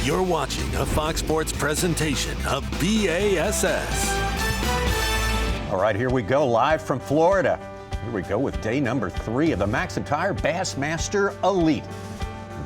You're watching a Fox Sports presentation of B.A.S.S. All right, here we go, live from Florida. Here we go with day number 3 of the Maxam Tire Bassmaster Elite.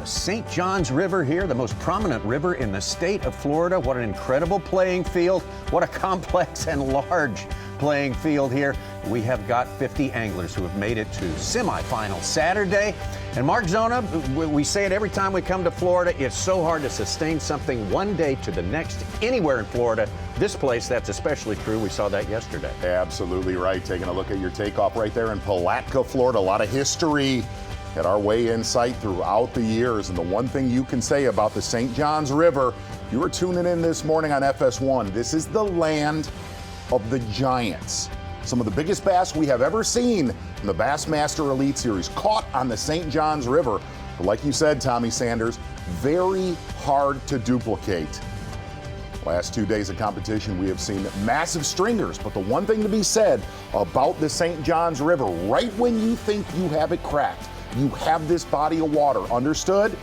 The St. Johns River here, the most prominent river in the state of Florida. What an incredible playing field. What a complex and large playing field here. We have got 50 anglers who have made it to semifinal Saturday. And Mark Zona, we say it every time we come to Florida, it's so hard to sustain something one day to the next anywhere in Florida. This place, that's especially true. We saw that yesterday. Absolutely right. Taking a look at your takeoff right there in Palatka, Florida. A lot of history at our weigh-in site throughout the years. And the one thing you can say about the St. Johns River, you are tuning in this morning on FS1. This is the land of the giants. Some of the biggest bass we have ever seen in the Bassmaster Elite Series caught on the St. Johns River. But like you said, Tommy Sanders, very hard to duplicate. Last 2 days of competition, we have seen massive stringers, but the one thing to be said about the St. Johns River, right when you think you have it cracked, you have this body of water, understood?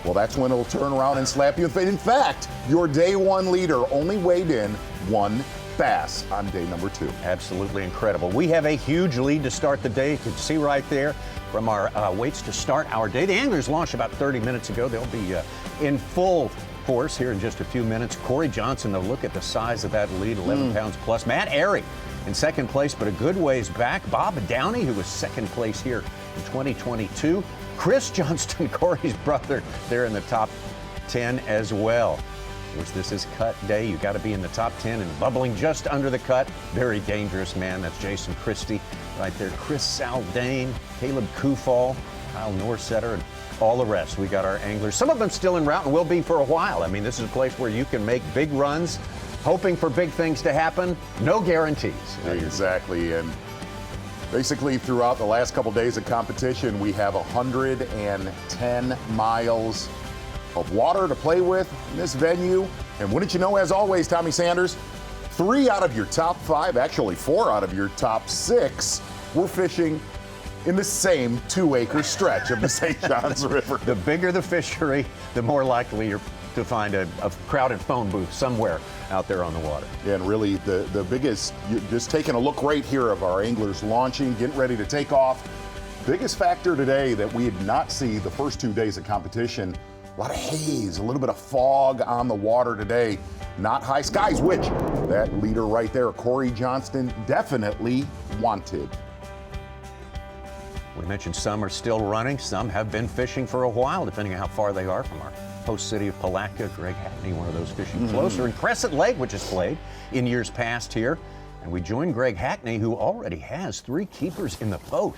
Well, that's when it'll turn around and slap you in the face. In fact, your day one leader only weighed in 1 bass on day number 2. Absolutely incredible. We have a huge lead to start the day. You can see right there from our weights to start our day. The anglers launched about 30 minutes ago. They'll be in full force here in just a few minutes. Corey Johnson, though, look at the size of that lead, 11 pounds plus. Matt Airy in second place, but a good ways back. Bob Downey, who was second place here in 2022. Chris Johnston, Corey's brother, they're in the top 10 as well. Of course, this is cut day. You got to be in the top 10 and bubbling just under the cut. Very dangerous, man. That's Jason Christie right there. Chris Saldane, Caleb Kufall, Kyle Norsetter, and all the rest. We got our anglers. Some of them still en route and will be for a while. I mean, this is a place where you can make big runs, hoping for big things to happen. No guarantees. Exactly. And basically, throughout the last couple days of competition, we have 110 miles of water to play with in this venue. And wouldn't you know, as always, Tommy Sanders, 3 out of your top 5, actually 4 out of your top 6, were fishing in the same 2-acre stretch of the St. Johns River. The bigger the fishery, the more likely you're to find a crowded phone booth somewhere out there on the water. And really, the biggest, just taking a look right here of our anglers launching, getting ready to take off. Biggest factor today that we did not see the first 2 days of competition, a lot of haze, a little bit of fog on the water today. Not high skies, which that leader right there, Corey Johnston, definitely wanted. We mentioned some are still running. Some have been fishing for a while, depending on how far they are from our host city of Palatka. Greg Hackney, one of those fishing closer. And Crescent Lake, which has played in years past here. And we join Greg Hackney, who already has 3 keepers in the boat.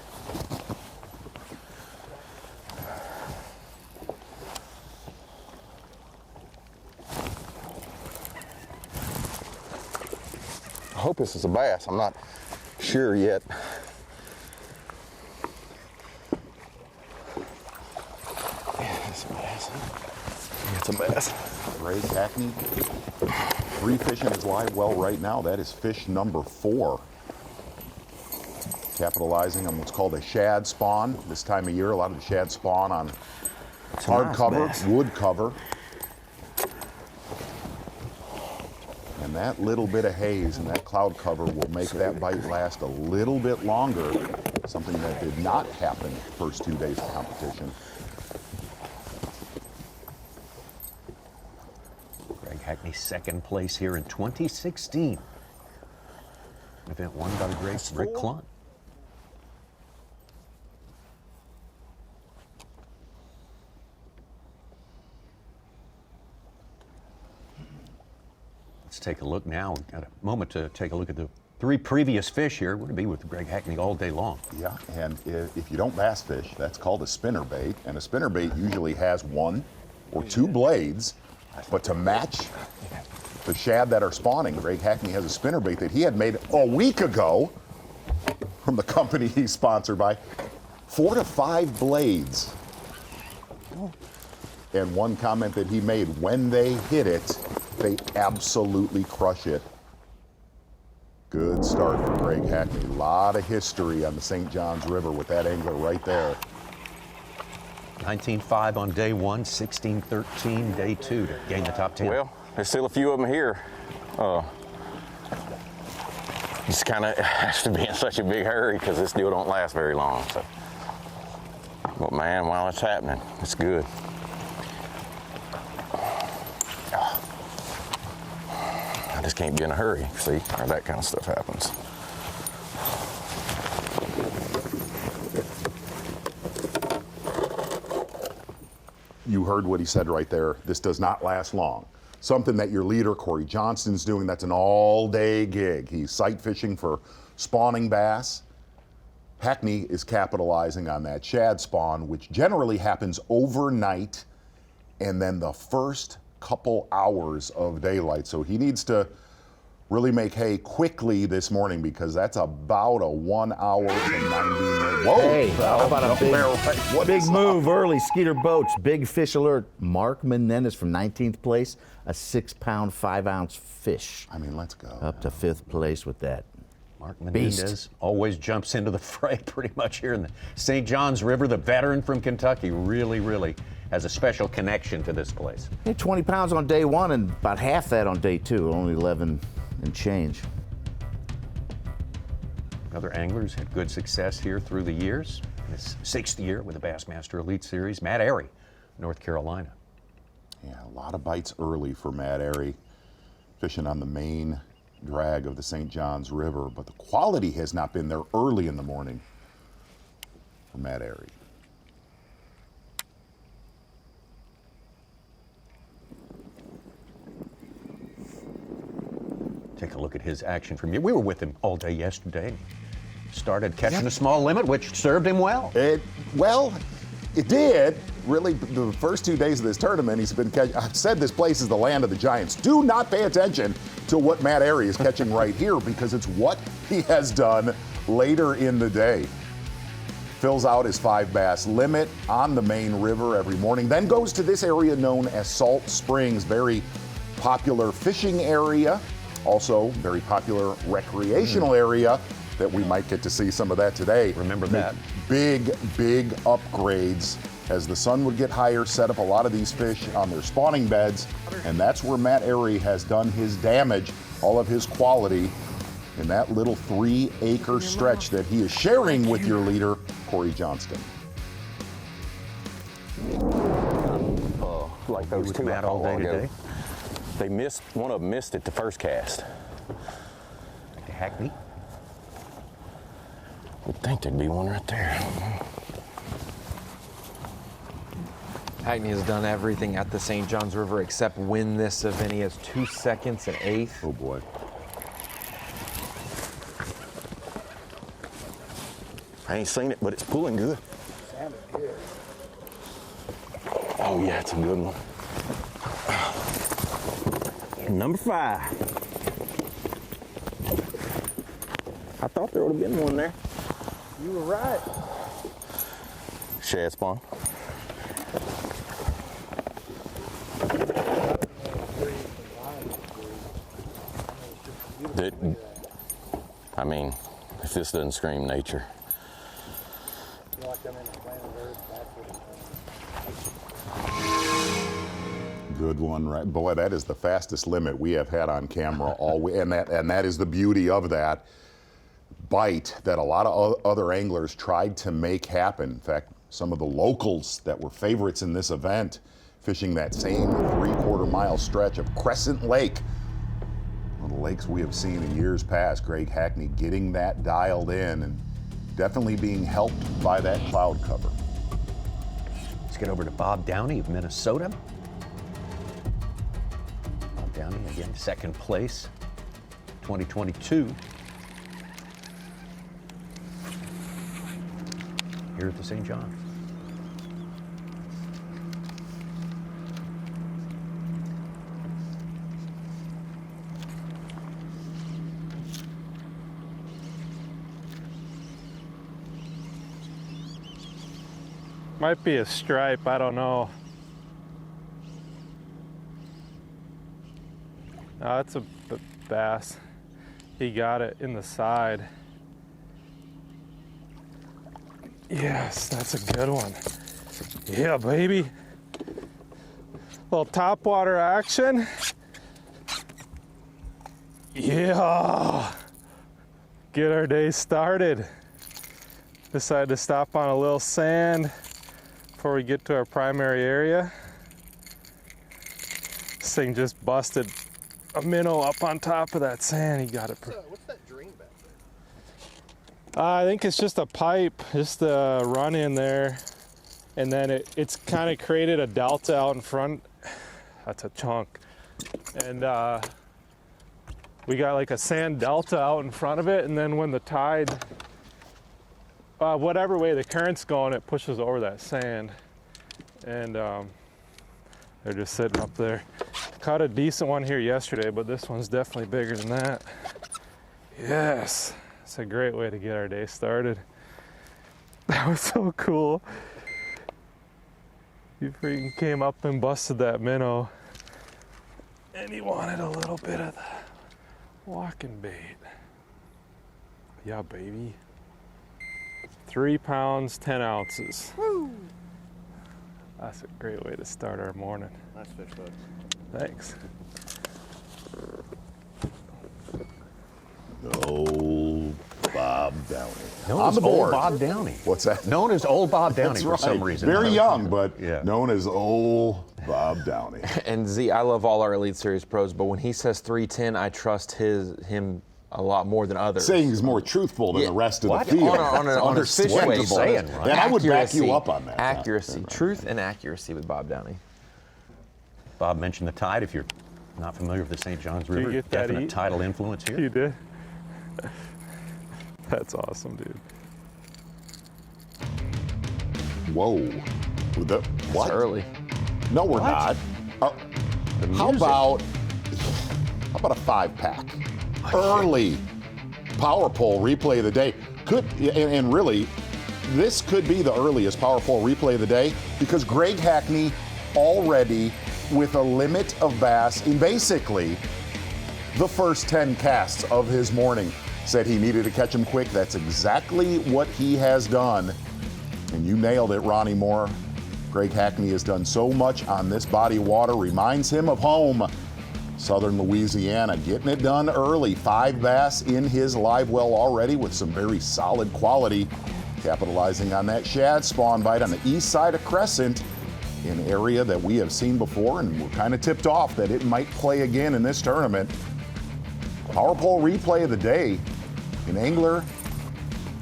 I hope this is a bass. I'm not sure yet. Yeah, it's a bass. It's a bass. Greg Hackney, 3 fish in his live well right now. That is fish number 4. Capitalizing on what's called a shad spawn. This time of year, a lot of the shad spawn on hard cover, wood cover. And that little bit of haze and that cloud cover will make that bite last a little bit longer, something that did not happen the first 2 days of competition. Greg Hackney, second place here in 2016. Event won by the great Rick Clunt. Let's take a look now. We've got a moment to take a look at the 3 previous fish here. We're going to be with Greg Hackney all day long. Yeah, and if you don't bass fish, that's called a spinnerbait. And a spinnerbait usually has 1 or 2 blades. But to match the shad that are spawning, Greg Hackney has a spinnerbait that he had made a week ago from the company he's sponsored by. 4 to 5 blades. And one comment that he made, when they hit it, they absolutely crush it. Good start for Greg Hackney. A lot of history on the St. Johns River with that angler right there. 19.5 on day one, 16.13 day two to gain the top 10. Well, there's still a few of them here. Just kind of has to be in such a big hurry because this deal don't last very long. So, but man, while it's happening, it's good. I just can't be in a hurry, see, or that kind of stuff happens. You heard what he said right there. This does not last long. Something that your leader, Corey Johnston's doing, that's an all-day gig. He's sight fishing for spawning bass. Hackney is capitalizing on that shad spawn, which generally happens overnight and then the first couple hours of daylight. So he needs to really make hay quickly this morning because that's about a 1 hour to 90 minutes. Whoa! Hey, how about a big move up? early? Skeeter Boats, big fish alert. Mark Menendez from 19th place, a 6-pound, 5-ounce fish. I mean, let's go. Up to 5th place with that. Mark Menendez always jumps into the fray pretty much here in the St. Johns River. The veteran from Kentucky really has a special connection to this place. Hey, 20 pounds on day one and about half that on day two, only 11 and change. Other anglers had good success here through the years. In his 6th year with the Bassmaster Elite Series, Matt Airy, North Carolina. Yeah, a lot of bites early for Matt Airy, fishing on the main drag of the St. Johns River, but the quality has not been there early in the morning for Matt Airy. Take a look at his action from you. We were with him all day yesterday. Started catching a small limit, which served him well. It did. Really, the first 2 days of this tournament, he's been catching. I've said this place is the land of the giants. Do not pay attention to what Matt Airy is catching right here because it's what he has done later in the day. Fills out his 5 bass limit on the main river every morning, then goes to this area known as Salt Springs, very popular fishing area, also very popular recreational area that we might get to see some of that today. Remember that. Big upgrades as the sun would get higher, set up a lot of these fish on their spawning beds, and that's where Matt Airy has done his damage, all of his quality in that little 3-acre stretch that he is sharing with your leader, Corey Johnston. Like those two Matt all day today. They missed, one of them missed it the first cast. Hackney. I think there'd be one right there. Hackney has done everything at the St. Johns River except win this event. He has 2 seconds and 8th. Oh boy. I ain't seen it, but it's pulling good. Oh yeah, it's a good one. Number 5. I thought there would have been one there. You were right. Shad spawn. I mean, if this doesn't scream nature. Good one, right? Boy, that is the fastest limit we have had on camera all week, and that is the beauty of that bite that a lot of other anglers tried to make happen. In fact, some of the locals that were favorites in this event fishing that same 3/4 mile stretch of Crescent Lake, one of the lakes we have seen in years past. Greg Hackney getting that dialed in and definitely being helped by that cloud cover. Let's get over to Bob Downey of Minnesota. Bob Downey, again, 2nd place, 2022. Here at the St. Johns. Might be a stripe, I don't know. No, it's a bass. He got it in the side. Yes, that's a good one. Yeah, baby. Little top water action. Yeah. Get our day started. Decided to stop on a little sand before we get to our primary area. This thing just busted a minnow up on top of that sand. He got it. What's that drain back there? I think it's just a pipe, just a run in there. And then it's kind of created a delta out in front. That's a chunk. And we got like a sand delta out in front of it. And then when the tide, whatever way the current's going, it pushes over that sand. And they're just sitting up there. Caught a decent one here yesterday, but this one's definitely bigger than that. Yes, it's a great way to get our day started. That was so cool. He freaking came up and busted that minnow. And he wanted a little bit of the walking bait. Yeah, baby. 3 pounds, 10 ounces. Woo! That's a great way to start our morning. Nice fish, bud. Thanks. Old Bob Downey. Known On as the board. Old Bob Downey. What's that? Known as Old Bob Downey That's for right. some reason. Very young, but Yeah. known as Old Bob Downey. And Z, I love all our Elite Series pros, but when he says 310, I trust him a lot more than others. Saying he's more truthful than Yeah. the rest of What? the field. On a fish Understandable. weight, What are you saying, Ron? And I would back you Accuracy. up on that. Accuracy, truth and accuracy with Bob Downey. Bob mentioned the tide. If you're not familiar with the St. Johns you River, get that definite eat? tidal influence here. You did? That's awesome, dude. Whoa. What? It's early. No, we're not. How about a 5-pack? Early power pole replay of the day. And really, this could be the earliest power pole replay of the day because Greg Hackney already with a limit of bass in basically the first 10 casts of his morning. Said he needed to catch him quick. That's exactly what he has done. And you nailed it, Ronnie Moore. Greg Hackney has done so much on this body of water. Reminds him of home. Southern Louisiana getting it done early. 5 bass in his live well already with some very solid quality. Capitalizing on that shad spawn bite on the east side of Crescent, an area that we have seen before and we're kind of tipped off that it might play again in this tournament. Power pole replay of the day. An angler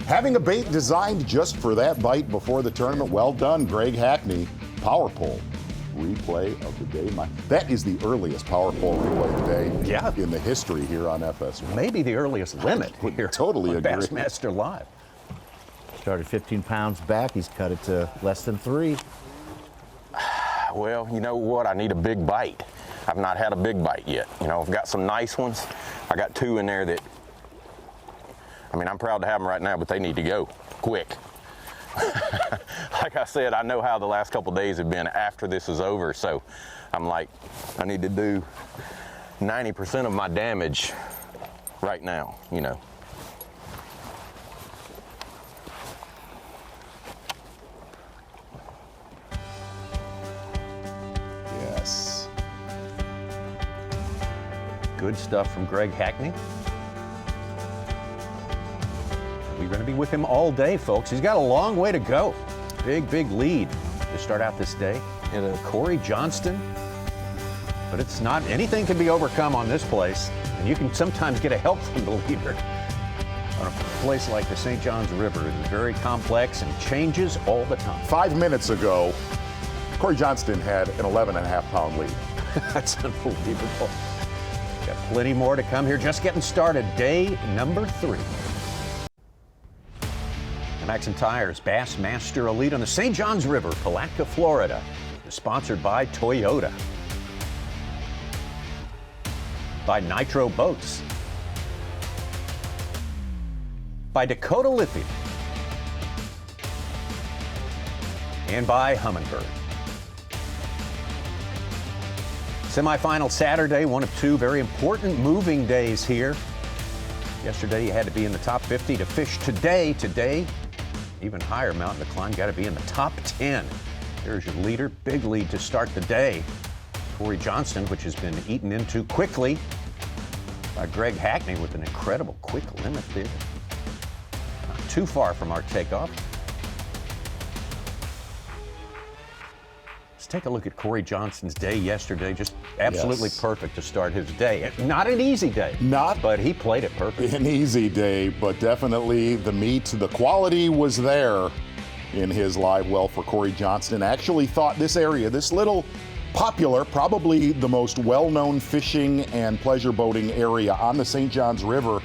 having a bait designed just for that bite before the tournament. Well done, Greg Hackney. Power pole replay of the day. That is the earliest power pole replay of the day in the history here on FS1. Maybe the earliest limit here. Totally on agree. Bassmaster Live. Started 15 pounds back. He's cut it to less than 3. Well, you know what? I need a big bite. I've not had a big bite yet. You know, I've got some nice ones. I got 2 in there that, I mean, I'm proud to have them right now, but they need to go quick. Like I said, I know how the last couple days have been after this is over, so I'm like, I need to do 90% of my damage right now, you know. Yes. Good stuff from Greg Hackney. We're going to be with him all day, folks. He's got a long way to go. Big, big lead to start out this day. And Corey Johnston. But it's not, anything can be overcome on this place. And you can sometimes get a help from the leader. On a place like the St. Johns River, it is very complex and changes all the time. 5 minutes ago, Corey Johnston had an 11.5-pound lead. That's unbelievable. Got plenty more to come here. Just getting started. Day number 3. Maxam Tires Bassmaster Elite on the St. Johns River, Palatka, Florida. Is sponsored by Toyota. By Nitro Boats. By Dakota Lithium. And by Humminbird. Semifinal Saturday, one of 2 very important moving days here. Yesterday you had to be in the top 50 to fish today. Today, even higher mountain to climb, got to be in the top 10 There's your leader. Big lead to start the day. Corey Johnston, which has been eaten into quickly by Greg Hackney with an incredible quick limit there. Not too far from our takeoff. Let's take a look at Corey Johnston's day yesterday. Just absolutely perfect to start his day. Not an easy day. But he played it perfect. An easy day, but definitely the meat, the quality was there in his live well for Corey Johnston. Actually thought this area, this little popular, probably the most well-known fishing and pleasure boating area on the St. Johns River.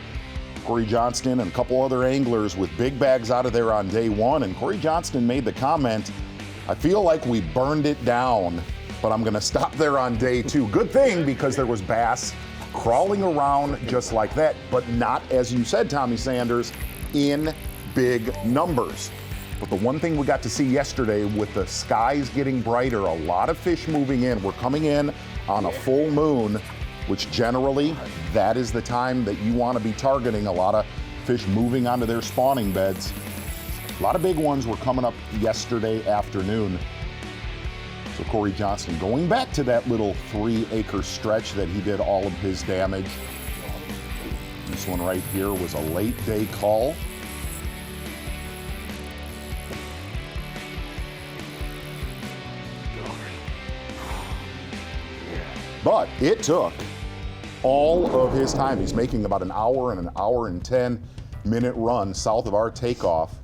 Corey Johnston and a couple other anglers with big bags out of there on day one, and Corey Johnston made the comment, I feel like we burned it down, but I'm gonna stop there on day two. Good thing, because there was bass crawling around just like that, but not, as you said, Tommy Sanders, in big numbers. But the one thing we got to see yesterday with the skies getting brighter, a lot of fish moving in. We're coming in on a full moon, which generally that is the time that you want to be targeting. A lot of fish moving onto their spawning beds. A lot of big ones were coming up yesterday afternoon. So Corey Johnston going back to that little 3-acre stretch that he did all of his damage. This one right here was a late day call. But it took all of his time. He's making about an hour and 10-minute run south of our takeoff.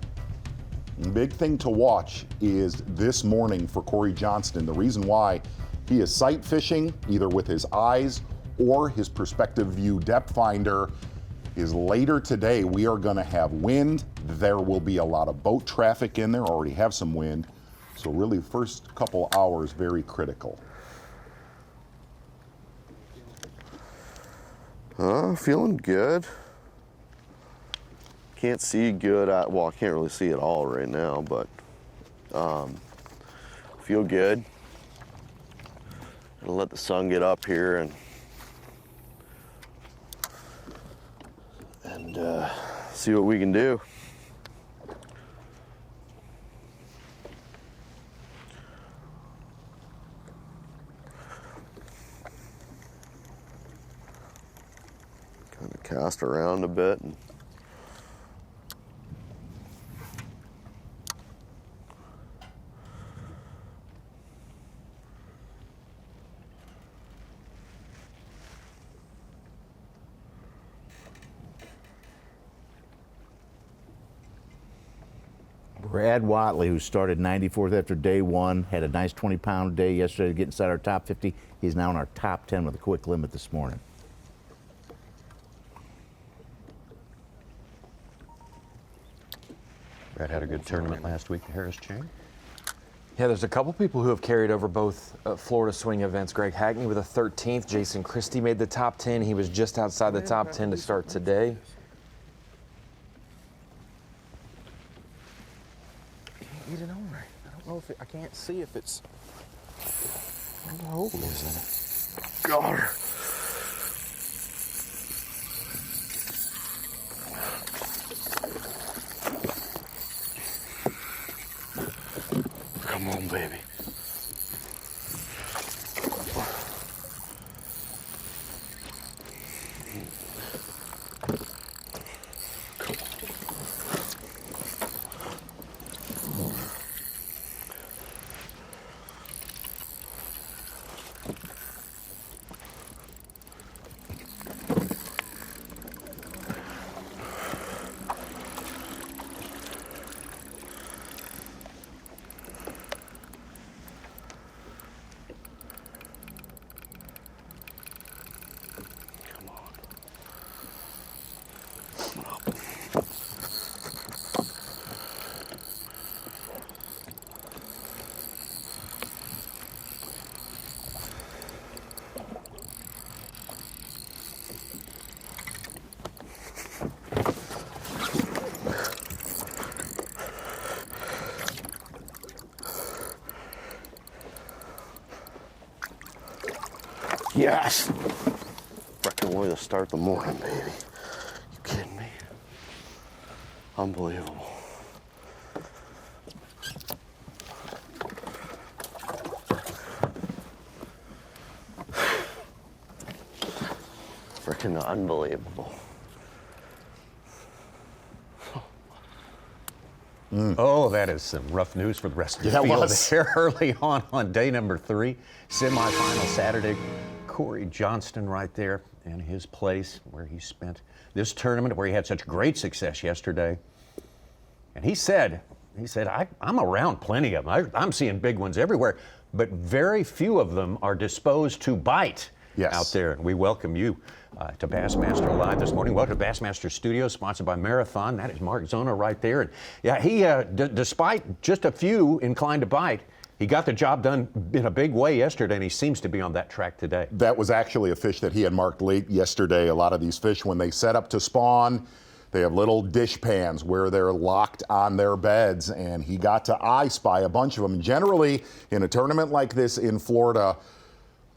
The big thing to watch is this morning for Corey Johnston. The reason why he is sight fishing, either with his eyes or his perspective view depth finder, is later today we are going to have wind. There will be a lot of boat traffic in there, already have some wind. So really the first couple hours very critical. Feeling good. Can't see good. Well, I can't really see it all right now, but feel good. Gonna let the sun get up here and see what we can do. Kind of cast around a bit. Brad Watley, who started 94th after day one, had a nice 20-pound day yesterday to get inside our top 50. He's now in our top 10 with a quick limit this morning. Brad had a good tournament last week at Harris Chain. Yeah, there's a couple people who have carried over both Florida swing events. Greg Hackney with a 13th. Jason Christie made the top 10. He was just outside the top 10 to start today. Get it on there. I don't know if I can't see if it's. What the hole is in it? Got her. Come on, baby. Yes! Reckon way to start the morning, baby. You kidding me? Unbelievable. freaking unbelievable. Oh, that is some rough news for the rest of the Yeah, it field. was. There early on day number 3, semifinal Saturday. Corey Johnston right there in his place where he spent this tournament, where he had such great success yesterday. And he said, I'm around plenty of them. I'm seeing big ones everywhere, but very few of them are disposed to bite out there. And we welcome you to Bassmaster Live this morning. Welcome to Bassmaster Studios, sponsored by Marathon. That is Mark Zona right there. And yeah, he, despite just a few inclined to bite, he got the job done in a big way yesterday, and he seems to be on that track today. That was actually a fish that he had marked late yesterday. A lot of these fish, when they set up to spawn, they have little dish pans where they're locked on their beds, and he got to eye spy a bunch of them. Generally, in a tournament like this in Florida,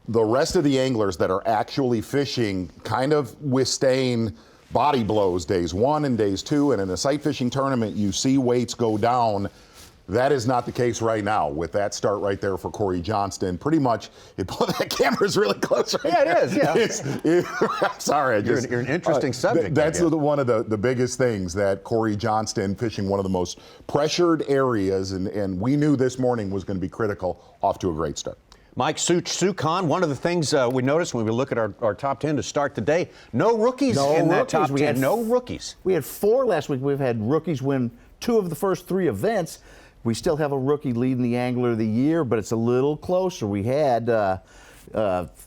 the rest of the anglers that are actually fishing kind of withstand body blows days 1 and days 2, and in a sight fishing tournament, you see weights go down. That is not the case right now with that start right there for Corey Johnston. Pretty much, that camera's really close right Yeah, there. it is, yeah. I'm sorry. You're an interesting subject. That's one of the biggest things, that Corey Johnston fishing one of the most pressured areas, and we knew this morning was going to be critical, off to a great start. Mike Sukhan, one of the things we noticed when we look at our top 10 to start the day, no rookies in that top 10. We had no rookies. We had 4 last week. We've had rookies win 2 of the first 3 events. We still have a rookie leading the Angler of the Year, but it's a little closer. We had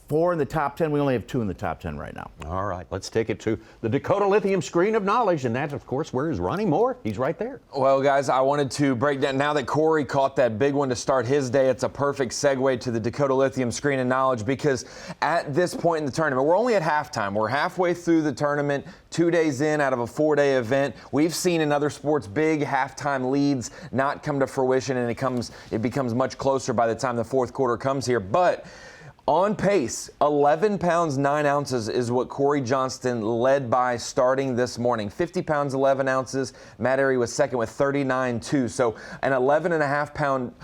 4 in the top 10. We only have 2 in the top 10 right now. All right, let's take it to the Dakota Lithium screen of knowledge, and that's, of course, where is Ronnie Moore? He's right there. Well, guys, I wanted to break down, now that Corey caught that big one to start his day, it's a perfect segue to the Dakota Lithium screen of knowledge, because at this point in the tournament, we're only at halftime. We're halfway through the tournament, 2 days in out of a 4-day event. We've seen in other sports big halftime leads not come to fruition, and it becomes much closer by the time the fourth quarter comes here. But on pace, 11 pounds 9 ounces is what Corey Johnston led by starting this morning. 50 pounds 11 ounces. Matt Airy was second with 39.2. So an 11.5 pound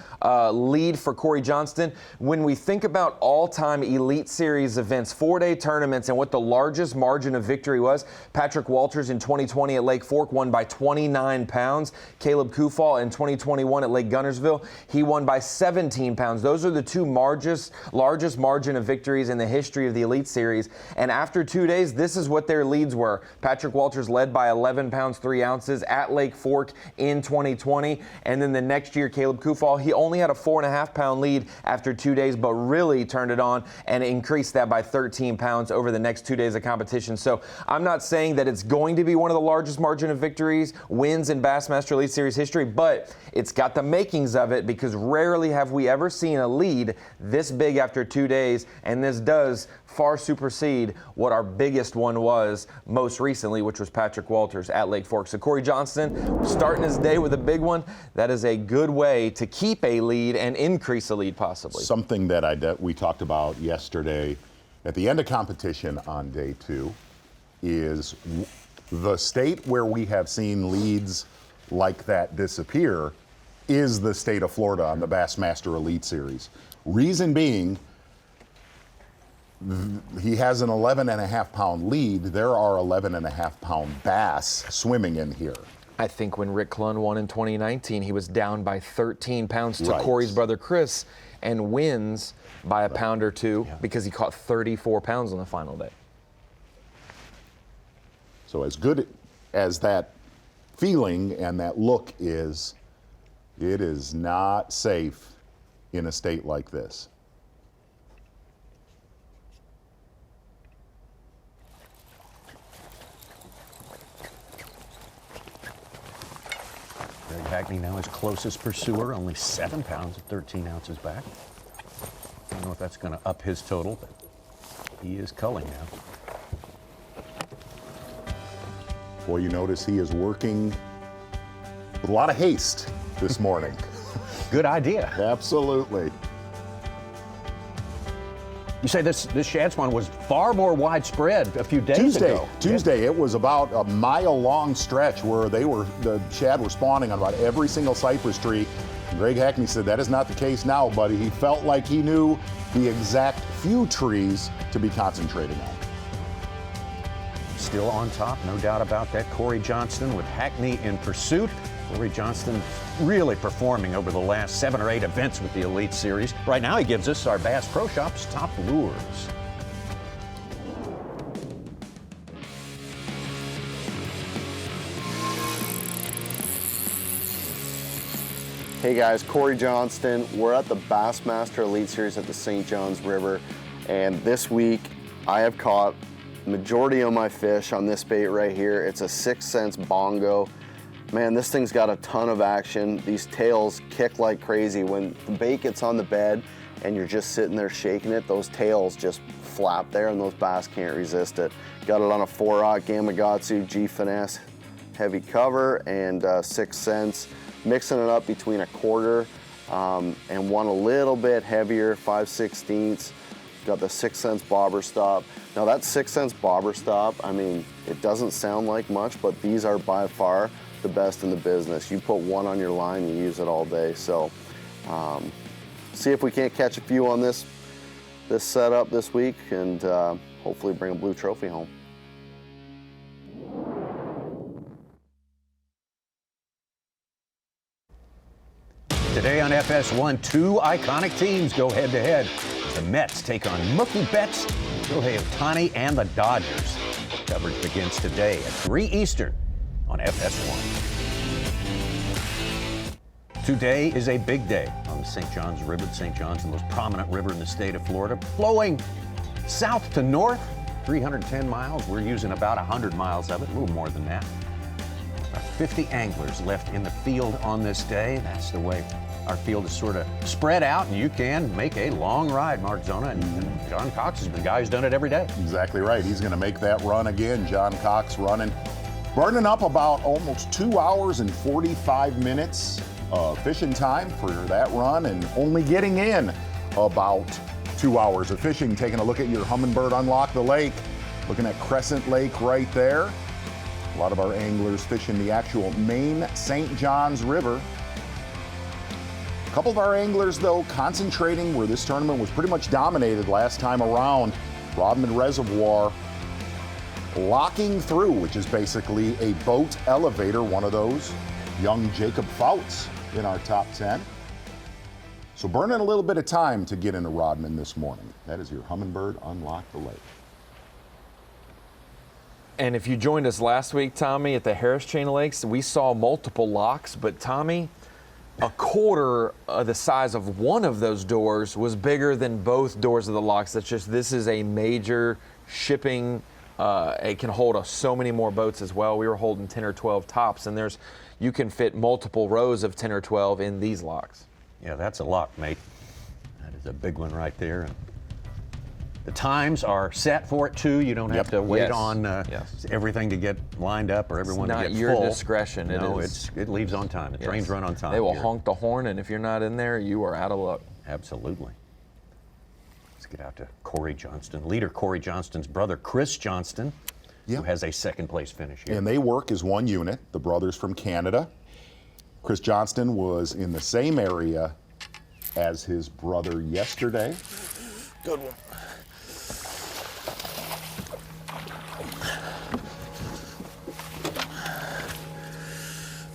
lead for Corey Johnston. When we think about all-time Elite Series events, 4-day tournaments, and what the largest margin of victory was, Patrick Walters in 2020 at Lake Fork won by 29 pounds. Caleb Kufal in 2021 at Lake Gunnersville, he won by 17 pounds. Those are the 2 largest margin of victories in the history of the Elite Series. And after 2 days, this is what their leads were. Patrick Walters led by 11 pounds 3 ounces at Lake Fork in 2020. And then the next year, Caleb Kufal, he only had a 4.5 pound lead after 2 days, but really turned it on and increased that by 13 pounds over the next 2 days of competition. So I'm not saying that it's going to be one of the largest margin of victories, wins in Bassmaster Elite Series history, but it's got the makings of it, because rarely have we ever seen a lead this big after 2 days. And this does far supersede what our biggest one was most recently, which was Patrick Walters at Lake Fork. So Corey Johnston starting his day with a big one. That is a good way to keep a lead and increase a lead possibly. Something that we talked about yesterday at the end of competition on day 2 is the state where we have seen leads like that disappear is the state of Florida on the Bassmaster Elite Series. Reason being, he has an 11.5 pound lead. There are 11.5 pound bass swimming in here. I think when Rick Clunn won in 2019, he was down by 13 pounds to Corey's brother Chris, and wins by a pound or 2 because he caught 34 pounds on the final day. So as good as that feeling and that look is, it is not safe in a state like this. Greg Hackney now his closest pursuer, only 7 pounds and 13 ounces back. I don't know if that's going to up his total, but he is culling now. Boy, you notice he is working with a lot of haste this morning. Good idea. Absolutely. You say this shad spawn was far more widespread a few days ago. Tuesday, it was about a mile-long stretch where the shad were spawning on about every single cypress tree. And Greg Hackney said that is not the case now, buddy. He felt like he knew the exact few trees to be concentrating on. still on top, no doubt about that. Corey Johnston with Hackney in pursuit. Corey Johnston really performing over the last 7 or 8 events with the Elite Series. Right now he gives us our Bass Pro Shops top lures. Hey guys, Corey Johnston. We're at the Bassmaster Elite Series at the St. John's River, and this week I have caught majority of my fish on this bait right here. It's a 6 cents bongo. Man, this thing's got a ton of action. These tails kick like crazy. When the bait gets on the bed and you're just sitting there shaking it, those tails just flap there and those bass can't resist it. Got it on a 4-aught Gamakatsu G Finesse heavy cover and 6 cents. Mixing it up between a quarter and one a little bit heavier, 5/16. Got the 6 cents bobber stop. Now that 6 cents bobber stop, I mean, it doesn't sound like much, but these are by far the best in the business. You put one on your line, you use it all day. So see if we can't catch a few on this setup this week and hopefully bring a blue trophy home. Today on FS1, 2 iconic teams go head-to-head. The Mets take on Mookie Betts, Shohei Ohtani, and the Dodgers. Coverage begins today at 3 Eastern on FS1. Today is a big day on the St. John's River. St. John's, the most prominent river in the state of Florida, flowing south to north, 310 miles. We're using about 100 miles of it, a little more than that. 50 anglers left in the field on this day. That's the way our field is sort of spread out, and you can make a long ride, Mark Zona. And John Cox is the guy who's done it every day. Exactly right. He's going to make that run again. John Cox running, burning up about almost 2 hours and 45 minutes of fishing time for that run, and only getting in about 2 hours of fishing. Taking a look at your Humminbird Unlock the Lake, looking at Crescent Lake right there. A lot of our anglers fishing the actual main St. John's River. A couple of our anglers, though, concentrating where this tournament was pretty much dominated last time around. Rodman Reservoir locking through, which is basically a boat elevator, one of those. Young Jacob Fouts in our top 10. So burning a little bit of time to get into Rodman this morning. That is your Humminbird Unlock the Lake. And if you joined us last week, Tommy, at the Harris Chain of Lakes, we saw multiple locks, but Tommy, a quarter of the size of one of those doors was bigger than both doors of the locks. That's just, this is a major shipping, it can hold so many more boats as well. We were holding 10 or 12 tops, and you can fit multiple rows of 10 or 12 in these locks. Yeah, that's a lock, mate. That is a big one right there. The times are set for it, too. You don't have to wait on everything to get lined up or everyone to get full. It's not your discretion. No, it leaves on time. The trains run on time. They will honk the horn, and if you're not in there, you are out of luck. Absolutely. Let's get out to Corey Johnston. Leader Corey Johnston's brother, Chris Johnston, who has a 2nd place finish here. And they work as one unit, the brothers from Canada. Chris Johnston was in the same area as his brother yesterday. Good one.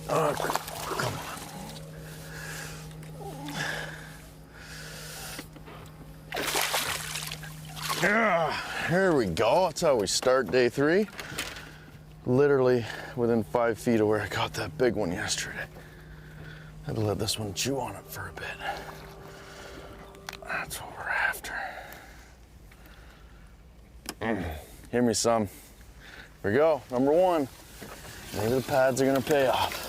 Come on. Yeah, here we go. That's how we start day 3. Literally within 5 feet of where I got that big one yesterday. Had to let this one chew on it for a bit. That's what we're after. Hear me some. Here we go, number 1. Maybe the pads are gonna pay off.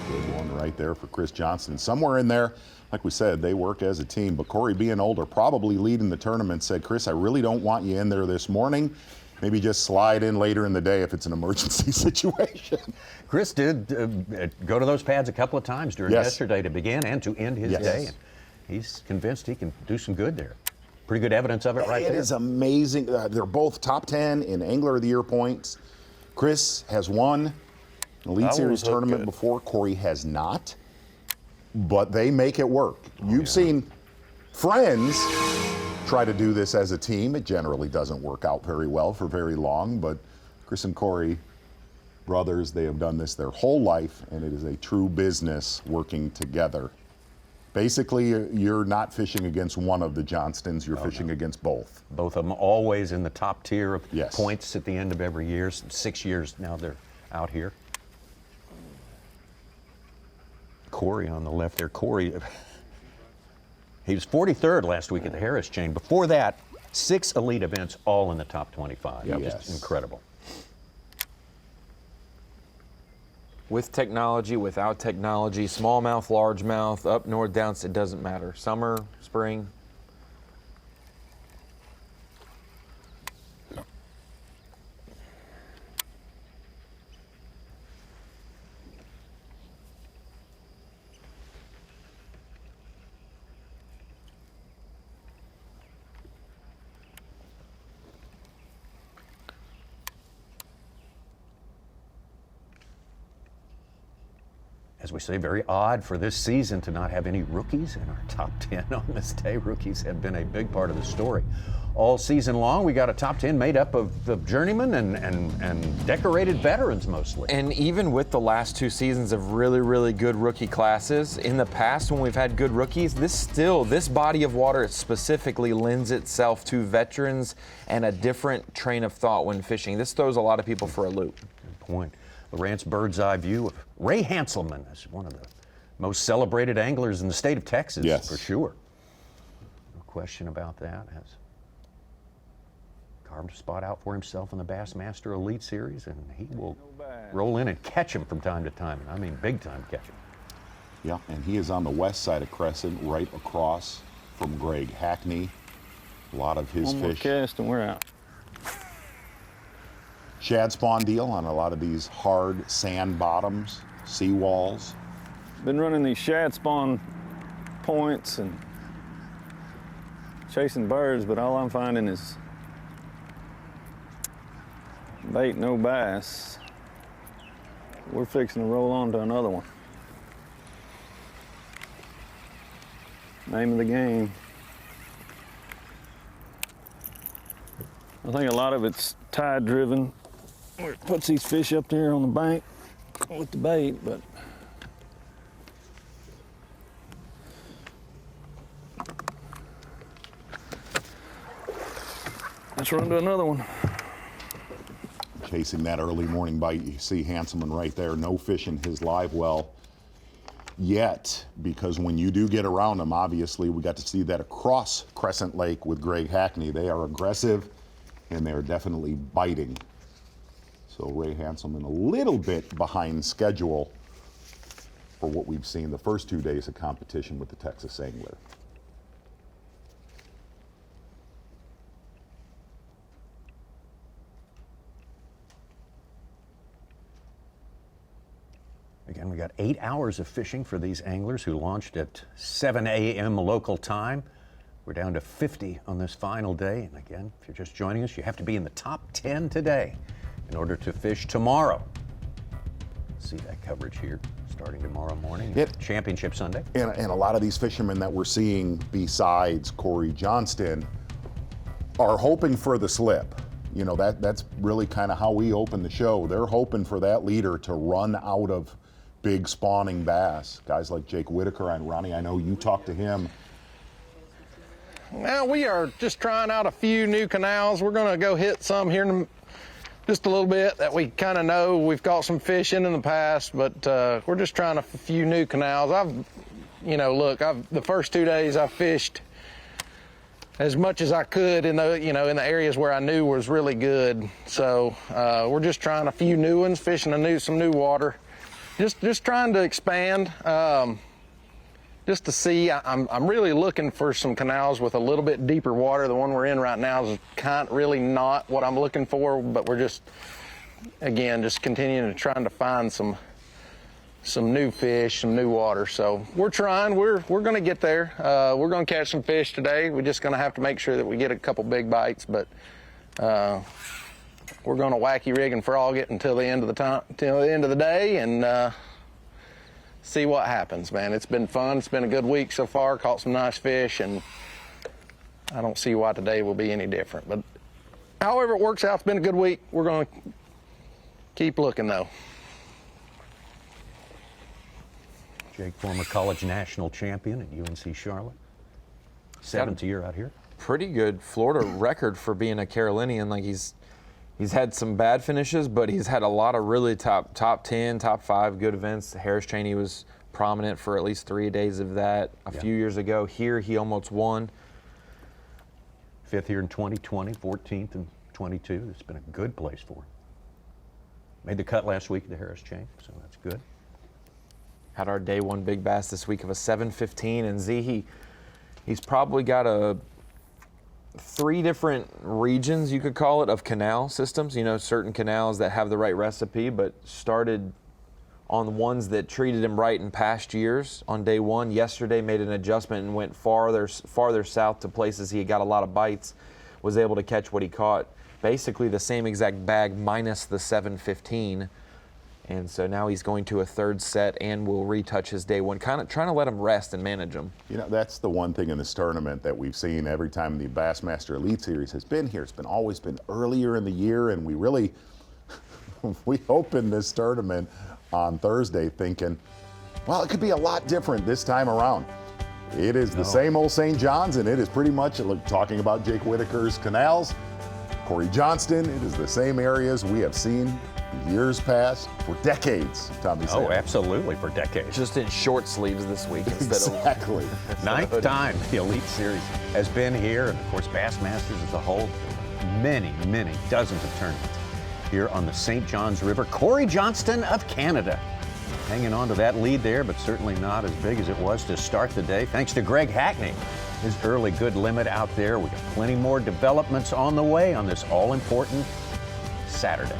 Good one right there for Chris Johnston. Somewhere in there, like we said, they work as a team, but Corey, being older, probably leading the tournament, said, Chris, I really don't want you in there this morning. Maybe just slide in later in the day if it's an emergency situation. Chris did go to those pads a couple of times during yesterday to begin and to end his day. And he's convinced he can do some good there. Pretty good evidence of it right there. It is amazing. They're both top 10 in Angler of the Year points. Chris has won an Elite Series tournament before. Corey has not. But they make it work. You've seen friends try to do this as a team. It generally doesn't work out very well for very long, but Chris and Corey, brothers, they have done this their whole life, and it is a true business working together. Basically, you're not fishing against one of the Johnstons, you're fishing against both. Both of them always in the top tier of Yes. points at the end of every year. 6 years now they're out here. Corey on the left there. Corey, he was 43rd last week at the Harris Chain. Before that, 6 elite events, all in the top 25. Yep. Just Yes. incredible. With technology, without technology, smallmouth, largemouth, up north, down, it doesn't matter. Summer, spring. As we say, very odd for this season to not have any rookies in our top 10 on this day. Rookies have been a big part of the story. All season long, we got a top 10 made up of journeymen and decorated veterans mostly. And even with the last 2 seasons of really, really good rookie classes, in the past when we've had good rookies, this body of water specifically lends itself to veterans and a different train of thought when fishing. This throws a lot of people for a loop. Good point. Lowrance bird's eye view of Ray Hanselman is one of the most celebrated anglers in the state of Texas, Yes. for sure. No question about that. Has carved a spot out for himself in the Bassmaster Elite Series, and he will roll in and catch him from time to time. And I mean big time catch him. Yeah, and he is on the west side of Crescent, right across from Greg Hackney. A lot of his One more fish. cast and we're out. Shad spawn deal on a lot of these hard sand bottoms, seawalls. Been running these shad spawn points and chasing birds, but all I'm finding is bait, no bass. We're fixing to roll on to another one. Name of the game. I think a lot of it's tide driven. It puts these fish up there on the bank with the bait, but let's run to another one. Chasing that early morning bite. You see Hanselman right there. No fish in his live well yet, because when you do get around them, obviously we got to see that across Crescent Lake with Greg Hackney. They are aggressive and they're definitely biting. So Ray Hanselman a little bit behind schedule for what we've seen the first 2 days of competition with the Texas Angler. Again, we got 8 hours of fishing for these anglers who launched at 7 a.m. local time. We're down to 50 on this final day. And again, if you're just joining us, you have to be in the top 10 today in order to fish tomorrow. See that coverage here starting tomorrow morning. Championship Sunday. And a lot of these fishermen that we're seeing besides Corey Johnston are hoping for the slip. You know, that's really kind of how we open the show. They're hoping for that leader to run out of big spawning bass. Guys like Jake Whitaker and Ronnie, I know you talked to him. Well, we are just trying out a few new canals. We're going to go hit some here in just a little bit that we kind of know. We've caught some fish in the past, but we're just trying a few new canals. The first 2 days I fished as much as I could in the areas where I knew was really good. So we're just trying a few new ones, fishing some new water, just trying to expand. Just to see, I'm really looking for some canals with a little bit deeper water. The one we're in right now is really not what I'm looking for, but we're just continuing to trying to find some new fish, some new water. So we're trying, we're going to get there. We're going to catch some fish today. We're just going to have to make sure that we get a couple big bites, but we're going to wacky rig and frog it until the end of the day, and see what happens, man. It's been fun. It's been a good week so far. Caught some nice fish, and I don't see why today will be any different. But however it works out, it's been a good week. We're going to keep looking, though. Jake, former college national champion at UNC Charlotte. 7th year out here. Pretty good Florida record for being a Carolinian. Like he's had some bad finishes, but he's had a lot of really top 10, top 5 good events. Harris Cheney was prominent for at least 3 days of that a few years ago. Here he almost won. 5th here in 2020, 14th in 22. It's been a good place for him. Made the cut last week at the Harris Chain, so that's good. Had our day 1 Big Bass this week of a 7:15, and Z, he's probably got 3 different regions, you could call it, of canal systems. You know, certain canals that have the right recipe, but started on the ones that treated him right in past years on day 1. Yesterday made an adjustment and went farther south to places he got a lot of bites, was able to catch what he caught. Basically the same exact bag minus the 7:15. And so now he's going to a 3rd set and will retouch his day 1, kind of trying to let him rest and manage him. You know, that's the one thing in this tournament that we've seen every time the Bassmaster Elite Series has been here. It's always been earlier in the year, and we opened this tournament on Thursday thinking, well, it could be a lot different this time around. It is the same old St. John's, and it is pretty much, talking about Jake Whitaker's canals, Corey Johnston, it is the same areas we have seen years past for decades, Tommy said. Oh, absolutely, for decades. Just in short sleeves this week instead exactly. of 9th time the Elite Series has been here, and of course Bassmasters as a whole, many dozens of tournaments here on the St. John's River. Corey Johnston of Canada hanging on to that lead there, but certainly not as big as it was to start the day. Thanks to Greg Hackney, his early good limit out there. We got plenty more developments on the way on this all-important Saturday.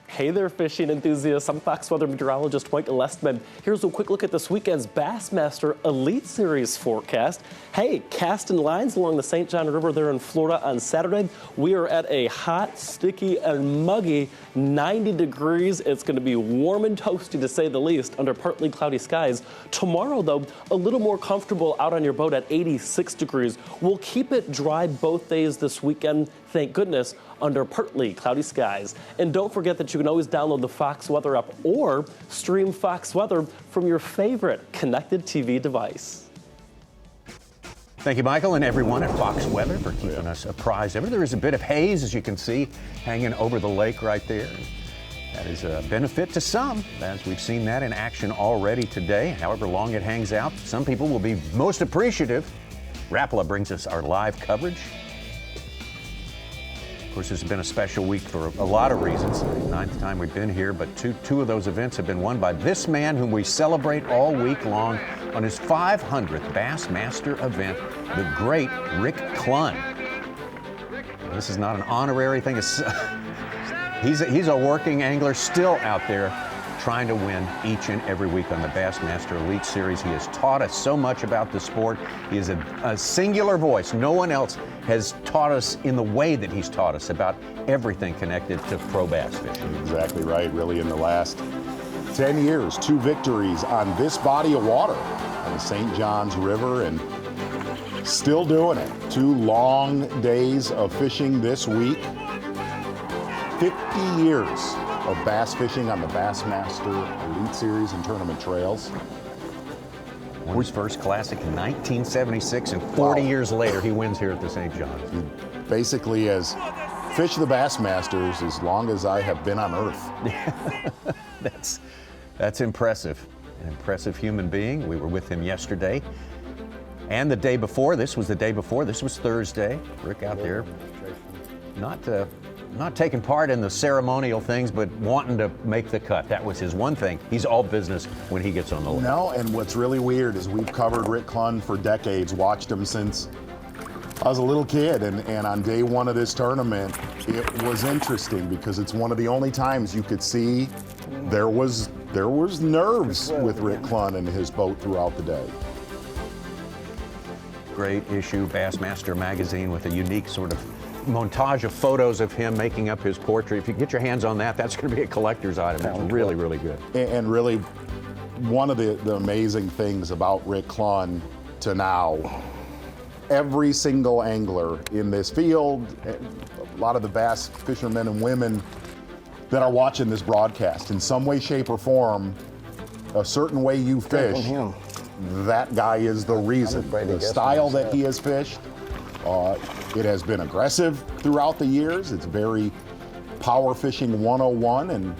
Hey there, fishing enthusiasts. I'm Fox Weather Meteorologist Mike Lestman. Here's a quick look at this weekend's Bassmaster Elite Series forecast. Hey, casting lines along the St. John River there in Florida on Saturday. We are at a hot, sticky, and muggy 90 degrees. It's going to be warm and toasty, to say the least, under partly cloudy skies. Tomorrow, though, a little more comfortable out on your boat at 86 degrees. We'll keep it dry both days this weekend, thank goodness, under partly cloudy skies. And don't forget that you can always download the Fox Weather app or stream Fox Weather from your favorite connected TV device. Thank you, Michael, and everyone at Fox Weather for keeping us apprised of it. There is a bit of haze, as you can see, hanging over the lake right there. That is a benefit to some, as we've seen that in action already today. However long it hangs out, some people will be most appreciative. Rapala brings us our live coverage. Of course, this has been a special week for a lot of reasons. 9th time we've been here, but two of those events have been won by this man whom we celebrate all week long on his 500th Bassmaster event, the great Rick Clunn. This is not an honorary thing. He's a working angler still out there trying to win each and every week on the Bassmaster Elite Series. He has taught us so much about the sport. He is a singular voice. No one else has taught us in the way that he's taught us about everything connected to pro bass fishing. Exactly right. Really, in the last 10 years, 2 victories on this body of water on the St. John's River, and still doing it. 2 long days of fishing this week. 50 years of bass fishing on the Bassmaster Elite Series and tournament trails. Won his first classic in 1976, and 40 years later, he wins here at the St. John's. He basically has fished the Bassmasters as long as I have been on Earth. That's impressive. An impressive human being. We were with him yesterday. And the day before, this was Thursday. Rick out there, not taking part in the ceremonial things, but wanting to make the cut. That was his one thing. He's all business when he gets on the lake. No, and what's really weird is we've covered Rick Clunn for decades, watched him since I was a little kid, and on day 1 of this tournament, it was interesting because it's one of the only times you could see there was nerves with Rick Clunn and his boat throughout the day. Great issue, Bassmaster magazine, with a unique sort of montage of photos of him making up his portrait. If you get your hands on that, that's going to be a collector's item. It's really, really good. And really, one of the amazing things about Rick Clunn to now every single angler in this field, a lot of the bass fishermen and women that are watching this broadcast, in some way, shape, or form, a certain way you fish, that guy is the reason. The style that he has fished, it has been aggressive throughout the years. It's very power fishing 101, and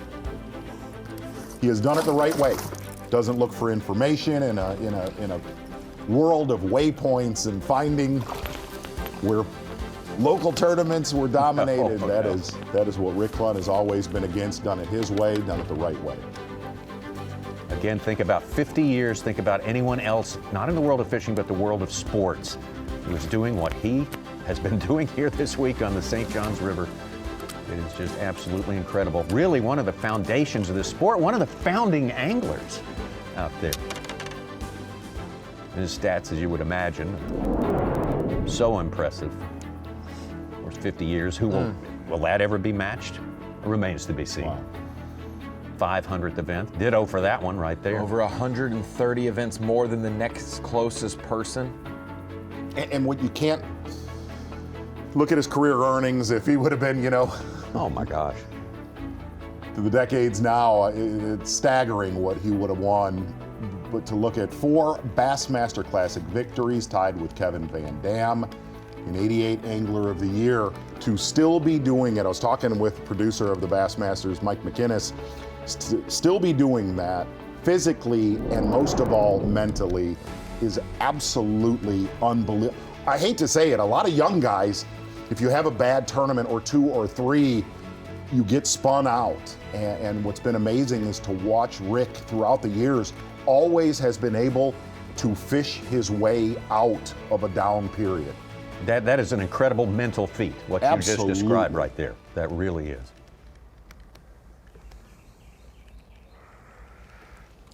he has done it the right way. Doesn't look for information in a world of waypoints and finding where local tournaments were dominated. That is what Rick Clunn has always been against. Done it his way, done it the right way. Again, think about 50 years, think about anyone else, not in the world of fishing, but the world of sports, who is doing what he has been doing here this week on the St. Johns River. It is just absolutely incredible. Really one of the foundations of this sport, one of the founding anglers out there. And his stats, as you would imagine, so impressive. Of course, 50 years, who will that ever be matched? It remains to be seen. Wow. 500th event. Ditto for that one right there. Over 130 events, more than the next closest person. And what you can't look at his career earnings, if he would have been, oh my gosh, through the decades now, it's staggering what he would have won. But to look at 4 Bassmaster Classic victories, tied with Kevin Van Dam, an 88 Angler of the Year, to still be doing it. I was talking with producer of the Bassmasters, Mike McInnes, still be doing that physically and most of all mentally is absolutely unbelievable. I hate to say it, a lot of young guys, if you have a bad tournament or 2 or 3, you get spun out. And what's been amazing is to watch Rick throughout the years always has been able to fish his way out of a down period. That is an incredible mental feat, what you just described right there. That really is.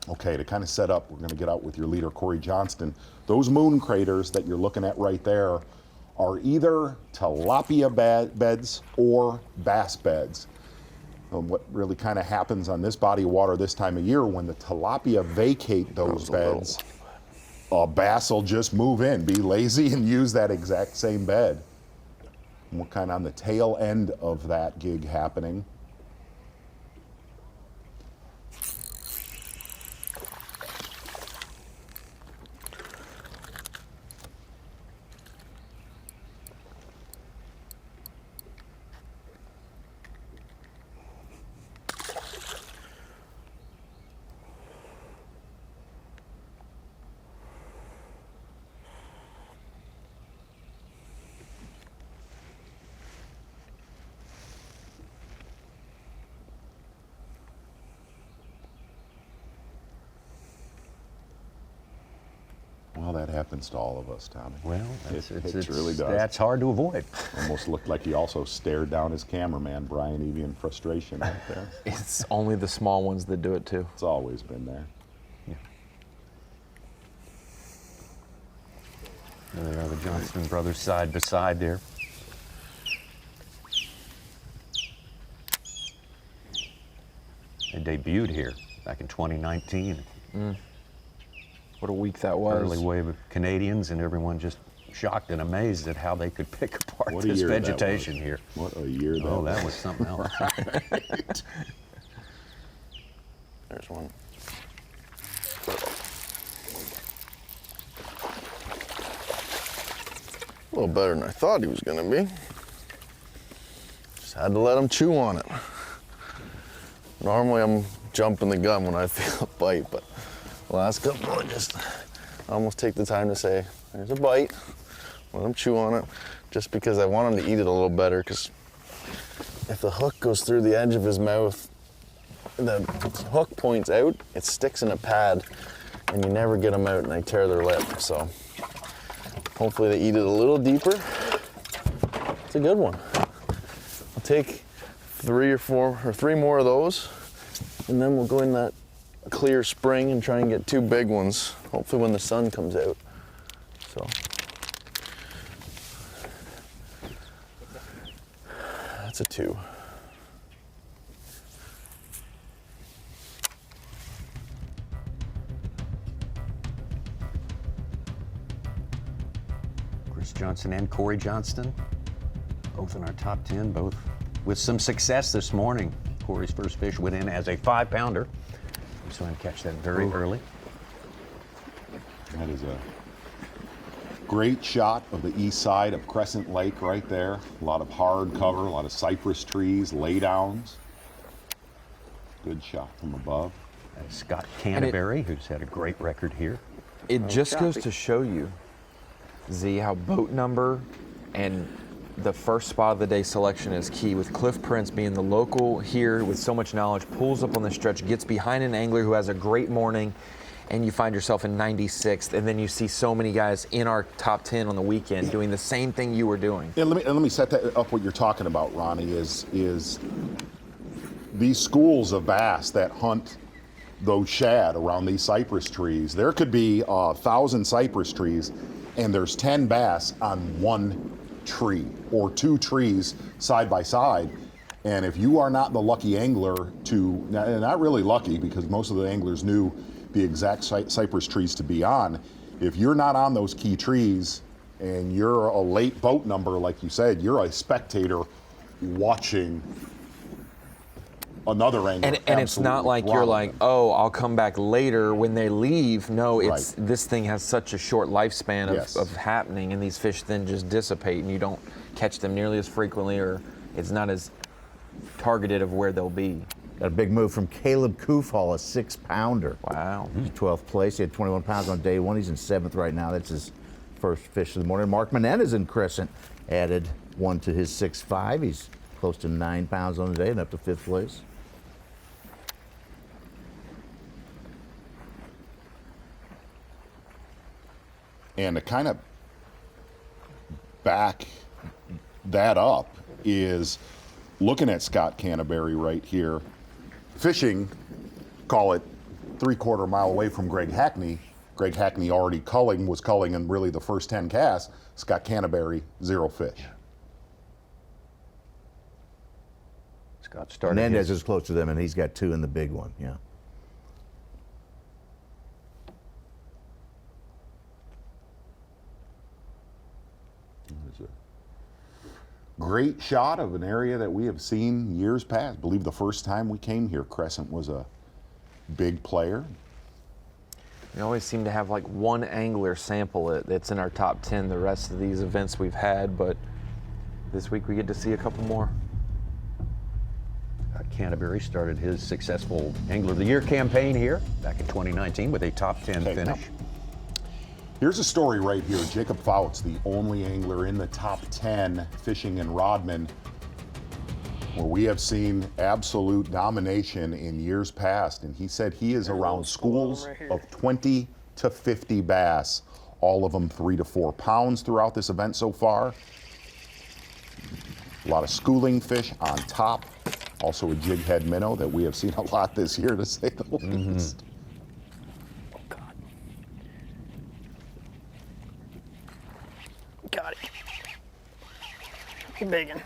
Okay, to kind of set up, we're going to get out with your leader, Corey Johnston. Those moon craters that you're looking at right there are either tilapia beds or bass beds. And what really kind of happens on this body of water this time of year, when the tilapia vacate those beds, bass will just move in, be lazy, and use that exact same bed. And we're kind of on the tail end of that gig happening. Well, that happens to all of us, Tommy. Well, it really does. That's hard to avoid. Almost looked like he also stared down his cameraman, Brian Evie, in frustration right there. It's only the small ones that do it too. It's always been there. Yeah. There are the Johnston brothers side by side there. They debuted here back in 2019. What a week that was. Early wave of Canadians, and everyone just shocked and amazed at how they could pick apart What a this year that vegetation was. here. What a year that was. Oh, that was something else. Right. There's one. A little better than I thought he was gonna be. Just had to let him chew on it. Normally I'm jumping the gun when I feel a bite, but the last couple I just almost take the time to say, there's a bite, let him chew on it, just because I want him to eat it a little better, because if the hook goes through the edge of his mouth, the hook points out, it sticks in a pad, and you never get them out and they tear their lip, so hopefully they eat it a little deeper. It's a good one. I'll take 3 more of those, and then we'll go in that clear spring and try and get 2 big ones, hopefully when the sun comes out. So that's a 2. Chris Johnston and Corey Johnston, both in our top 10, both with some success this morning. Corey's first fish went in as a 5-pounder. We saw him catch that very early. That is a great shot of the east side of Crescent Lake right there. A lot of hard cover, a lot of cypress trees, laydowns. Good shot from above. Scott Canterbury, who's had a great record here. It just goes to show you, Z, how boat number and the first spot of the day selection is key. With Cliff Prince being the local here with so much knowledge, pulls up on the stretch, gets behind an angler who has a great morning, and you find yourself in 96th, and then you see so many guys in our top 10 on the weekend doing the same thing you were doing. And let me set that up. What you're talking about, Ronnie, is these schools of bass that hunt those shad around these cypress trees. There could be 1,000 cypress trees, and there's 10 bass on one tree or 2 trees side by side. And if you are not the lucky angler to, not really lucky because most of the anglers knew the exact cypress trees to be on, if you're not on those key trees and you're a late boat number, like you said, you're a spectator watching another angler. And it's not like you're like, oh, I'll come back later when they leave. No, it's this thing has such a short lifespan of happening, and these fish then just dissipate, and you don't catch them nearly as frequently, or it's not as targeted of where they'll be. Got a big move from Caleb Kufall, a 6-pounder. Wow. He's 12th place. He had 21 pounds on day 1. He's in 7th right now. That's his first fish of the morning. Mark Menendez in Crescent added 1 to his 6.5. He's close to 9 pounds on the day and up to 5th place. And to kind of back that up is looking at Scott Canterbury right here, fishing, call it 3/4 mile away from Greg Hackney. Greg Hackney already was culling in really the first 10 casts. Scott Canterbury, 0 fish. Scott started. Menendez is close to them, and he's got 2 in the big one. Yeah. Great shot of an area that we have seen years past. I believe the first time we came here, Crescent was a big player. We always seem to have like one angler sample it that's in our top 10 the rest of these events we've had, but this week we get to see a couple more. Canterbury started his successful Angler of the Year campaign here back in 2019 with a top 10 finish. Here's a story right here. Jacob Fouts, the only angler in the top 10 fishing in Rodman, where we have seen absolute domination in years past. And he said he is around schools of 20 to 50 bass, all of them 3 to 4 pounds throughout this event so far. A lot of schooling fish on top. Also a jig head minnow that we have seen a lot this year, to say the least. Got it. You're biggin'.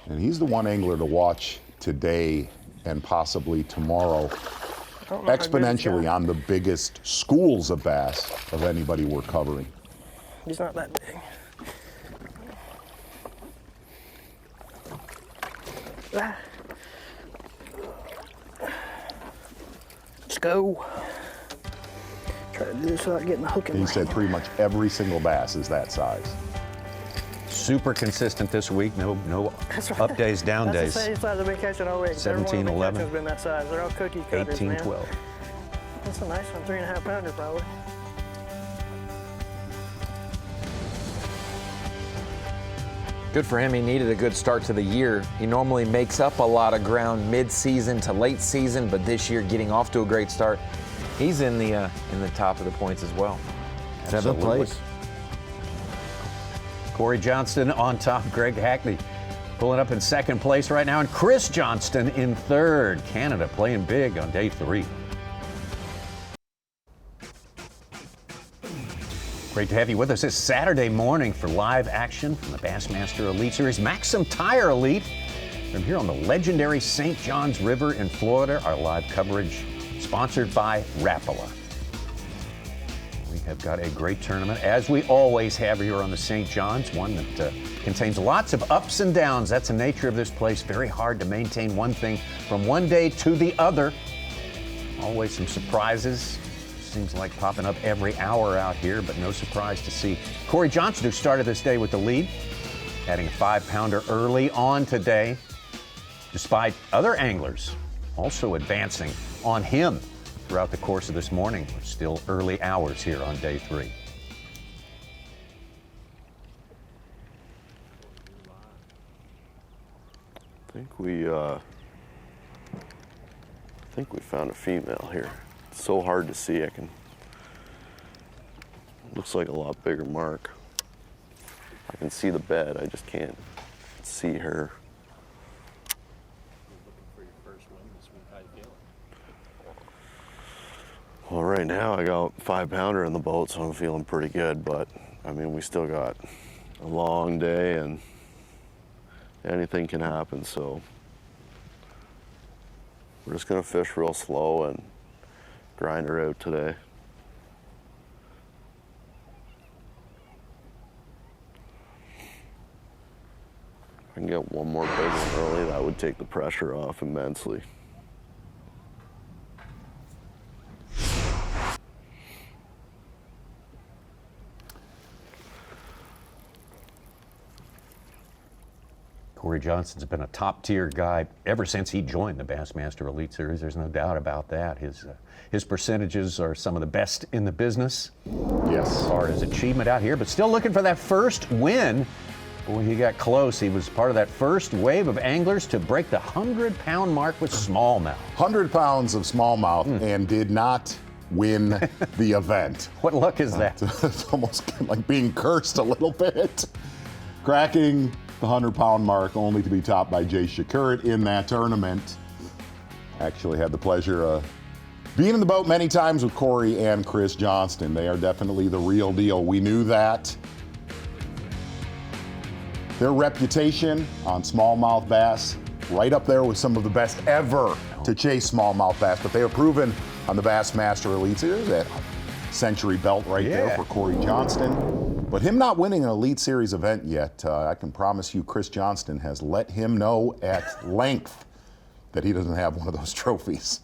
And he's the one angler to watch today and possibly tomorrow, exponentially on the biggest schools of bass of anybody we're covering. He's not that big. Ah. Let's go. Try to do this without getting the hook in He my said pretty much every single bass is that size. Super consistent this week. No up days, down days. That's the same size I've been catching all week. 17, 11. Has been that size. They're all cookie cutters, 18, man. 12. That's a nice one, 3.5 pounder probably. Good for him. He needed a good start to the year. He normally makes up a lot of ground mid-season to late season, but this year getting off to a great start. He's in the top of the points as well. 7th place. Corey Johnston on top. Greg Hackney pulling up in 2nd place right now, and Chris Johnston in 3rd. Canada playing big on day 3. Great to have you with us this Saturday morning for live action from the Bassmaster Elite Series. Maxam Tire Elite From here on the legendary St. Johns River in Florida, our live coverage sponsored by Rapala. We have got a great tournament, as we always have here on the St. Johns, one that contains lots of ups and downs. That's the nature of this place. Very hard to maintain one thing from one day to the other. Always some surprises. Seems like popping up every hour out here, but no surprise to see Corey Johnson, who started this day with the lead, adding a 5-pounder early on today, despite other anglers also advancing on him throughout the course of this morning. We're still early hours here on day 3. I think we found a female here. It's so hard to see. Looks like a lot bigger mark. I can see the bed, I just can't see her. Well, right now I got 5-pounder in the boat, so I'm feeling pretty good, but I mean, we still got a long day and anything can happen, so we're just gonna fish real slow and grind her out today. If I can get one more big one early, that would take the pressure off immensely. Corey Johnson's been a top-tier guy ever since he joined the Bassmaster Elite Series. There's no doubt about that. His percentages are some of the best in the business. Yes. As far as achievement out here, but still looking for that first win. Boy, he got close. He was part of that first wave of anglers to break the 100-pound mark with smallmouth. 100 pounds of smallmouth and did not win the event. What luck is that? It's almost like being cursed a little bit. Cracking the 100-pound mark, only to be topped by Jay Shakurit in that tournament. Actually had the pleasure of being in the boat many times with Corey and Chris Johnston. They are definitely the real deal. We knew that. Their reputation on smallmouth bass, right up there with some of the best ever to chase smallmouth bass, but they are proven on the Bassmaster Elite Series, that century belt right there for Corey Johnston. But him not winning an Elite Series event yet, I can promise you Chris Johnston has let him know at length that he doesn't have one of those trophies.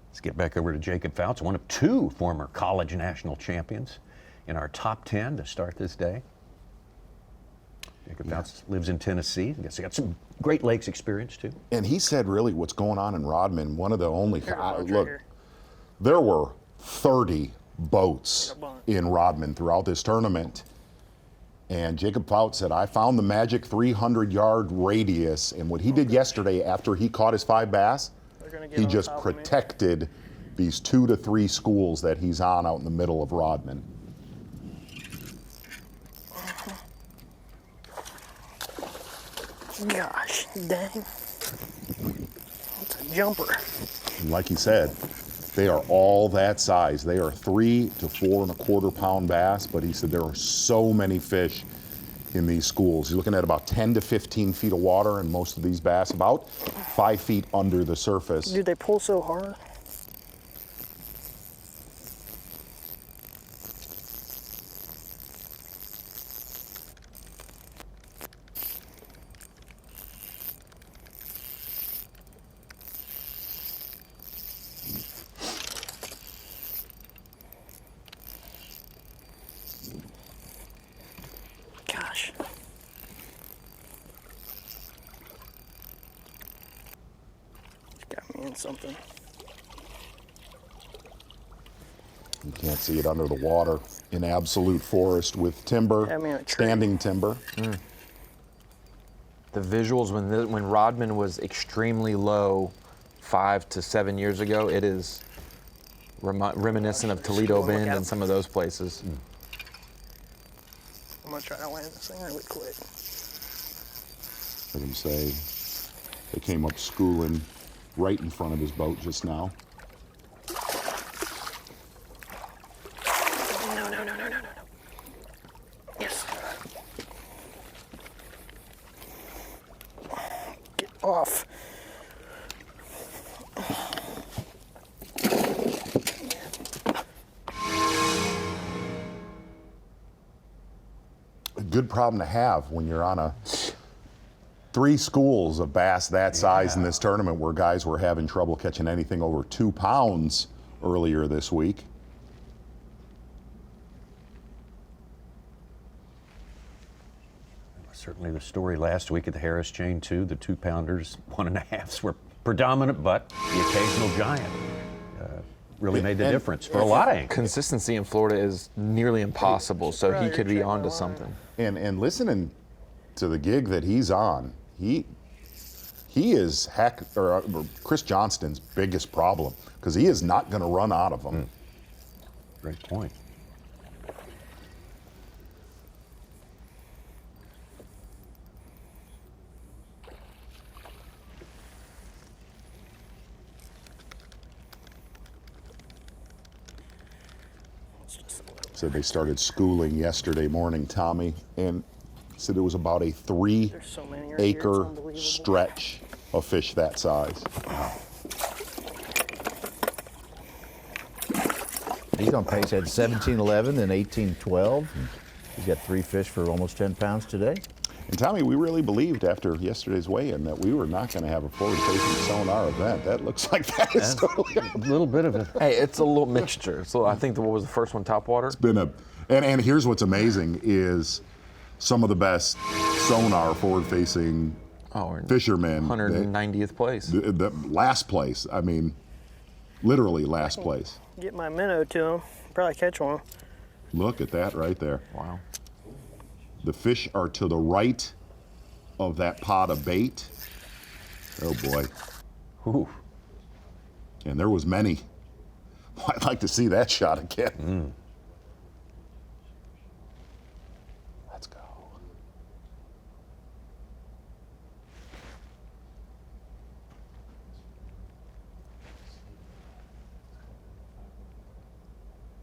Let's get back over to Jacob Fouts, one of 2 former college national champions in our top 10 to start this day. Jacob Fouts lives in Tennessee. I guess he got some Great Lakes experience too. And he said really what's going on in Rodman, one of the only, look, there were 30 boats in Rodman throughout this tournament. And Jacob Fouts said, I found the magic 300-yard radius. And what he did yesterday after he caught his 5 bass, he just protected these 2 to 3 schools that he's on out in the middle of Rodman. Gosh, dang. That's a jumper. And like he said, they are all that size. They are 3 to 4 1/4 pound bass, but he said there are so many fish in these schools. You're looking at about 10 to 15 feet of water, and most of these bass about 5 feet under the surface. Dude, they pull so hard. Gosh. Got me in something. You can't see it under the water in absolute forest with timber, standing timber. The visuals when Rodman was extremely low 5 to 7 years ago, it is reminiscent of Toledo Bend and some of those places. I'm gonna try to land this thing really quick. Let him say they came up schooling right in front of his boat just now. off. A good problem to have when you're on 3 schools of bass that size in this tournament, where guys were having trouble catching anything over 2 pounds earlier this week. Certainly the story last week at the Harris chain too. The 2-pounders, 1.5s were predominant, but the occasional giant really made the difference for a lot of anglers. Consistency in Florida is nearly impossible, so he could be onto something. And listening to the gig that he's on, he is Chris Johnston's biggest problem, because he is not going to run out of them. Great point. Said they started schooling yesterday morning, Tommy, and said it was about a 3-acre stretch of fish that size. He's on pace. Had 17-11 and 18-12. He's got 3 fish for almost 10 pounds today. And Tommy, we really believed after yesterday's weigh-in that we were not going to have a forward-facing sonar event. That looks like that is totally a little bit of it. Hey, it's a little mixture. So I think what was the first one, top water? It's been and here's what's amazing is some of the best sonar forward-facing fishermen. 190th place. The last place. I mean, literally last place. Get my minnow to him. Probably catch one. Look at that right there. Wow. The fish are to the right of that pot of bait. Oh boy. Ooh. And there was many. I'd like to see that shot again. Let's go.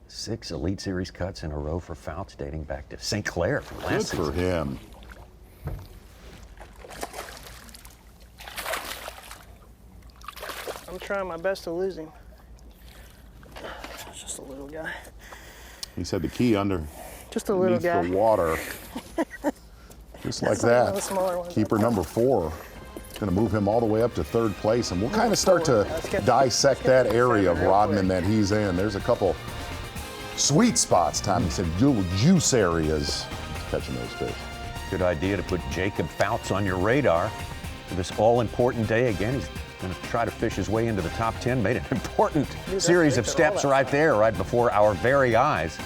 Six Elite Series cuts in a row for Fouts, dating back to St. Clair from last season. Good for him. I'm trying my best to lose him. It's just a little guy. He said the key under just a little guy. The water. Just like that. Keeper number 4. Going to move him all the way up to 3rd place, and we'll kind of start to dissect that area of Rodman that he's in. There's a couple sweet spots, Tommy said, little juice areas catching those fish. Good idea to put Jacob Fouts on your radar for this all-important day. Again, he's going to try to fish his way into the top 10. Made an important series of steps right there, right before our very eyes.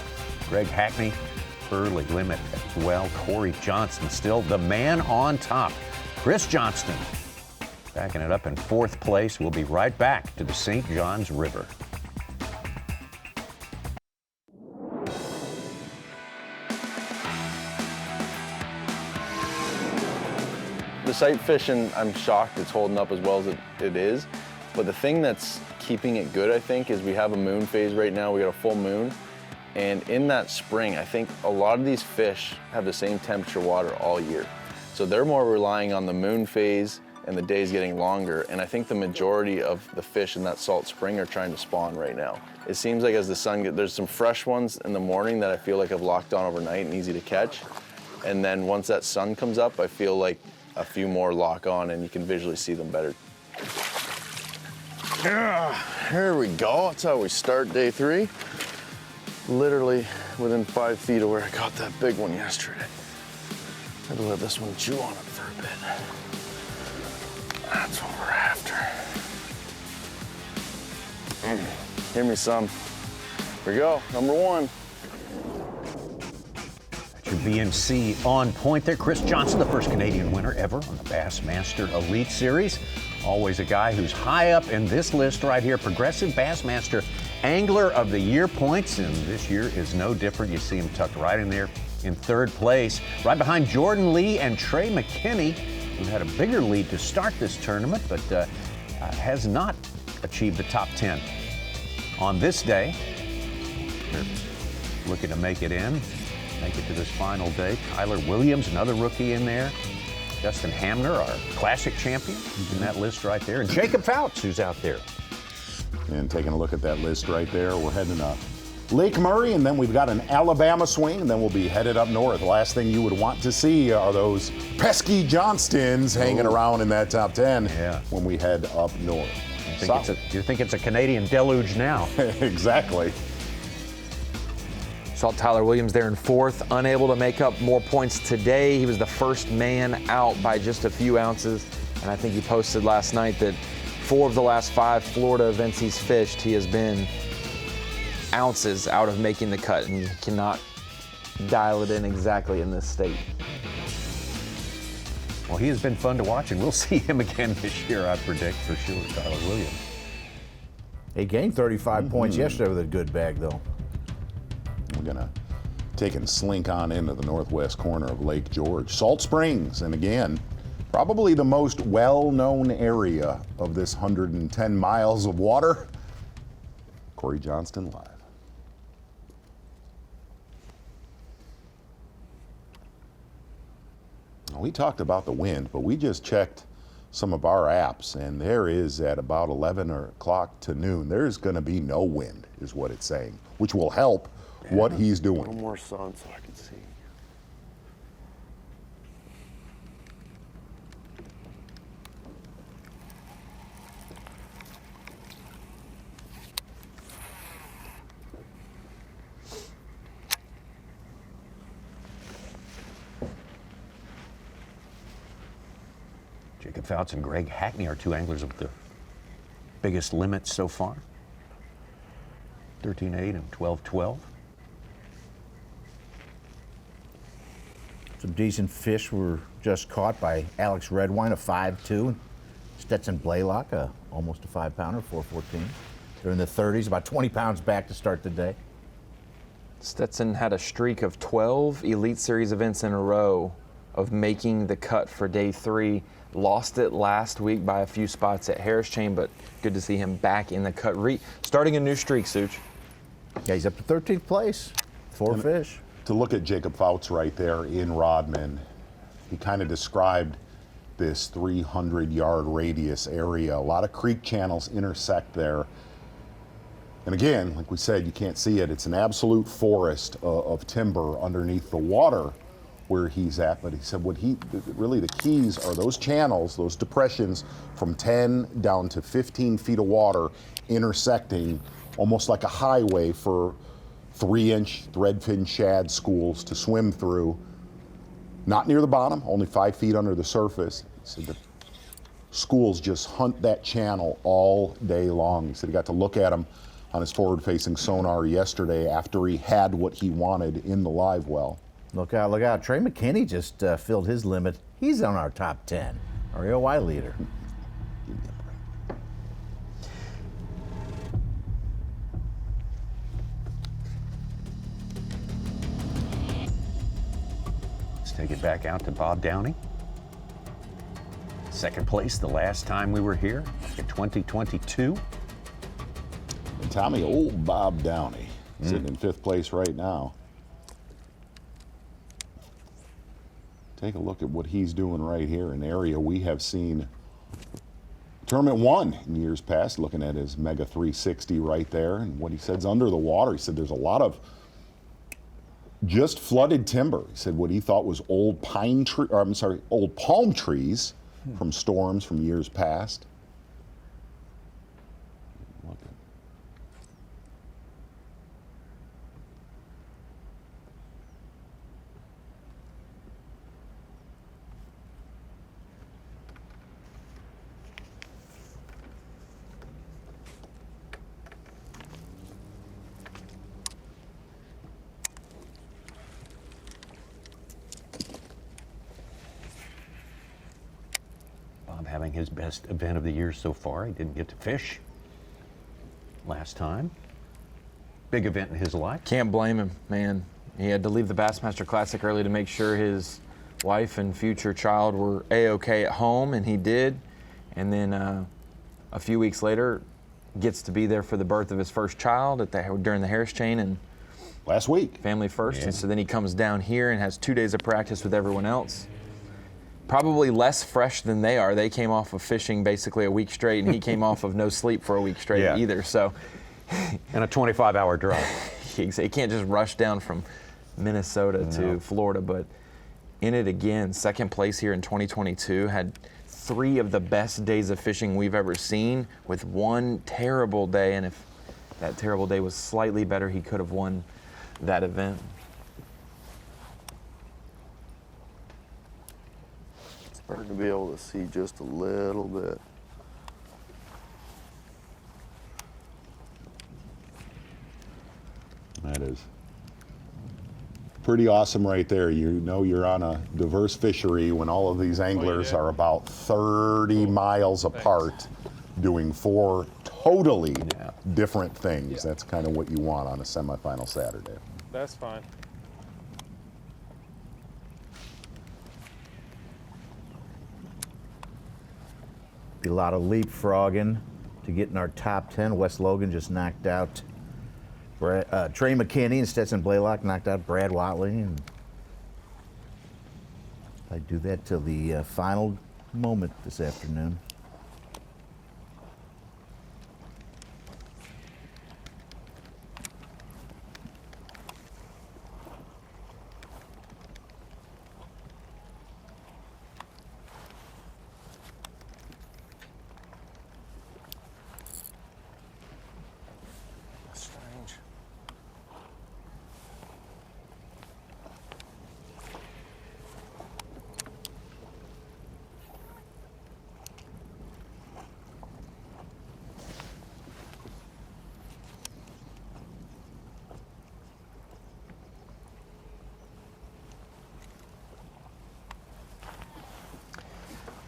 Greg Hackney, early limit as well. Corey Johnston still the man on top. Chris Johnston backing it up in 4th place. We'll be right back to the St. Johns River. The sight fishing, I'm shocked it's holding up as well as it is. But the thing that's keeping it good, I think, is we have a moon phase right now. We got a full moon. And in that spring, I think a lot of these fish have the same temperature water all year. So they're more relying on the moon phase and the days getting longer. And I think the majority of the fish in that salt spring are trying to spawn right now. It seems like as the sun gets, there's some fresh ones in the morning that I feel like have locked on overnight and easy to catch. And then once that sun comes up, I feel like a few more lock on and you can visually see them better. Here we go. That's how we start day 3. Literally within 5 feet of where I caught that big one yesterday. Had to let this one chew on it for a bit. That's what we're after. Give me some. Here we go, number 1. Your BMC on point there. Chris Johnston, the first Canadian winner ever on the Bassmaster Elite Series. Always a guy who's high up in this list right here. Progressive Bassmaster Angler of the Year points, and this year is no different. You see him tucked right in there in 3rd place, right behind Jordan Lee and Trey McKinney, who had a bigger lead to start this tournament, but has not achieved the top 10 on this day. They're looking to make it to this final day. Tyler Williams, another rookie in there. Justin Hamner, our classic champion, in that list right there. And Jacob Fouts, who's out there. And taking a look at that list right there, we're heading up Lake Murray, and then we've got an Alabama swing, and then we'll be headed up north. The last thing you would want to see are those pesky Johnstons hanging around in that top 10 when we head up north. You think it's a Canadian deluge now? Exactly. Saw Tyler Williams there in fourth, unable to make up more points today. He was the first man out by just a few ounces, and I think he posted last night that 4 of the last 5 Florida events he's fished, he has been ounces out of making the cut, and you cannot dial it in exactly in this state. Well, he has been fun to watch, and we'll see him again this year, I predict, for sure, Tyler Williams. He gained 35 points yesterday with a good bag, though. We're going to take and slink on into the northwest corner of Lake George. Salt Springs, and again, probably the most well-known area of this 110 miles of water. Corey Johnston live. We talked about the wind, but we just checked some of our apps, and there is at about 11 o'clock to noon, there's going to be no wind, is what it's saying, which will help what he's doing. A little more sun so I can see. Jacob Fouts and Greg Hackney are 2 anglers with the biggest limits so far. 13.8 and 12.12. Some decent fish were just caught by Alex Redwine, a 5.2. Stetson Blaylock, almost a 5-pounder, 4.14. They're in the 30s, about 20 pounds back to start the day. Stetson had a streak of 12 Elite Series events in a row of making the cut for day 3. Lost it last week by a few spots at Harris Chain, but good to see him back in the cut. Starting a new streak, Such. Yeah, he's up to 13th place. 4 fish. To look at Jacob Fouts right there in Rodman, he kind of described this 300-yard radius area. A lot of creek channels intersect there. And again, like we said, you can't see it. It's an absolute forest of timber underneath the water where he's at. But he said really the keys are those channels, those depressions from 10 down to 15 feet of water intersecting almost like a highway for 3-inch threadfin shad schools to swim through. Not near the bottom, only 5 feet under the surface. He said the schools just hunt that channel all day long. He said he got to look at them on his forward-facing sonar yesterday after he had what he wanted in the live well. Look out, look out. Trey McKinney just filled his limit. He's on our top 10, our AOY leader. Take it back out to Bob Downey. Second place the last time we were here in 2022. And Tommy, old Bob Downey, sitting in 5th place right now. Take a look at what he's doing right here, an area we have seen tournament 1 in years past, looking at his Mega 360 right there, and what he said's under the water. He said there's a lot of just flooded timber. He said what he thought was old old palm trees from storms from years past. Look at having his best event of the year so far. He didn't get to fish last time. Big event in his life. Can't blame him, man. He had to leave the Bassmaster Classic early to make sure his wife and future child were A-okay at home, and he did. And then a few weeks later, gets to be there for the birth of his first child during the Harris Chain, and last week. Family first. Yeah. And so then he comes down here and has 2 days of practice with everyone else. probably less fresh than they are. They came off of fishing basically a week straight, and he came off of no sleep for a week straight either. So, and a 25-hour drive. He can't just rush down from Minnesota to Florida, but in it again, second place here in 2022, had 3 of the best days of fishing we've ever seen, with one terrible day, and if that terrible day was slightly better, he could have won that event. Starting to be able to see just a little bit. That is pretty awesome right there. You know you're on a diverse fishery when all of these anglers are about 30 miles apart doing 4 totally different things. That's kind of what you want on a semifinal Saturday. That's fine. Be a lot of leapfrogging to get in our top 10. Wes Logan just knocked out Trey McKinney, and Stetson Blaylock knocked out Brad Watley. And I do that till the final moment this afternoon.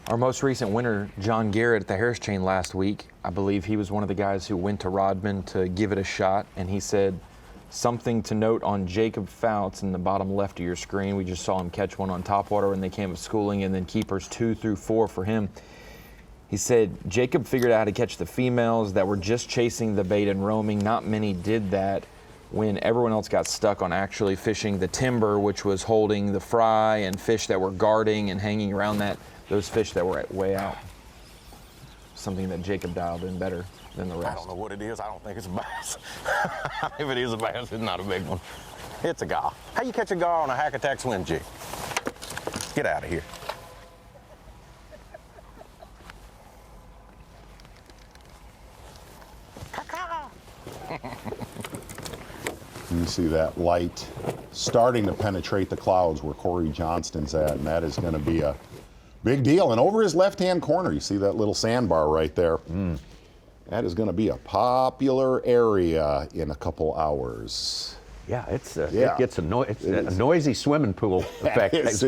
Our most recent winner, John Garrett at the Harris Chain last week, I believe he was one of the guys who went to Rodman to give it a shot, and he said something to note on Jacob Fouts in the bottom left of your screen. We just saw him catch one on topwater when they came of schooling, and then keepers 2 through 4 for him. He said Jacob figured out how to catch the females that were just chasing the bait and roaming. Not many did that when everyone else got stuck on actually fishing the timber, which was holding the fry and fish that were guarding and hanging around those fish that were way out. Something that Jacob dialed in better than the rest. I don't know what it is. I don't think it's a bass. If it is a bass, it's not a big one. It's a gar. How you catch a gar on a Hack-A-Tack swim jig? Get out of here. You see that light starting to penetrate the clouds where Corey Johnston's at, and that is going to be a big deal. And over his left-hand corner, you see that little sandbar right there. That is going to be a popular area in a couple hours. Yeah, it gets a noisy swimming pool effect is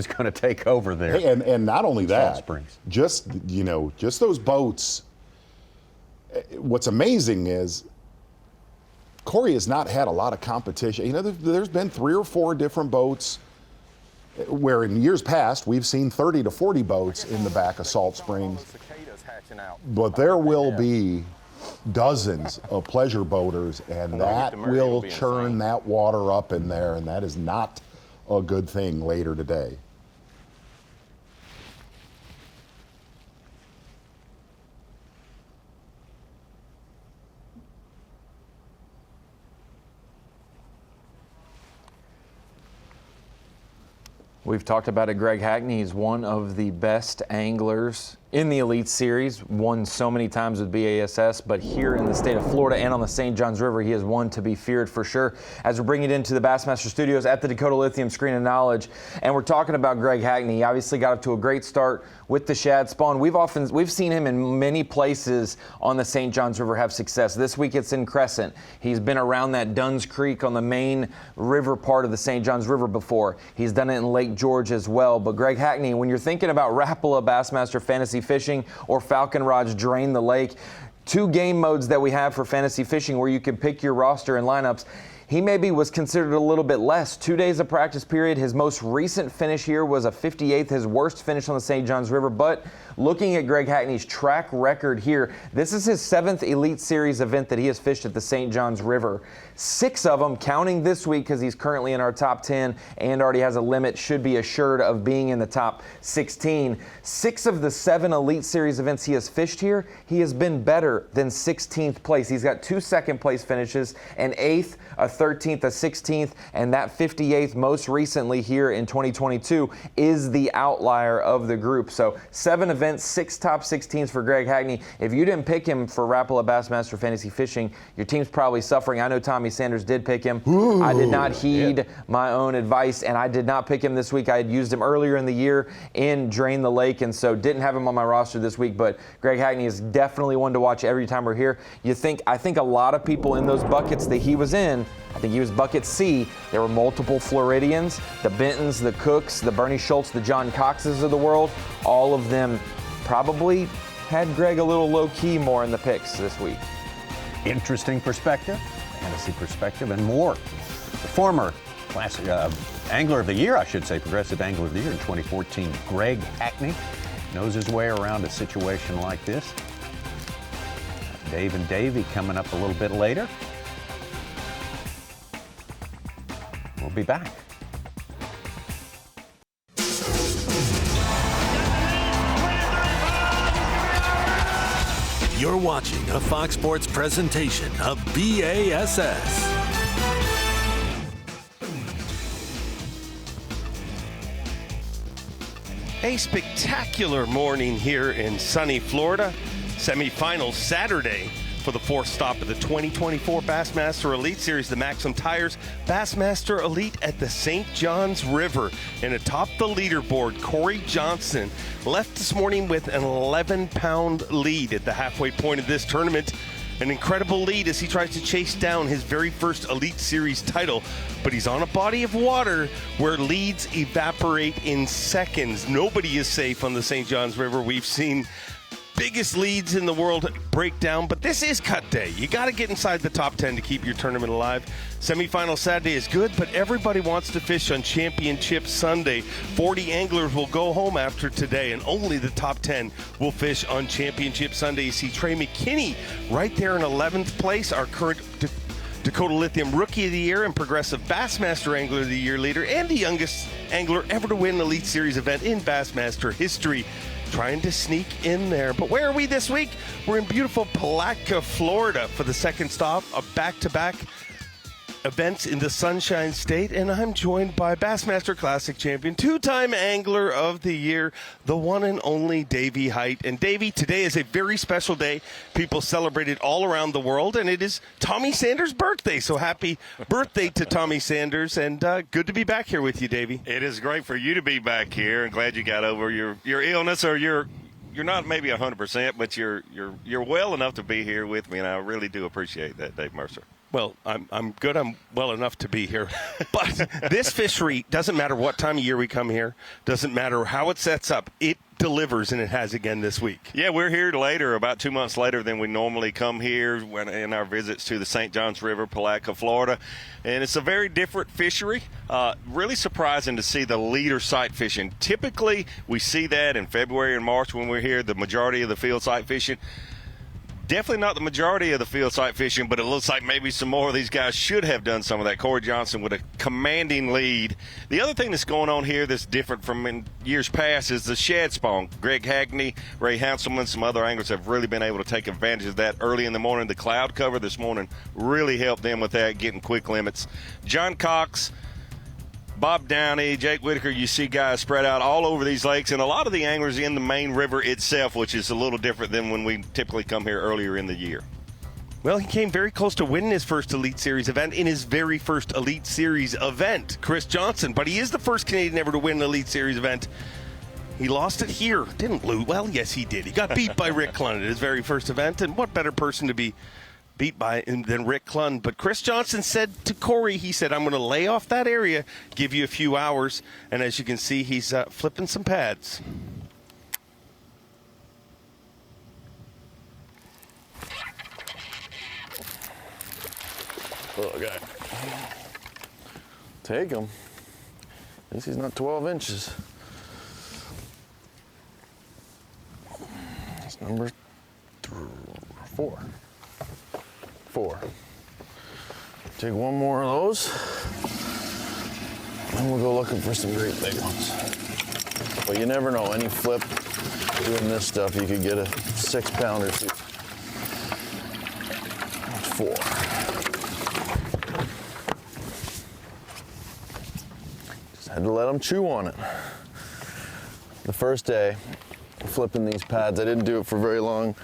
going to take over there. Hey, and not only that, Salt Springs. just those boats. What's amazing is Corey has not had a lot of competition. You know, there's been 3 or 4 different boats where in years past we've seen 30 to 40 boats in the back of Salt Springs. But there will be dozens of pleasure boaters, and that will churn that water up in there, and that is not a good thing later today. We've talked about it. Greg Hackney, he's one of the best anglers in the Elite Series, won so many times with B.A.S.S, but here in the state of Florida and on the St. Johns River, he is one to be feared for sure. As we're bringing it into the Bassmaster Studios at the Dakota Lithium Screen of Knowledge, and we're talking about Greg Hackney. He obviously got up to a great start with the shad spawn. We've seen him in many places on the St. Johns River have success. This week it's in Crescent. He's been around that Dunn's Creek on the main river part of the St. Johns River before. He's done it in Lake George as well. But Greg Hackney, when you're thinking about Rapala Bassmaster Fantasy Fishing or Falcon Rods Drain the Lake, 2 game modes that we have for fantasy fishing where you can pick your roster and lineups. he maybe was considered a little bit less. 2 days of practice period. His most recent finish here was a 58th, his worst finish on the St. Johns River. But looking at Greg Hackney's track record here, this is his 7th Elite Series event that he has fished at the St. Johns River. 6 of them, counting this week because he's currently in our top 10 and already has a limit, should be assured of being in the top 16. 6 of the 7 Elite Series events he has fished here, he has been better than 16th place. He's got 2 second-place finishes, an 8th, a 13th, a 16th, and that 58th most recently here in 2022 is the outlier of the group. So 7 events, 6 top 16s for Greg Hackney. If you didn't pick him for Rapala Bassmaster Fantasy Fishing, your team's probably suffering. I know Tommy Sanders did pick him. Ooh, I did not heed my own advice, and I did not pick him this week. I had used him earlier in the year in Drain the Lake, and so didn't have him on my roster this week. But Greg Hackney is definitely one to watch every time we're here. I think a lot of people in those buckets that he was in, I think he was bucket C. There were multiple Floridians, the Bentons, the Cooks, the Bernie Schultz, the John Coxes of the world. All of them probably had Greg a little low-key more in the picks this week. Interesting perspective, fantasy perspective, and more. The former classic Angler of the Year, I should say, Progressive Angler of the Year in 2014, Greg Hackney, knows his way around a situation like this. Dave and Davey coming up a little bit later. We'll be back. You're watching a Fox Sports presentation of B.A.S.S. A spectacular morning here in sunny Florida. Semifinals Saturday for the 4th stop of the 2024 Bassmaster Elite Series, the Maxam Tires Bassmaster Elite at the St. Johns River. And atop the leaderboard, Corey Johnson left this morning with an 11-pound lead at the halfway point of this tournament. An incredible lead as he tries to chase down his very first Elite Series title. But he's on a body of water where leads evaporate in seconds. Nobody is safe on the St. Johns River. We've seen biggest leads in the world break down, but this is cut day. You got to get inside the top 10 to keep your tournament alive. Semifinal Saturday is good, but everybody wants to fish on Championship Sunday. 40 anglers will go home after today, and only the top 10 will fish on Championship Sunday. You see Trey McKinney right there in 11th place, our current Dakota Lithium Rookie of the Year and Progressive Bassmaster Angler of the Year leader, and the youngest angler ever to win an Elite Series event in Bassmaster history. Trying to sneak in there. But where are we this week? We're in beautiful Palatka, Florida for the second stop of back-to-back events in the Sunshine State, and I'm joined by Bassmaster Classic champion, 2-time Angler of the Year, the one and only Davey Height. And Davey, today is a very special day. People celebrate it all around the world, and it is Tommy Sanders' birthday. So happy birthday to Tommy Sanders, and good to be back here with you, Davey. It is great for you to be back here, and glad you got over your illness, or you're not maybe 100%, but you're well enough to be here with me, and I really do appreciate that, Dave Mercer. Well, I'm good. I'm well enough to be here. But this fishery, doesn't matter what time of year we come here, doesn't matter how it sets up, it delivers, and it has again this week. Yeah, we're here later, about 2 months later than we normally come here in our visits to the St. Johns River, Palatka, Florida. And it's a very different fishery. Really surprising to see the leader sight fishing. Typically, we see that in February and March when we're here, the majority of the field sight fishing. Definitely not the majority of the field sight fishing, but it looks like maybe some more of these guys should have done some of that. Corey Johnson with a commanding lead. The other thing that's going on here that's different from in years past is the shad spawn. Greg Hackney, Ray Hanselman, some other anglers have really been able to take advantage of that early in the morning. The cloud cover this morning really helped them with that, getting quick limits. John Cox, Bob Downey, Jake Whitaker, you see guys spread out all over these lakes, and a lot of the anglers in the main river itself, which is a little different than when we typically come here earlier in the year. Well, he came very close to winning his first Elite Series event in his very first Elite Series event, Chris Johnson, but he is the first Canadian ever to win an Elite Series event. He lost it here. Didn't lose. Well, yes, he did. He got beat by Rick Clunn at his very first event, and what better person to be beat by than Rick Clunn. But Chris Johnson said to Corey, he said, I'm going to lay off that area, give you a few hours. And as you can see, he's flipping some pads. Oh, okay. Take him. At least he's not 12 inches. It's number 4. Take one more of those. And we'll go looking for some great big ones. But you never know, any flip doing this stuff, you could get a 6-pound or 2. That's 4. Just had to let them chew on it. The first day, flipping these pads, I didn't do it for very long.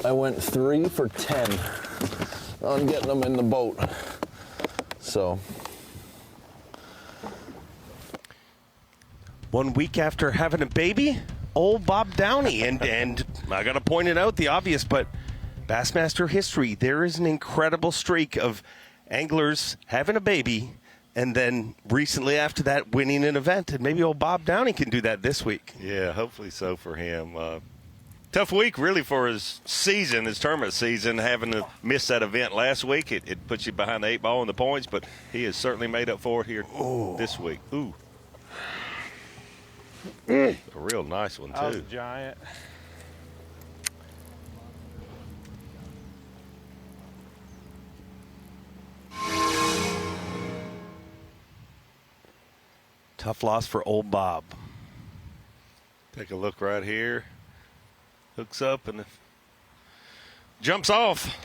I went 3 for 10 on getting them in the boat. So. 1 week after having a baby, old Bob Downey. And I got to point it out, the obvious, but Bassmaster history, there is an incredible streak of anglers having a baby and then recently after that winning an event. And maybe old Bob Downey can do that this week. Yeah, hopefully so for him. Tough week, really, for his season, his tournament season, having to miss that event last week. It puts you behind the 8 ball in the points, but he has certainly made up for it here this week. Ooh. A real nice one, too. That was a giant. Tough loss for old Bob. Take a look right here. Hooks up and jumps off.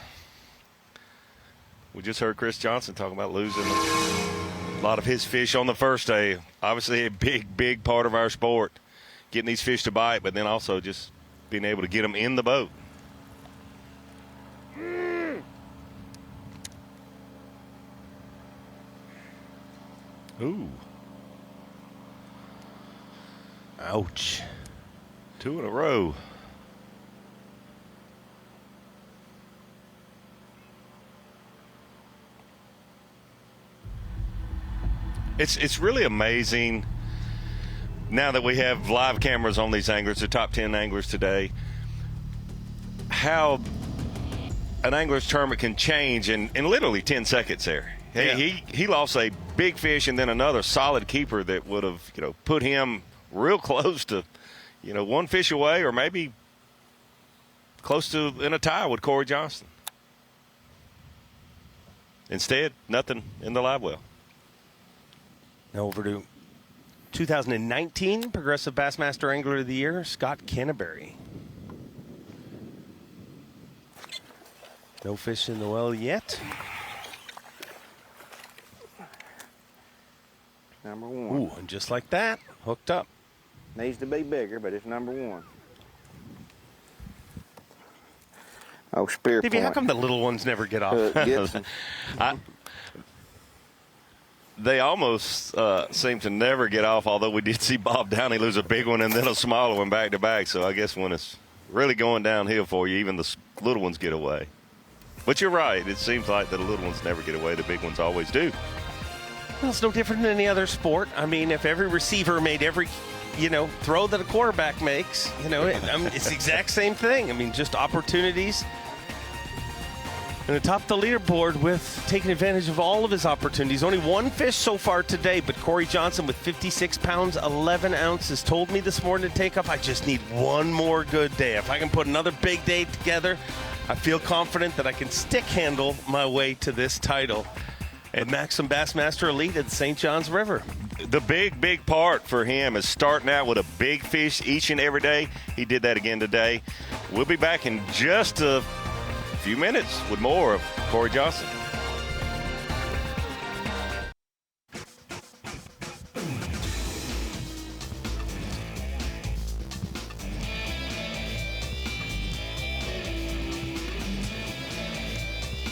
We just heard Chris Johnson talking about losing a lot of his fish on the first day. Obviously a big part of our sport, getting these fish to bite, but then also just being able to get them in the boat. Ooh. Ouch. 2 in a row. It's really amazing now that we have live cameras on these anglers, the top 10 anglers today, how an angler's tournament can change in literally 10 seconds there. Yeah. He lost a big fish and then another solid keeper that would have, put him real close to, 1 fish away or maybe close to in a tie with Corey Johnston. Instead, nothing in the live well. Now over to 2019 Progressive Bassmaster Angler of the Year, Scott Canterbury. No fish in the well yet. Number 1. Ooh, and just like that, hooked up. Needs to be bigger, but it's number 1. Oh, spear Stevie, point. how come the little ones never get off? They almost seem to never get off, although we did see Bob Downey lose a big one and then a smaller one back to back. So I guess when it's really going downhill for you, even the little ones get away. But you're right. It seems like the little ones never get away. The big ones always do. Well, it's no different than any other sport. I mean, if every receiver made every, throw that a quarterback makes, it's the exact same thing. I mean, just opportunities. And atop the leaderboard with taking advantage of all of his opportunities. Only 1 fish so far today, but Corey Johnson with 56 pounds, 11 ounces told me this morning to take up. I just need 1 more good day. If I can put another big day together, I feel confident that I can stick handle my way to this title. And Maxam Bassmaster Elite at the St. Johns River. The big part for him is starting out with a big fish each and every day. He did that again today. We'll be back in just a few minutes with more of Corey Johnson.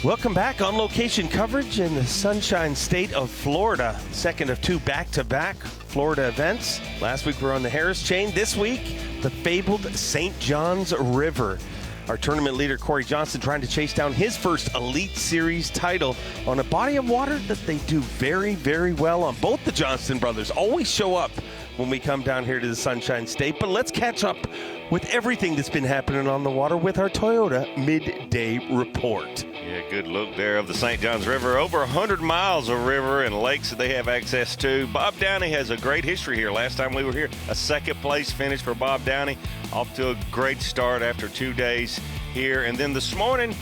Welcome back. On location coverage in the Sunshine State of Florida. Second of 2 back-to-back Florida events. Last week we were on the Harris Chain. This week, the fabled St. Johns River. Our tournament leader, Corey Johnson, trying to chase down his first Elite Series title on a body of water that they do very, very well on. Both the Johnston brothers always show up when we come down here to the Sunshine State. But let's catch up with everything that's been happening on the water with our Toyota Midday Report. Yeah, good look there of the St. Johns River. Over 100 miles of river and lakes that they have access to. Bob Downey has a great history here. Last time we were here, a second place finish for Bob Downey. Off to a great start after 2 days here. And then this morning,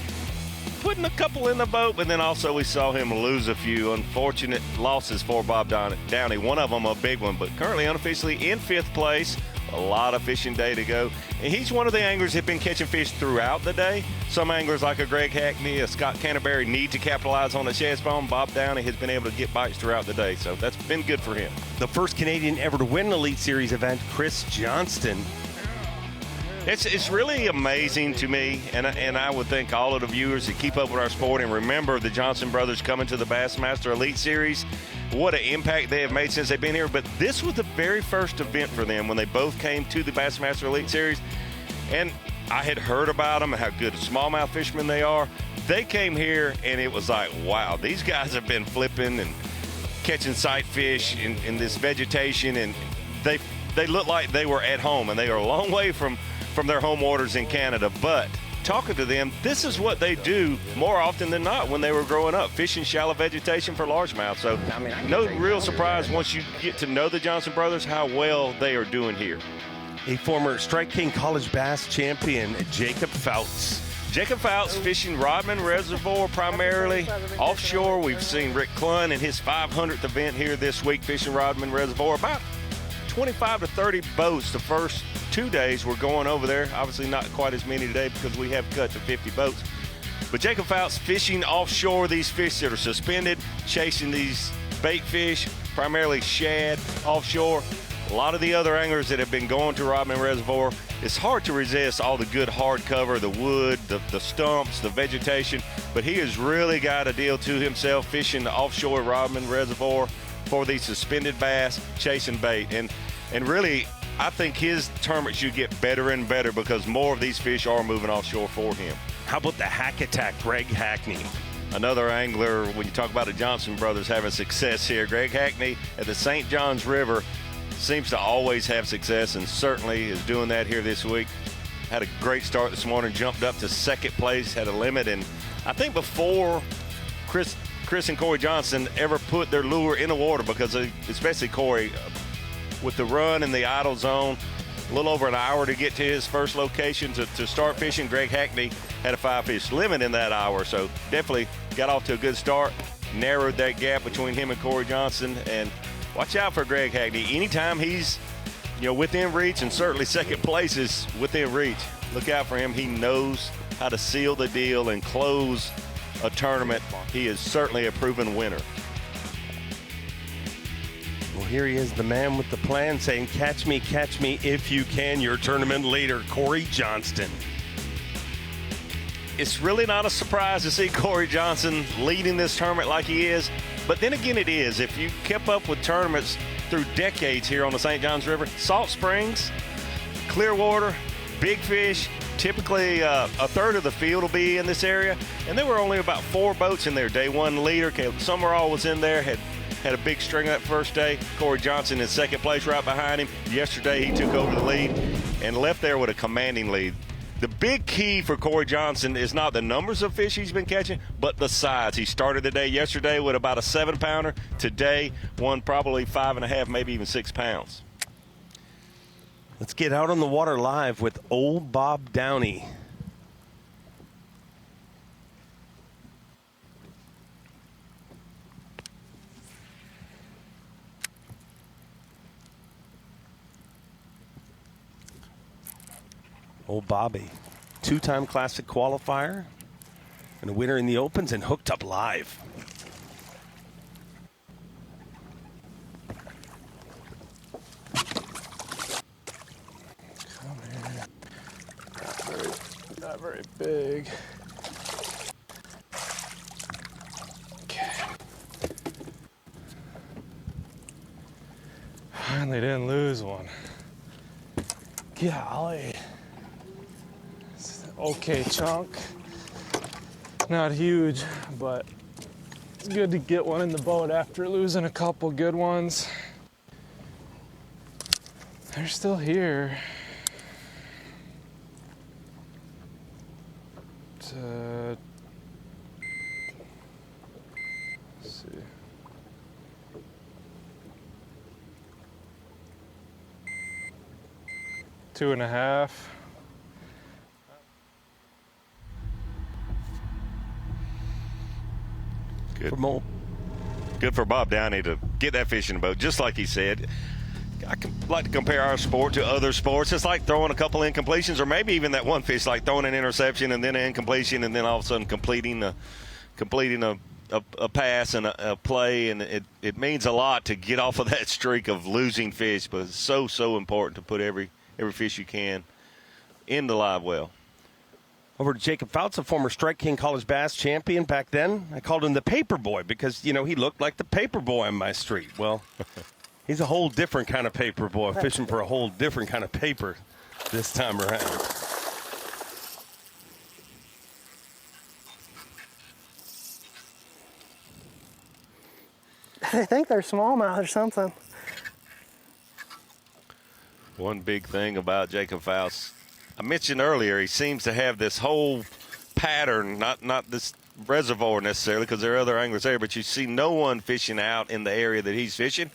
putting a couple in the boat, but then also we saw him lose a few unfortunate losses for Bob Downey. One of them a big one, but currently unofficially in 5th place. A lot of fishing day to go. And he's one of the anglers that have been catching fish throughout the day. Some anglers like a Greg Hackney, a Scott Canterbury need to capitalize on the shad spawn. Bob Downey has been able to get bites throughout the day, so that's been good for him. The first Canadian ever to win an Elite Series event, Chris Johnston. It's really amazing to me, and I would think all of the viewers that keep up with our sport and remember the Johnson brothers coming to the Bassmaster Elite Series, what an impact they have made since they've been here. But this was the very first event for them when they both came to the Bassmaster Elite Series. And I had heard about them and how good smallmouth fishermen they are. They came here, and it was like, wow, these guys have been flipping and catching sight fish in this vegetation, and they look like they were at home, and they are a long way from their home waters in Canada. But talking to them, this is what they do more often than not when they were growing up, fishing shallow vegetation for largemouth. So no real surprise once you get to know the Johnson brothers how well they are doing here. A former Strike King College Bass champion, Jacob Fouts. Jacob Fouts fishing Rodman Reservoir primarily. Offshore, we've seen Rick Clunn in his 500th event here this week fishing Rodman Reservoir. About 25 to 30 boats the first 2 days we're going over there. Obviously not quite as many today because we have cut to 50 boats. But Jacob Fouts fishing offshore these fish that are suspended, chasing these bait fish, primarily shad offshore. A lot of the other anglers that have been going to Rodman Reservoir, it's hard to resist all the good hard cover, the wood, the stumps, the vegetation. But he has really got a deal to himself fishing the offshore Rodman Reservoir for these suspended bass, chasing bait. And really, I think his tournament should get better and better because more of these fish are moving offshore for him. How about the Hack Attack, Greg Hackney? Another angler, when you talk about the Johnson brothers having success here, Greg Hackney at the St. Johns River seems to always have success and certainly is doing that here this week. Had a great start this morning, jumped up to 2nd place, had a limit, and I think before Chris and Corey Johnson ever put their lure in the water, because especially Corey, with the run in the idle zone, a little over an hour to get to his first location to start fishing. Greg Hackney had a 5-fish limit in that hour, so definitely got off to a good start, narrowed that gap between him and Corey Johnson. And watch out for Greg Hackney. Anytime he's within reach, and certainly 2nd place is within reach, look out for him. He knows how to seal the deal and close a tournament. He is certainly a proven winner. Well, here he is, the man with the plan, saying, catch me if you can, your tournament leader, Corey Johnston. It's really not a surprise to see Corey Johnson leading this tournament like he is, but then again it is. If you kept up with tournaments through decades here on the St. Johns River, Salt Springs, Clearwater, Big Fish, typically a third of the field will be in this area, and there were only about 4 boats in there. Day 1 leader, Caleb Summerall was in there, had a big string that first day. Corey Johnson in 2nd place right behind him. Yesterday he took over the lead and left there with a commanding lead. The big key for Corey Johnson is not the numbers of fish he's been catching, but the size. He started the day yesterday with about a 7-pounder. Today, one probably 5.5, maybe even 6 pounds. Let's get out on the water live with old Bob Downey. Old Bobby, 2-time Classic qualifier and a winner in the Opens and hooked up live. Come here. Not very big. Okay. Finally didn't lose one. Golly. Okay chunk. Not huge, but it's good to get one in the boat after losing a couple good ones. They're still here. Let's see. Two and a half. Good for Bob Downey to get that fishing boat, just like he said. I like to compare our sport to other sports. It's like throwing a couple incompletions, or maybe even that one fish, like throwing an interception and then an incompletion, and then all of a sudden completing a pass and a play, and it means a lot to get off of that streak of losing fish. But it's so important to put every fish you can in the live well. Over to Jacob Fouts, a former Strike King College Bass champion back then. I called him the paper boy because, he looked like the paper boy on my street. Well, he's a whole different kind of paper boy, fishing for a whole different kind of paper this time around. I think they're smallmouth or something. One big thing about Jacob Fouts, I mentioned earlier, he seems to have this whole pattern, not this reservoir necessarily, because there are other anglers there, but you see no one fishing out in the area that he's fishing.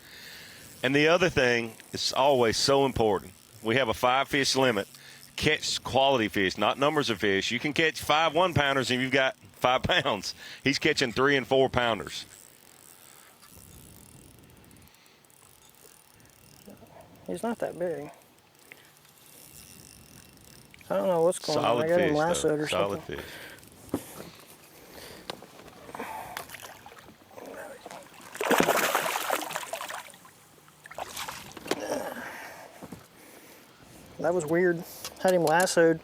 And the other thing is always so important. We have a 5-fish limit. Catch quality fish, not numbers of fish. You can catch 5 1-pounders and you've got 5 pounds. He's catching 3 and 4 pounders. He's not that big. I don't know what's going on. Solid I got him fish, lassoed though. or Solid something. fish. That was weird. Had him lassoed.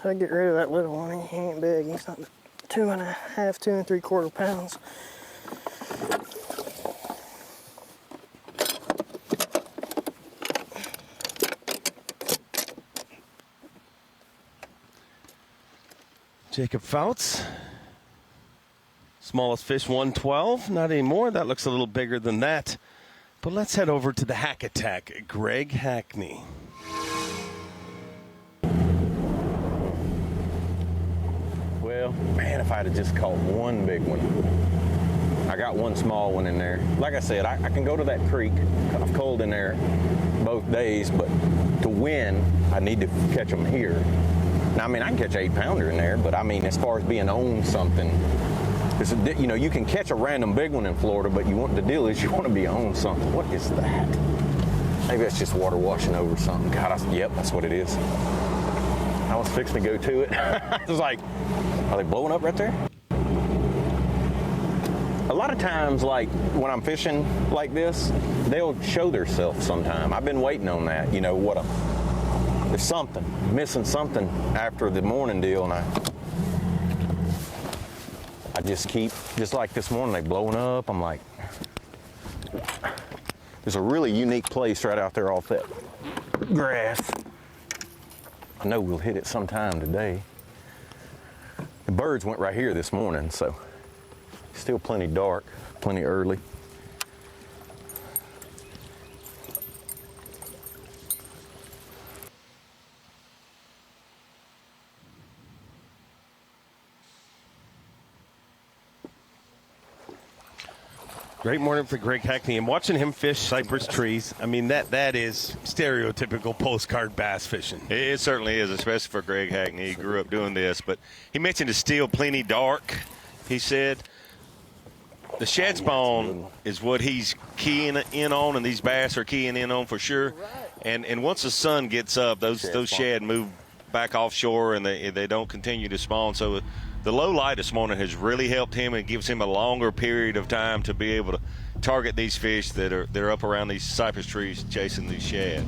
I'd get rid of that little one. He ain't big. He's not 2.5, 2 3/4 pounds. Jacob Fouts. Smallest fish, 112. Not anymore. That looks a little bigger than that. But let's head over to the Hack Attack, Greg Hackney. Well, man, if I'd have just caught one big one. I got one small one in there. Like I said, I can go to that creek. I've culled in there both days, but to win, I need to catch them here. Now, I mean, I can catch 8-pounder in there, but I mean, as far as being on something, you can catch a random big one in Florida, but the deal is you want to be on something. What is that? Maybe that's just water washing over something. God, yep, that's what it is. I was fixing to go to it. I was like, are they blowing up right there? A lot of times, like when I'm fishing like this, they'll show themselves sometime. I've been waiting on that. There's something, missing something after the morning deal, and I just keep, just like this morning, they blowing up. I'm like, there's a really unique place right out there off that grass. I know we'll hit it sometime today. The birds went right here this morning, so still plenty dark, plenty early. Great morning for Greg Hackney. And watching him fish cypress trees, I mean, that is stereotypical postcard bass fishing. It certainly is, especially for Greg Hackney. He grew up doing this. But he mentioned it's still plenty dark, he said. The shad spawn is what he's keying in on, and these bass are keying in on for sure. And once the sun gets up, those shad move back offshore, and they don't continue to spawn. So the low light this morning has really helped him and gives him a longer period of time to be able to target these fish that are up around these cypress trees chasing these shad.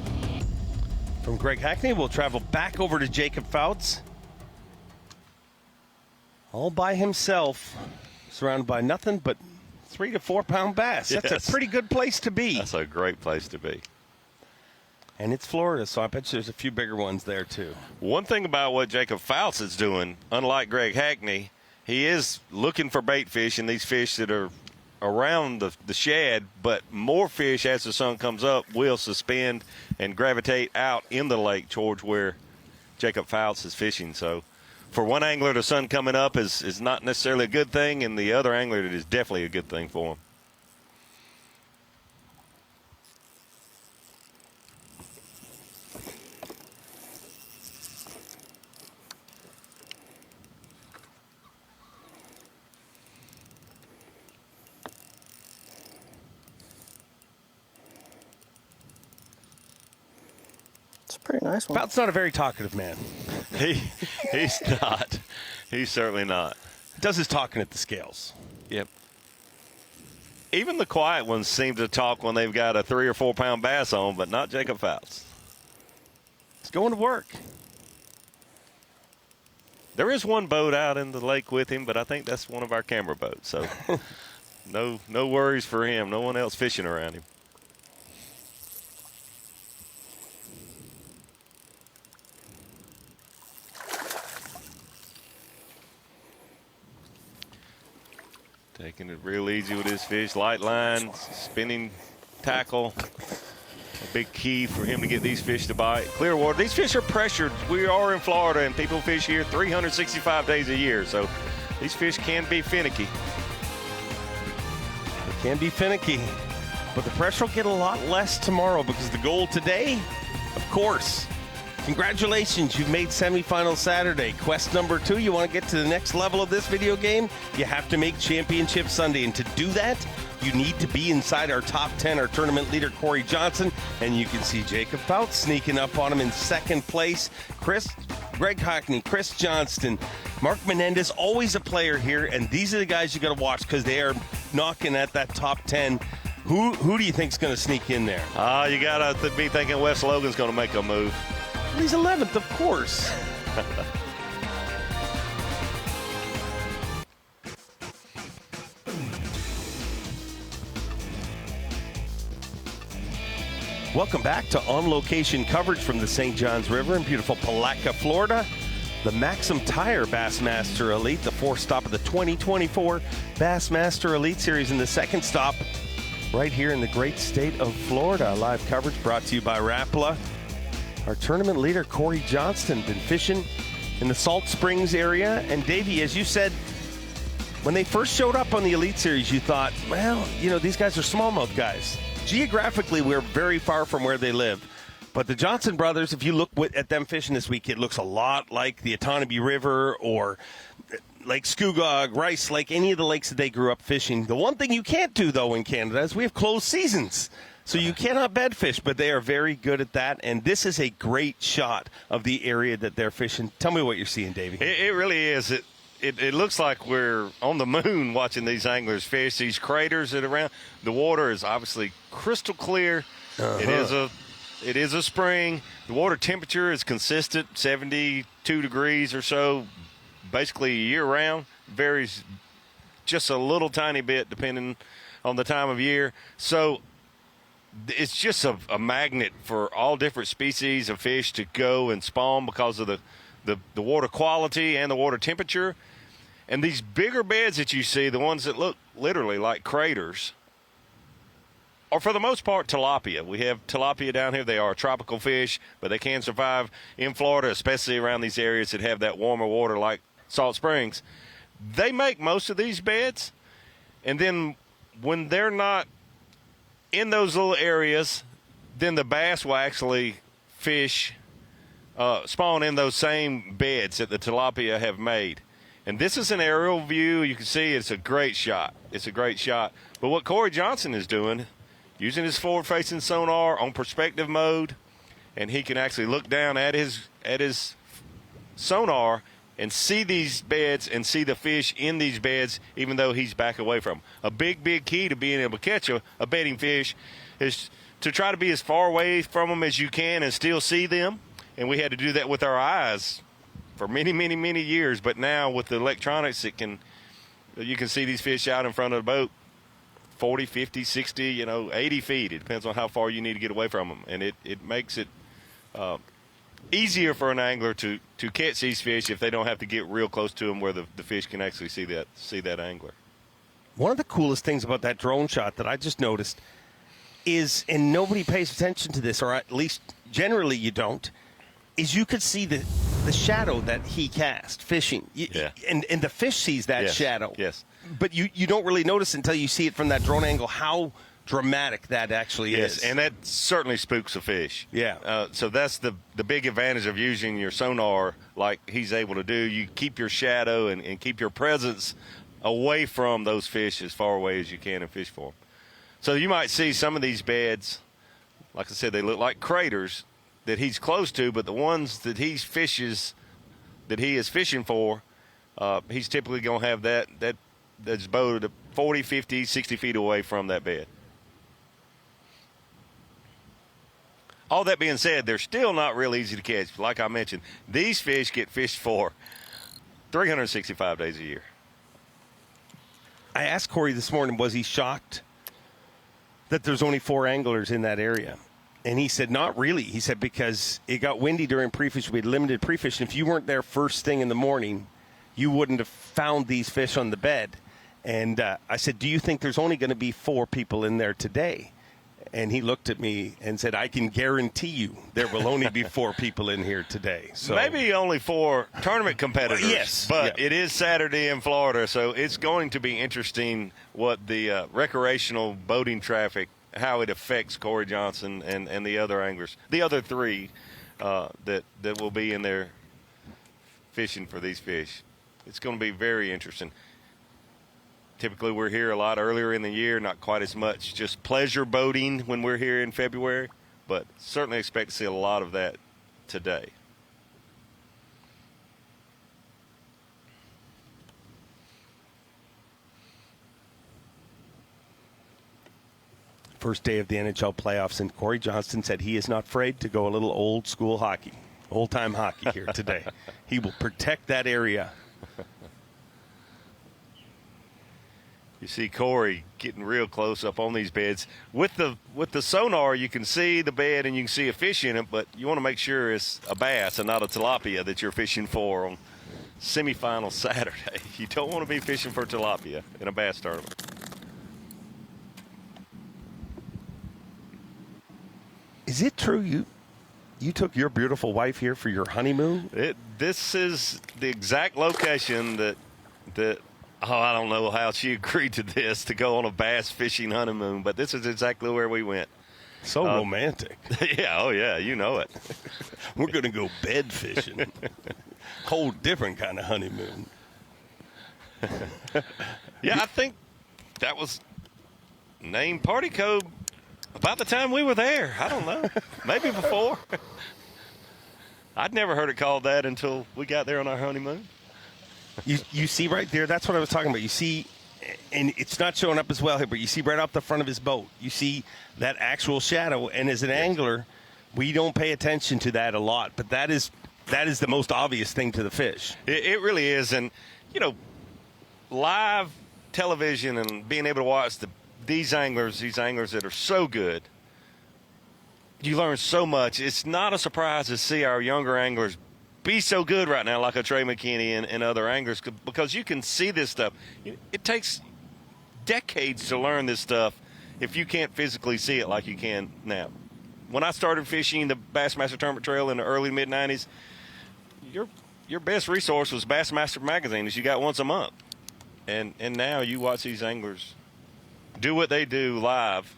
From Greg Hackney, we'll travel back over to Jacob Fouts. All by himself, surrounded by nothing but 3 to 4 pound bass. Yes. That's a pretty good place to be. That's a great place to be. And it's Florida, so I bet you there's a few bigger ones there, too. One thing about what Jacob Fouts is doing, unlike Greg Hackney, he is looking for bait fish, and these fish that are around the shad, but more fish as the sun comes up will suspend and gravitate out in the lake towards where Jacob Fouts is fishing. So for one angler, the sun coming up is not necessarily a good thing, and the other angler, it is definitely a good thing for him. Pretty nice one. Fout's not a very talkative man. He's not. He's certainly not. Does his talking at the scales. Yep. Even the quiet ones seem to talk when they've got a 3 or 4 pound bass on, but not Jacob Fouts. He's going to work. There is one boat out in the lake with him, but I think that's one of our camera boats. So no worries for him. No one else fishing around him. Taking it real easy with his fish. Light line, spinning tackle. A big key for him to get these fish to bite. Clear water. These fish are pressured. We are in Florida, and people fish here 365 days a year. So these fish can be finicky. They can be finicky. But the pressure will get a lot less tomorrow because the goal today, of course, congratulations, you've made semifinal Saturday. Quest number 2, you want to get to the next level of this video game? You have to make Championship Sunday. And to do that, you need to be inside our top 10. Our tournament leader, Corey Johnson. And you can see Jacob Fouts sneaking up on him in second place. Greg Hockney, Chris Johnston, Mark Menendez, always a player here. And these are the guys you got to watch because they are knocking at that top 10. Who do you think is going to sneak in there? You got to be thinking Wes Logan's going to make a move. He's 11th, of course. Welcome back to on-location coverage from the St. Johns River in beautiful Palatka, Florida. The Maxam Tire Bassmaster Elite, the 4th stop of the 2024 Bassmaster Elite Series, and the 2nd stop right here in the great state of Florida. Live coverage brought to you by Rapala. Our tournament leader, Corey Johnston, been fishing in the Salt Springs area. And Davey, as you said, when they first showed up on the Elite Series, you thought, well, you know, these guys are smallmouth guys. Geographically, we're very far from where they live. But the Johnson brothers, if you look at them fishing this week, it looks a lot like the Otonabee River or Lake Scugog, Rice Lake, any of the lakes that they grew up fishing. The one thing you can't do, though, in Canada is we have closed seasons. So you cannot bed fish, but they are very good at that. And this is a great shot of the area that they're fishing. Tell me what you're seeing, Davey. It really is. It looks like we're on the moon watching these anglers fish. These craters that are around. The water is obviously crystal clear. It is a spring. The water temperature is consistent, 72 degrees or so, basically year-round. Varies just a little tiny bit depending on the time of year. So it's just a magnet for all different species of fish to go and spawn because of the water quality and the water temperature. And these bigger beds that you see, the ones that look literally like craters, are for the most part tilapia. We have tilapia down here. They are a tropical fish, but they can survive in Florida, especially around these areas that have that warmer water like Salt Springs. They make most of these beds, and then when they're not in those little areas, then the bass will actually spawn in those same beds that the tilapia have made. And this is an aerial view. You can see it's a great shot. It's a great shot. But what Corey Johnson is doing, using his forward-facing sonar on perspective mode, and he can actually look down at his sonar and see these beds and see the fish in these beds even though he's back away from them. A big key to being able to catch a bedding fish is to try to be as far away from them as you can and still see them. And we had to do that with our eyes for many years. But now with the electronics, you can see these fish out in front of the boat 40, 50, 60, 80 feet. It depends on how far you need to get away from them. And it makes it easier for an angler to catch these fish if they don't have to get real close to them where the fish can actually see that angler. one of the coolest things about that drone shot that I just noticed is, and nobody pays attention to this, or at least generally you don't, is you could see the shadow that he cast fishing. And the fish sees that shadow. Yes. But you don't really notice until you see it from that drone angle how dramatic that actually is. And that certainly spooks a fish. Yeah. So that's the big advantage of using your sonar like he's able to do. You keep your shadow and keep your presence away from those fish as far away as you can and fish for them. So you might see some of these beds, like I said, they look like craters that he's close to, but the ones that he is fishing for, he's typically going to have that's boated 40, 50, 60 feet away from that bed. All that being said, they're still not real easy to catch. Like I mentioned, these fish get fished for 365 days a year. I asked Corey this morning, was he shocked that there's only 4 anglers in that area? And he said, not really. He said, because it got windy during pre-fish. We had limited pre-fish. And if you weren't there first thing in the morning, you wouldn't have found these fish on the bed. And I said, do you think there's only going to be 4 people in there today? And he looked at me and said, I can guarantee you there will only be 4 people in here today. So maybe only 4 tournament competitors. Yes. But it is Saturday in Florida, so it's going to be interesting what the recreational boating traffic, how it affects Corey Johnson and the other anglers, the other 3 that will be in there fishing for these fish. It's going to be very interesting. Typically, we're here a lot earlier in the year, not quite as much just pleasure boating when we're here in February, but certainly expect to see a lot of that today. First day of the NHL playoffs, and Corey Johnston said he is not afraid to go a little old school hockey, old time hockey here today. He will protect that area. You see Corey getting real close up on these beds. With the sonar, you can see the bed and you can see a fish in it, but you want to make sure it's a bass and not a tilapia that you're fishing for on semifinal Saturday. You don't want to be fishing for tilapia in a bass tournament. Is it true you took your beautiful wife here for your honeymoon? This is the exact location that I don't know how she agreed to this, to go on a bass fishing honeymoon, but this is exactly where we went. So romantic. Yeah, oh yeah, you know it. We're going to go bed fishing. Whole different kind of honeymoon. Yeah, I think that was named Party Code about the time we were there. I don't know. Maybe before. I'd never heard it called that until we got there on our honeymoon. You see right there, that's what I was talking about. You see, and it's not showing up as well here, but you see right off the front of his boat, you see that actual shadow. And as an angler, we don't pay attention to that a lot, but that is the most obvious thing to the fish. It really is. And, you know, live television and being able to watch these anglers that are so good, you learn so much. It's not a surprise to see our younger anglers be so good right now, like a Trey McKinney and other anglers, because you can see this stuff. It takes decades to learn this stuff if you can't physically see it like you can now. When I started fishing the Bassmaster Tournament Trail in the early mid-'90s, your best resource was Bassmaster magazine that you got once a month. And now you watch these anglers do what they do live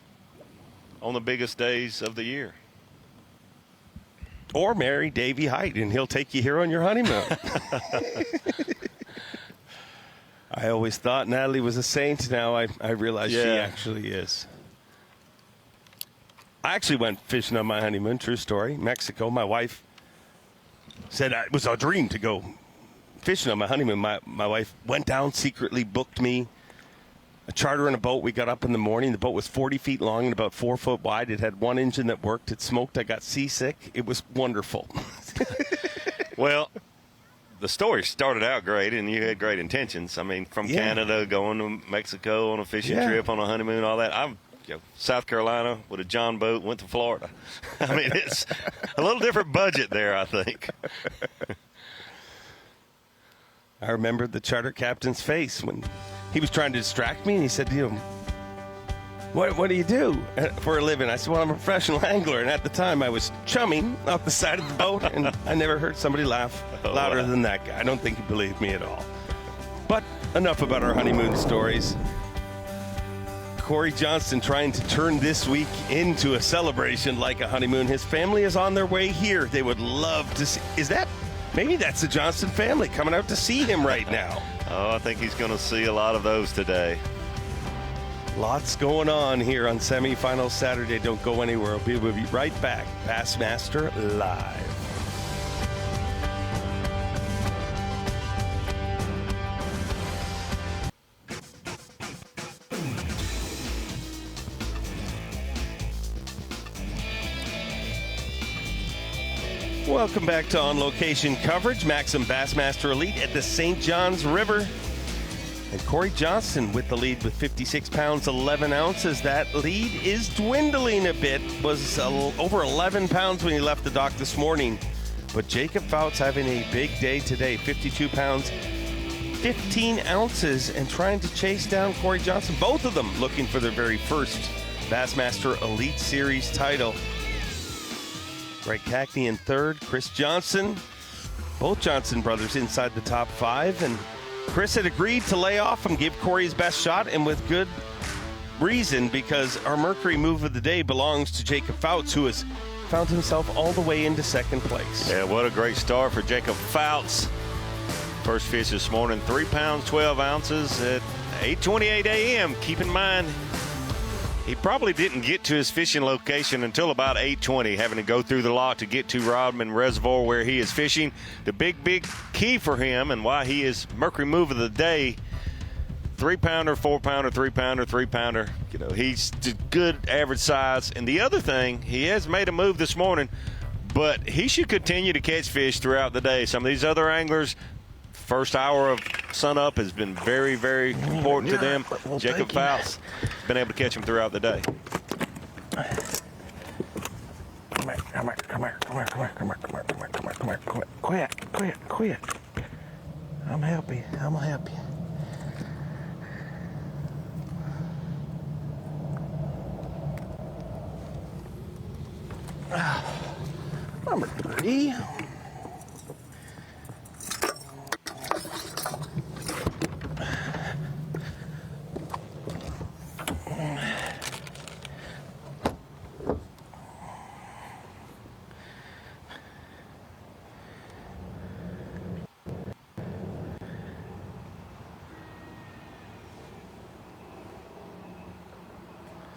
on the biggest days of the year. Or marry Davey Height, and he'll take you here on your honeymoon. I always thought Natalie was a saint. Now I realize she actually is. I actually went fishing on my honeymoon, true story, Mexico. My wife said it was a dream to go fishing on my honeymoon. My wife went down, secretly booked me a charter in a boat. We got up in the morning. The boat was 40 feet long and about 4 foot wide. It had one engine that worked. It smoked. I got seasick. It was wonderful. Well, the story started out great, and you had great intentions. I mean, from Canada, going to Mexico on a fishing trip, on a honeymoon, all that. I'm South Carolina with a John boat, went to Florida. I mean, it's a little different budget there, I think. I remember the charter captain's face when he was trying to distract me, and he said, what do you do for a living? I said, well, I'm a professional angler. And at the time, I was chumming off the side of the boat, and I never heard somebody laugh louder than that guy. I don't think he believed me at all. But enough about our honeymoon stories. Corey Johnston trying to turn this week into a celebration like a honeymoon. His family is on their way here. They would love to see. Maybe that's the Johnston family coming out to see him right now. Oh, I think he's going to see a lot of those today. Lots going on here on semifinal Saturday. Don't go anywhere. We'll be right back. Bassmaster Live. Welcome back to On Location coverage. Maxam Bassmaster Elite at the St. Johns River. And Corey Johnston with the lead with 56 pounds, 11 ounces. That lead is dwindling a bit. Was over 11 pounds when he left the dock this morning. But Jacob Fouts having a big day today. 52 pounds, 15 ounces, and trying to chase down Corey Johnston. Both of them looking for their very first Bassmaster Elite Series title. Greg Cackney in third, Chris Johnson. Both Johnson brothers inside the top 5, and Chris had agreed to lay off and give Corey his best shot, and with good reason, because our Mercury move of the day belongs to Jacob Fouts, who has found himself all the way into second place. Yeah, what a great start for Jacob Fouts. First fish this morning, 3 pounds, 12 ounces at 8:28 a.m. Keep in mind, he probably didn't get to his fishing location until about 8:20, having to go through the lock to get to Rodman Reservoir where he is fishing. The big key for him and why he is Mercury move of the day, 3-pounder, 4-pounder, 3-pounder, 3-pounder. He's good average size. And the other thing, he has made a move this morning, but he should continue to catch fish throughout the day. Some of these other anglers, first hour of sunup has been very, very important to them. Jacob Fouts been able to catch him throughout the day. Come here. Quit. I'm happy. Number 3.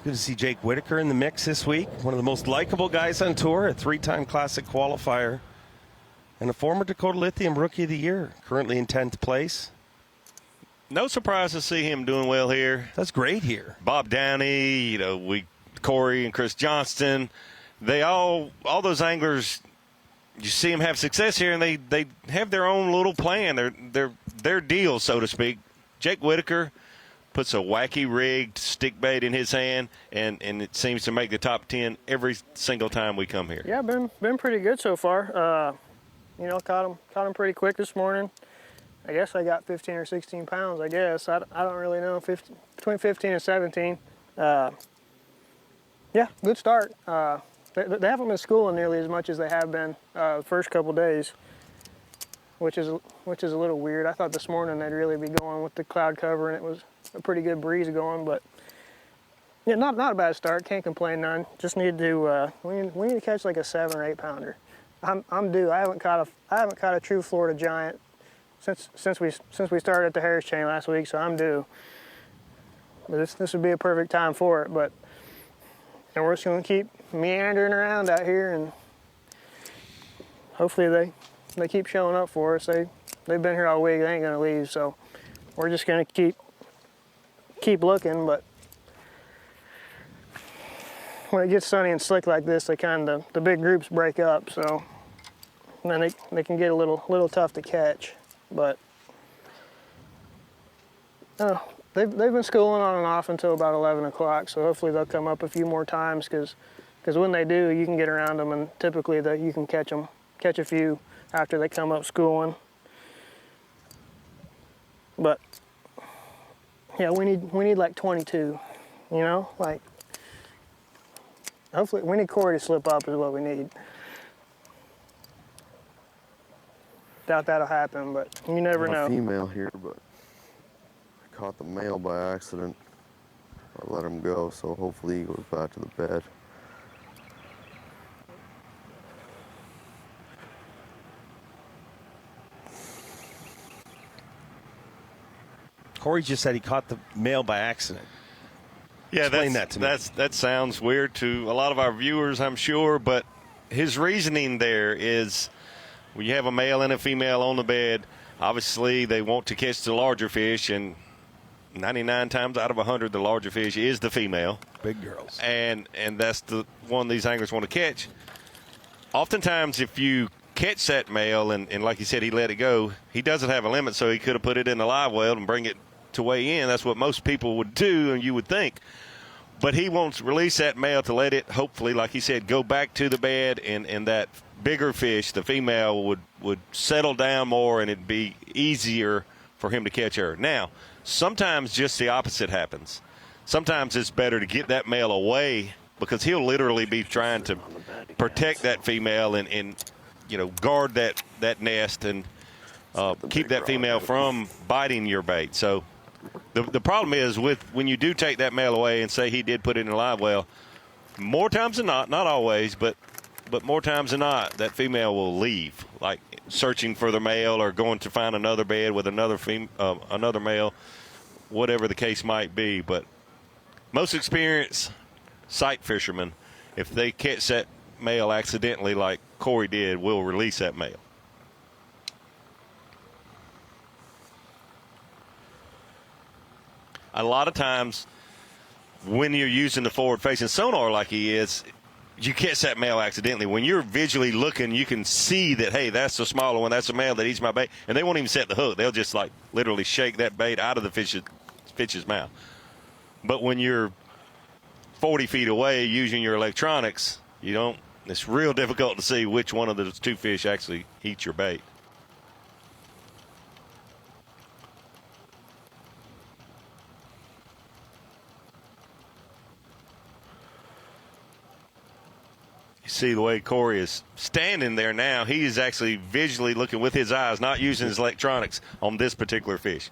Good to see Jake Whitaker in the mix this week. One of the most likable guys on tour, a 3-time Classic qualifier, and a former Dakota Lithium Rookie of the Year, currently in 10th place. No surprise to see him doing well here. That's great here. Bob Downey, Corey and Chris Johnston, they all those anglers, you see them have success here, and they have their own little plan, their deal, so to speak. Jake Whitaker puts a wacky rigged stick bait in his hand, and it seems to make the top 10 every single time we come here. Yeah, been pretty good so far. Caught him pretty quick this morning. I guess I got 15 or 16 pounds, I guess. I don't really know, between 15 and 17. Yeah, good start. They haven't been schooling nearly as much as they have been the first couple days, which is a little weird. I thought this morning they'd really be going with the cloud cover, and it was a pretty good breeze going, but yeah, not a bad start. Can't complain none. Just need to we need to catch like a 7 or 8 pounder. I'm due. I haven't caught a true Florida giant since we started at the Harris chain last week, so I'm due. But this would be a perfect time for it. But and we're just gonna keep meandering around out here, and hopefully they keep showing up for us. They've been here all week. They ain't gonna leave, so we're just gonna keep looking. But when it gets sunny and slick like this, the big groups break up, so then they can get a little tough to catch. But they've been schooling on and off until about 11 o'clock, so hopefully they'll come up a few more times, because when they do, you can get around them, and typically you can catch a few after they come up schooling. But Yeah, we need like 22, you know, like, hopefully, we need Corey to slip up is what we need. Doubt that'll happen, but you never know. Female here, but I caught the male by accident. I let him go, so hopefully he goes back to the bed. Corey just said he caught the male by accident. Yeah, Explain that to me. That sounds weird to a lot of our viewers, I'm sure, but his reasoning there is when you have a male and a female on the bed, obviously they want to catch the larger fish, and 99 times out of 100, the larger fish is the female. Big girls. And that's the one these anglers want to catch. Oftentimes, if you catch that male, and like you said, he let it go, he doesn't have a limit, so he could have put it in the live well and bring it to weigh in. That's what most people would do, and you would think. But he wants to release that male to let it, hopefully, like he said, go back to the bed, and that bigger fish, the female, would settle down more, and it'd be easier for him to catch her. Now, sometimes just the opposite happens. Sometimes it's better to get that male away because he'll literally be trying to protect that female and you know, guard that nest and keep that female from biting your bait. So the problem is when you do take that male away and say he did put it in a live well, more times than not always, but more times than not, that female will leave, like searching for the male or going to find another bed with another male, whatever the case might be. But most experienced sight fishermen, if they catch that male accidentally like Corey did, will release that male. A lot of times when you're using the forward-facing sonar like he is, you catch that male accidentally. When you're visually looking, you can see that, hey, that's the smaller one, that's the male that eats my bait, and they won't even set the hook. They'll just like literally shake that bait out of the fish's mouth. But when you're 40 feet away using your electronics, it's real difficult to see which one of those two fish actually eats your bait. See the way Corey is standing there now, he is actually visually looking with his eyes, not using his electronics on this particular fish.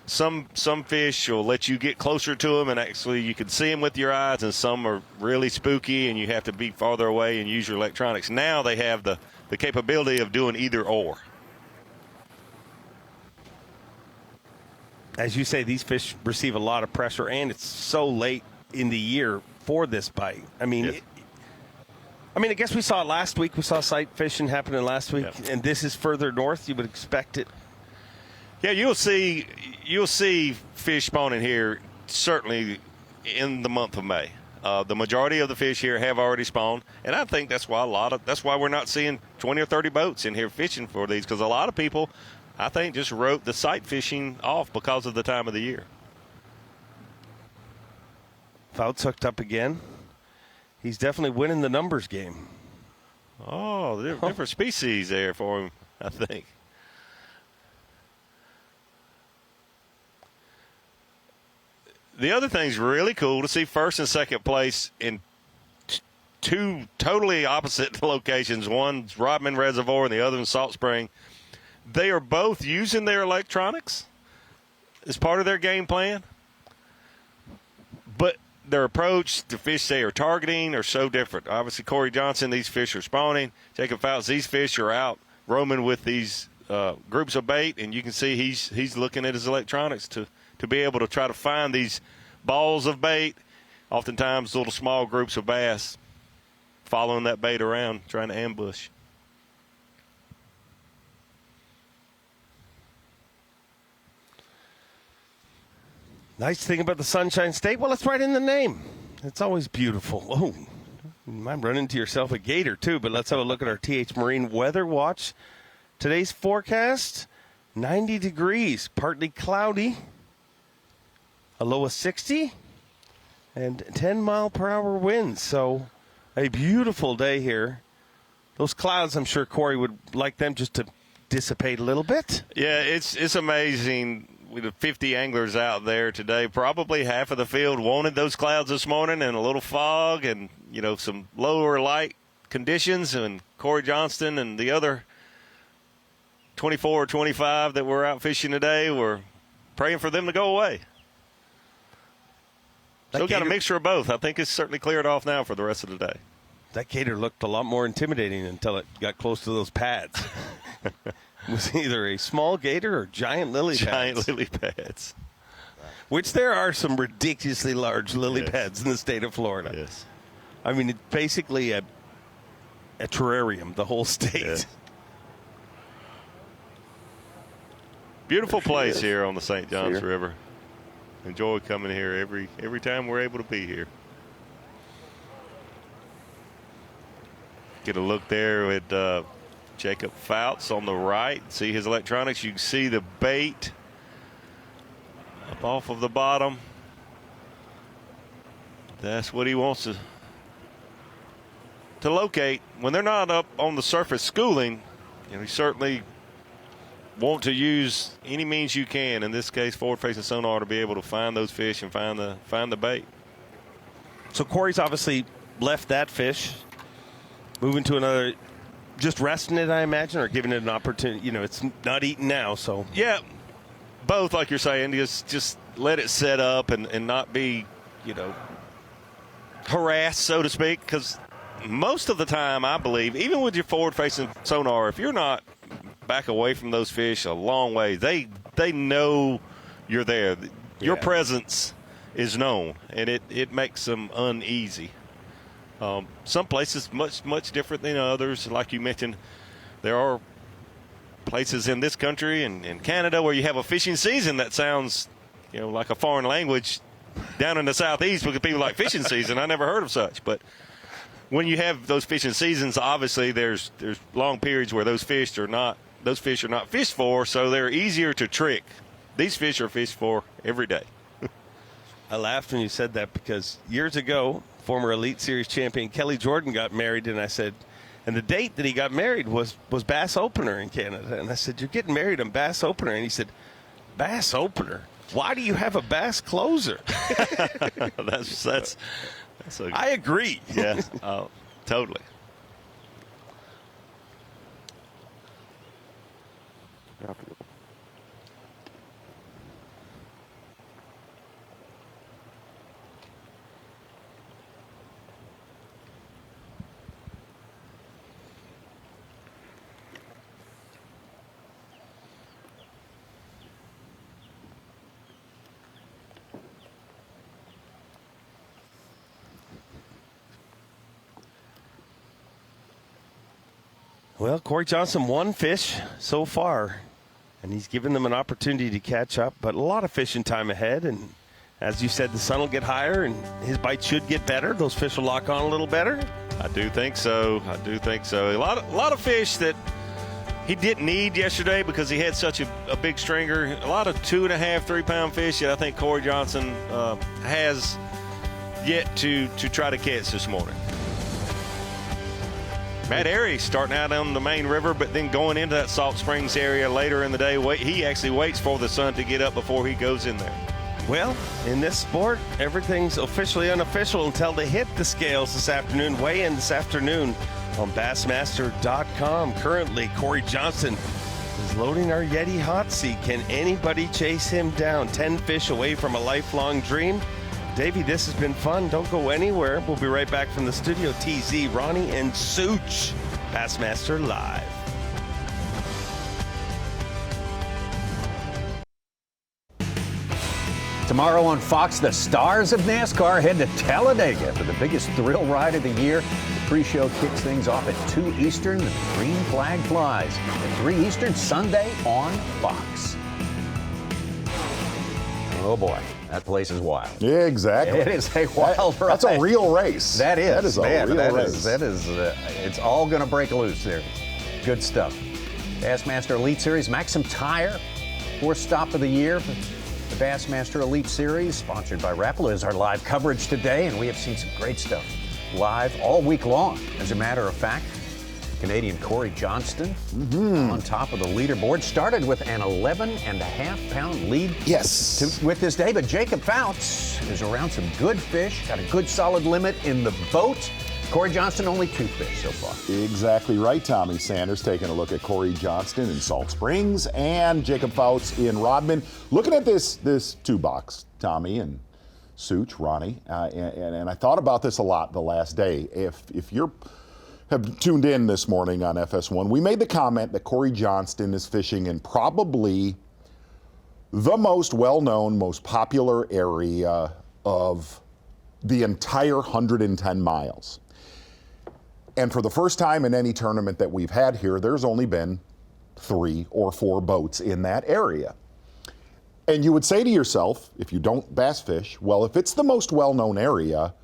Some fish will let you get closer to them and actually you can see them with your eyes, and some are really spooky and you have to be farther away and use your electronics. Now they have the capability of doing either or. As you say, these fish receive a lot of pressure, and it's so late in the year for this bite. I mean, Yes. I guess we saw it last week. We saw sight fishing happening last week, and this is further north. You would expect it. Yeah, you'll see fish spawning here certainly in the month of May. The majority of the fish here have already spawned, and I think that's why we're not seeing 20 or 30 boats in here fishing for these, because a lot of people, I think, just wrote the sight fishing off because of the time of the year. Fouts hooked up again. He's definitely winning the numbers game. Oh, different species there for him, I think. The other thing's really cool to see first and second place in two totally opposite locations. One's Rodman Reservoir and the other in Salt Spring. They are both using their electronics as part of their game plan, but their approach to fish they are targeting are so different. Obviously, Corey Johnson, these fish are spawning. Jacob Fouts, these fish are out roaming with these groups of bait, and you can see he's looking at his electronics to be able to try to find these balls of bait, oftentimes little small groups of bass following that bait around, trying to ambush. Nice thing about the Sunshine State, well, it's right in the name. It's always beautiful. Oh, you might run into yourself a gator, too, but let's have a look at our TH Marine Weather Watch. Today's forecast, 90 degrees, partly cloudy, a low of 60, and 10-mile-per-hour winds. So a beautiful day here. Those clouds, I'm sure Corey would like them just to dissipate a little bit. Yeah, it's amazing we had 50 anglers out there today. Probably half of the field wanted those clouds this morning and a little fog and, some lower light conditions. And Corey Johnston and the other 24 or 25 that were out fishing today were praying for them to go away. Still got a mixture of both. I think it's certainly cleared off now for the rest of the day. That gator looked a lot more intimidating until it got close to those pads. It was either a small gator or giant lily pads. Giant lily pads. Which there are some ridiculously large lily Yes. pads in the state of Florida. Yes. I mean, it's basically a terrarium, the whole state. Yes. Beautiful place here on the St. Johns River. Enjoy coming here every time we're able to be here. Get a look there at Jacob Fouts on the right. See his electronics. You can see the bait up off of the bottom. That's what he wants to locate. When they're not up on the surface schooling, you certainly want to use any means you can, in this case forward-facing sonar, to be able to find those fish and find the bait. So Corey's obviously left that fish, moving to another, just resting it, I imagine, or giving it an opportunity. It's not eating now, so. Yeah, both, like you're saying, just let it set up and not be, harassed, so to speak, because most of the time, I believe, even with your forward-facing sonar, if you're not back away from those fish a long way, they know you're there. Your presence is known, and it makes them uneasy. Some places much different than others. Like you mentioned, there are places in this country and in Canada where you have a fishing season that sounds like a foreign language down in the southeast, because people like fishing season. I never heard of such. But when you have those fishing seasons, obviously there's long periods where those fish are not fished for, so they're easier to trick. These fish are fished for every day. I laughed when you said that, because years ago, former Elite Series champion Kelly Jordan got married, and I said, and the date that he got married was Bass Opener in Canada. And I said, "You're getting married on Bass Opener?" And he said, "Bass Opener? Why do you have a bass closer?" I agree. Yeah, totally. Well, Corey Johnson, one fish so far, and he's given them an opportunity to catch up, but a lot of fishing time ahead. And as you said, the sun will get higher and his bite should get better. Those fish will lock on a little better. I do think so. A lot of fish that he didn't need yesterday because he had such a big stringer. A lot of 2.5, 3 pound fish that I think Corey Johnson has yet to try to catch this morning. Matt Airy starting out on the main river, but then going into that Salt Springs area later in the day. He actually waits for the sun to get up before he goes in there. Well, in this sport, everything's officially unofficial until they hit the scales this afternoon. Weigh in this afternoon on Bassmaster.com. Currently, Corey Johnson is loading our Yeti hot seat. Can anybody chase him down? 10 fish away from a lifelong dream. Davey, this has been fun. Don't go anywhere. We'll be right back from the studio. TZ, Ronnie, and Such. Bassmaster Live. Tomorrow on Fox, the stars of NASCAR head to Talladega for the biggest thrill ride of the year. The pre-show kicks things off at 2 Eastern. The green flag flies at 3 Eastern Sunday on Fox. Oh boy, that place is wild. Yeah, exactly. It is a wild ride. That's a real race. That is a real race. It's all going to break loose there. Good stuff. Bassmaster Elite Series, Maxam Tire, 4th stop of the year. The Bassmaster Elite Series, sponsored by Rapala, is our live coverage today, and we have seen some great stuff live all week long. As a matter of fact, Canadian Corey Johnston on top of the leaderboard. Started with an 11.5-pound lead with this day, but Jacob Fouts is around some good fish, got a good solid limit in the boat. Corey Johnston, only 2 fish so far. Exactly right, Tommy Sanders taking a look at Corey Johnston in Salt Springs and Jacob Fouts in Rodman. Looking at this 2-box, Tommy and Such, Ronnie, and I thought about this a lot the last day. If you have tuned in this morning on FS1, we made the comment that Corey Johnston is fishing in probably the most well-known, most popular area of the entire 110 miles. And for the first time in any tournament that we've had here, there's only been 3 or 4 boats in that area. And you would say to yourself, if you don't bass fish, well, if it's the most well-known area,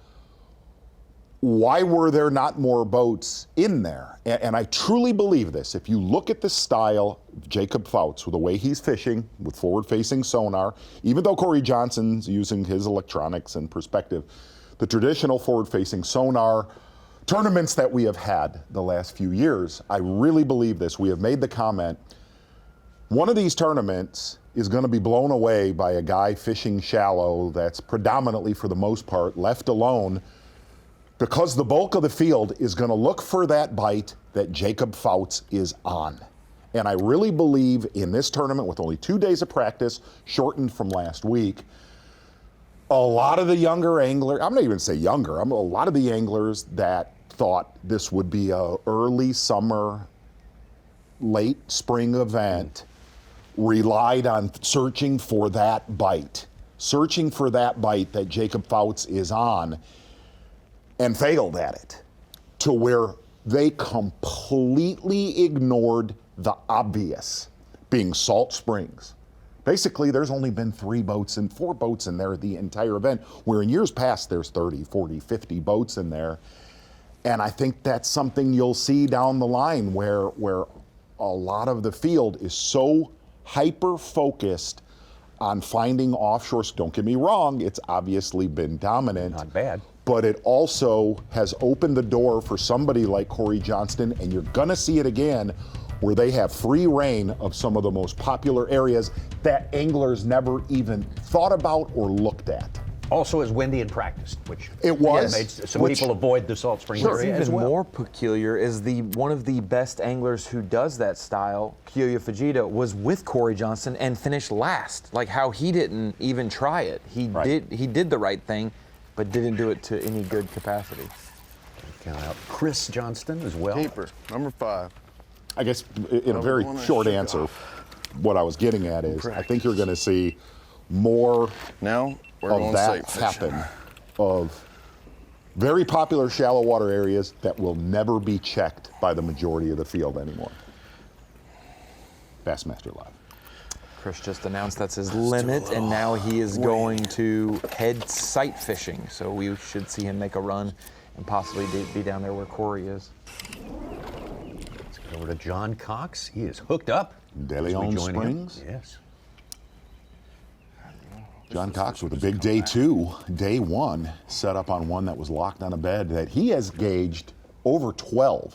why were there not more boats in there? And I truly believe this. If you look at the style of Jacob Fouts, with the way he's fishing with forward-facing sonar, even though Corey Johnston's using his electronics and perspective, the traditional forward-facing sonar tournaments that we have had the last few years, I really believe this. We have made the comment, one of these tournaments is going to be blown away by a guy fishing shallow that's predominantly, for the most part, left alone, because the bulk of the field is going to look for that bite that Jacob Fouts is on. And I really believe in this tournament, with only 2 days of practice, shortened from last week, a lot of the younger anglers, I'm not even say younger, a lot of the anglers that thought this would be a early summer, late spring event, relied on searching for that bite that Jacob Fouts is on, and failed at it, to where they completely ignored the obvious, being Salt Springs. Basically, there's only been 3 boats and 4 boats in there the entire event, where in years past there's 30, 40, 50 boats in there. And I think that's something you'll see down the line, where a lot of the field is so hyper-focused on finding offshore. Don't get me wrong, it's obviously been dominant. Not bad. But it also has opened the door for somebody like Corey Johnston, and you're gonna see it again, where they have free reign of some of the most popular areas that anglers never even thought about or looked at. Also is windy in practice, which it was. Made some people avoid the Salt Springs area What's as even well. more peculiar is one of the best anglers who does that style, Kyoya Fujita, was with Corey Johnston and finished last. Like how he didn't even try it. He did the right thing, but didn't do it to any good capacity. Count out Chris Johnston as well. Keeper, number 5. I guess in a very short answer, what I was getting at is I think you're going to see more of that happen, of very popular shallow water areas that will never be checked by the majority of the field anymore. Bassmaster Live. Chris just announced that's his limit, and now he is going to head sight fishing. So we should see him make a run and possibly be down there where Corey is. Let's go over to John Cox. He is hooked up. De Leon Springs. Yes. John Cox with a big day 2, day 1, set up on one that was locked on a bed that he has gauged over 12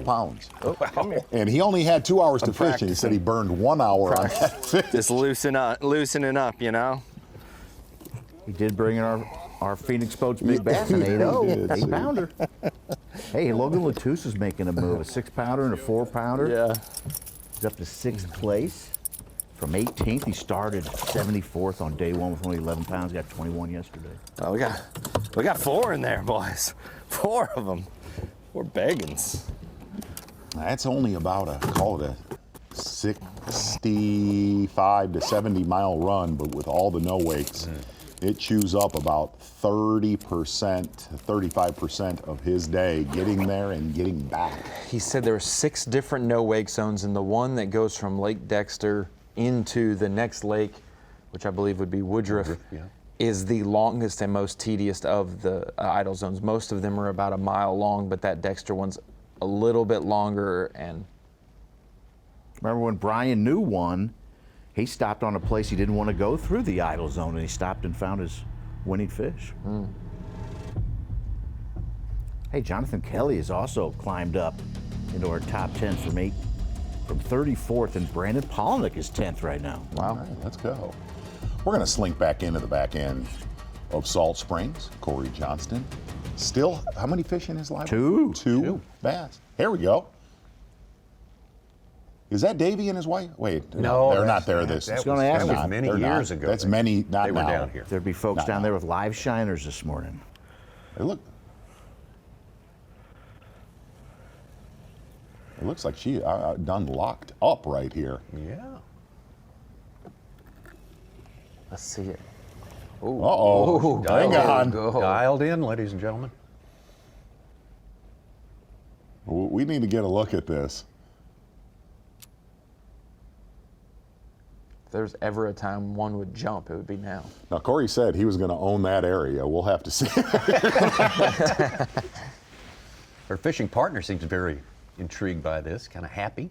pounds. And he only had 2 hours to fish, and he said he burned 1 hour on that fish. Just loosening up, you know? He did bring in our Phoenix Boats Big Bass, an 8-0, 8-pounder. Hey, Logan Latusa's making a move, a 6-pounder and a 4-pounder. Yeah. He's up to 6th place. From 18th, he started 74th on day 1 with only 11 pounds. Got 21 yesterday. Oh, we got 4 in there, boys. 4 of them. 4 beggins. That's only about call it a 65 to 70 mile run, but with all the no wakes, it chews up about 30%, 35% of his day getting there and getting back. He said there were 6 different no-wake zones, and the one that goes from Lake Dexter into the next lake, which I believe would be Woodruff, is the longest and most tedious of the idle zones. Most of them are about a mile long, but that Dexter one's a little bit longer. And remember when Brian New won, he stopped on a place he didn't want to go through the idle zone, and he stopped and found his winning fish. Hey, Jonathan Kelly has also climbed up into our top 10 from 34th, and Brandon Palaniuk is 10th right now. Wow. All right, let's go. We're going to slink back into the back end of Salt Springs. Corey Johnston. Still, how many fish in his live? Two bass. Here we go. Is that Davey and his wife? Wait, no, they're not there. This that was many years ago. That's many, not they were now. down here. There'd be folks down there with live shiners this morning. Hey, look. It looks like she done locked up right here. Yeah. Let's see it. Uh-oh. Hang on. Dialed in, ladies and gentlemen. We need to get a look at this. If there's ever a time one would jump, it would be now. Now, Corey said he was going to own that area. We'll have to see. Her fishing partner seems very intrigued by this, kind of happy.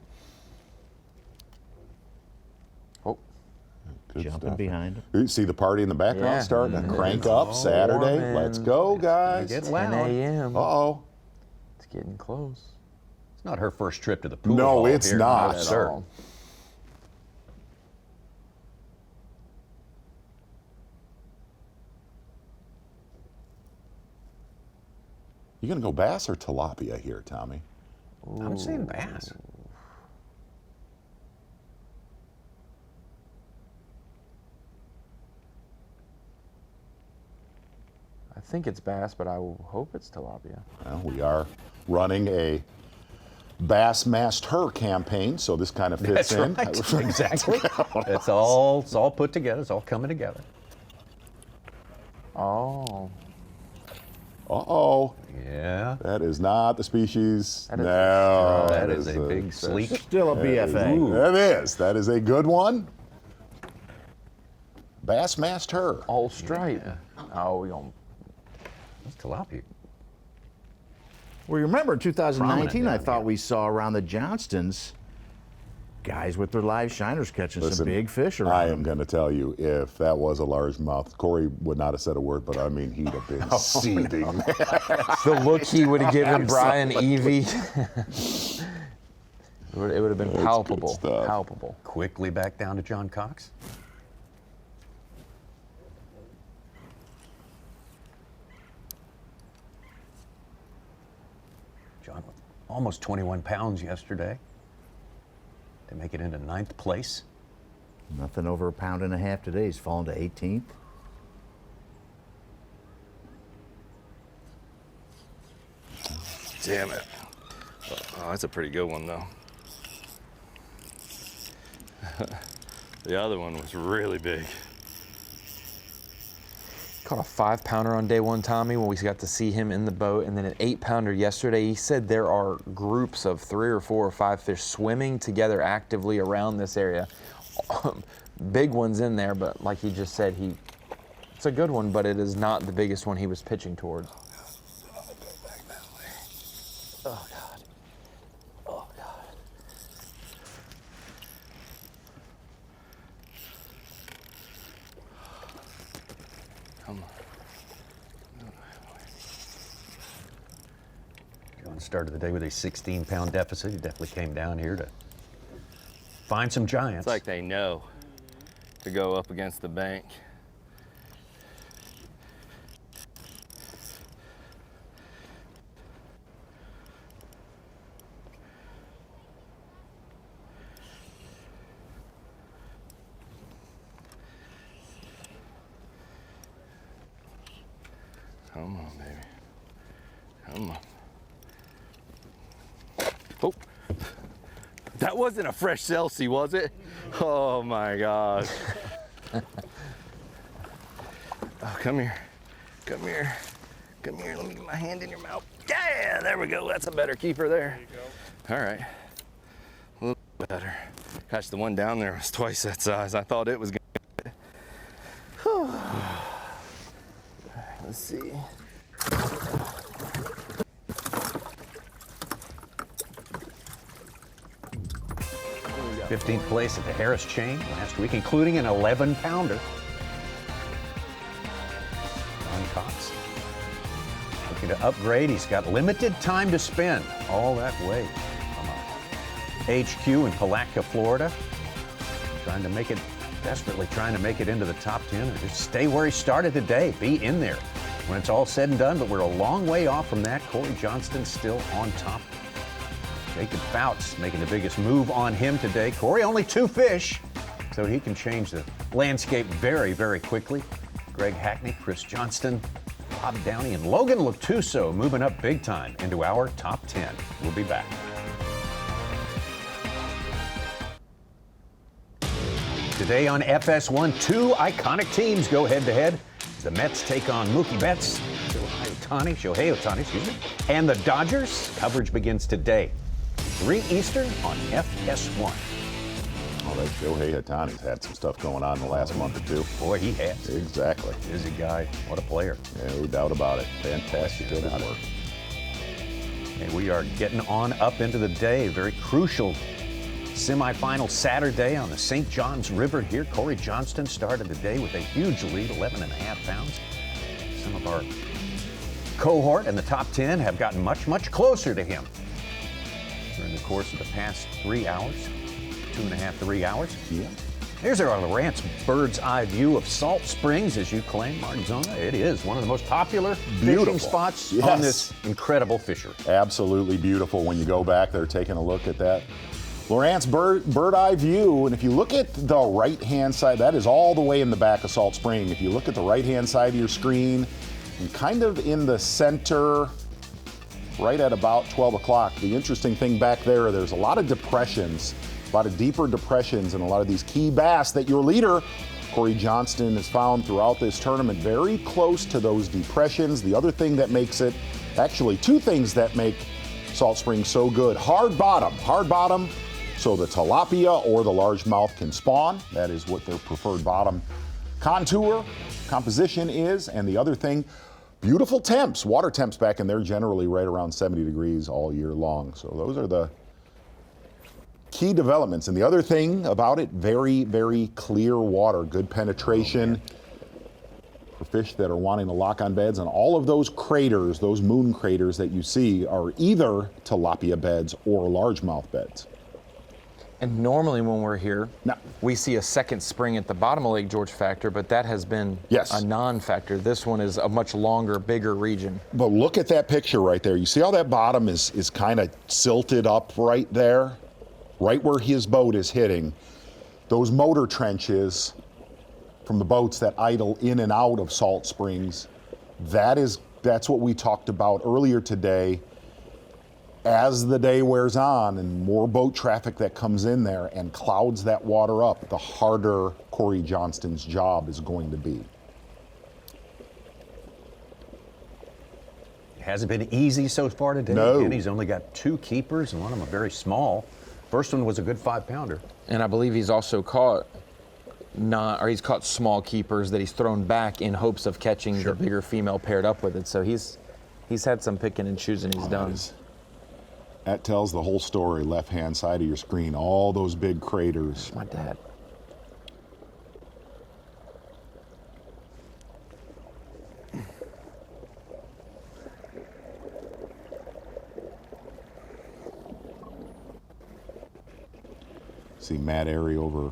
Oh, Good jumping stuff. behind. You see the party in the background Yeah. starting to crank up Saturday. man. Let's go, guys. Get 10 loud. a.m. Uh-oh. It's getting close. It's not her first trip to the pool. No, hall it's here. not. At Sir. all. You going to go bass or tilapia here, Tommy? I'm saying bass. I think it's bass, but I will hope it's tilapia. Well, we are running a Bassmaster campaign, so this kind of fits That's in. right. Exactly. It's all put together. It's all coming together. Oh. Uh-oh. Yeah. That is not the species. That is No. That is a big sleek. Still a BFA. That is. That is a good one. Bassmaster. All stripe. Yeah. Oh, we gonna. That's tilapia. Well, you remember in 2019, Prominent I down thought here. we saw around the Johnstons guys with their live shiners catching some big fish around. I am going to tell you, if that was a largemouth, Corey would not have said a word, but I mean, he'd have been seething. The look he would have given Brian Evie. It would have been palpable. Palpable. Quickly back down to John Cox. John with almost 21 pounds yesterday to make it into 9th place. Nothing over 1.5 pounds today. He's fallen to 18th. Damn it. Oh, that's a pretty good one, though. The other one was really big. Caught a 5-pounder on day one, Tommy, when we got to see him in the boat, and then an 8-pounder yesterday. He said there are groups of 3 or 4 or 5 fish swimming together actively around this area. Big ones in there, but like he just said, it's a good one, but it is not the biggest one he was pitching towards. Oh, God. Oh, God. Come on. John started the day with a 16-pound deficit. He definitely came down here to find some giants. It's like they know to go up against the bank. Come on, baby. Come on. Oh. That wasn't a fresh Celsi, was it? Oh my gosh. Oh, come here. Come here. Come here. Let me get my hand in your mouth. Yeah, there we go. That's a better keeper there. All right. A little better. Gosh, the one down there was twice that size. I thought it was going to. Let's see. 15th place at the Harris chain last week, including an 11-pounder. John Cox looking to upgrade. He's got limited time to spend all that way from HQ in Palatka, Florida. Desperately trying to make it into the top 10 or just stay where he started today, be in there when it's all said and done, but we're a long way off from that. Corey Johnston still on top. Jacob Fouts making the biggest move on him today. Corey, only 2 fish, so he can change the landscape very, very quickly. Greg Hackney, Chris Johnston, Bob Downey, and Logan Latuso moving up big time into our top 10. We'll be back. Today on FS1, 2 iconic teams go head-to-head. The Mets take on Mookie Betts, Shohei Ohtani, and the Dodgers. Coverage begins today, 3 Eastern on FS1. Oh, that Shohei Ohtani's had some stuff going on in the last month or 2. Boy, he has. Exactly. Busy guy. What a player. Yeah, no doubt about it. Fantastic at his work. And we are getting on up into the day. Very crucial semifinal Saturday on the St. Johns River here. Corey Johnston started the day with a huge lead, 11.5 pounds. Some of our cohort in the top 10 have gotten much, much closer to him during the course of the past 3 hours, 2.5, 3 hours. Yeah. Here's our Lawrence bird's eye view of Salt Springs, as you claim, Arizona. It is one of the most popular fishing spots on this incredible fishery. Absolutely beautiful when you go back there taking a look at that Lawrence bird eye view. And if you look at the right-hand side, that is all the way in the back of Salt Spring. If you look at the right-hand side of your screen, and kind of in the center, right at about 12 o'clock, the interesting thing back there, there's a lot of depressions, a lot of deeper depressions, and a lot of these key bass that your leader, Corey Johnston, has found throughout this tournament very close to those depressions. The other thing that makes it, actually 2 things that make Salt Spring so good: hard bottom, so the tilapia or the largemouth can spawn. That is what their preferred bottom contour composition is. And the other thing, beautiful temps, water temps back in there generally right around 70 degrees all year long. So those are the key developments. And the other thing about it, very, very clear water, good penetration for fish that are wanting to lock on beds. And all of those craters, those moon craters that you see, are either tilapia beds or largemouth beds. And normally when we're here, we see a second spring at the bottom of Lake George factor, but that has been a non-factor. This one is a much longer, bigger region. But look at that picture right there. You see how that bottom is kind of silted up right there? Right where his boat is hitting. Those motor trenches from the boats that idle in and out of Salt Springs, that's what we talked about earlier today. As the day wears on and more boat traffic that comes in there and clouds that water up, the harder Corey Johnston's job is going to be. It hasn't been easy so far today. No. Again, he's only got 2 keepers, and one of them very small. First one was a good 5-pounder. And I believe he's also caught he's caught small keepers that he's thrown back in hopes of catching the bigger female paired up with it. So he's had some picking and choosing he's done. That tells the whole story, left-hand side of your screen, all those big craters. My dad. See Matt Airy over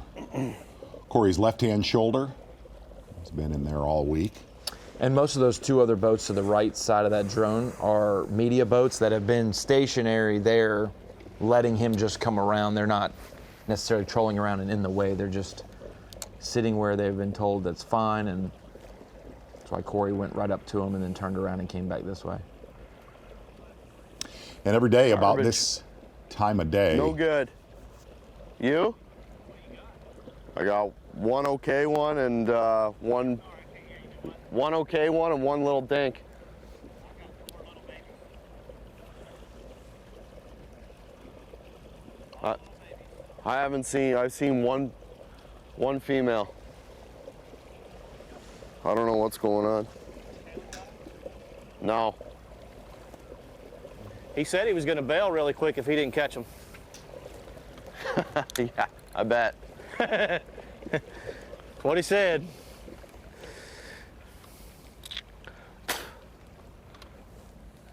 Corey's left-hand shoulder. He's been in there all week. And most of those 2 other boats to the right side of that drone are media boats that have been stationary there, letting him just come around. They're not necessarily trolling around and in the way. They're just sitting where they've been told that's fine. And that's why Corey went right up to him and then turned around and came back this way. And every day about this time of day. No good. You? I got 1 okay one and one okay one and 1 little dink. I haven't seen, I've seen one female. I don't know what's going on. No. He said he was going to bail really quick if he didn't catch him. Yeah, I bet. That's what he said.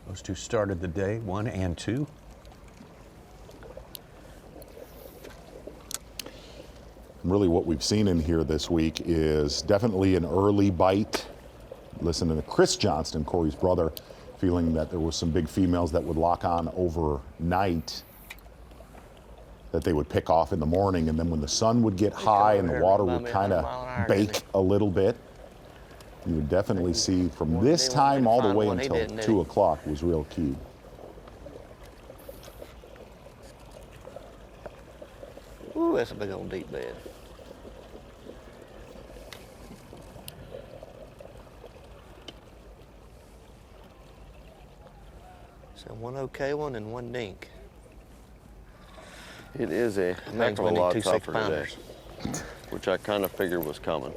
Those two started the day, 1 and 2. Really what we've seen in here this week is definitely an early bite. Listening to Chris Johnston, Corey's brother, feeling that there was some big females that would lock on overnight that they would pick off in the morning, and then when the sun would get high and the water would kind of bake a little bit, you would definitely see from this time all the way until 2 o'clock was real key. Ooh, that's a big old deep bed. So one okay one and one dink. It is a heck of a lot tougher today, which I kind of figured was coming.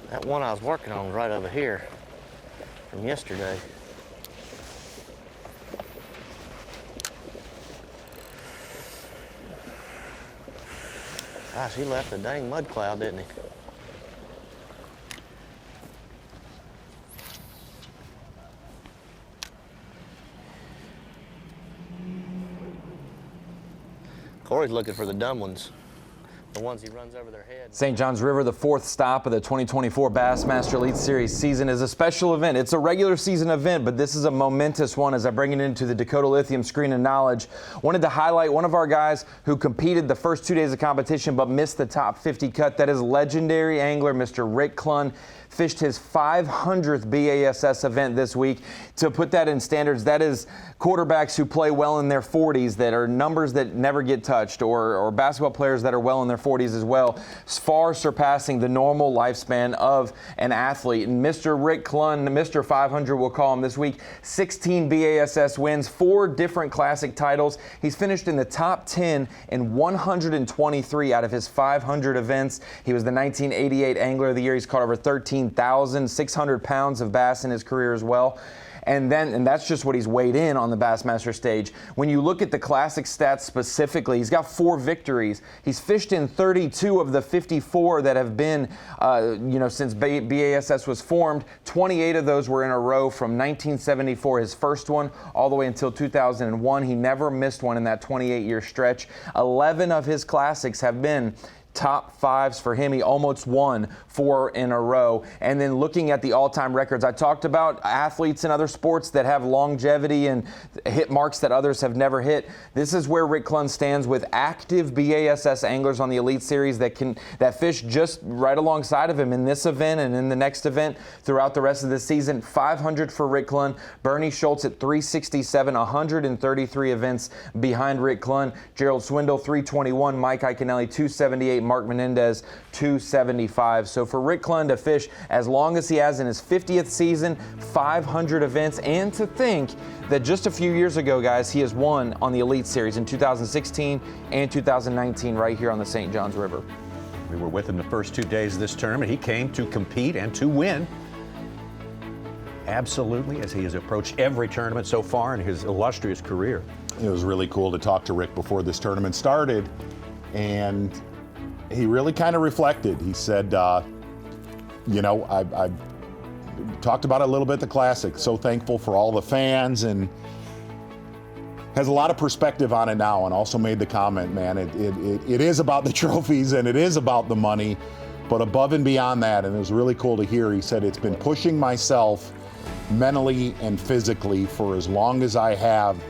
That one I was working on was right over here from yesterday. Gosh, he left a dang mud cloud, didn't he? Corey's looking for the dumb ones. The ones he runs over their head. St. John's River, the 4th stop of the 2024 Bassmaster Elite Series season, is a special event. It's a regular season event, but this is a momentous one as I bring it into the Dakota Lithium Screen of Knowledge. Wanted to highlight one of our guys who competed the first 2 days of competition but missed the top 50 cut. That is legendary angler Mr. Rick Clunn. Fished his 500th B.A.S.S. event this week. To put that in standards, that is quarterbacks who play well in their 40s, that are numbers that never get touched, or basketball players that are well in their 40s as well, far surpassing the normal lifespan of an athlete. And Mr. Rick Clunn, Mr. 500, we'll call him this week, 16 B.A.S.S. wins, 4 different classic titles. He's finished in the top 10 in 123 out of his 500 events. He was the 1988 Angler of the Year. He's caught over 13,600 pounds of bass in his career as well. And that's just what he's weighed in on the Bassmaster stage. When you look at the classic stats specifically, he's got 4 victories. He's fished in 32 of the 54 that have been, since B.A.S.S. was formed. 28 of those were in a row from 1974, his first one, all the way until 2001. He never missed one in that 28-year stretch. 11 of his classics have been top 5s for him. He almost won 4 in a row. And then looking at the all-time records, I talked about athletes in other sports that have longevity and hit marks that others have never hit. This is where Rick Clunn stands with active BASS anglers on the Elite Series that fish just right alongside of him in this event and in the next event throughout the rest of the season. 500 for Rick Clunn. Bernie Schultz at 367, 133 events behind Rick Clunn. Gerald Swindle 321, Mike Iaconelli 278, Mark Menendez 275. So for Rick Clunn to fish as long as he has in his 50th season, 500 events, and to think that just a few years ago, guys, he has won on the Elite Series in 2016 and 2019 right here on the St. John's River. We were with him the first 2 days of this tournament. He came to compete and to win. Absolutely, as he has approached every tournament so far in his illustrious career. It was really cool to talk to Rick before this tournament started, and he really kind of reflected. He said, I talked about it a little bit at the Classic. So thankful for all the fans, and has a lot of perspective on it now, and also made the comment, man, it is about the trophies and it is about the money, but above and beyond that, and it was really cool to hear, he said, it's been pushing myself mentally and physically for as long as I have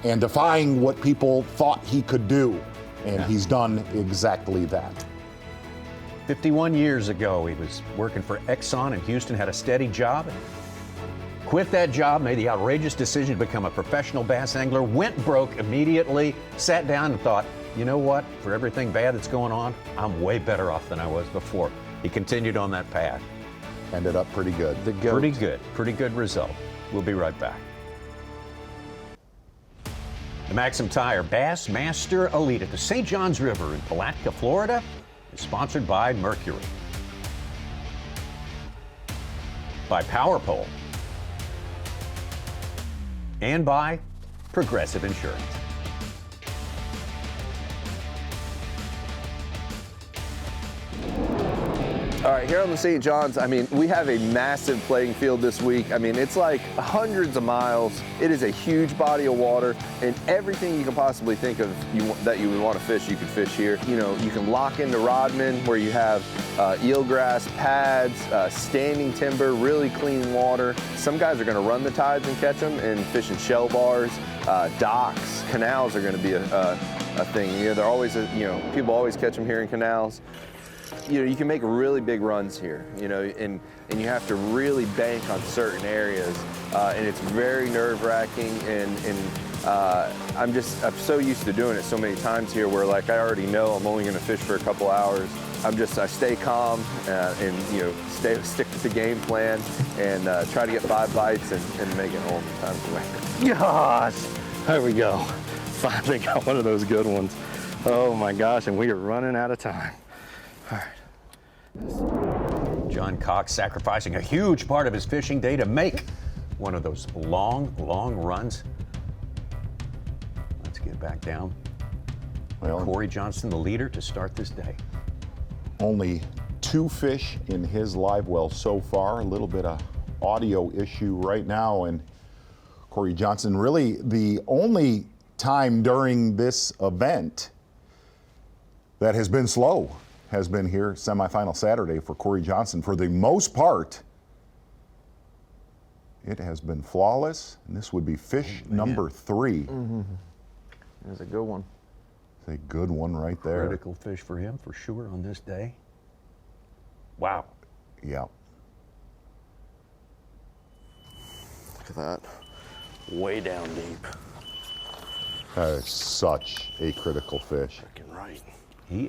and defying what people thought he could do. And he's done exactly that. 51 years ago, he was working for Exxon in Houston, had a steady job, quit that job, made the outrageous decision to become a professional bass angler, went broke immediately, sat down and thought, you know what, for everything bad that's going on, I'm way better off than I was before. He continued on that path. Ended up pretty good. Pretty good result. We'll be right back. The Maxam Tire Bassmaster Elite at the St. John's River in Palatka, Florida is sponsored by Mercury, by Power Pole, and by Progressive Insurance. All right, here on the St. John's, I mean, we have a massive playing field this week. I mean, it's like hundreds of miles. It is a huge body of water, and everything you can possibly think of that you would want to fish, you can fish here. You know, you can lock into Rodman where you have eelgrass pads, standing timber, really clean water. Some guys are going to run the tides and catch them and fish in shell bars, docks, canals are going to be a thing. You know, they're always, people always catch them here in canals. You know, you can make really big runs here, you know, and you have to really bank on certain areas, and it's very nerve-wracking, and I'm so used to doing it so many times here where, like, I already know I'm only going to fish for a couple hours. I stay calm and, you know, stick with the game plan and try to get 5 bites and make it home in time for later. Gosh, there we go. Finally got one of those good ones. Oh my gosh, and we are running out of time. All right. John Cox sacrificing a huge part of his fishing day to make one of those long, long runs. Let's get back down. Well, Corey Johnston, the leader, to start this day. Only 2 fish in his live well so far. A little bit of audio issue right now, and Corey Johnston, really the only time during this event that has been slow has been here semifinal Saturday for Corey Johnston. For the most part, it has been flawless, and this would be fish number 3. Mm-hmm. That's a good one. It's a good one right there. Critical fish for him for sure on this day. Wow. Yeah. Look at that. Way down deep. That is such a critical fish. Freaking right. He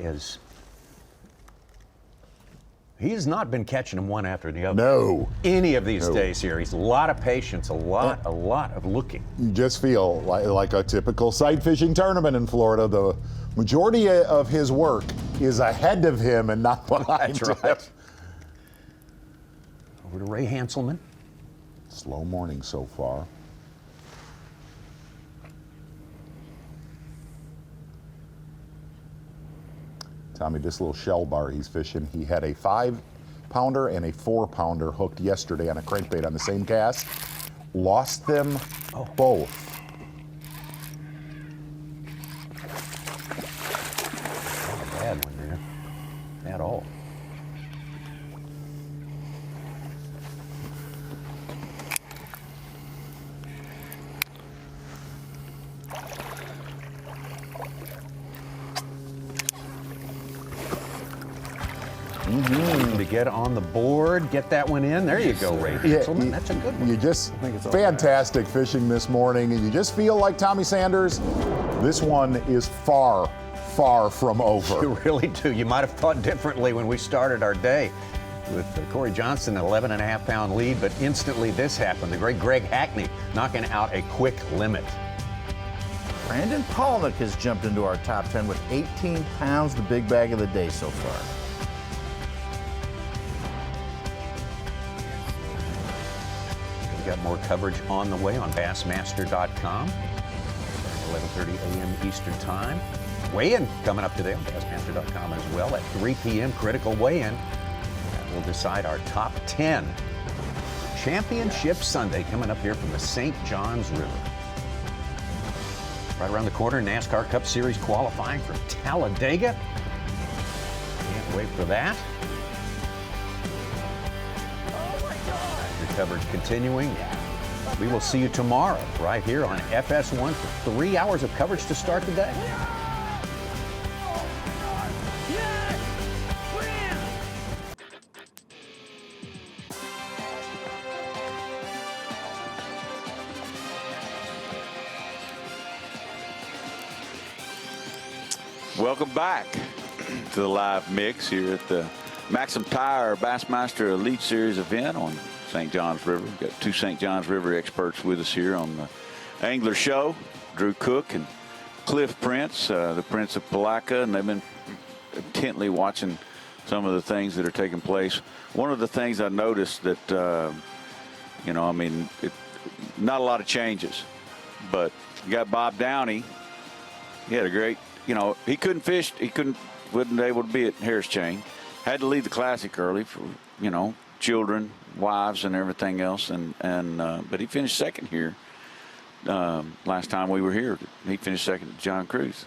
has not been catching them one after the other. No. Any of these days here. He's a lot of patience, a lot of looking. You just feel like a typical sight fishing tournament in Florida. The majority of his work is ahead of him and not behind him. That's right. Over to Ray Hanselman. Slow morning so far. Tommy, this little shell bar he's fishing, he had a 5-pounder and a 4-pounder hooked yesterday on a crankbait on the same cast. Lost them both. Not a bad one there, at all. To get on the board, get that one in. There you go, Ray. Yeah, that's a good one. You just fantastic fishing this morning, and you just feel like Tommy Sanders. This one is far, far from over. You really do. You might have thought differently when we started our day with Corey Johnston, an 11.5-pound lead, but instantly this happened. The great Greg Hackney knocking out a quick limit. Brandon Palatka has jumped into our top 10 with 18 pounds, the big bag of the day so far. We've got more coverage on the way on Bassmaster.com. 11:30 a.m. Eastern Time. Weigh-in coming up today on Bassmaster.com as well at 3 p.m. Critical weigh-in. That will decide our top 10. Championship Sunday coming up here from the St. John's River. Right around the corner, NASCAR Cup Series qualifying from Talladega. Can't wait for that. Coverage continuing. We will see you tomorrow right here on FS1 for 3 hours of coverage to start the day. Welcome back to the live mix here at the Maxam Tire Bassmaster Elite Series event on St. John's River. We've got 2 St. John's River experts with us here on the Angler Show, Drew Cook and Cliff Prince, the Prince of Palatka, and they've been intently watching some of the things that are taking place. One of the things I noticed that, not a lot of changes, but you got Bob Downey. He had a great, he couldn't fish. He wasn't able to be at Harris Chain. had to leave the Classic early for, children, wives, and everything else. But he finished second here. Last time we were here, he finished second to John Cruz.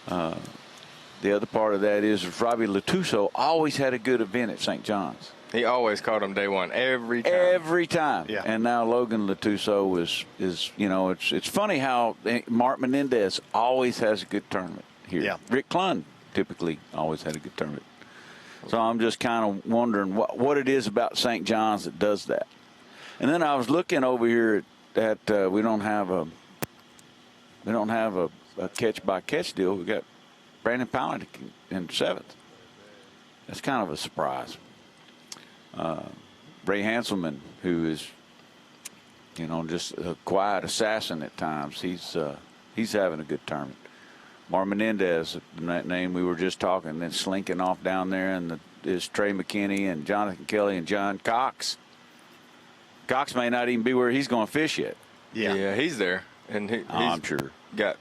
The other part of that is Robbie Latuso always had a good event at St. John's. He always caught him day one, every time. Every time. Yeah. And now Logan Latuso is it's funny how Mark Menendez always has a good tournament here. Yeah. Rick Klund typically always had a good tournament. So I'm just kind of wondering what it is about St. John's that does that. And then I was looking over here at we don't have a catch by catch deal. We got Brandon Palatka in seventh. That's kind of a surprise. Ray Hanselman, who is, just a quiet assassin at times, he's having a good tournament. Mar Menendez, that name we were just talking, then slinking off down there, and is Trey McKinney and Jonathan Kelly and John Cox. Cox may not even be where he's going to fish yet. Yeah, he's there, and I'm sure got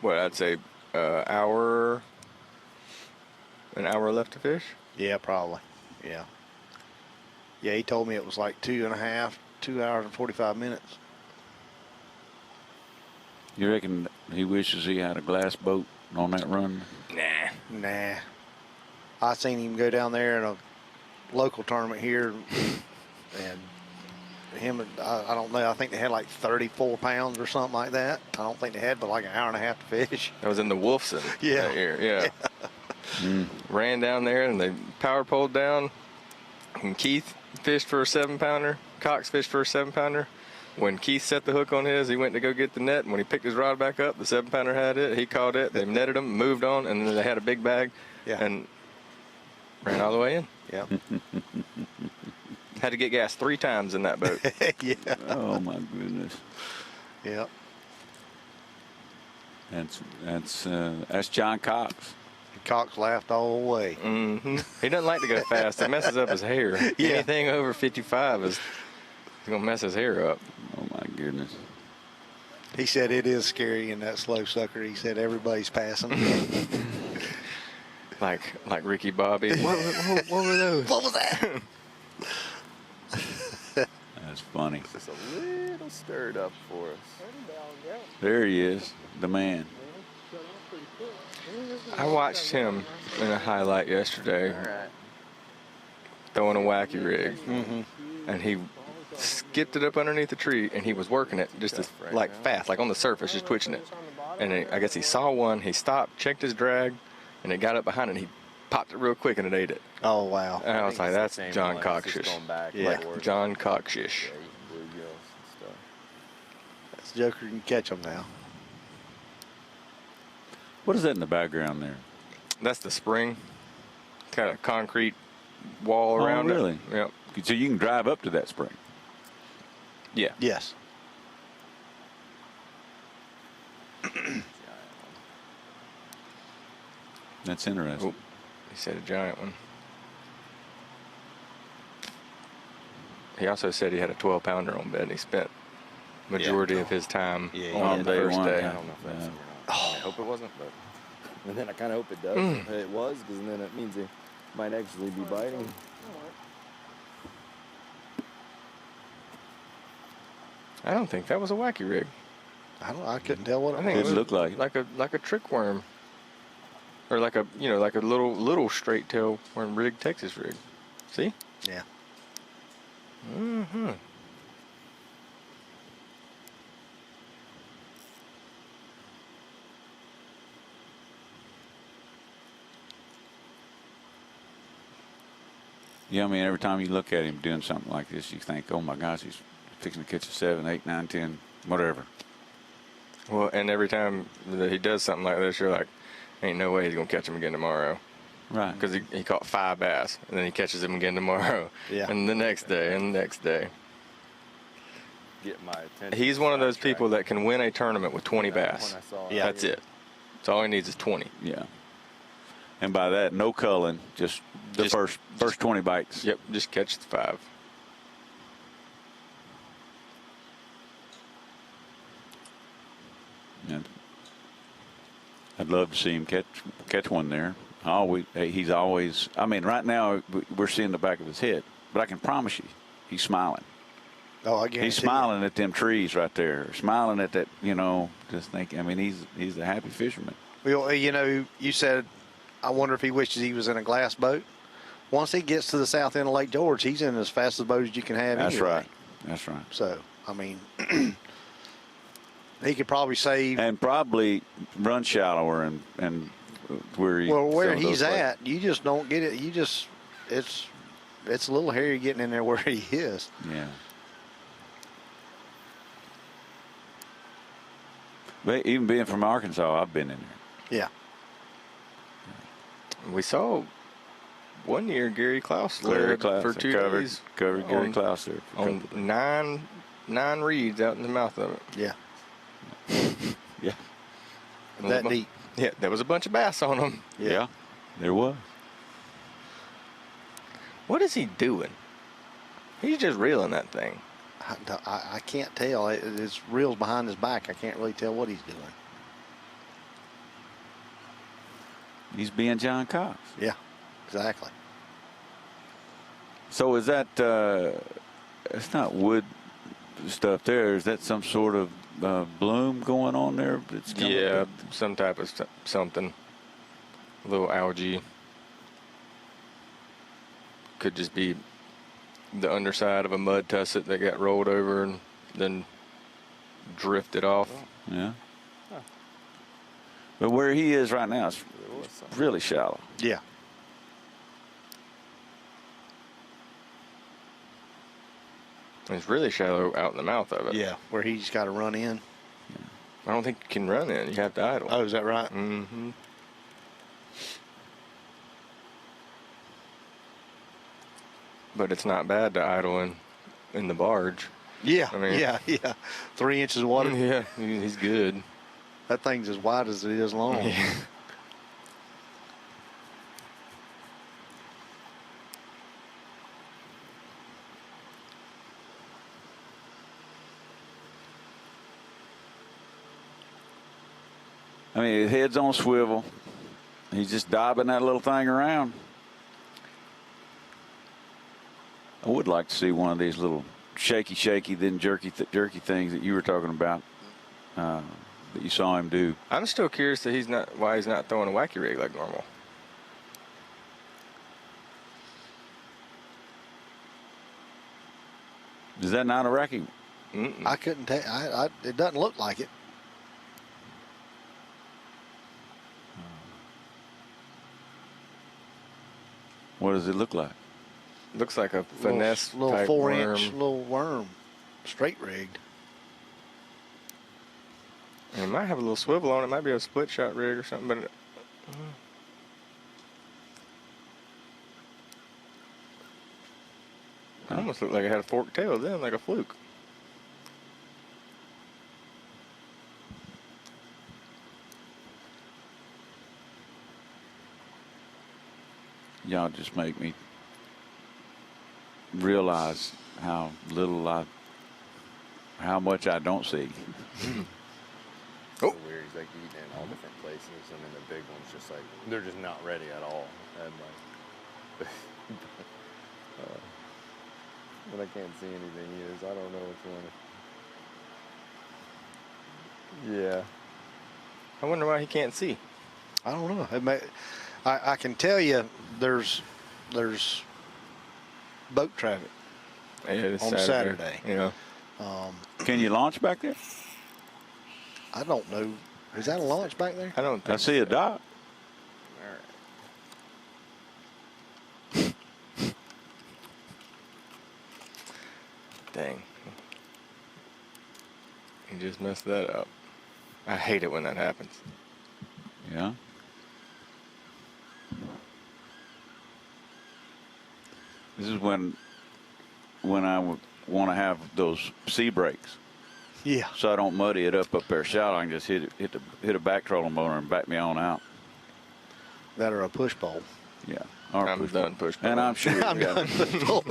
what I'd say an hour left to fish. Yeah, probably. Yeah. Yeah, he told me it was like 2 hours and 45 minutes. You reckon he wishes he had a glass boat on that run? Nah. I seen him go down there in a local tournament here, and him, I don't know, I think they had like 34 pounds or something like that. I don't think they had but like an hour and a half to fish. That was in the Wolfson that year, yeah. Ran down there, and they power poled down, and Keith fished for a 7-pounder. Cox fished for a 7-pounder. When Keith set the hook on his, he went to go get the net, and when he picked his rod back up, the 7-pounder had it. He caught it. They netted him, moved on, and then they had a big bag, and ran all the way in. Yeah. Had to get gas 3 times in that boat. Yeah. Oh my goodness. Yep. That's John Cox. Cox laughed all the way. Mm-hmm. He doesn't like to go fast. It messes up his hair. Yeah. Anything over 55 is going to mess his hair up. Oh, my goodness. He said it is scary in that slow sucker. He said everybody's passing. like Ricky Bobby. What were those? What was that? That's funny. Just a little stirred up for us. There he is, the man. I watched him in a highlight yesterday throwing a wacky rig, and he skipped it up underneath the tree, and he was working it just as fast, like on the surface, just twitching it. And I guess he saw one, he stopped, checked his drag, and it got up behind it, and he popped it real quick, and it ate it. Oh, wow. And I was like, that's John Coxish. Yeah. Like John Coxish. That's the Joker can catch them now. What is that in the background there? That's the spring. It's got a concrete wall around it. Oh, really? Yep. So you can drive up to that spring? Yeah. Yes. That's interesting. Oh, he said a giant one. He also said he had a 12-pounder on bed, and he spent majority of his time on the first day. I don't know if that's or not. I hope it wasn't, but and then I kind of hope it does. It was, because then it means it might actually be biting. I don't think that was a wacky rig. I couldn't tell what it was. I think it looked like a trick worm, or like a little straight tail worm rig, Texas rig. See? Yeah. Mm-hmm. Yeah, I mean, every time you look at him doing something like this, you think, oh, my gosh, he's fixing to catch a 7, 8, 9, 10, whatever. Well, and every time that he does something like this, you're like, ain't no way he's going to catch him again tomorrow. Right. Because he caught 5 bass, and then he catches him again tomorrow. Yeah. And the next day, and the next day. Get my attention. He's one of those people that can win a tournament with 20 bass. Yeah. That's it. So all he needs is 20. Yeah. And by that, no culling, just the first 20 bites. Yep, just catch the 5. Yeah. I'd love to see him catch one there. Oh, he's always. I mean, right now we're seeing the back of his head, but I can promise you, he's smiling. Oh, I guarantee he's smiling at them trees right there, smiling at that. Just thinking. I mean, he's a happy fisherman. Well, you said, I wonder if he wishes he was in a glass boat. Once he gets to the south end of Lake George, he's in as fast a boat as you can have. That's anyway. right. That's right. So, I mean, he could probably save and probably run shallower and where he's at. You just don't get it. It's a little hairy getting in there where he is. Yeah. But even being from Arkansas, I've been in there. Yeah. We saw one year Gary Klaus there for 2 days. Covered Gary Klaus there. On nine reeds out in the mouth of it. Yeah. Yeah. That deep. Yeah, there was a bunch of bass on them. Yeah, there was. What is he doing? He's just reeling that thing. I can't tell. His reel's behind his back. I can't really tell what he's doing. He's being John Cox. Yeah, exactly. So is that, it's not wood stuff there. Is that some sort of bloom going on there? Yeah, some type of something. A little algae. Could just be the underside of a mud tusset that got rolled over and then drifted off. Yeah. But where he is right now is really shallow. Yeah. It's really shallow out in the mouth of it. Yeah, where he's got to run in. I don't think you can run in. You have to idle. Oh, is that right? Mm-hmm. But it's not bad to idle in the barge. Yeah, I mean, yeah. 3 inches of water. Yeah, he's good. That thing's as wide as it is long. Yeah. I mean, his head's on swivel. He's just dabbing that little thing around. I would like to see one of these little shaky, then jerky things that you were talking about that you saw him do. I'm still curious that why he's not throwing a wacky rig like normal. Is that not a wacky? I couldn't tell. It doesn't look like it. What does it look like? Looks like a finesse little type 4-inch worm. little worm, straight rigged. And it might have a little swivel on it. Might be a split shot rig or something, but it almost looked like it had a forked tail then, like a fluke. Y'all just make me realize how much I don't see. Oh. Weird. He's like eating in all different places, and then the big one's just like they're just not ready at all. And like, but I can't see anything either, so I don't know which one. Yeah. I wonder why he can't see. I don't know. I can tell you there's boat traffic on Saturday. Yeah. Can you launch back there? I don't know. Is that a launch back there? I don't think I see a dock. Dang. He just messed that up. I hate it when that happens. Yeah. This is when I would want to have those sea brakes. Yeah. So I don't muddy it up there shallow. I can just hit a back trolling motor and back me on out. That or a push pole. Yeah. I'm done push pole. And I'm sure I'm done push pole.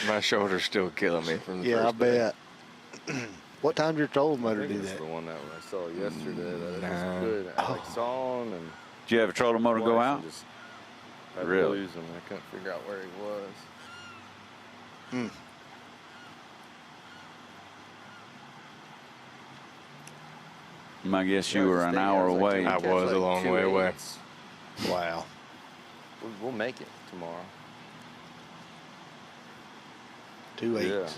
My shoulder's still killing me from the Yeah, I first day. bet. What time did your trolling motor do It's that? the one that I saw yesterday. That it was good. I like sawing and Did you have a trolling motor go out? Just had to Really? lose him. I couldn't figure out where he was. I guess you were an hour away. I was a long way away. Wow. We'll make it tomorrow. 2 8s. Yeah.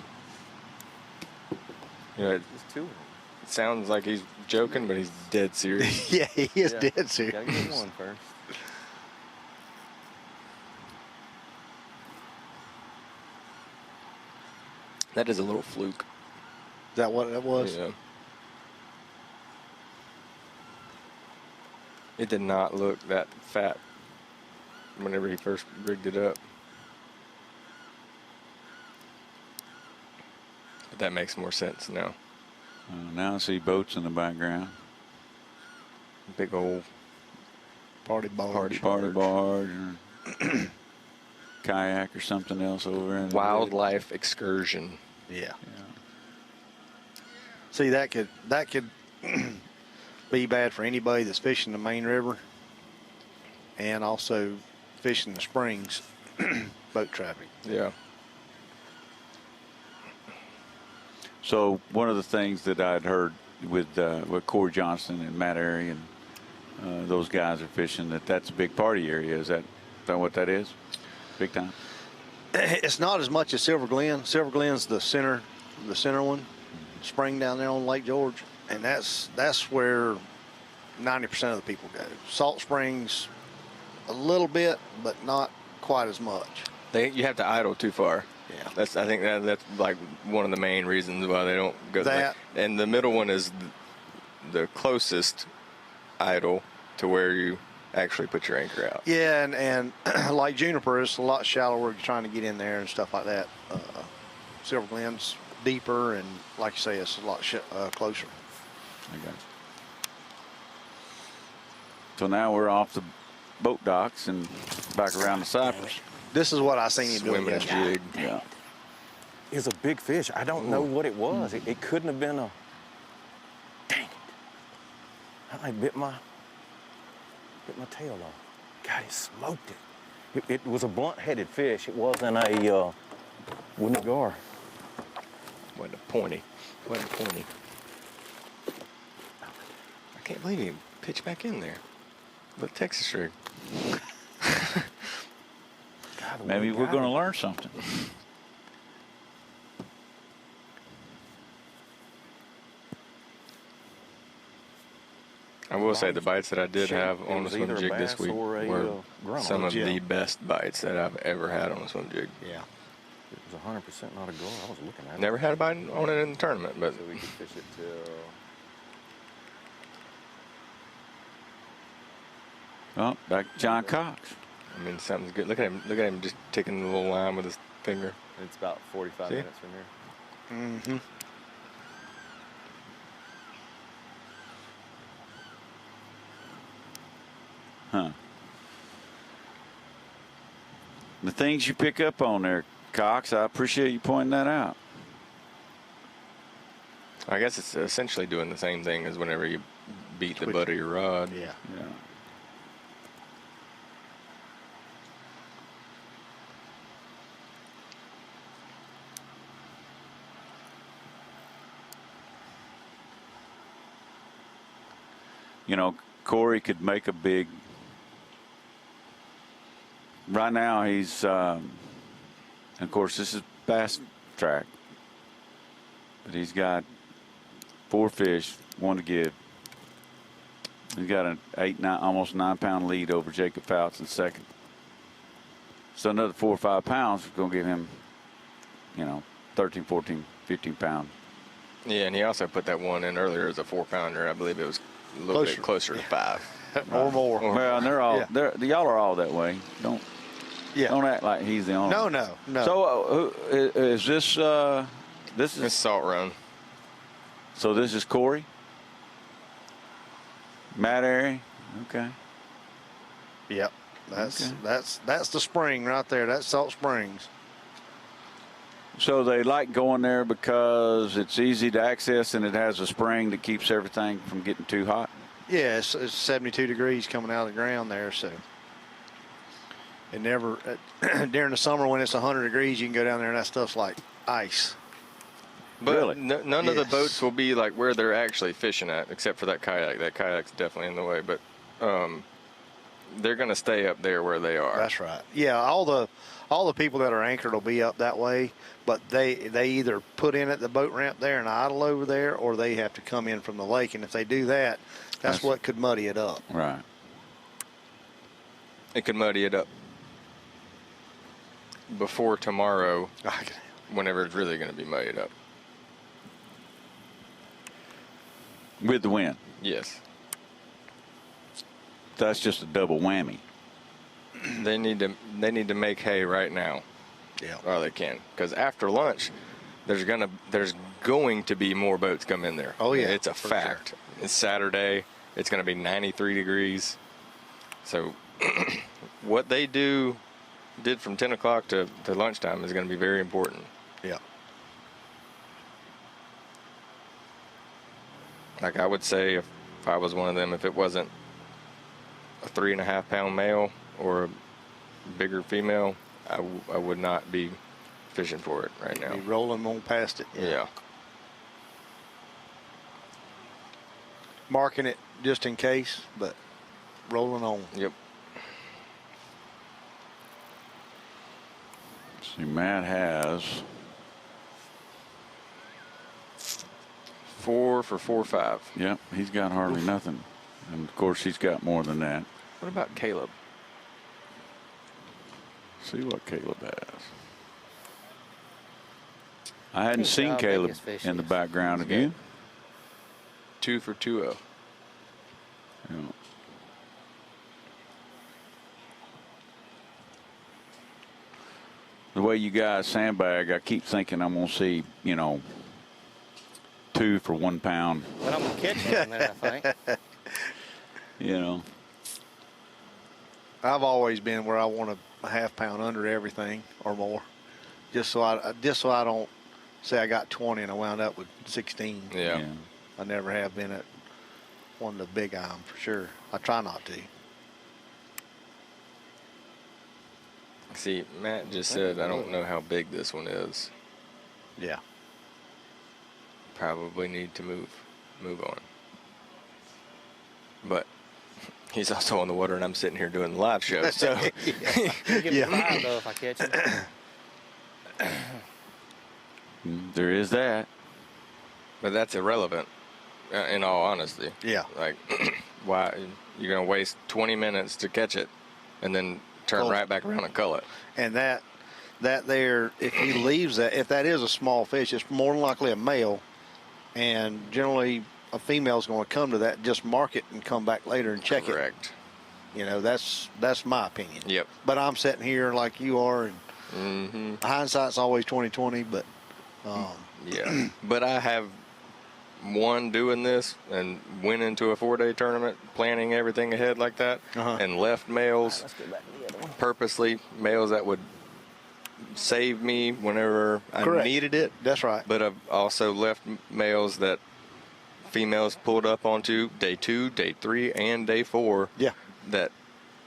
You know, It's 2 of them. it sounds like he's joking, but he's dead serious. Yeah, he is Yeah. dead serious. Gotta get one first. That is a little fluke. Is that what that was? Yeah. It did not look that fat whenever he first rigged it up. But that makes more sense now. Now I see boats in the background. Big old Party barge. Party barge or kayak or something else over in wildlife excursion. Yeah. See, that could be bad for anybody that's fishing the main river and also fishing the springs, boat traffic. Yeah. So one of the things that I'd heard with Corey Johnston and Matt Airy and those guys are fishing, that's a big party area. Is that what that is? Big time? It's not as much as Silver Glen. Silver Glen's the center one, spring down there on Lake George, and that's where 90% of the people go. Salt Springs, a little bit, but not quite as much. You have to idle too far. Yeah. I think that's like one of the main reasons why they don't go That- and the middle one is the closest idle to where you actually put your anchor out. Yeah, and like Juniper, it's a lot shallower. You're trying to get in there and stuff like that. Silver Glen's deeper, and like you say, it's a lot closer. I got you. So now we're off the boat docks and back around the Cypress. This is what I seen you doing Swimming yesterday. jig. Yeah. It was a big fish. I don't know what it was. It couldn't have been a. Dang it! I bit my tail off. God, it smoked it. It was a blunt-headed fish. It wasn't a wooden gar. Wasn't a pointy. Wasn't pointy. I can't believe he pitched back in there. But Texas rig. God, Maybe we're going to learn something. I will say the bites that I did have on the swim jig this week were some of the best bites that I've ever had on a swim jig. Yeah. It was 100% not a gar. I was looking at it. Never had a bite on it in the tournament, but So we could fish it till. Oh, back to John Cox. I mean, something's good. Look at him just taking the little line with his finger. It's about 45 See? minutes from here. Mm-hmm. Huh. The things you pick up on there, Cox, I appreciate you pointing that out. I guess it's essentially doing the same thing as whenever you beat the butt of your rod. Yeah. Yeah. You know, Corey could make a big. Right now, he's, of course, this is bass track, but he's got 4 fish, 1 to give. He's got an 8-9, almost 9-pound lead over Jacob Fouts in second. So another 4 or 5 pounds is going to give him, 13, 14, 15 pounds. Yeah, and he also put that one in earlier as a 4-pounder. I believe it was a little bit closer to 5. Or more. Well, and they're all, y'all are all that way. Don't act like he's the only one. No. So is this, this is Salt Run. So this is Corey? Matt Airy? Okay. Yep. That's the spring right there. That's Salt Springs. So they like going there because it's easy to access and it has a spring that keeps everything from getting too hot? Yeah, it's 72 degrees coming out of the ground there, so it never during the summer when it's 100 degrees, you can go down there and that stuff's like ice. But Really? none of the boats will be like where they're actually fishing at, except for that kayak. That kayak's definitely in the way, but they're going to stay up there where they are. That's right. Yeah, all the people that are anchored will be up that way, but they either put in at the boat ramp there and idle over there, or they have to come in from the lake. And if they do that, that's what could muddy it up. Right. It could muddy it up before tomorrow, whenever it's really going to be muddied up. With the wind. Yes. That's just a double whammy. They need to make hay right now. Yeah. Or they can, because after lunch, there's going to be more boats come in there. Oh yeah, it's a fact. Sure. It's Saturday. It's going to be 93 degrees. So what they did from 10 o'clock to lunchtime is going to be very important. Yeah. Like I would say, if I was one of them, if it wasn't a 3.5 pound male or a bigger female, I would not be fishing for it right now. Be rolling on past it. Yeah. Marking it just in case, but rolling on. Yep. See, Matt has 4 for 4.5. Yep, he's got hardly nothing. And of course, he's got more than that. What about Caleb? See what Caleb has. I hadn't seen Caleb in the background. Have you? 2 for 2.0. Yeah. The way you guys sandbag, I keep thinking I'm going to see, 2 for 1 pound. But I'm going to catch him there, I think. I've always been where I want a half pound under everything or more, just so I don't say I got 20 and I wound up with 16. Yeah. I never have been at one of the big iron for sure. I try not to. See, Matt just said I don't know how big this one is. Yeah. Probably need to move on. But he's also on the water, and I'm sitting here doing the live show. So Give me 5 though if I catch him. There is that. But that's irrelevant, in all honesty. Yeah. Like, why you're gonna waste 20 minutes to catch it, and then turn right back around and cull it. And that there, if he leaves that, if that is a small fish, it's more than likely a male, and generally a female's going to come to that, just mark it and come back later and check Correct. it. That's my opinion. Yep. But I'm sitting here like you are, and hindsight's always 20/20. But yeah. But I have doing this and went into a 4-day tournament planning everything ahead like that, and left males purposely, males that would save me whenever I needed it. That's right. But I've also left males that females pulled up onto day 2, day 3, and day 4. Yeah. That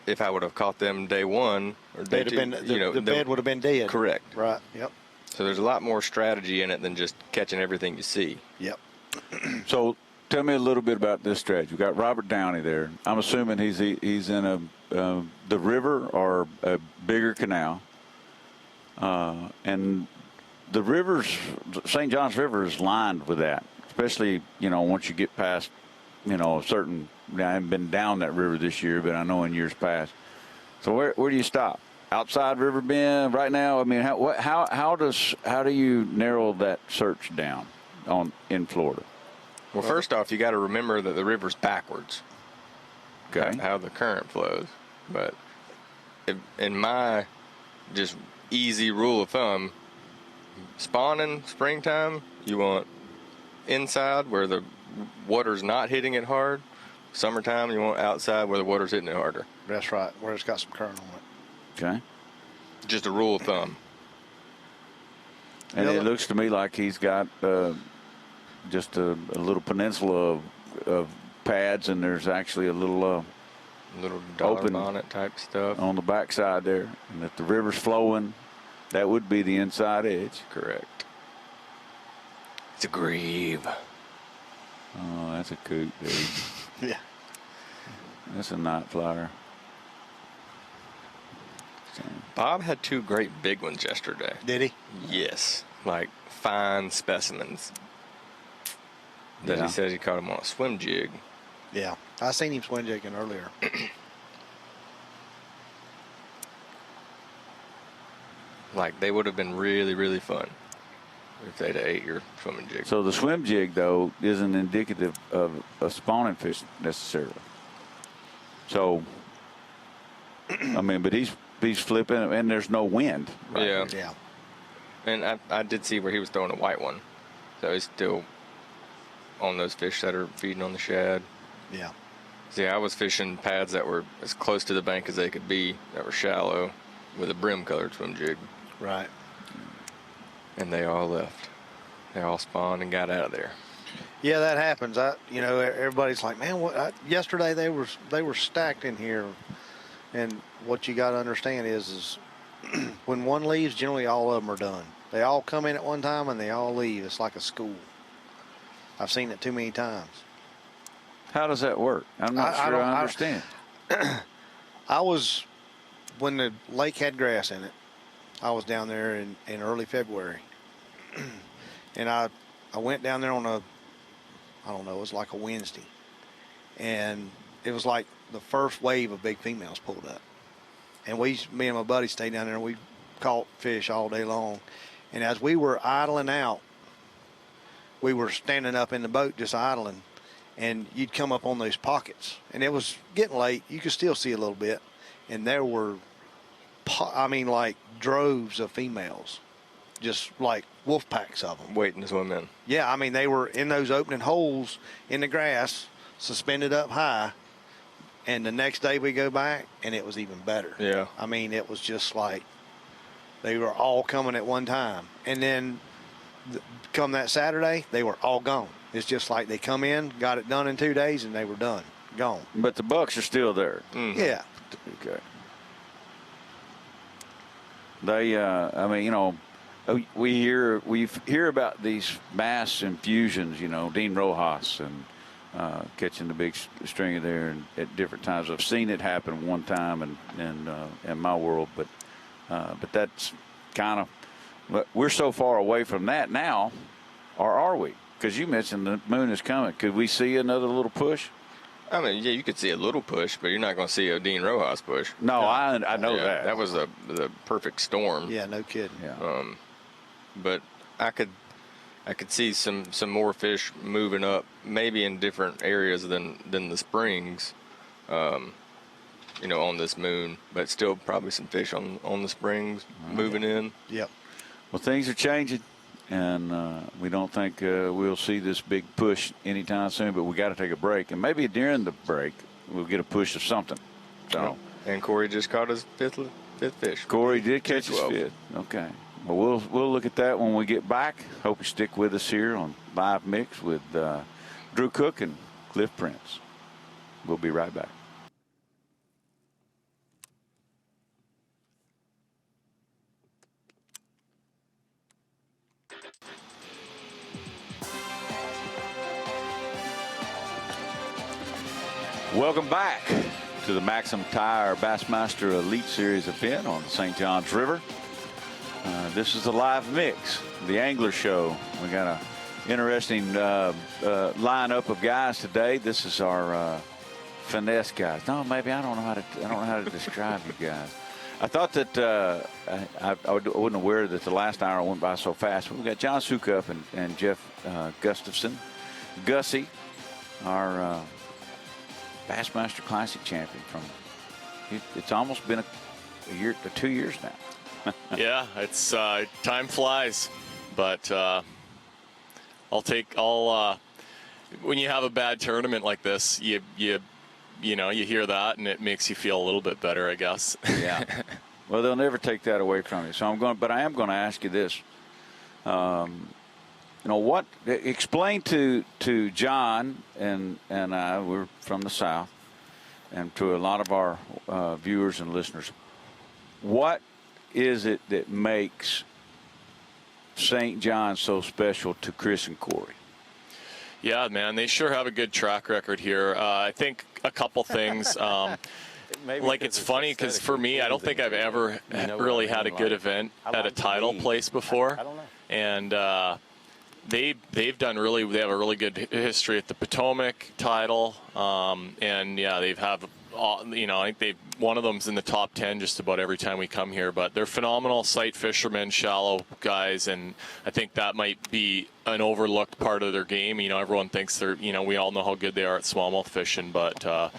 if I would have caught them day 1 or day 2, the bed would have been dead. Correct. Right. Yep. So there's a lot more strategy in it than just catching everything you see. Yep. So tell me a little bit about this strategy. We've got Robert Downey there. I'm assuming he's in the river or a bigger canal. And the rivers, St. John's River is lined with that, especially, once you get past, a certain, I haven't been down that river this year, but I know in years past. So where do you stop? Outside River Bend right now? I mean, how do you narrow that search down in Florida? Well, first off, you got to remember that the river's backwards. Okay. How the current flows. But in my just easy rule of thumb, spawning springtime, you want inside where the water's not hitting it hard. Summertime, you want outside where the water's hitting it harder. That's right, where it's got some current on it. Okay. Just a rule of thumb. And it looks to me like he's got just a little peninsula of pads, and there's actually a little dollar open bonnet type stuff on the backside there. And if the river's flowing, that would be the inside edge. Correct. It's a grebe. Oh, that's a coot, dude. Yeah. That's a night flyer. Bob had 2 great big ones yesterday. Did he? Yes. Like fine specimens that Yeah. he said he caught him on a swim jig. Yeah. I seen him swim jigging earlier. Like they would have been really, really fun if they'd have ate your swimming jig. So the swim jig, though, isn't indicative of a spawning fish necessarily. So, I mean, but he's flipping, and there's no wind. Right Yeah. here. Yeah. And I did see where he was throwing a white one. So he's still on those fish that are feeding on the shad. Yeah. See, I was fishing pads that were as close to the bank as they could be, that were shallow, with a brim-colored swim jig. Right. And they all left. They all spawned and got out of there. Yeah, that happens. Everybody's like, man, yesterday they were stacked in here, and what you got to understand is when one leaves, generally all of them are done. They all come in at one time and they all leave. It's like a school. I've seen it too many times. How does that work? I'm not sure I understand. I was, when the lake had grass in it, I was down there in early February. And I went down there on I don't know, it was like a Wednesday. And it was like the first wave of big females pulled up. And me and my buddy stayed down there and we caught fish all day long. And as we were idling out, we were standing up in the boat just idling, and you'd come up on those pockets. And it was getting late. You could still see a little bit. And there were, like droves of females, just like wolf packs of them. Waiting to swim in. Yeah, I mean, they were in those opening holes in the grass, suspended up high. And the next day we go back, and it was even better. Yeah. I mean, it was just like they were all coming at one time. And then come that Saturday, they were all gone. It's just like they come in, got it done in 2 days, and they were done, gone. But the bucks are still there. Mm-hmm. Yeah. Okay. They, I mean, you know, we hear about these mass infusions. You know, Dean Rojas and catching the big stringer there, and at different times. I've seen it happen one time in my world, but that's kind of, we're so far away from that now, or are we? Because you mentioned the moon is coming. Could we see another little push? I mean, yeah, you could see a little push, but you're not going to see a Dean Rojas push. No, I know that. That was the perfect storm. Yeah, no kidding. Yeah. But I could see some more fish moving up, maybe in different areas than the springs, you know, on this moon. But still, probably some fish on the springs moving in. Yep. Well, things are changing, and we don't think we'll see this big push anytime soon. But we got to take a break, and maybe during the break we'll get a push of something. So. And Corey just caught his fifth fish. Corey did catch his 12. fifth. Okay. Well, we'll look at that when we get back. Hope you stick with us here on Live Mix with Drew Cook and Cliff Prince. We'll be right back. Welcome back to the Maxam Tire Bassmaster Elite Series event on the St. Johns River. This is the live mix, the Angler Show. We got an interesting lineup of guys today. This is our finesse guys. No, maybe I don't know how to describe you guys. I thought that I wasn't aware that the last hour went by so fast. We've got John Sukup and Jeff Gustafson, Gussie, our Bassmaster Classic champion. It's almost been a year to 2 years now. Yeah, it's time flies, but when you have a bad tournament like this, you hear that and it makes you feel a little bit better, I guess. Yeah. Well, they'll never take that away from you. So I am going to ask you this: what? Explain to John and I. We're from the South, and to a lot of our viewers and listeners, what is it that makes St. John so special to Chris and Corey? Yeah, man, they sure have a good track record here. I think a couple things. Like, it's funny because for me, I don't think I've ever really had a good event at a title place before. And they've done really. They have a really good history at the Potomac title. And yeah, they've have. I think one of them's in the top 10 just about every time we come here. But they're phenomenal sight fishermen, shallow guys, and I think that might be an overlooked part of their game. Everyone thinks they're. We all know how good they are at smallmouth fishing, but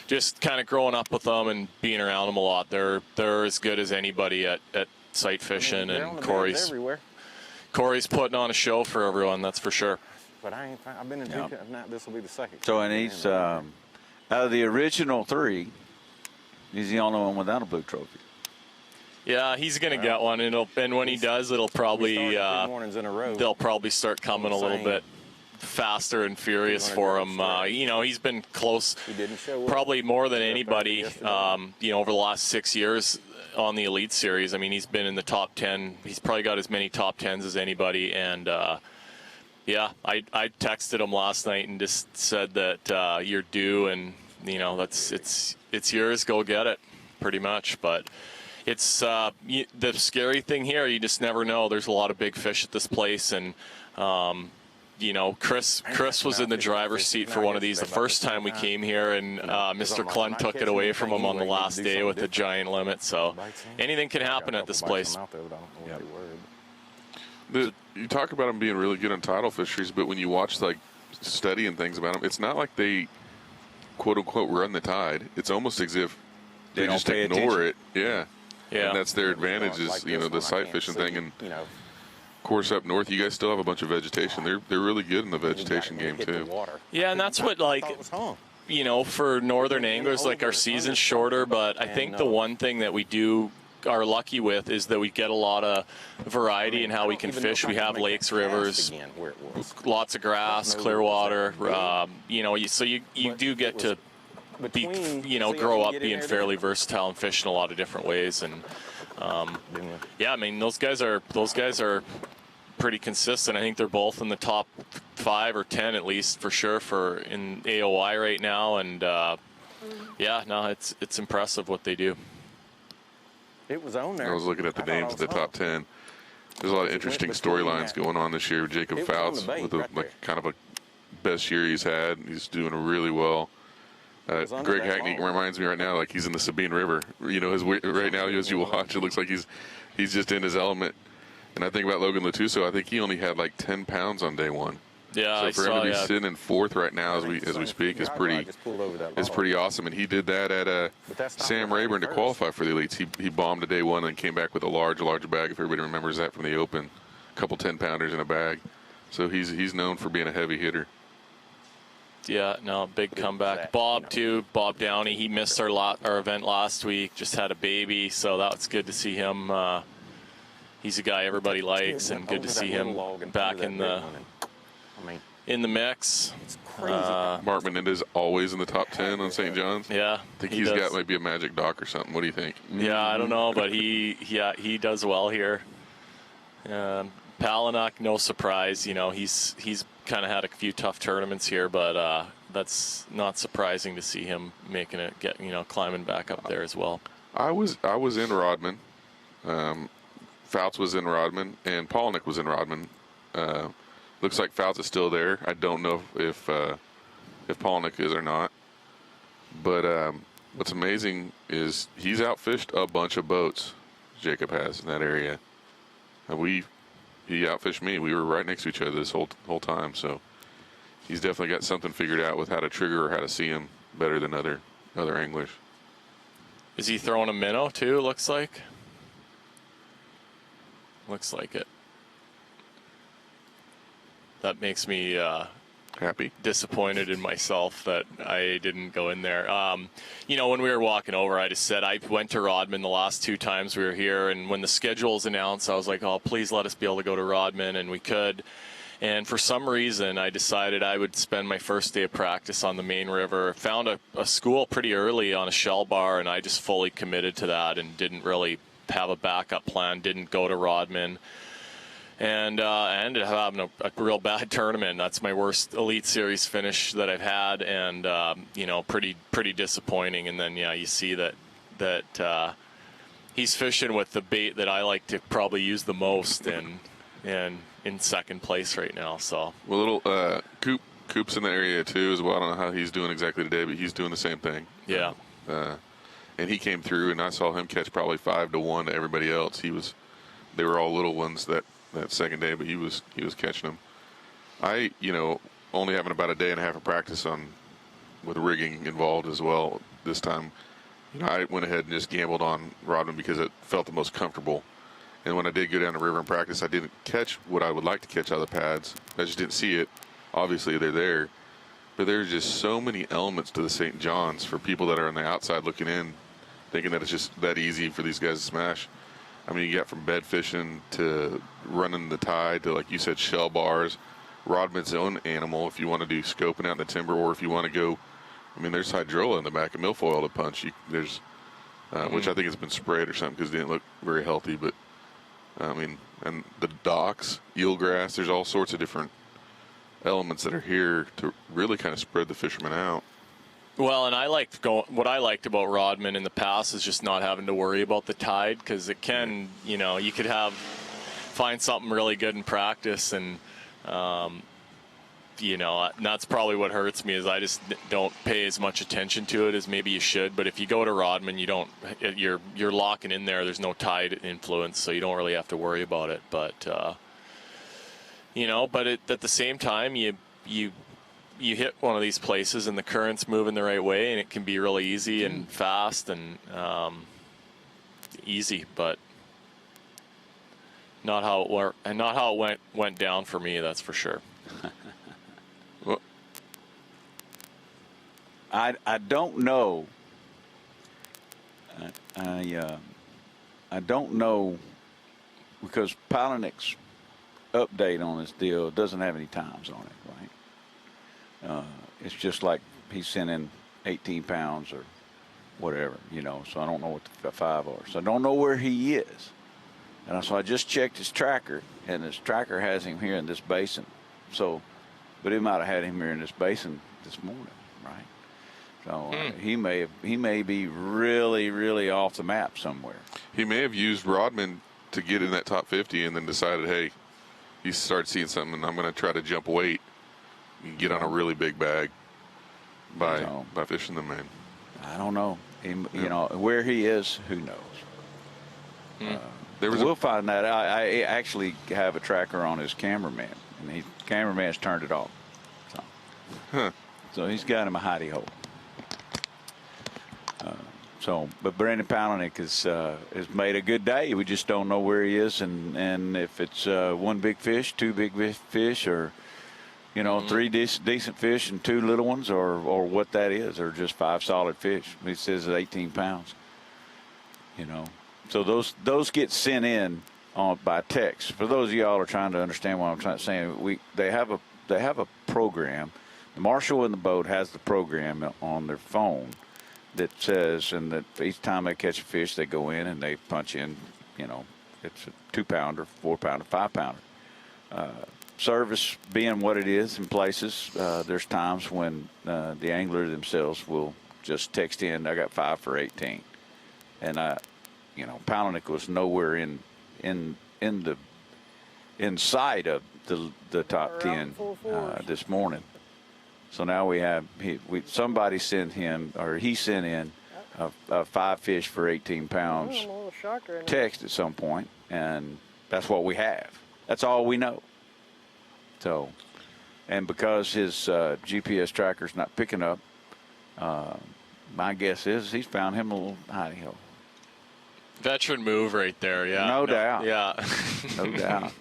just kind of growing up with them and being around them a lot, they're as good as anybody at sight fishing. And Corey's putting on a show for everyone. That's for sure. But I've been in two. This will be the second. So, and he's out of the original 3, he's the only one without a blue trophy. Yeah, he's going to get one, and when he does, it'll probably mornings in a row. They'll probably start coming a little bit faster and furious for him. He's been close, probably more than anybody. Over the last 6 years on the Elite Series. I mean, he's been in the top 10. He's probably got as many top 10s as anybody, and. Yeah, I texted him last night and just said that you're due, and it's yours. Go get it, pretty much. But it's the scary thing here. You just never know. There's a lot of big fish at this place, and Chris was in the driver's seat for one of these the first time we came here, and Mr. Clun took it away from him on the last day with the giant limit. So anything can happen at this place. You talk about them being really good on tidal fisheries, but when you watch studying things about them, it's not like they quote unquote run the tide. It's almost as if they just ignore it. Yeah. And that's their advantage is the sight fishing thing. And of course up north, you guys still have a bunch of vegetation. They're really good in the vegetation game too. Yeah, and that's what for northern anglers, our season's shorter, but I think the one thing that we are lucky with is that we get a lot of variety in how we can fish. We have lakes, rivers, lots of grass, clear water. So you do get to grow up being fairly versatile and fish in a lot of different ways. And yeah, I mean those guys are pretty consistent. I think they're both in the top 5 or 10 at least for sure in AOI right now. And it's impressive what they do. It was on there. I was looking at the names of the top 10. There's a lot of interesting storylines going on this year. Jacob Fouts with kind of a best year he's had. He's doing really well. Greg Hackney reminds me right now like he's in the Sabine River. Right now as you watch, it looks like he's just in his element. And I think about Logan Latuso. I think he only had 10 pounds on day 1. Yeah, so for him to be sitting in 4th right now as we speak is pretty awesome. And he did that at Sam Rayburn to qualify for the elites. He bombed a day 1 and came back with a large bag. If everybody remembers that from the Open, a couple 10-pounders in a bag. So he's known for being a heavy hitter. Yeah, no, big comeback. Bob too. Bob Downey. He missed our event last week. Just had a baby, so that's good to see him. He's a guy everybody likes, and good to see him back in the mix. It's crazy. Mark Menendez always in the top 10 on St. John's. Yeah, I think he's got maybe a magic dock or something. What do you think? Yeah, I don't know, but he does well here. Palatka, no surprise. He's kind of had a few tough tournaments here, but that's not surprising to see him making it, climbing back up there as well. I was in Rodman. Fouts was in Rodman, and Palatka was in Rodman. Looks like Fouts is still there. I don't know if Palatka is or not. But what's amazing is he's outfished a bunch of boats. Jacob has in that area. And he outfished me. We were right next to each other this whole time. So he's definitely got something figured out with how to trigger or how to see him better than other anglers. Is he throwing a minnow too? Looks like. Looks like it. That makes me happy, disappointed in myself that I didn't go in there. When we were walking over, I just said I went to Rodman the last 2 times we were here, and when the schedule was announced, I was like, oh, please let us be able to go to Rodman, and we could. And for some reason, I decided I would spend my first day of practice on the main river. Found a school pretty early on a shell bar, and I just fully committed to that and didn't really have a backup plan, didn't go to Rodman. And I ended up having a real bad tournament. That's my worst Elite Series finish that I've had, and you know, pretty disappointing. And then yeah, you see that he's fishing with the bait that I like to probably use the most, and in second place right now. So well, little Coop's in the area too as well. I don't know how he's doing exactly today, but he's doing the same thing. Yeah. And he came through, and I saw him catch probably 5-1 to everybody else. They were all little ones that second day, but he was catching them. I, you know, only having about a day and a half of practice with rigging involved as well this time. You know, I went ahead and just gambled on Rodman because it felt the most comfortable. And when I did go down the river and practice, I didn't catch what I would like to catch out of the pads. I just didn't see it. Obviously, they're there. But there's just so many elements to the St. John's for people that are on the outside looking in, thinking that it's just that easy for these guys to smash. I mean, you got from bed fishing to running the tide to, like you said, shell bars, Rodman's own animal if you want to do scoping out in the timber, or if you want to go, I mean, there's hydrola in the back of milfoil to punch. Which I think has been sprayed or something because it didn't look very healthy. But, I mean, and the docks, eelgrass, there's all sorts of different elements that are here to really kind of spread the fishermen out. Well, and what I liked about Rodman in the past is just not having to worry about the tide, because it can, you know, you could find something really good in practice, and you know, and that's probably what hurts me, is I just don't pay as much attention to it as maybe you should. But if you go to Rodman, you're locking in there. There's no tide influence, so you don't really have to worry about it. But you know, but at the same time, you hit one of these places and the current's moving the right way, and it can be really easy and fast and easy, but not how it worked, and not how it went down for me. That's for sure. Well, I don't know. I don't know, because Palatka's update on this deal doesn't have any times on it, right? It's just like he sent in 18 pounds or whatever, you know, so I don't know what the 5 are. So I don't know where he is. And so I just checked his tracker, and his tracker has him here in this basin. So, but it might have had him here in this basin this morning, right? So he may be really, really off the map somewhere. He may have used Rodman to get in that top 50 and then decided, hey, he started seeing something, and I'm going to try to jump weight and get on a really big bag by fishing the main. I don't know. You know, where he is, who knows? We'll find that out. I actually have a tracker on his cameraman, and cameraman's turned it off. So he's got him a hidey hole. But Brandon Palatka has made a good day. We just don't know where he is, and if it's one big fish, 2 big fish, or you know, 3 decent fish and 2 little ones, or what that is, or just 5 solid fish. He says it's 18 pounds. You know, so those get sent in by text. For those of y'all who are trying to understand what I'm trying to say, they have a program. The marshal in the boat has the program on their phone that says, and that each time they catch a fish, they go in and they punch in, you know, it's a 2-pounder, 4-pounder, 5-pounder. Service being what it is in places, there's times when the angler themselves will just text in, I got 5 for 18. And you know, Palatka was nowhere inside of the top 10 this morning. So now we have somebody sent him, or he sent in a 5 fish for 18 pounds text at some point, and that's what we have. That's all we know. So, and because his GPS tracker's not picking up, my guess is he's found him a little hidey hole. Veteran move right there, yeah. No doubt. Yeah. No doubt.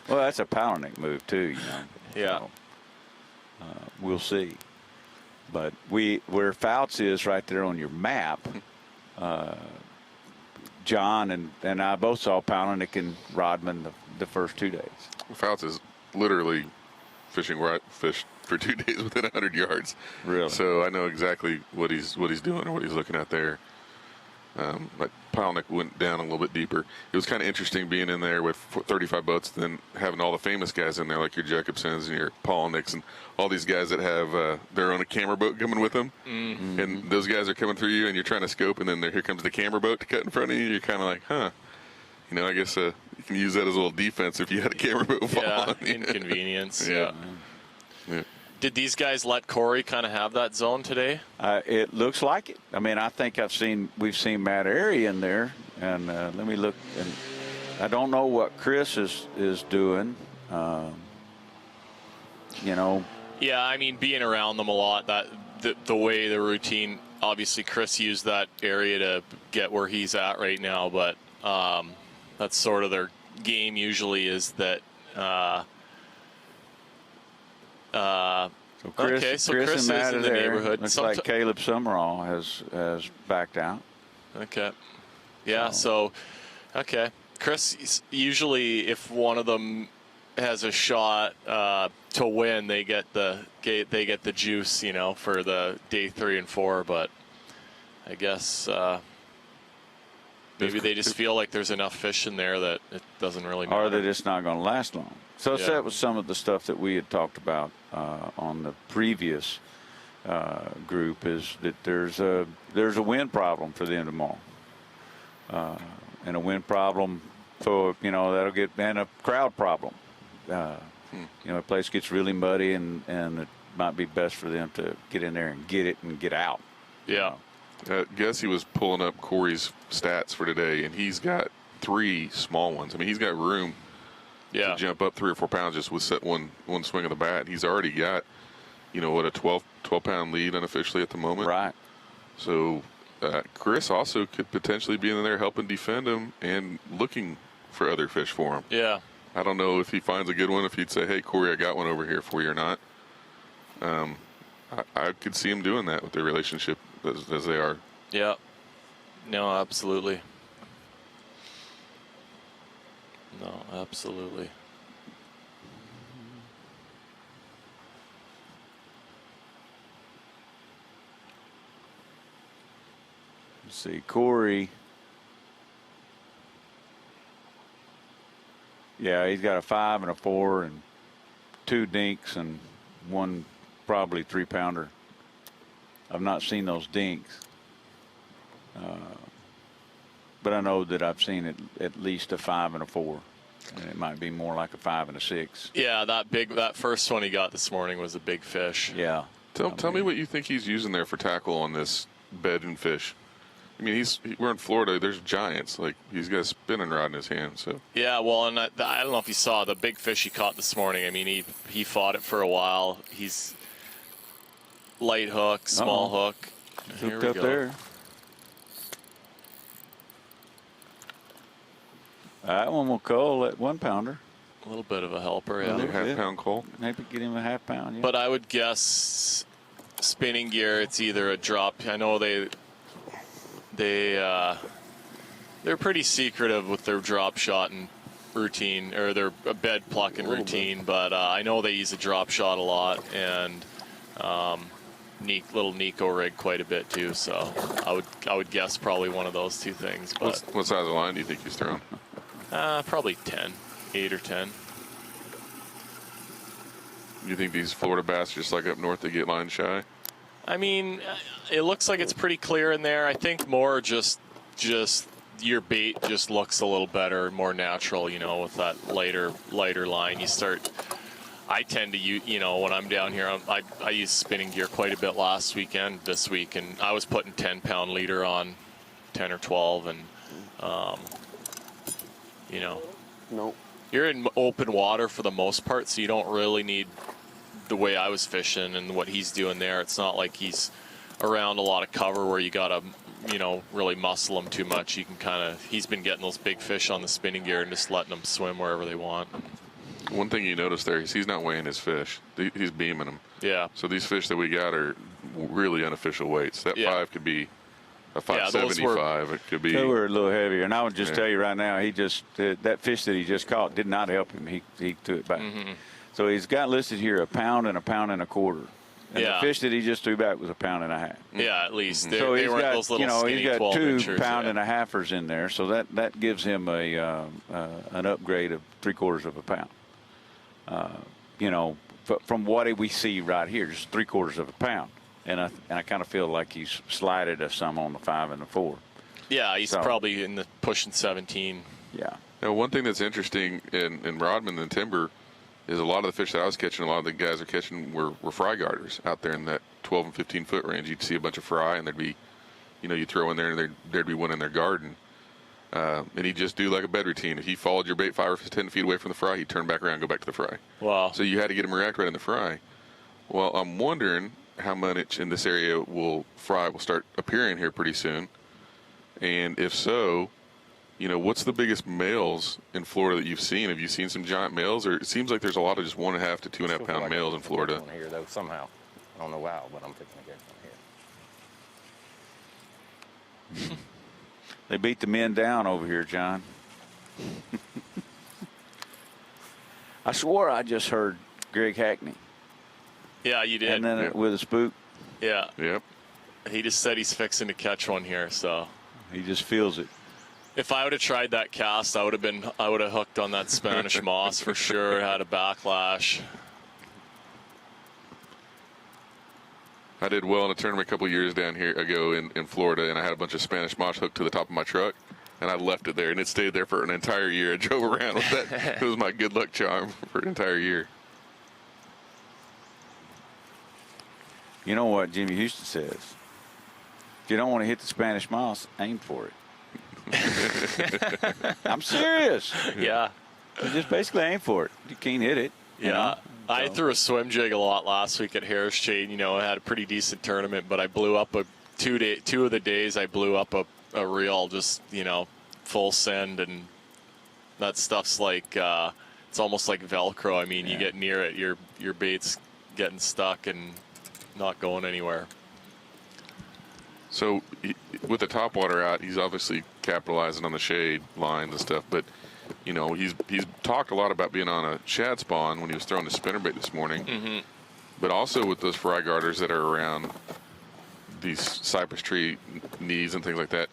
Well, that's a Palatka move too, you know. Yeah. So, we'll see. But where Fouts is right there on your map, John and I both saw Palatka and Rodman the first 2 days. Fouts is literally fishing where I fished for 2 days within 100 yards. Really? So I know exactly what he's doing or what he's looking at there. Like Palatka went down a little bit deeper. It was kind of interesting being in there with 35 boats, then having all the famous guys in there like your Jacobsons and your Palnicks and all these guys that have their own camera boat coming with them. Mm-hmm. And those guys are coming through you and you're trying to scope, and then here comes the camera boat to cut in front of you. You're kind of like, huh. You know, I guess you can use that as a little defense if you had a camera boat fall on you. Inconvenience. Yeah. Did these guys let Corey kind of have that zone today? It looks like it. I mean, I think we've seen Matt Airy in there, and let me look. And I don't know what Chris is doing. You know. Yeah, I mean, being around them a lot, the way the routine. Obviously, Chris used that area to get where he's at right now, but that's sort of their game usually is that. So Chris Chris and Matt is in are the there. neighborhood. Looks like Caleb Summerall has backed out. Okay. Yeah. So, okay. Chris usually, if one of them has a shot to win, they get the juice, you know, for the day 3 and 4. But I guess maybe they just feel like there's enough fish in there that it doesn't really matter. Or that it's not going to last long. So Yeah. that was some of the stuff that we had talked about on the previous group, is that there's a wind problem for them tomorrow, and a wind problem for that'll get, and a crowd problem. The place gets really muddy, and it might be best for them to get in there and get it and get out. Yeah. Guess he was pulling up Corey's stats for today, and he's got 3 small ones. I mean, he's got room to jump up 3 or 4 pounds just with one swing of the bat. He's already got, a 12-pound lead unofficially at the moment. Right. So Chris also could potentially be in there helping defend him and looking for other fish for him. Yeah. I don't know if he finds a good one, if he'd say, hey, Corey, I got one over here for you or not. I could see him doing that with their relationship as they are. Yeah. No, absolutely. No, absolutely. Let's see, Corey. Yeah, he's got a 5 and a 4 and 2 dinks and 1 probably 3-pounder. I've not seen those dinks. But I know that I've seen at least a 5 and a 4, and it might be more like a 5 and a 6. Yeah, that first one he got this morning was a big fish. Yeah. Tell me what you think he's using there for tackle on this bed and fish. I mean, we're in Florida. There's giants. Like, he's got a spinning rod in his hand. So. Yeah, well, and I don't know if you saw the big fish he caught this morning. I mean, he fought it for a while. He's light hook, small hook. Here we Hooked up go. there. That one will cull at 1-pounder. A little bit of a helper, yeah. Another half-pound cull. Maybe get him a half-pound. Yeah. But I would guess spinning gear, it's either a drop. I know they're pretty secretive with their drop shot and routine, or their bed plucking routine. But I know they use a drop shot a lot, and little Nico rig quite a bit too. So I would guess probably one of those 2 things. But What size of line do you think he's throwing? probably 8 or 10. You think these Florida bass, just like up north, they get line shy? I mean, it looks like it's pretty clear in there. I think more just your bait just looks a little better, more natural, with that lighter line. I tend to use, when I'm down here, I use spinning gear quite a bit last weekend, this week, and I was putting 10-pound leader on 10 or 12, and Nope. You're in open water for the most part, so you don't really need the way I was fishing and what he's doing there. It's not like he's around a lot of cover where you gotta, really muscle him too much. You can he's been getting those big fish on the spinning gear and just letting them swim wherever they want. One thing you notice there is he's not weighing his fish. He's beaming them. Yeah. So these fish that we got are really unofficial weights. That 5 could be a 575. It could be. They were a little heavier, and I would just tell you right now, that fish that he just caught did not help him. He threw it back. So he's got listed here 1 pound and 1.25 pounds. And the fish that he just threw back was 1.5 pounds. Yeah, at least. So they he's weren't got, those little skinny he's got 12 2 inchers, pound and a halfers in there. So that gives him an upgrade of 3/4 pound. From what we see right here, just 3/4 pound. And I kind of feel like he's slided us some on the 5 and the 4. Yeah, he's probably in the pushing 17. Yeah. Now, one thing that's interesting in Rodman and Timber is a lot of the fish that I was catching, a lot of the guys are catching were fry garters out there in that 12 and 15 foot range. You'd see a bunch of fry, and there'd be, you throw in there, and there'd be one in their garden. And he'd just do like a bed routine. If he followed your bait 5 or 10 feet away from the fry, he'd turn back around and go back to the fry. Wow. So you had to get him to react right in the fry. Well, I'm wondering how much in this area fry will start appearing here pretty soon. And if so, what's the biggest males in Florida that you've seen? Have you seen some giant males? Or it seems like there's a lot of just 1.5 to 2.5 pound males in Florida. Here, though, somehow. I don't know how, but I'm fixing to get one here. They beat the men down over here, John. I swore I just heard Greg Hackney. Yeah, you did. And then with a spook. Yeah. Yep. He just said he's fixing to catch one here, so. He just feels it. If I would have tried that cast, I would have hooked on that Spanish moss for sure. Had a backlash. I did well in a tournament a couple years down here ago in Florida, and I had a bunch of Spanish moss hooked to the top of my truck, and I left it there, and it stayed there for an entire year. I drove around with that. It was my good luck charm for an entire year. You know what Jimmy Houston says? If you don't want to hit the Spanish moss, aim for it. I'm serious. Yeah. You just basically aim for it. You can't hit it. Yeah. I threw a swim jig a lot last week at Harris Shade. I had a pretty decent tournament, but I blew up two of the days I blew up a reel, just, full send, and that stuff's like, it's almost like Velcro. I mean, you get near it, your bait's getting stuck and not going anywhere. So with the topwater out, he's obviously capitalizing on the shade lines and stuff, but he's talked a lot about being on a shad spawn when he was throwing the spinnerbait this morning. Mm-hmm. But also with those fry garters that are around these cypress tree knees and things like that,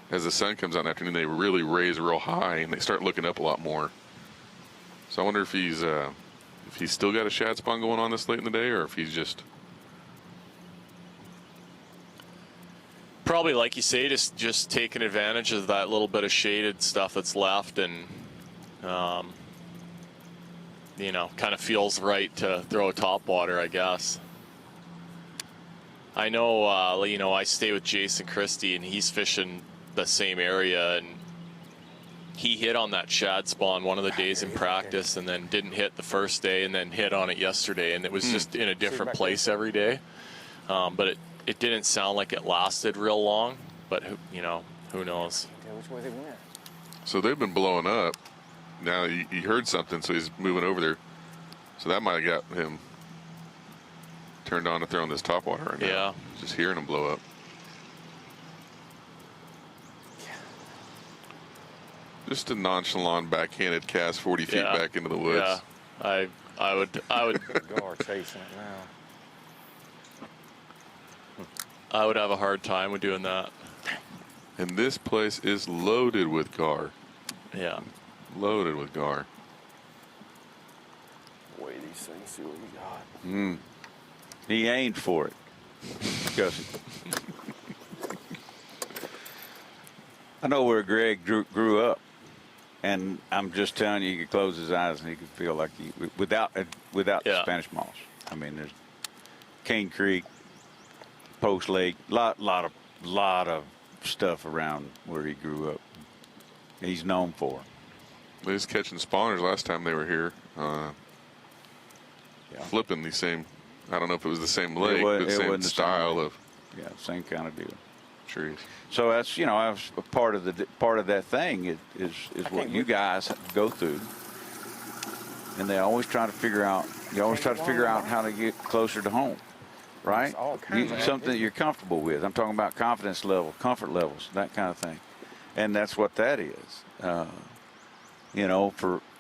as the sun comes out in the afternoon, they really raise real high and they start looking up a lot more. So I wonder if he's still got a shad spawn going on this late in the day, or if he's just probably, like you say, just taking advantage of that little bit of shaded stuff that's left, and kind of feels right to throw a topwater, I guess. I know, I stay with Jason Christie, and he's fishing the same area, and he hit on that shad spawn one of the days in practice, and then didn't hit the first day, and then hit on it yesterday, and it was just in a different place every day. But it didn't sound like it lasted real long, but who knows? Which way they went? So they've been blowing up. Now he heard something, so he's moving over there. So that might have got him turned on to throwing this topwater right now. Yeah. Just hearing him blow up. Just a nonchalant backhanded cast 40 feet back into the woods. Yeah, I would. Gar chasing it now. I would have a hard time with doing that. And this place is loaded with gar. Yeah. Loaded with gar. Weigh these things, see what we got. He aimed for it. I know where Greg grew up, and I'm just telling you, he could close his eyes and he could feel like without the Spanish moss. I mean, there's Cane Creek, Post Lake, lot of stuff around where he grew up. He's known for. They was catching spawners last time they were here. Flipping the same. I don't know if it was the same lake, but the same style of. Yeah, same kind of deal. Trees. So that's I was a part of that thing is what you guys go through, and they always try to figure out. You always try to figure out how to get closer to home, right? Something that you're comfortable with. I'm talking about confidence level, comfort levels, that kind of thing, and that's what that is.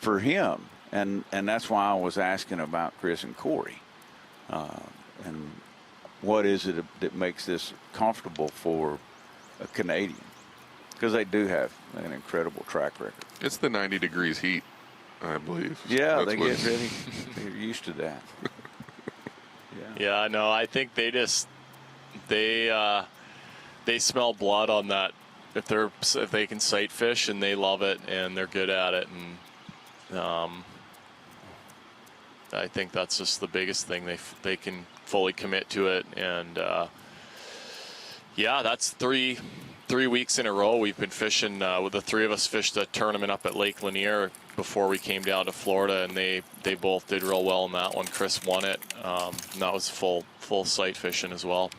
For him, And that's why I was asking about Chris and Corey. And what is it that makes this comfortable for a Canadian? Because they do have an incredible track record. It's the 90 degrees heat, I believe. Yeah, That's they what- get ready. They're used to that. Yeah, no, I think they smell blood on that. If they can sight fish and they love it and they're good at it, and I think that's just the biggest thing. They can fully commit to it, and yeah, that's three weeks in a row we've been fishing. With the three of us fished a tournament up at Lake Lanier before we came down to Florida, and they both did real well in that one. Chris won it, and that was full sight fishing as well.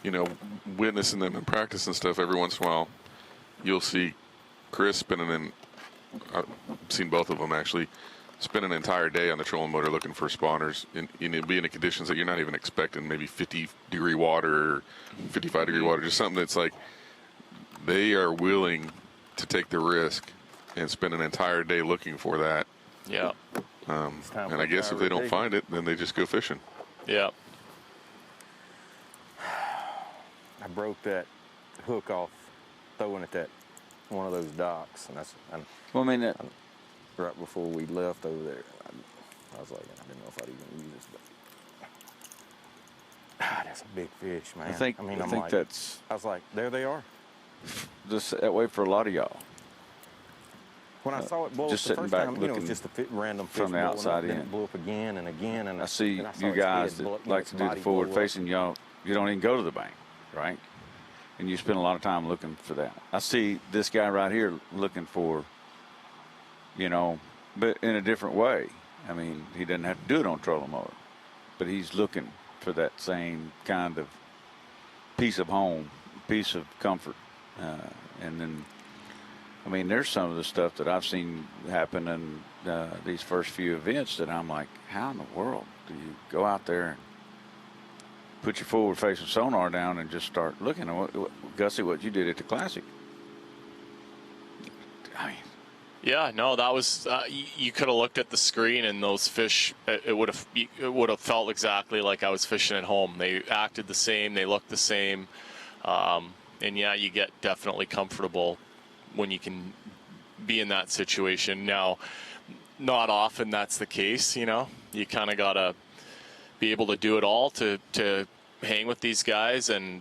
You know, witnessing them in practice and stuff, every once in a while, you'll see Chris spending in. I've seen both of them actually spend an entire day on the trolling motor looking for spawners, and it'll be in the conditions that you're not even expecting, maybe 50-degree water or 55-degree water, just something that's like they are willing to take the risk and spend an entire day looking for that. Yeah. And I guess if they don't find it, then they just go fishing. Yeah. I broke that hook off throwing at that one of those docks, and well, I mean, right before we left over there, I was like, I didn't know if I'd even use this, but that's a big fish, man. I think that's. I was like, there they are. Just that way for a lot of y'all. When I saw it blow just up the sitting first back time, looking, it was just a random fish from the blowing outside up, then in. it blew up again and again, and I see and I saw you its guys head blow that up, like its to do the body forward blow up. facing. Y'all, you don't even go to the bank, right? And you spend a lot of time looking for that. I see this guy right here looking for, but in a different way. I mean, he doesn't have to do it on trolling motor, but he's looking for that same kind of piece of home, piece of comfort. And then, I mean, there's some of the stuff that I've seen happen in these first few events that I'm like, how in the world do you go out there and put your forward facing sonar down and just start looking at Gussie, what you did at the Classic? I mean, Yeah, no, that was you could have looked at the screen and those fish. It would have felt exactly like I was fishing at home. They acted the same. They looked the same. And yeah, you get definitely comfortable when you can be in that situation. Now, not often that's the case. You kind of gotta be able to do it all to hang with these guys. And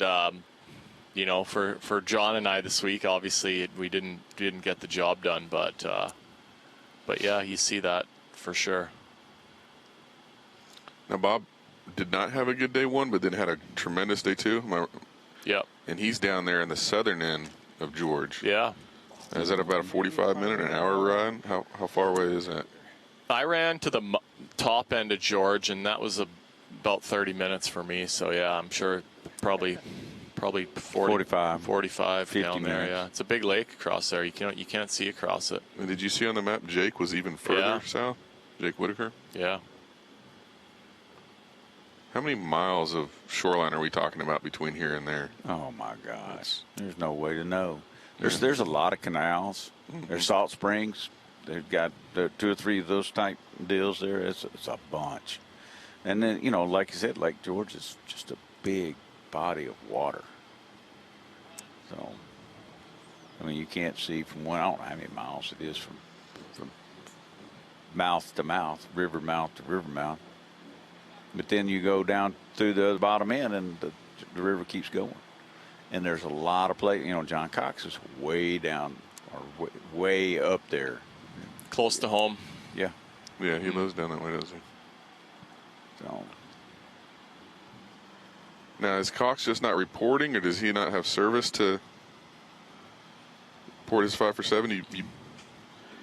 for John and I this week, obviously we didn't get the job done, but yeah, you see that for sure. Now, Bob did not have a good day one, but then had a tremendous day two. Yep. And he's down there in the southern end of George. Yeah. Is that about a 45-minute, an hour ride? How far away is that? I ran to the top end of George, and that was about 30 minutes for me. So yeah, I'm sure probably 45 down there. minutes. Yeah, it's a big lake across there. You can't see across it. And did you see on the map Jake was even further south? Jake Whitaker? Yeah. How many miles of shoreline are we talking about between here and there? Oh my gosh, there's no way to know. There's a lot of canals. There's salt springs. They've got 2 or 3 of those type deals there. It's a bunch. And then, like you said, Lake George is just a big body of water. So, I mean, you can't see from I don't know how many miles it is from mouth to mouth, river mouth to river mouth. But then you go down through the bottom end and the river keeps going. And there's a lot of places. John Cox is way down or way up there. Close to home. Yeah. Yeah, he lives down that way, doesn't he? So. Now, is Cox just not reporting, or does he not have service to report his 5 for 7?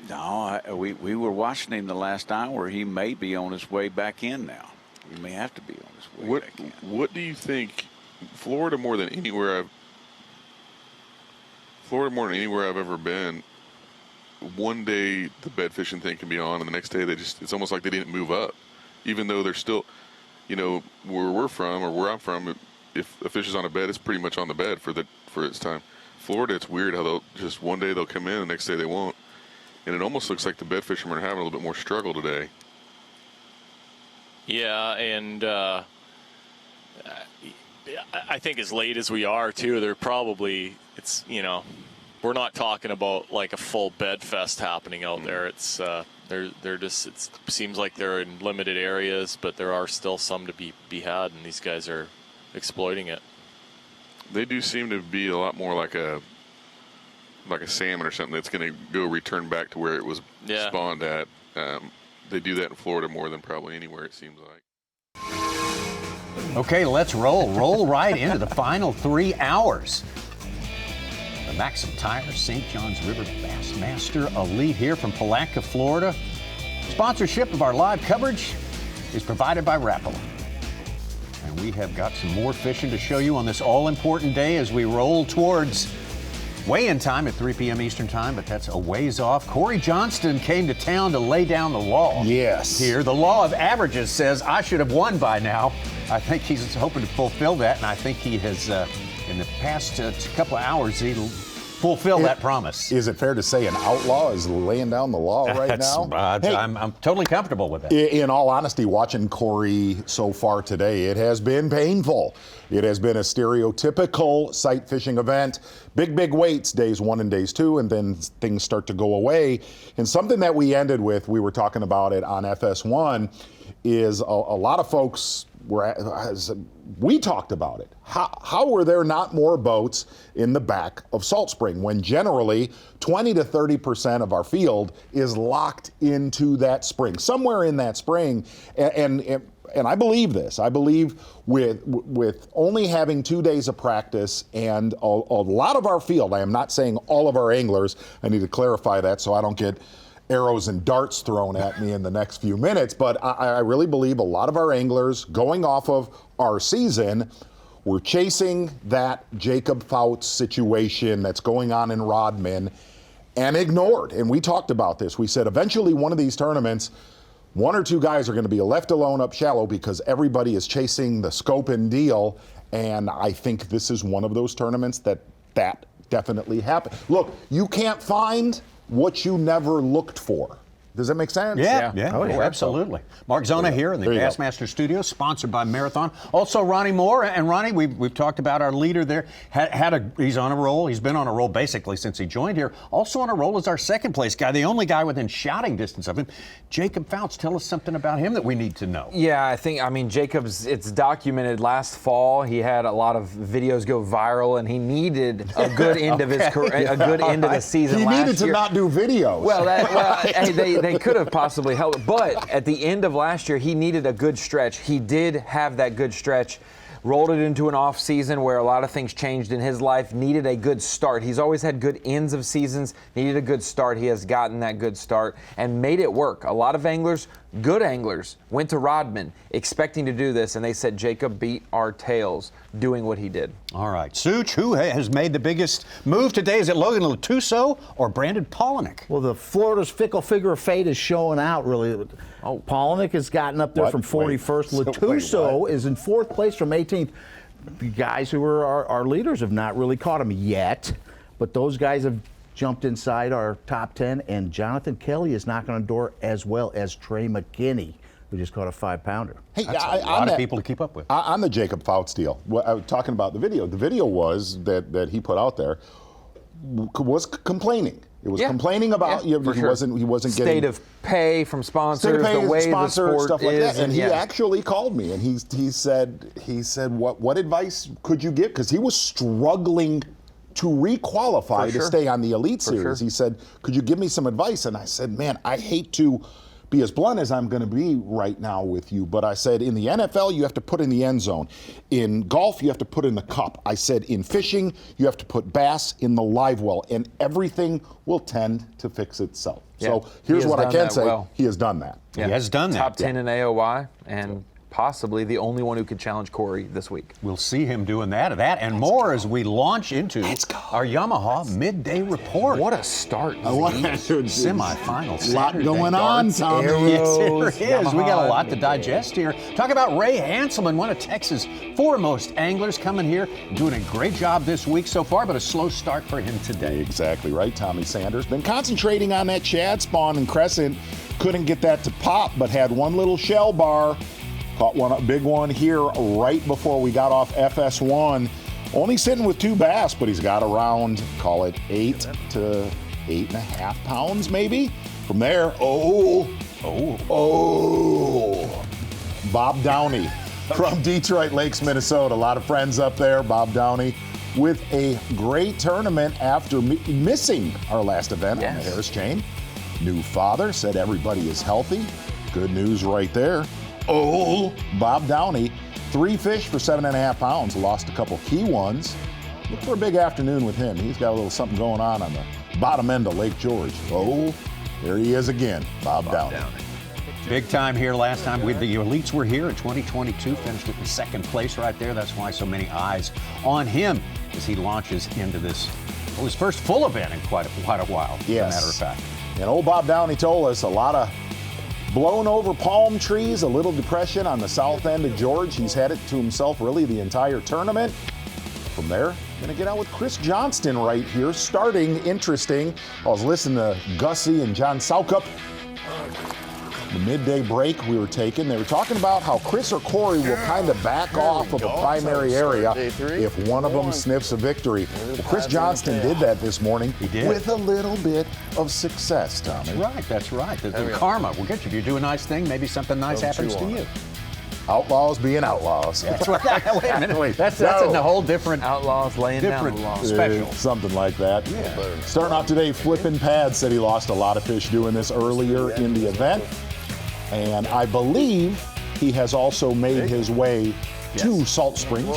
No, we were watching him the last hour. He may be on his way back in now. He may have to be on his way back in. What do you think? Florida more than anywhere I've ever been. One day the bed fishing thing can be on, and the next day it's almost like they didn't move up, even though they're still, where we're from or where I'm from. If a fish is on a bed, it's pretty much on the bed for its time. Florida, it's weird how they'll just one day they'll come in, the next day they won't. and it almost looks like the bed fishermen are having a little bit more struggle today. Yeah, and I think as late as we are too, they're probably, it's, you know, we're not talking about like a full bed fest happening out there. It's they're just, it seems like they're in limited areas, but there are still some to be had, and these guys are exploiting it. They do seem to be a lot more like a salmon or something that's going to go return back to where it was spawned at. They do that in Florida more than probably anywhere, it seems like. Okay, let's roll right into the final 3 hours. The Maxam Tire St. John's River Bassmaster Elite here from Palatka, Florida. Sponsorship of our live coverage is provided by Rapala. And we have got some more fishing to show you on this all-important day as we roll towards weigh-in time at 3 p.m. Eastern Time, but that's a ways off. Corey Johnston came to town to lay down the law. Yes. Here, the law of averages says I should have won by now. I think he's hoping to fulfill that, and I think he has, in the past couple of hours, he'll fulfill that promise. Is it fair to say an outlaw is laying down the law right now? I'm totally comfortable with that. In all honesty, watching Corey so far today, it has been painful. It has been a stereotypical sight fishing event. Big weights, days 1 and days 2, and then things start to go away. And something that we ended with, we were talking about it on FS1, is a lot of folks we talked about it. How were there not more boats in the back of Salt Spring when generally 20 to 30% of our field is locked into that spring, somewhere in that spring? And I believe this. I believe with only having 2 days of practice and a lot of our field, I am not saying all of our anglers, I need to clarify that so I don't get arrows and darts thrown at me in the next few minutes, but I really believe a lot of our anglers going off of our season were chasing that Jacob Fouts situation that's going on in Rodman and ignored. And we talked about this. We said eventually one of these tournaments, 1 or 2 guys are going to be left alone up shallow because everybody is chasing the scope and deal. And I think this is one of those tournaments that definitely happened. Look, you can't find what you never looked for. Does that make sense? Yeah. Oh, absolutely. Mark Zona here in the Bassmaster Studios, sponsored by Marathon. Also, Ronnie Moore. And Ronnie, we've talked about our leader there. He's on a roll. He's been on a roll basically since he joined here. Also on a roll is our second place guy, the only guy within shouting distance of him, Jacob Fouts. Tell us something about him that we need to know. Yeah, I mean, Jacob's, it's documented last fall. He had a lot of videos go viral, and he needed a good end of his career, a good end of the season last year. He needed to not do videos. Well, they could have possibly helped. But at the end of last year, he needed a good stretch. He did have that good stretch. Rolled it into an off season where a lot of things changed in his life, needed a good start. He's always had good ends of seasons, needed a good start. He has gotten that good start and made it work. A lot of anglers, good anglers, went to Rodman expecting to do this, and they said Jacob beat our tails doing what he did. All right. Such, who has made the biggest move today? Is it Logan Latuso or Brandon Palatka? Well, the Florida's fickle figure of fate is showing out, really. Palatka has gotten up there from 41st. Latuso is in 4th place from 18th. The guys who are our leaders have not really caught him yet, but those guys have jumped inside our top 10, and Jonathan Kelly is knocking on the door as well as Trey McKinney, who just caught a 5-pounder. Hey, that's a lot of people to keep up with. On the Jacob Fouts deal, I was talking about the video. The video was that he put out there was complaining. It was complaining about he wasn't getting state of pay from sponsors, the way the sport stuff like is, that. And he actually called me and he said what advice could you give? Because he was struggling to requalify to stay on the Elite Series. He said, could you give me some advice? And I said, man, I hate to be as blunt as I'm going to be right now with you, but I said in the NFL you have to put in the end zone. In golf you have to put in the cup. I said in fishing you have to put bass in the live well, and everything will tend to fix itself. So here's what I can say: he has done that. He has done that. Top 10 in AOY, and possibly the only one who could challenge Corey this week. We'll see him doing that and more as we launch into our Yamaha midday report. What a start! Semifinal. A lot going on, Tommy. Yes, there is. Yamaha We got a lot to digest here. Talk about Ray Hanselman, one of Texas' foremost anglers, coming here, doing a great job this week so far, but a slow start for him today. Exactly right, Tommy Sanders. Been concentrating on that shad spawn and crescent. Couldn't get that to pop, but had one little shell bar. Caught a big one here right before we got off FS1. Only sitting with 2 bass, but he's got around, call it 8 to 8.5 pounds maybe. From there, Bob Downey from Detroit Lakes, Minnesota. A lot of friends up there. Bob Downey with a great tournament after missing our last event on the Harris chain. New father, said everybody is healthy. Good news right there. Bob Downey, 3 fish for 7.5 pounds. Lost a couple key ones. Look for a big afternoon with him. He's got a little something going on the bottom end of Lake George. There he is again, Bob Downey. Big time here last time. The elites were here in 2022, finished at the 2nd place right there. That's why so many eyes on him as he launches into this, his first full event in quite a while, as a matter of fact. And old Bob Downey told us a lot of blown over palm trees, a little depression on the south end of George. He's had it to himself really the entire tournament. From there, going to get out with Chris Johnston right here, starting interesting. I was listening to Gussie and John Saukup. The midday break we were taking, they were talking about how Chris or Corey will kind of back off of a primary area if one of them sniffs a victory. Well, Chris Johnston did that this morning with a little bit of success, Tommy. That's right. The karma will get you. If you do a nice thing, maybe something nice happens to you. Outlaws being outlaws. That's right. Wait a minute. That's in a whole different outlaws laying different down special. Something like that. Yeah. Starting off today, Flippin' Pad said he lost a lot of fish doing this earlier in the event. And I believe he has also made his way to Salt Springs.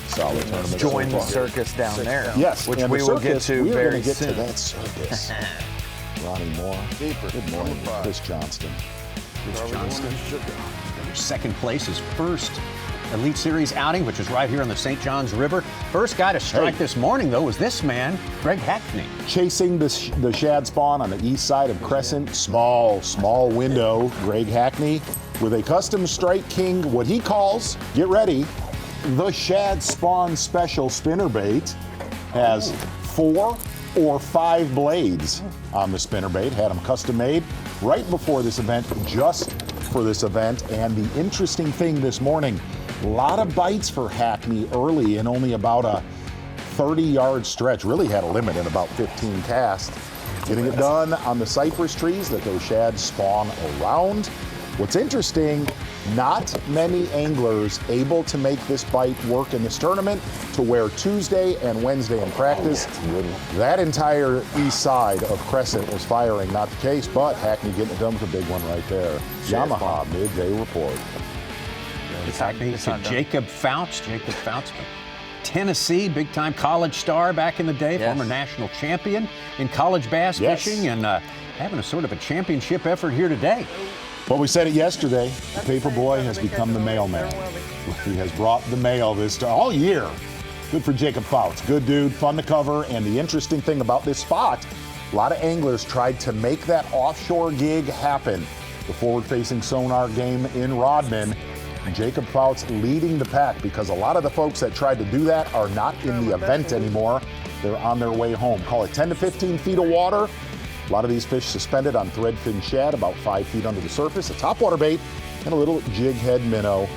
Solid tournament. Join the circus down there. Yes, which and we will get to we're very going to get soon. to that circus. Ronnie Moore. Good morning, Chris Johnston. Chris Johnston. Second place, his first Elite Series outing, which is right here on the St. Johns River. First guy to strike this morning, though, was this man, Greg Hackney. Chasing the shad spawn on the east side of Crescent. Small window. Greg Hackney with a custom Strike King, what he calls, get ready, the shad spawn special spinnerbait. Has 4 or 5 blades on the spinnerbait. Had them custom made right before this event, just for this event. And the interesting thing this morning, a lot of bites for Hackney early in only about a 30-yard stretch. Really had a limit in about 15 casts. Getting it done on the cypress trees that those shad spawn around. What's interesting, not many anglers able to make this bite work in this tournament to where Tuesday and Wednesday in practice, that entire east side of Crescent was firing, not the case, but Hackney getting it done with a big one right there. Yamaha midday report. Hackney to Jacob Fouts. Jacob Fouts from Tennessee, big-time college star back in the day, former national champion in college bass fishing, and having a sort of a championship effort here today. Well, we said it yesterday. The Paperboy has become the mailman. He has brought the mail all year. Good for Jacob Fouts. Good dude, fun to cover. And the interesting thing about this spot, a lot of anglers tried to make that offshore gig happen. The forward-facing sonar game in Rodman. And Jacob Fouts leading the pack because a lot of the folks that tried to do that are not in the event anymore. They're on their way home. Call it 10 to 15 feet of water. A lot of these fish suspended on threadfin shad about 5 feet under the surface, a topwater bait, and a little jig head minnow.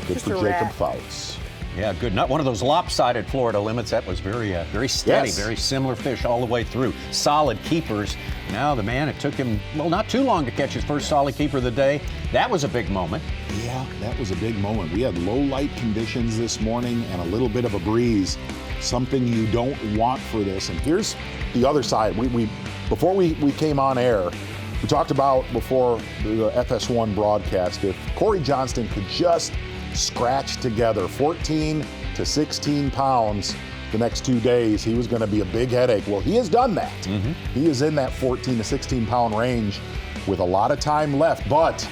Good for Jacob Fouts. Yeah, good. Not one of those lopsided Florida limits. That was very steady, very similar fish all the way through. Solid keepers. Now the man, it took him, not too long to catch his first solid keeper of the day. That was a big moment. Yeah, that was a big moment. We had low light conditions this morning and a little bit of a breeze. Something you don't want for this. And here's the other side. Before we came on air, we talked about before the FS1 broadcast, if Corey Johnston could just scratch together 14 to 16 pounds the next 2 days, he was going to be a big headache. Well, he has done that. He is in that 14 to 16 pound range with a lot of time left, but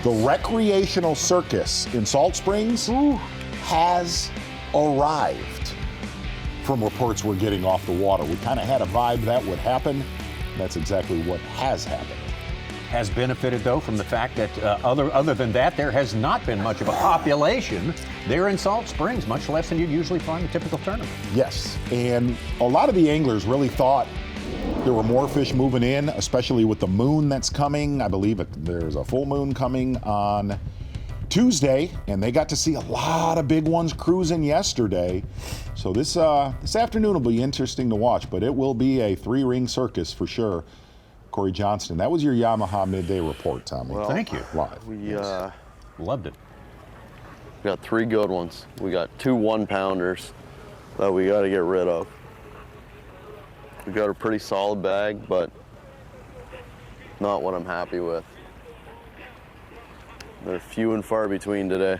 The recreational circus in Salt Springs has arrived. From reports we're getting off the water, we kind of had a vibe that would happen. That's exactly what has happened. Has benefited, though, from the fact that other than that, there has not been much of a population there in Salt Springs, much less than you'd usually find in a typical tournament. Yes, and a lot of the anglers really thought there were more fish moving in, especially with the moon that's coming. I believe there's a full moon coming on Tuesday, and they got to see a lot of big ones cruising yesterday. So this afternoon will be interesting to watch, but it will be a 3-ring circus for sure. Corey Johnston, that was your Yamaha midday report, Tommy. Well, thank you. Live. We loved it. We got 3 good ones. We got 2 1-pounders that we got to get rid of. We got a pretty solid bag, but not what I'm happy with. They're few and far between today.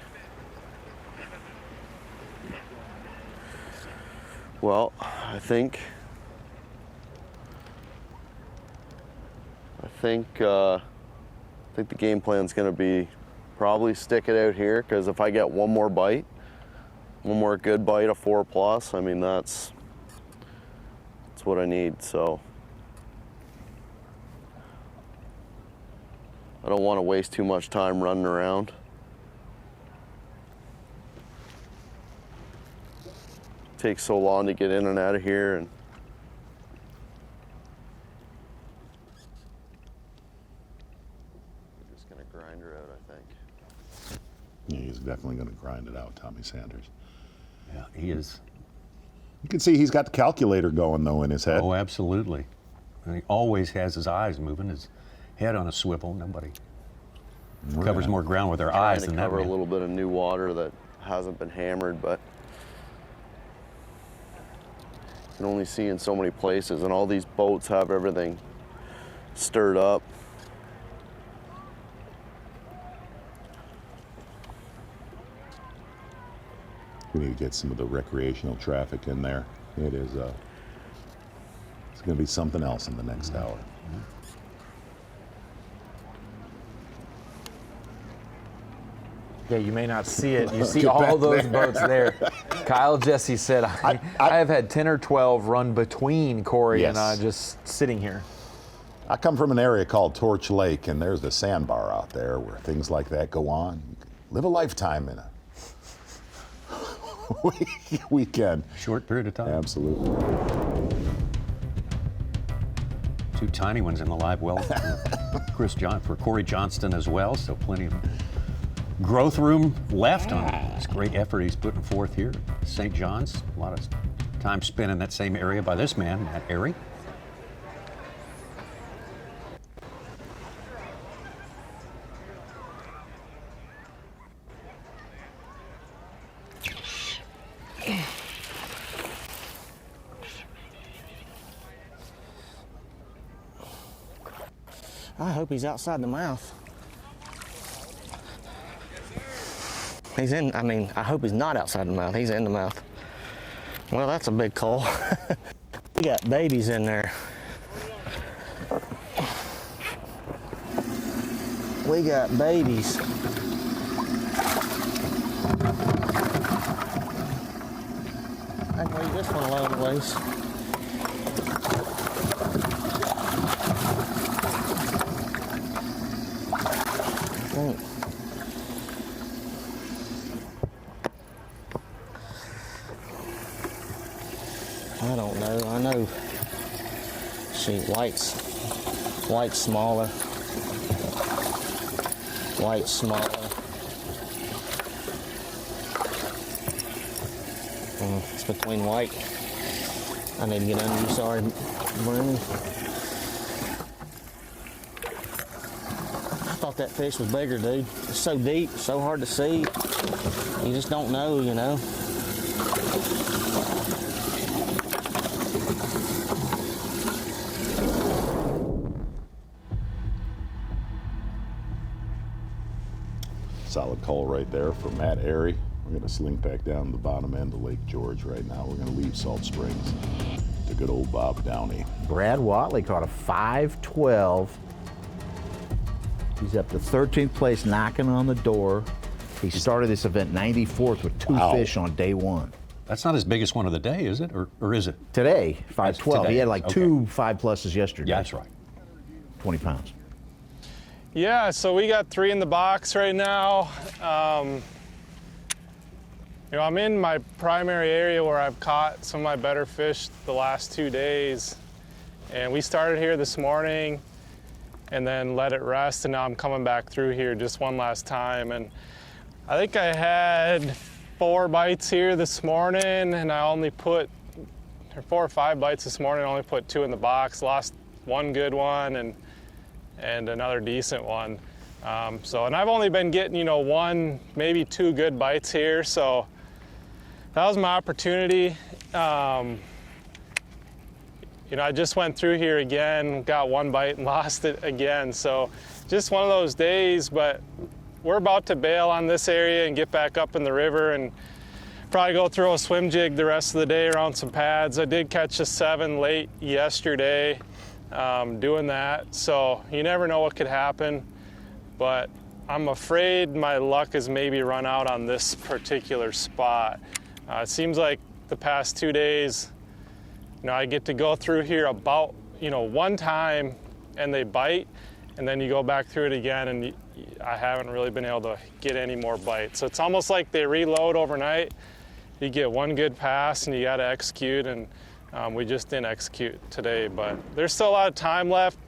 Well, I think the game plan's going to be probably stick it out here, because if I get one more good bite, a 4+, I mean, that's what I need. So I don't want to waste too much time running around. It takes so long to get in and out of here, and we're just gonna grind her out, I think. Yeah, he's definitely going to grind it out, Tommy Sanders. Yeah, he is. You can see he's got the calculator going, though, in his head. Oh, absolutely. And he always has his eyes moving, his head on a swivel. Nobody covers more ground with their eyes than that. Cover a little bit of new water that hasn't been hammered, but you can only see in so many places, and all these boats have everything stirred up. We need to get some of the recreational traffic in there. It is, it's going to be something else in the next hour. Yeah, you may not see it. You see all those boats there. Kyle Jesse said, I have had 10 or 12 run between Corey and I just sitting here. I come from an area called Torch Lake, and there's the sandbar out there where things like that go on. You can live a lifetime in a weekend. Short period of time. Absolutely. 2 tiny ones in the live well for Corey Johnston as well, so plenty of growth room left on this great effort he's putting forth here at St. John's. A lot of time spent in that same area by this man, Matt Airy. I hope he's outside the mouth. He's in, I hope he's not outside the mouth. He's in the mouth. Well, that's a big call. We got babies in there. We got babies. I can leave this one alone, ways. I don't know. I know. See, white's smaller. White's smaller. It's between white. I need to get under you. Sorry, Brandon. I thought that fish was bigger, dude. It's so deep, so hard to see. You just don't know, you know. Solid call right there for Matt Airy. We're going to slink back down to the bottom end of Lake George right now. We're going to leave Salt Springs to good old Bob Downey. Brad Watley caught a 512 He's up to 13th place, knocking on the door. He started this event 94th with 2 fish on day 1. That's not his biggest one of the day, is it? Or is it? Today, 512. Today. He had like Okay. 2 5+s yesterday. Yeah, that's right. 20 pounds. Yeah, so we got 3 in the box right now. You know, I'm in my primary area where I've caught some of my better fish the last 2 days. And we started here this morning and then let it rest, and now I'm coming back through here just one last time. And I think I had 4 bites here this morning, and I only put, or 4 or 5 bites this morning, I only put 2 in the box. Lost 1 good one and another decent one. And I've only been getting, you know, 1, maybe 2 good bites here, so that was my opportunity. You know, I just went through here again, got 1 bite and lost it again. So just one of those days, but we're about to bail on this area and get back up in the river and probably go throw a swim jig the rest of the day around some pads. I did catch a 7 late yesterday doing that. So you never know what could happen, but I'm afraid my luck has maybe run out on this particular spot. It seems like the past 2 days, you know, I get to go through here about, you know, 1 time and they bite, and then you go back through it again and I haven't really been able to get any more bites. So it's almost like they reload overnight. You get 1 good pass and you got to execute, and we just didn't execute today, but there's still a lot of time left.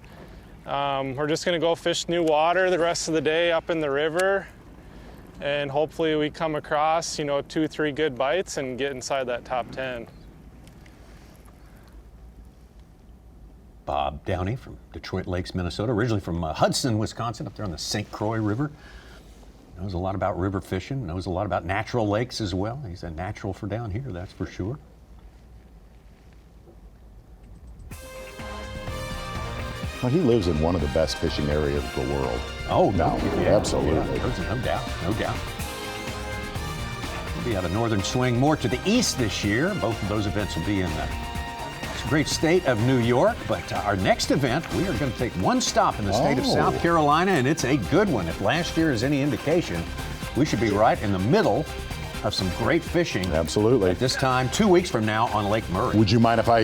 We're just going to go fish new water the rest of the day up in the river, and hopefully we come across, you know, 2, 3 good bites and get inside that top 10. Bob Downey from Detroit Lakes, Minnesota, originally from Hudson, Wisconsin, up there on the St. Croix River. Knows a lot about river fishing, knows a lot about natural lakes as well. He's a natural for down here, that's for sure. Well, he lives in one of the best fishing areas of the world. Oh, no. Yeah, absolutely. Yeah, no doubt, no doubt. We'll be out of Northern Swing more to the east this year. Both of those events will be in the great state of New York, but our next event, we are going to take 1 stop in the state of South Carolina, and it's a good one. If last year is any indication, we should be right in the middle of some great fishing. Absolutely. At this time, 2 weeks from now on Lake Murray. Would you mind if I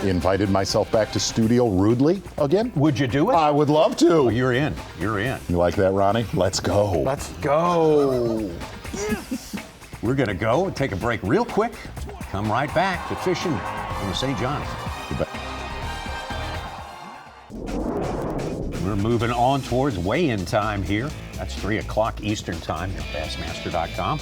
invited myself back to studio rudely again? Would you do it? I would love to. Oh, you're in. You're in. You like that, Ronnie? Let's go. Let's go. We're going to go and take a break real quick. Come right back to fishing in the St. John's. We're moving on towards weigh-in time here. That's 3 o'clock Eastern time at Bassmaster.com.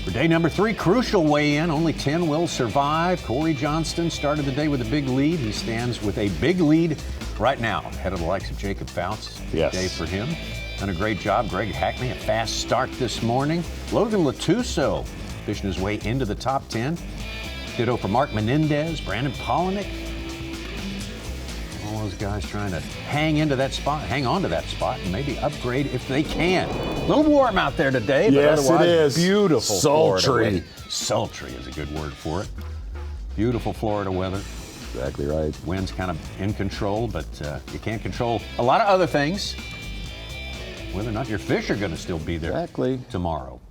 For day number 3, crucial weigh-in. Only 10 will survive. Corey Johnston started the day with a big lead. He stands with a big lead right now, ahead of the likes of Jacob Fouts. Yes. Day for him. Done a great job. Greg Hackney, a fast start this morning. Logan Latuso fishing his way into the top 10. Ditto for Mark Menendez, Brandon Palatka. All those guys trying to hang on to that spot, and maybe upgrade if they can. A little warm out there today, but yes, otherwise it is. beautiful. Sultry. Sultry is a good word for it. Beautiful Florida weather. Exactly right. Wind's kind of in control, but you can't control a lot of other things. Whether or not your fish are going to still be there tomorrow.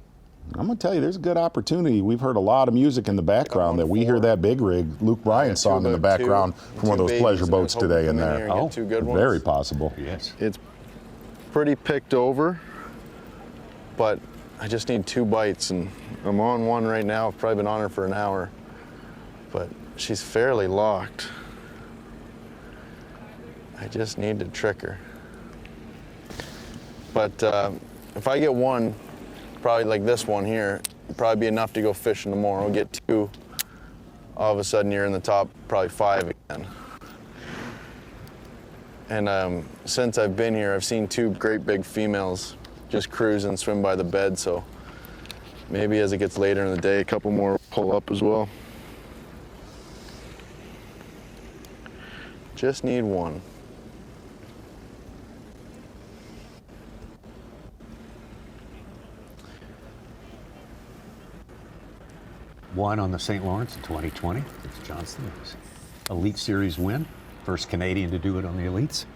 I'm going to tell you, there's a good opportunity. We've heard a lot of music in the background that we hear that big rig, Luke Bryan's song in the background from one of those pleasure boats today in there. Very possible. Yes. It's pretty picked over, but I just need 2 bites, and I'm on one right now. I've probably been on her for an hour, but she's fairly locked. I just need to trick her. But if I get 1, probably like this one here, probably be enough to go fishing tomorrow. Get 2, all of a sudden you're in the top probably 5 again. And since I've been here, I've seen 2 great big females just cruise and swim by the bed, so maybe as it gets later in the day, a couple more will pull up as well. Just need 1. Won on the St. Lawrence in 2020. It's Johnston. It was Elite Series win. First Canadian to do it on the Elites.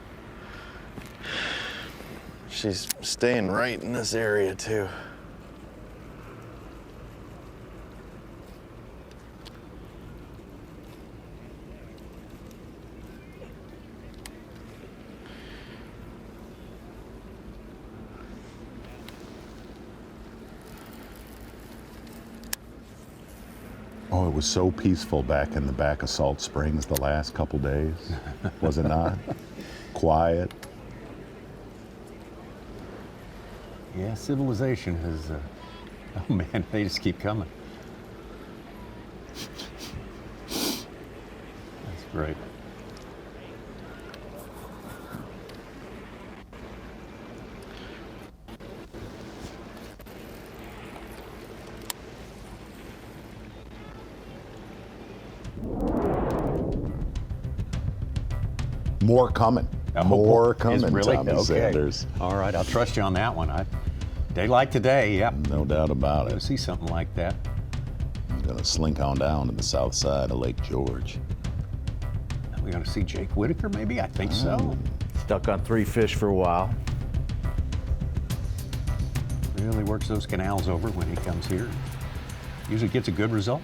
she's staying right in this area too. Oh, it was so peaceful back in the back of Salt Springs the last couple days, was it not? Quiet. Yeah, civilization has, oh man, they just keep coming. That's great. More coming. More coming, really? Tommy Okay. Sanders. All right, I'll trust you on that one. Day like today, yep. No doubt about You'll it. see something like that. I'm going to slink on down to the south side of Lake George. We're going to see Jake Whitaker, maybe? I think so. Stuck on 3 fish for a while. Really works those canals over when he comes here. Usually gets a good result.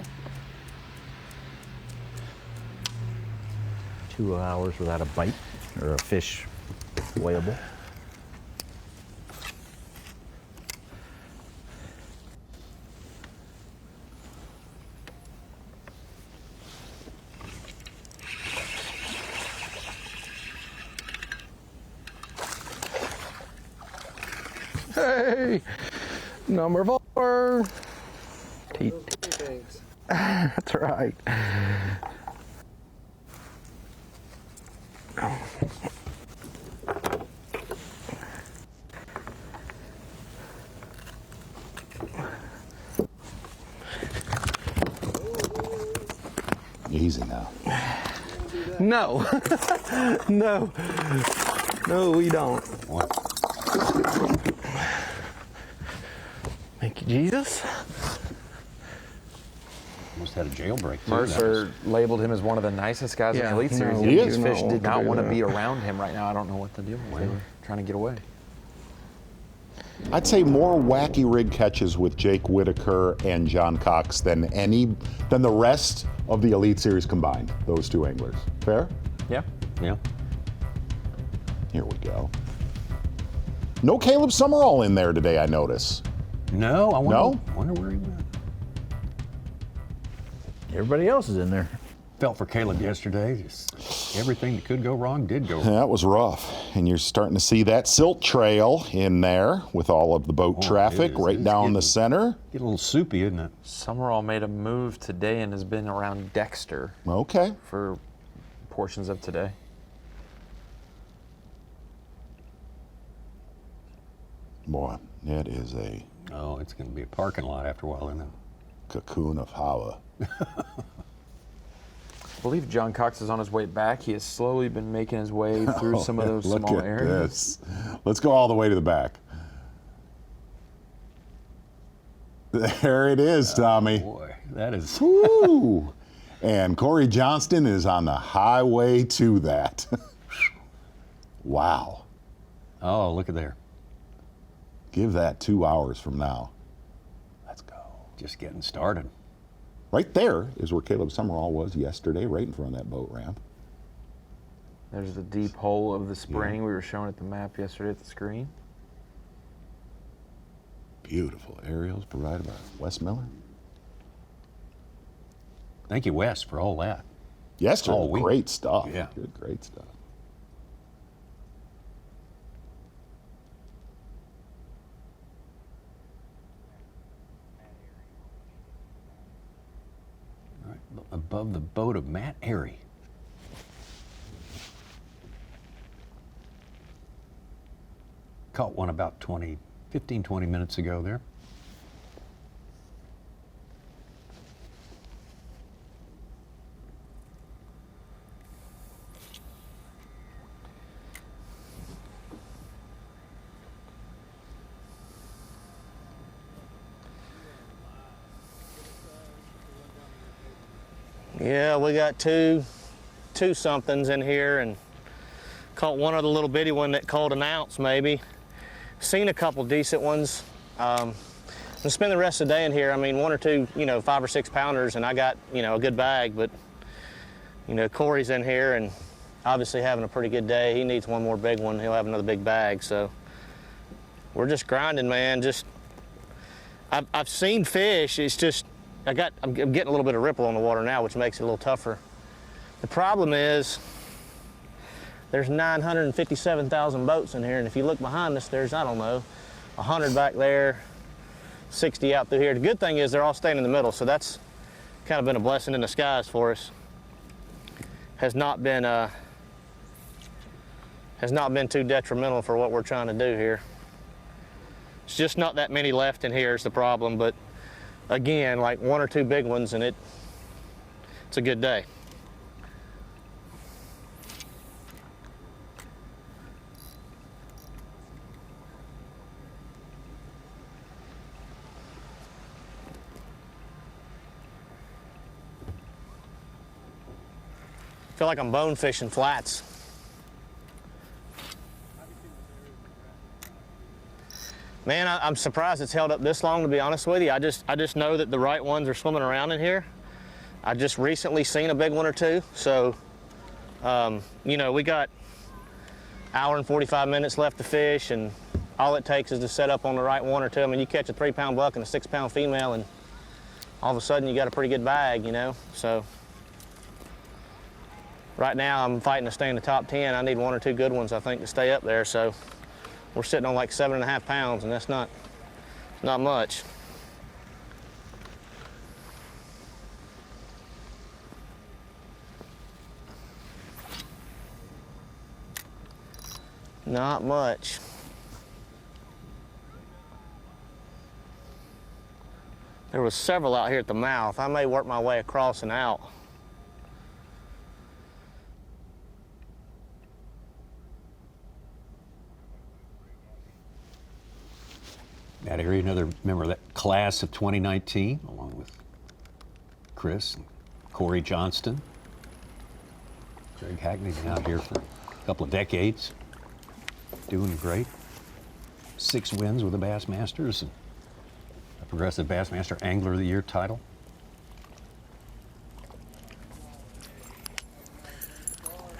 2 hours without a bite or a fish weighable. Hey, number 4. Teat. That's right. Easy now. No. No. No, we don't. Thank you, Jesus. Almost had a jailbreak, too. Mercer labeled him as one of the nicest guys in the Elite Series. These fish did not want to be around him right now. I don't know what the deal was. They were trying to get away. I'd say more wacky rig catches with Jake Whitaker and John Cox than the rest of the Elite Series combined, those two anglers. Fair? Yeah. Yeah. Here we go. No Caleb Summerall in there today, I notice. No, I No? wonder where he went. Everybody else is in there. Felt for Caleb yesterday. Just everything that could go wrong did go wrong. That was rough. And you're starting to see that silt trail in there with all of the boat traffic right down the center. Get a little soupy, isn't it? Summerall made a move today and has been around Dexter. Okay. For portions of today. Boy, it is a Oh, it's going to be a parking lot after a while, isn't it? cocoon of Hawa. I believe John Cox is on his way back. He has slowly been making his way through some of those Look small at areas. this. Let's go all the way to the back. There it is, Tommy. Boy, that is. Woo! And Corey Johnston is on the highway to that. Wow. Oh, look at there. Give that 2 hours from now. Let's go. Just getting started. Right there is where Caleb Summerall was yesterday, right in front of that boat ramp. There's the deep hole of the spring we were showing at the map yesterday at the screen. Beautiful aerials provided by Wes Miller. Thank you, Wes, for all that. Yesterday, All week. great stuff. Yeah. Good, great stuff. All right, above the boat of Matt Airy. Caught one about 15, 20 minutes ago there. Yeah, we got two somethings in here, and caught one other little bitty one that caught an ounce maybe. seen a couple decent ones. I'm gonna spend the rest of the day in here. I mean, 1 or 2, 5 or 6 pounders, and I got, a good bag. But, Corey's in here and obviously having a pretty good day. He needs one more big one. He'll have another big bag. So we're just grinding, man. I've seen fish. It's just I'm getting a little bit of ripple on the water now, which makes it a little tougher. The problem is there's 957,000 boats in here, and if you look behind us, there's, I don't know, 100 back there, 60 out through here. The good thing is they're all staying in the middle, so that's kind of been a blessing in disguise for us. Has not been too detrimental for what we're trying to do here. It's just not that many left in here is the problem, but again, like 1 or 2 big ones, and it's a good day. I feel like I'm bone fishing flats. Man, I'm surprised it's held up this long, to be honest with you. I just know that the right ones are swimming around in here. I just recently seen a big one or 2, so we got hour and 45 minutes left to fish, and all it takes is to set up on the right 1 or 2. I mean, you catch a 3-pound buck and a 6-pound female, and all of a sudden you got a pretty good bag, So right now I'm fighting to stay in the top 10. I need 1 or 2 good ones, I think, to stay up there. So we're sitting on like 7.5 pounds, and that's not much. Not much. There was several out here at the mouth. I may work my way across and out. That area, another member of that class of 2019, along with Chris and Corey Johnston. Greg Hackney's been out here for a couple of decades, doing great. 6 wins with the Bassmasters and a Progressive Bassmaster Angler of the Year title.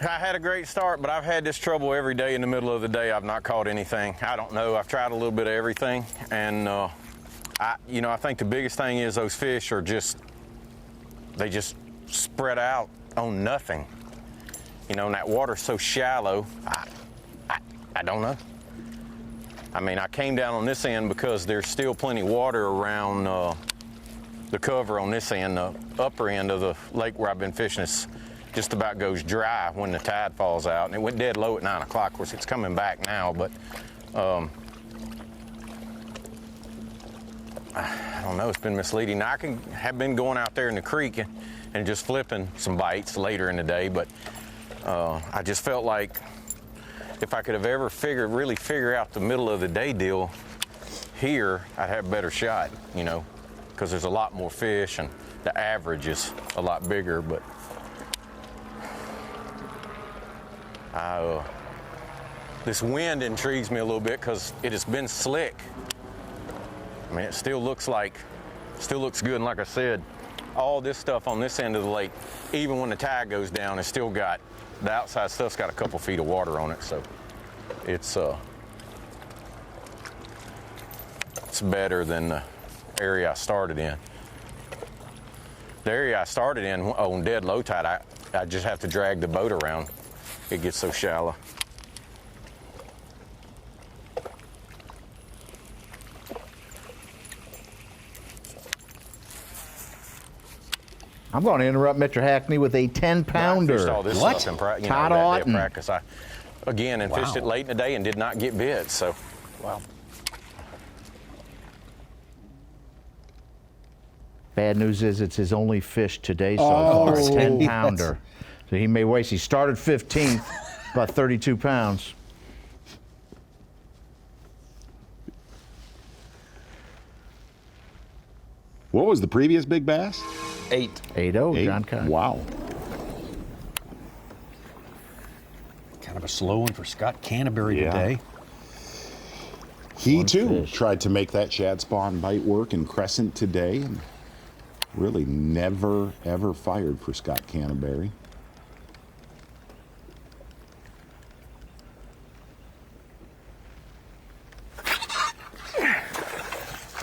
I had a great start, but I've had this trouble every day. In the middle of the day, I've not caught anything. I don't know. I've tried a little bit of everything, and I think the biggest thing is those fish are they just spread out on nothing. And that water's so shallow. I don't know. I mean, I came down on this end because there's still plenty of water around the cover on this end. The upper end of the lake where I've been fishing is just about goes dry when the tide falls out, and it went dead low at 9 o'clock. Of course, it's coming back now, but I don't know. It's been misleading. Now, I have been going out there in the creek and just flipping some bites later in the day, but I just felt like if I could have ever really figure out the middle of the day deal here, I'd have a better shot, because there's a lot more fish and the average is a lot bigger, but this wind intrigues me a little bit because it has been slick. I mean, it still looks good, and like I said, all this stuff on this end of the lake, even when the tide goes down, it's still got, the outside stuff's got a couple feet of water on it, so it's better than the area I started in. The area I started in on dead low tide, I just have to drag the boat around. It gets so shallow. I'm going to interrupt Mr. Hackney with a 10-pounder. I fished all this What? stuff in Todd that day Otten. of practice. Fished it late in the day and did not get bit. So, wow. Bad news is it's his only fish today so far, a 10-pounder. So he may waste. He started 15th, about 32 pounds. What was the previous big bass? 8. 8-0, John Cotton. Wow. Kind of a slow one for Scott Canterbury today. He too tried to make that shad spawn bite work in Crescent today, and really never ever fired for Scott Canterbury.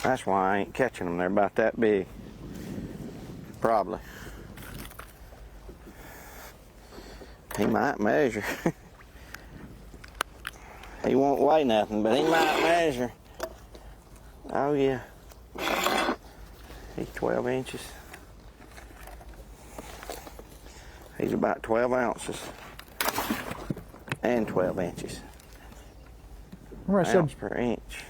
That's why I ain't catching them. They're about that big. Probably. He might measure. He won't weigh nothing, but he might measure. Oh yeah. He's 12 inches. He's about 12 ounces. And 12 inches. Remember I said Ounce per inch.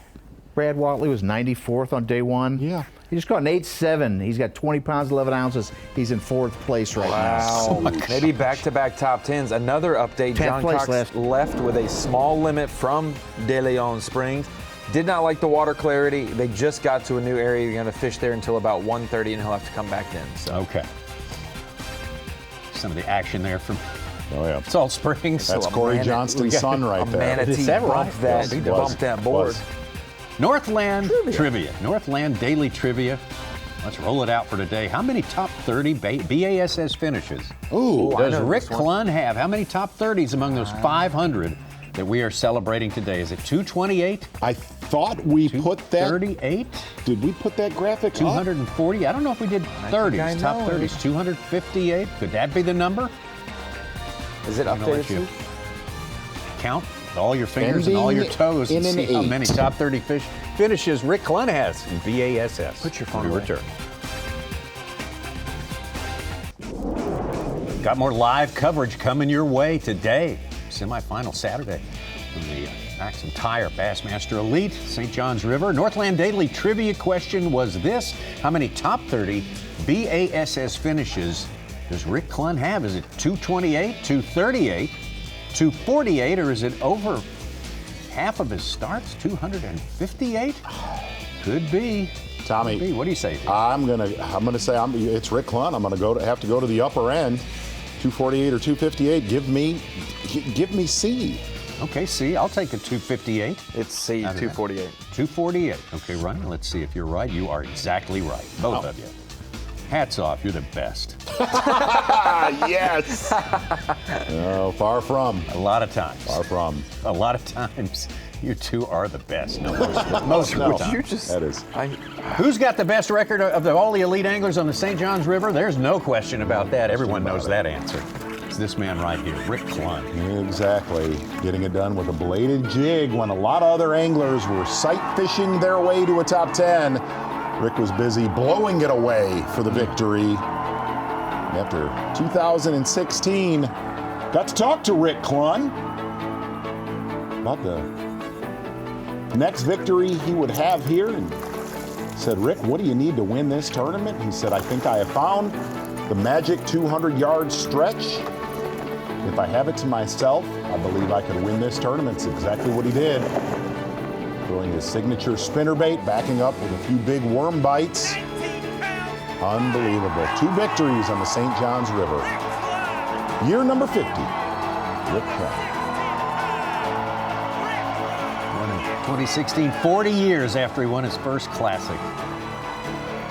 Brad Watley was 94th on day one? Yeah. He just caught an 8.7. He's got 20 pounds, 11 ounces. He's in 4th place right now. Wow. Maybe back-to-back top 10s. Another update, John Cox left with a small limit from De Leon Springs. Did not like the water clarity. They just got to a new area. You're going to fish there until about 1:30, and he'll have to come back in. So. Okay. Some of the action there from Salt Springs. That's Corey Johnston's son right there. Manatee bumped that. He bumped that board. Northland Trivia. Northland Daily Trivia. Let's roll it out for today. How many top 30 B.A.S.S. finishes does Rick Clunn have? How many top 30s among those 500 that we are celebrating today? Is it 228? I thought we put that. 38? Did we put that graphic 240? I don't know if we did 30s. Top 30s. 258. Could that be the number? Is it updated? Count all your fingers and all your toes and see how many top 30 finishes Rick Clunn has in B.A.S.S. Put your phone away. Return. Got more live coverage coming your way today. Semifinal Saturday from the Maxam Tire Bassmaster Elite, St. John's River. Northland Daily Trivia question was this: how many top 30 B.A.S.S. finishes does Rick Clunn have? Is it 228, 238, 248, or is it over half of his starts, 258? Could be. Tommy, Could be. What do you say? I'm gonna say it's Rick Clunn. I'm gonna have to go to the upper end, 248 or 258. Give me C. Okay, C. I'll take a 258. It's C, 248. 248. Okay, Ryan, let's see if you're right. You are exactly right. Both of you. Hats off. You're the best. Yes. No, far from. A lot of times. Far from. A lot of times. You two are the best. No, most of the time. That is. Who's got the best record of all the elite anglers on the St. John's River? There's no question about that. Everyone knows that answer. It's this man right here, Rick Clunn. Exactly. Getting it done with a bladed jig when a lot of other anglers were sight fishing their way to a top 10. Rick was busy blowing it away for the victory. After 2016, got to talk to Rick Clunn about the next victory he would have here, and said, Rick, what do you need to win this tournament? He said, I think I have found the magic 200-yard stretch. If I have it to myself, I believe I could win this tournament. It's exactly what he did. Throwing his signature spinnerbait, backing up with a few big worm bites. Unbelievable. 2 victories on the St. John's River. Year number 50, Rick Clunn. 2016, 40 years after he won his first Classic.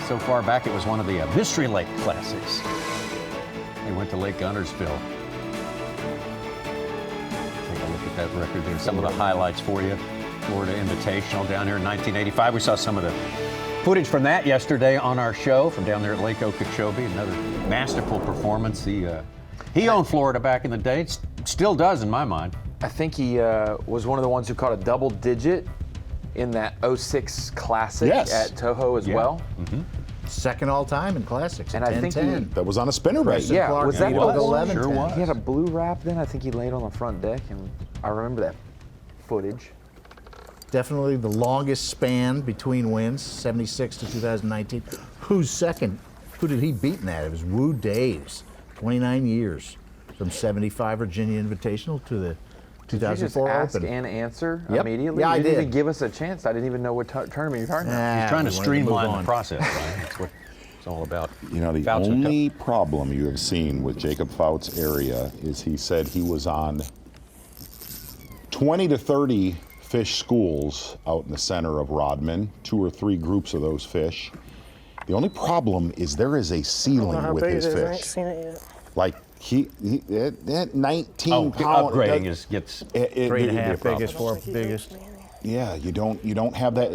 So far back, it was one of the Mystery Lake Classics. He went to Lake Guntersville. Take a look at that record there. Some of the highlights for you. Florida Invitational down here in 1985. We saw some of the footage from that yesterday on our show from down there at Lake Okeechobee. Another masterful performance. He owned Florida back in the day. Still does in my mind. I think he was one of the ones who caught a double digit in that 06 Classic at Toho as well. Mm-hmm. Second all time in Classics. And I think that was on a spinnerbait. Yeah, was that the one? 11? Sure was. He had a blue wrap then. I think he laid on the front deck, and I remember that footage. Definitely the longest span between wins, 76 to 2019. Who's second? Who did he beat in that? It was Woo Daves, 29 years from 75 Virginia Invitational to the 2004 Did you just ask Open. and answer Yep. immediately? Yeah, I you didn't did. even give us a chance. I didn't even know what tournament you're talking about. He's trying to streamline the process, right? That's what it's all about. You know, the only problem you have seen with Jacob Fout's area is he said he was on 20 to 30 fish schools out in the center of Rodman, 2 or 3 groups of those fish. The only problem is there is a ceiling with his I ain't fish. seen it yet. Like that 19 pound upgrading gets 3.5 biggest, biggest. Yeah, you don't have that,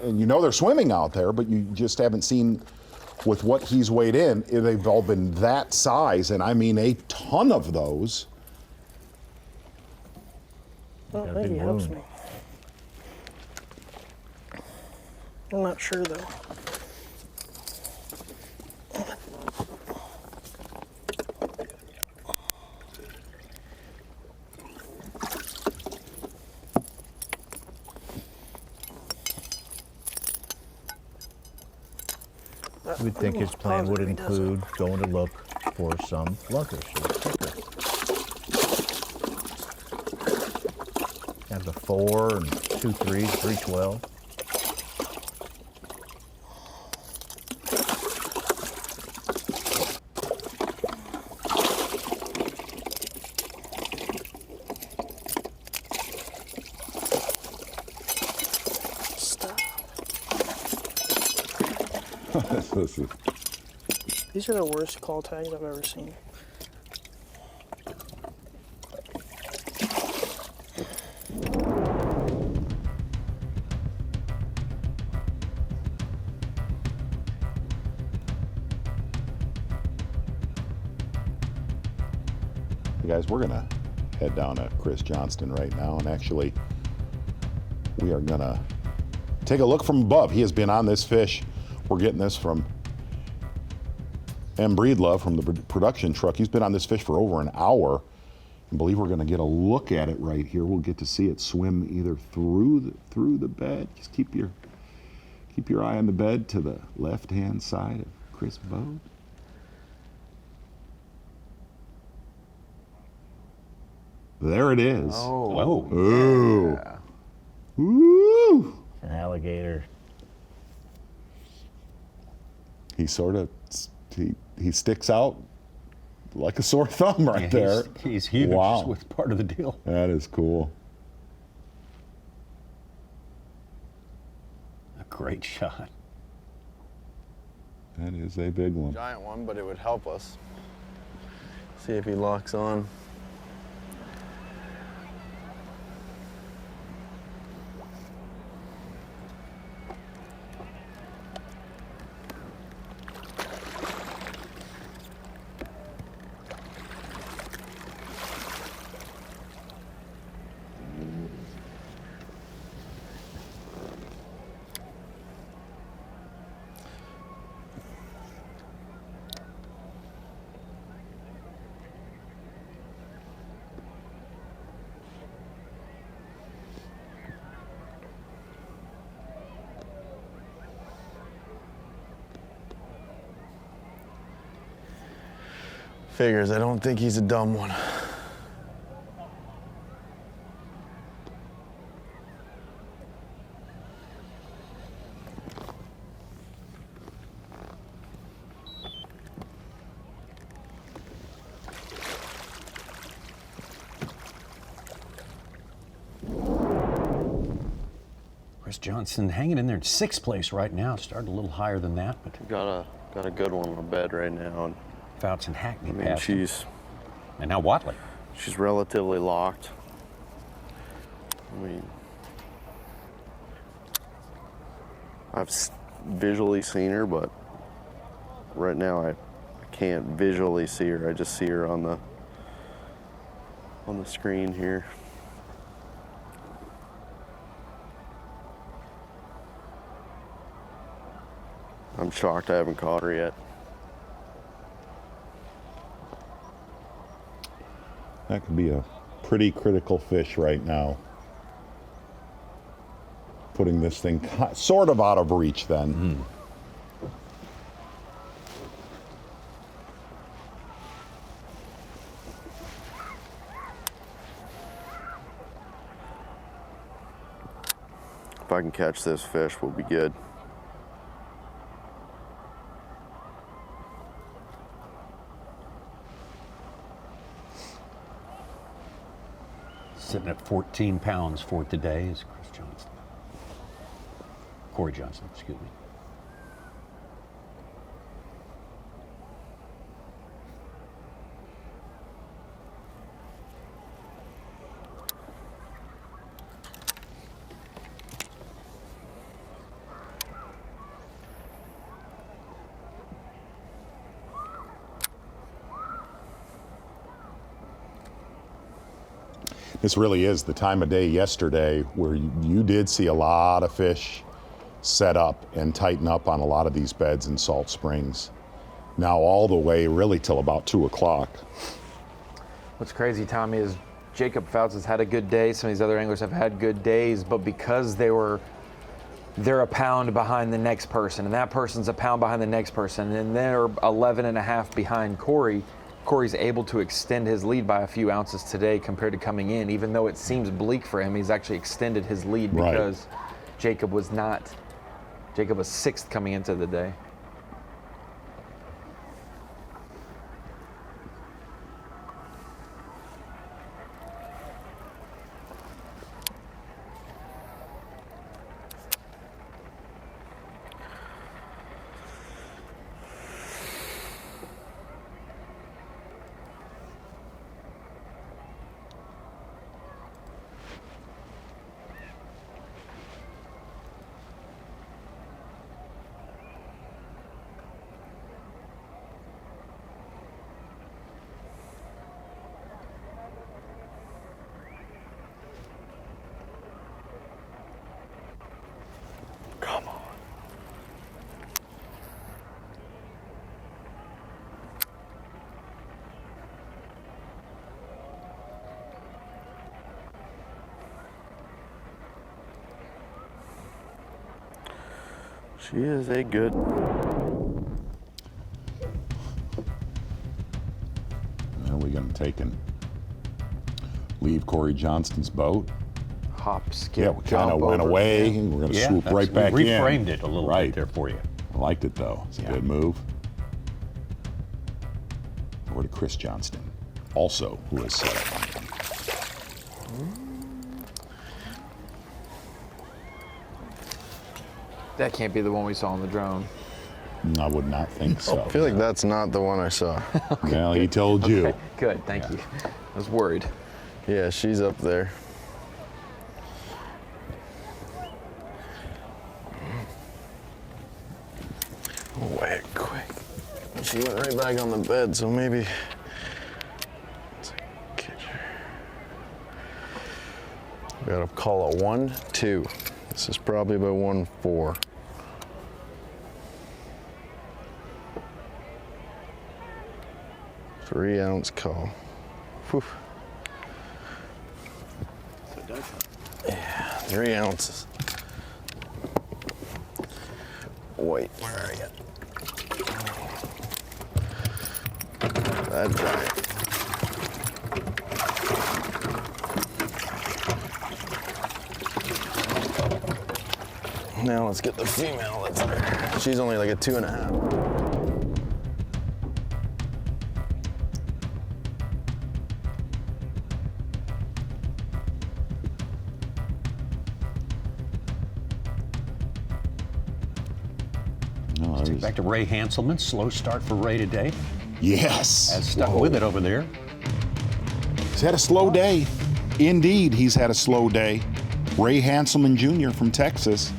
and you know they're swimming out there, but you just haven't seen with what he's weighed in. They've all been that size, and I mean a ton of those. I don't think he helps me. I'm not sure though. We'd think his plan would include going to look for some lunkers. Has a 4 and 2 3s, 312. These are the worst call tags I've ever seen. Hey guys, we're gonna head down to Chris Johnston right now, and actually we are gonna take a look from above. He has been on this fish. We're getting this from M. Breedlove from the production truck. He's been on this fish for over an hour. I believe we're gonna get a look at it right here. We'll get to see it swim either through the bed. Just keep your eye on the bed to the left-hand side of Chris' boat. There it is. Oh. Ooh. Yeah. Ooh. An alligator. He sort of he sticks out like a sore thumb right there. He's huge. Wow. With part of the deal. That is cool. A great shot. That is a big one. Giant one, but it would help us. See if he locks on. Figures, I don't think he's a dumb one. Chris Johnson hanging in there in 6th place right now. Started a little higher than that, but Got a good one on the bed right now. And Fouts and Hackney I mean, passed him. And now Watley. She's relatively locked. I mean, I've visually seen her, but right now I can't visually see her. I just see her on the screen here. I'm shocked I haven't caught her yet. That could be a pretty critical fish right now. Putting this thing sort of out of reach then. If I can catch this fish, we'll be good. Sitting at 14 pounds for today is Corey Johnston, excuse me. This really is the time of day yesterday where you did see a lot of fish set up and tighten up on a lot of these beds in Salt Springs. Now all the way really till about 2 o'clock. What's crazy, Tommy, is Jacob Fouts has had a good day. Some of these other anglers have had good days, but because they're a pound behind the next person, and that person's a pound behind the next person, and they're 11 and a half behind Corey. Corey's able to extend his lead by a few ounces today compared to coming in. Even though it seems bleak for him, he's actually extended his lead because Jacob was 6th coming into the day. She is a good. Are we going to take and leave Corey Johnston's boat? Hop, skip, yeah, we kind of went away. And we're going to swoop right back in. We reframed it a little bit there for you. I liked it though. It's a good move. Over to Chris Johnston, also who has set up. That can't be the one we saw on the drone. I would not think so. I feel like that's not the one I saw. Okay. Well, he told you. Okay, good, thank you. I was worried. Yeah, she's up there. Way quick. She went right back on the bed, so maybe. We gotta call it 1-2. This is probably about 1-4. Three-ounce call. Whew. Yeah, 3 ounces. Wait, where are you? That giant. Now let's get the female that's there. She's only like a 2.5. Back to Ray Hanselman. Slow start for Ray today. Yes. Has stuck with it over there. He's had a slow day. Indeed, he's had a slow day. Ray Hanselman Jr. from Texas.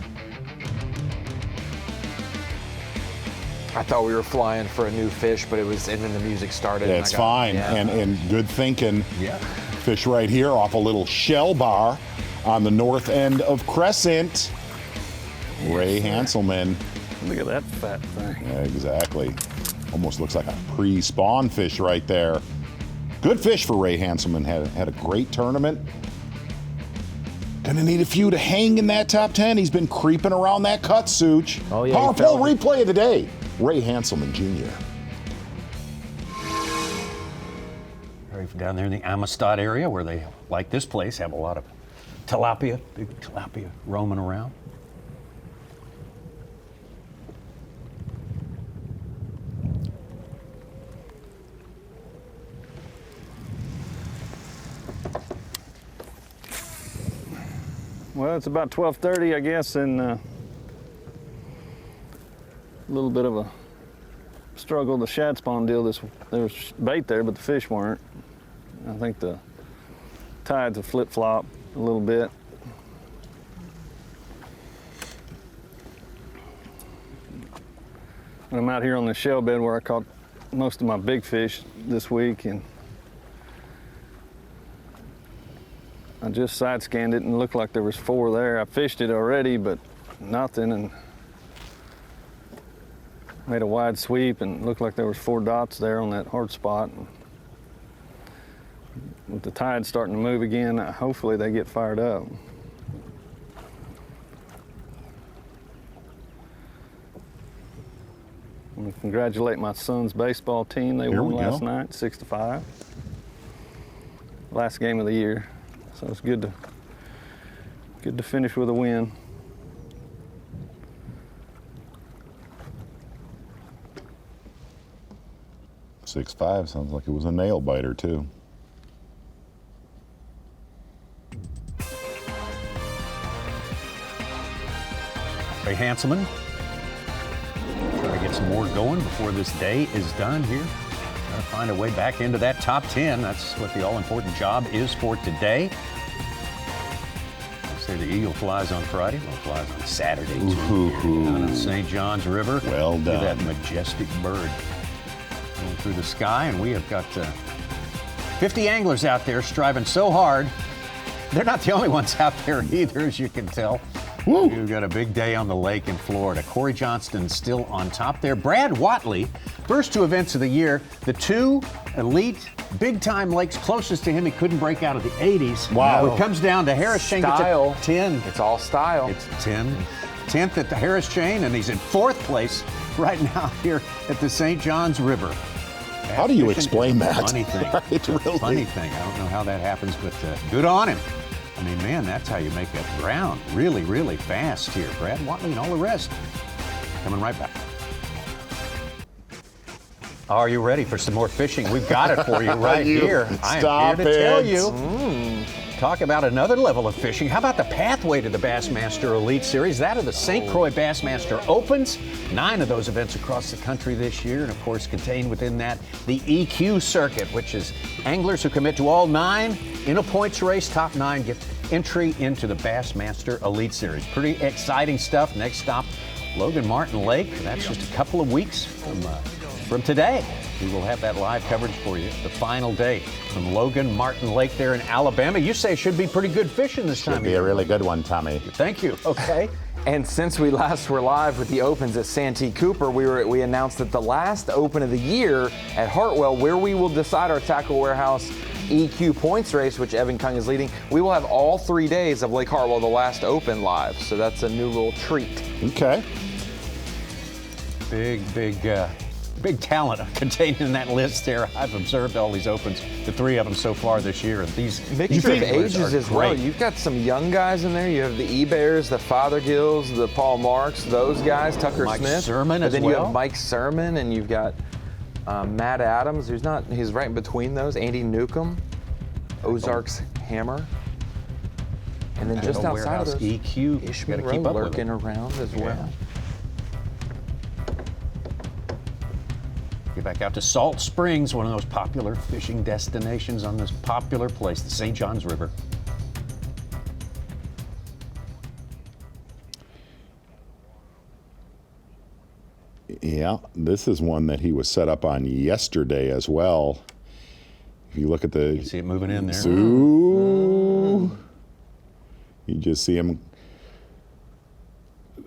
I thought we were flying for a new fish, but it was, and then the music started. That's fine, and good thinking. Yeah. Fish right here off a little shell bar on the north end of Crescent. Ray Hanselman. Look at that fat thing. Yeah, exactly. Almost looks like a pre-spawn fish right there. Good fish for Ray Hanselman. Had a great tournament. Gonna need a few to hang in that top 10. He's been creeping around that cut, Such. Oh, yeah, Powerful replay of the day. Ray Hanselman Jr. Down there in the Amistad area where they, like this place, have a lot of tilapia, big tilapia roaming around. Well, it's about 12:30, I guess, and a little bit of a struggle, the shad spawn deal. There was bait there, but the fish weren't. I think the tides have flip-flopped a little bit. And I'm out here on the shell bed where I caught most of my big fish this week, and I just side scanned it and it looked like there was 4 there. I fished it already, but nothing, and made a wide sweep and it looked like there was 4 dots there on that hard spot. And with the tide starting to move again, hopefully they get fired up. I want to congratulate my son's baseball team. They won last night, 6-5. Last game of the year. So it's good to finish with a win. $6.5 sounds like it was a nail biter too. Ray Hanselman. Try to get some more going before this day is done here. Got to find a way back into that top 10. That's what the all-important job is for today. I say the eagle flies on Friday. Well, it flies on Saturday, too. Down in St. John's River. Well done. Look at that majestic bird going through the sky. And we have got 50 anglers out there striving so hard. They're not the only ones out there either, as you can tell. Woo. We've got a big day on the lake in Florida. Corey Johnston still on top there. Brad Whatley, first 2 events of the year, the 2 elite big-time lakes closest to him. He couldn't break out of the 80s. Wow. It comes down to Harris Chain. Style. 10. It's all style. It's 10. 10th at the Harris Chain, and he's in 4th place right now here at the St. John's River. How do you explain that? Funny thing. It's really funny thing. I don't know how that happens, but good on him. I mean, man, that's how you make up ground really, really fast here. Brad Whatley and all the rest. Coming right back. Are you ready for some more fishing? We've got it for you right here. I am here to tell you. Talk about another level of fishing. How about the pathway to the Bassmaster Elite Series? That of the St. Croix Bassmaster Opens. 9 of those events across the country this year. And, of course, contained within that the EQ circuit, which is anglers who commit to all 9 in a points race. Top 9 get entry into the Bassmaster Elite Series. Pretty exciting stuff. Next stop, Logan Martin Lake. That's just a couple of weeks from today. We will have that live coverage for you. The final day from Logan Martin Lake there in Alabama. You say it should be pretty good fishing this time. Should be a really good one, Tommy. Thank you. Okay. And since we last were live with the Opens at Santee Cooper, we announced that the last Open of the year at Hartwell, where we will decide our Tackle Warehouse EQ points race, which Evan Kung is leading, we will have all 3 days of Lake Hartwell, the last Open, live. So that's a new little treat. Okay. Big talent contained in that list there. I've observed all these Opens, the 3 of them so far this year. And these mixture of ages as well. You've got some young guys in there. You have the E-Bears, the Fothergills, the Paul Marks, those guys, Tucker Mike Smith. Sermon but as then well. You have Mike Sermon, and you've got Matt Adams, he's right in between those. Andy Newcomb, Ozark's Hammer. And then just outside of those, EQ, Ishmael gotta keep up with lurking around as well. Get back out to Salt Springs, one of those popular fishing destinations on this popular place, the St. John's River. Yeah, this is one that he was set up on yesterday as well. If you look at the... You see it moving in there. Zoo. You just see him...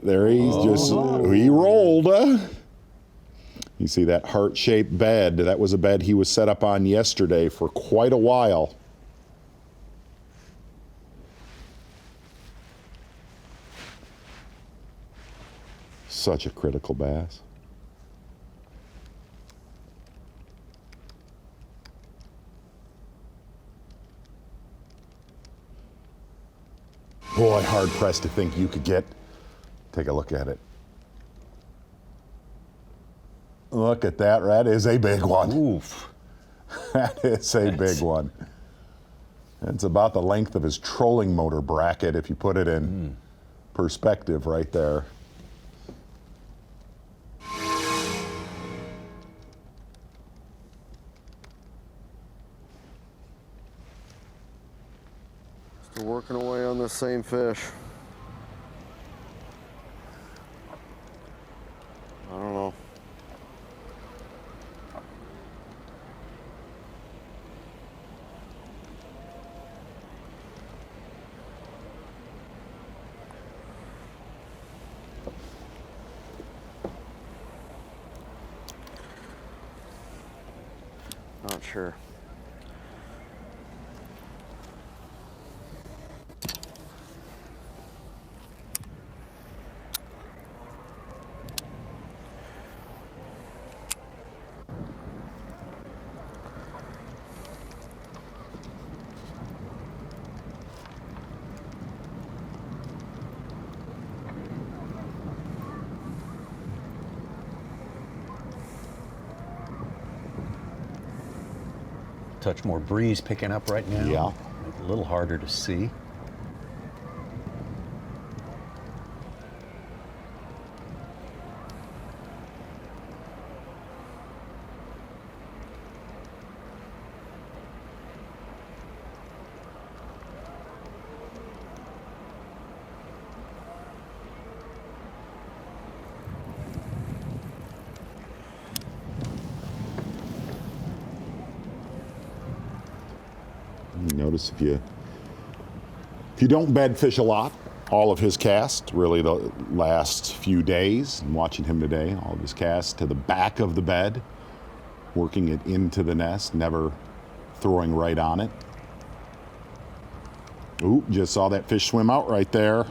There he's he rolled. You see that heart-shaped bed. That was a bed he was set up on yesterday for quite a while. Such a critical bass. Boy, hard-pressed to think you could get... Take a look at it. Look at that. That is a big one. Oof. That is a big one. It's about the length of his trolling motor bracket if you put it in perspective right there. Still working away on the same fish. I don't know. Not sure. Touch more breeze picking up right now. Yeah. Make it a little harder to see. Notice if you don't bed fish a lot, all of his cast, really the last few days, I'm watching him today, all of his cast to the back of the bed, working it into the nest, never throwing right on it. Ooh, just saw that fish swim out right there.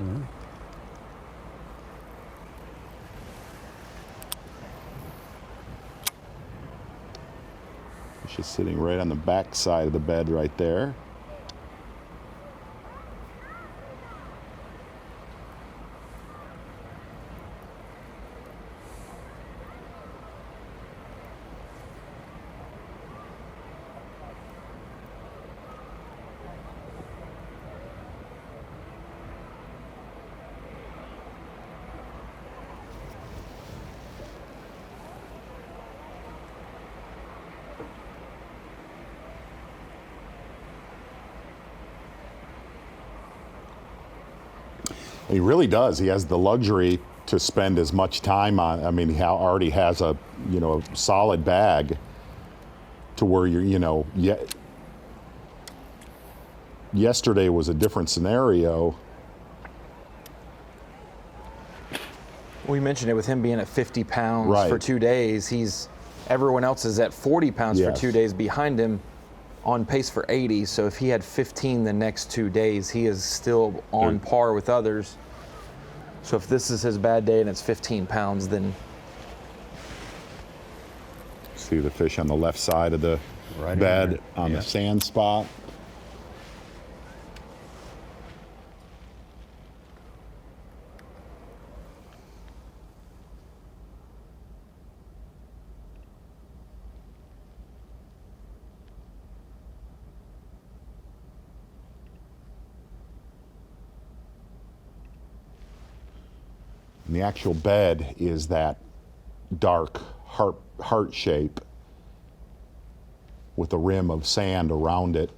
Fish is sitting right on the back side of the bed right there. He really does. He has the luxury to spend as much time on. I mean, he already has a solid bag to where yesterday was a different scenario. We mentioned it with him being at 50 pounds Right. for 2 days. Everyone else is at 40 pounds for Yes. 2 days behind him, on pace for 80. So if he had 15 the next 2 days, he is still on par with others. So if this is his bad day and it's 15 pounds, then See the fish on the left side of the bed on the sand spot. And the actual bed is that dark heart shape with a rim of sand around it.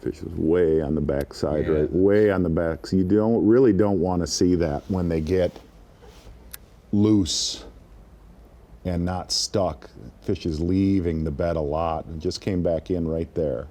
Fish is way on the back side, right? Way on the back. So you really don't want to see that when they get loose and not stuck. Fish is leaving the bed a lot and just came back in right there.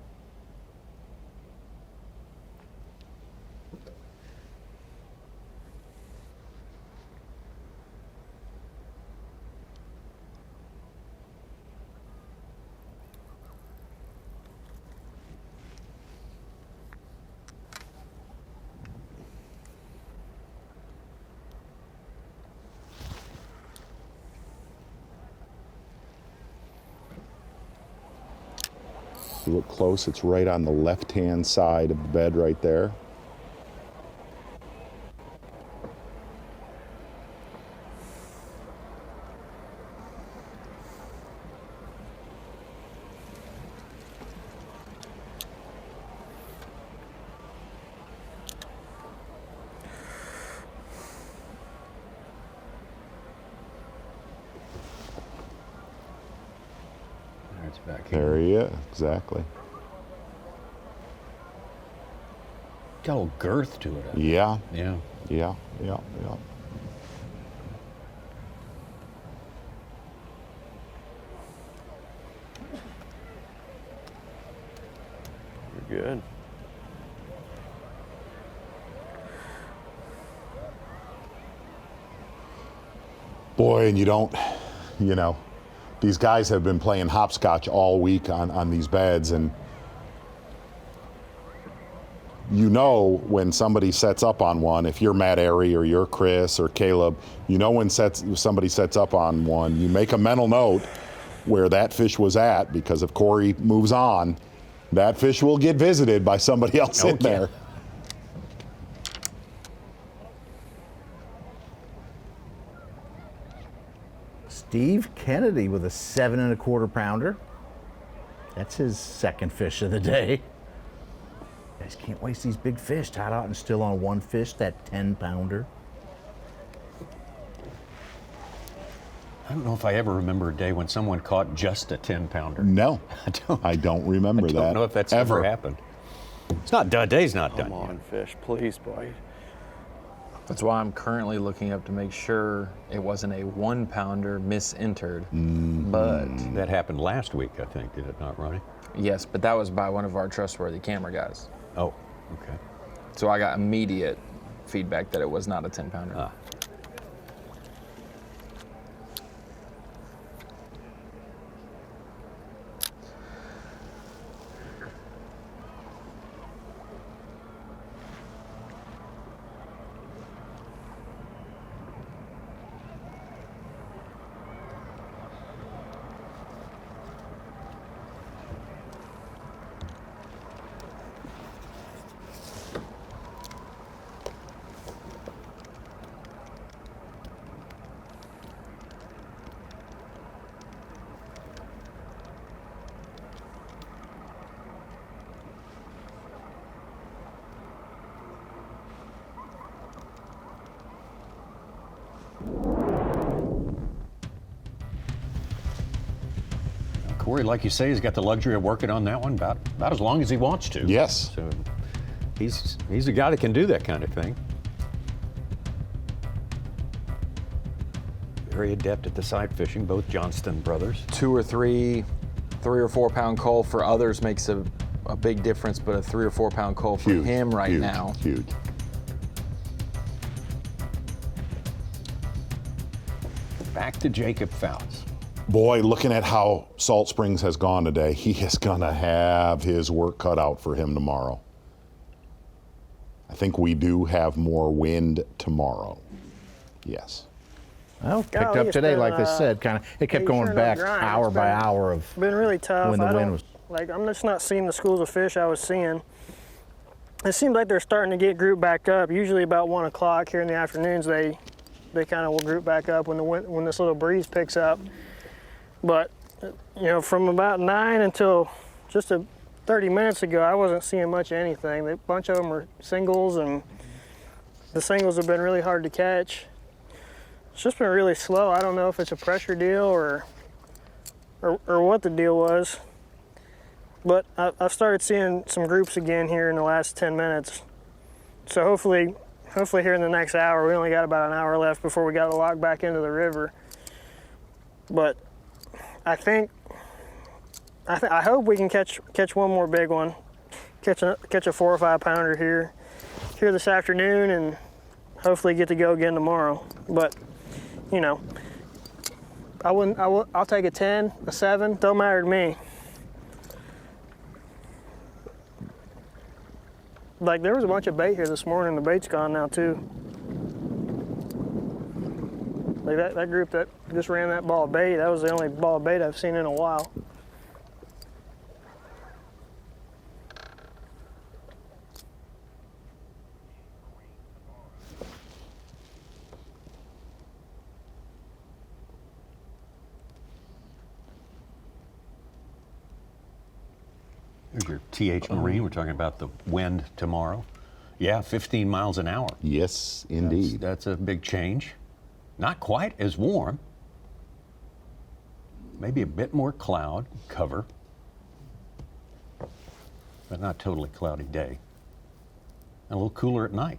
If you look close, it's right on the left-hand side of the bed right there. It's back here. There he is, exactly. Got a little girth to it. Yeah. Yeah. Yeah. You're good. Boy, and you don't, these guys have been playing hopscotch all week on these beds, and when somebody sets up on one, if you're Matt Airy or you're Chris or Caleb, when somebody sets up on one, you make a mental note where that fish was at, because if Corey moves on, that fish will get visited by somebody else in there. Steve Kennedy with a 7 1/4 pounder. That's his second fish of the day. Guys can't waste these big fish. Tied out and still on one fish, that 10-pounder. I don't know if I ever remember a day when someone caught just a 10-pounder. No, I don't remember that. I don't know if that's ever happened. It's not done. Day's not done. Come on, fish, please, boy. That's why I'm currently looking up to make sure it wasn't a 1-pounder misentered. But that happened last week, I think, did it not, Ronnie? Yes, but that was by one of our trustworthy camera guys. Oh, okay. So I got immediate feedback that it was not a 10-pounder. Corey, like you say, he's got the luxury of working on that one about as long as he wants to. Yes. So he's a guy that can do that kind of thing. Very adept at the side fishing, both Johnston brothers. 2 or 3 or 4 pound cull for others makes a big difference, but a 3 or 4 pound cull for him right now. Huge. Back to Jacob Fouts. Boy, looking at how Salt Springs has gone today, he is going to have his work cut out for him tomorrow. I think we do have more wind tomorrow. Yes. Well, picked up today, like they said, it kept going back hour by hour of been really tough. when the wind was. I'm just not seeing the schools of fish I was seeing. It seems like they're starting to get grouped back up. Usually about 1 o'clock here in the afternoons, they kind of will group back up when this little breeze picks up. But, from about 9 until just 30 minutes ago, I wasn't seeing much of anything. A bunch of them were singles, and the singles have been really hard to catch. It's just been really slow. I don't know if it's a pressure deal or what the deal was. But I've started seeing some groups again here in the last 10 minutes. So hopefully here in the next hour, we only got about an hour left before we got to lock back into the river. But I hope we can catch one more big one, catch a 4 or 5 pounder here this afternoon, and hopefully get to go again tomorrow. But I'll take a 10, a 7, don't matter to me. Like, there was a bunch of bait here this morning. The bait's gone now too. Like that group that just ran that ball of bait, that was the only ball of bait I've seen in a while. Here's your TH Marine. We're talking about the wind tomorrow. Yeah, 15 miles an hour. Yes, indeed. That's a big change. Not quite as warm. Maybe a bit more cloud cover, but not totally cloudy day. And a little cooler at night.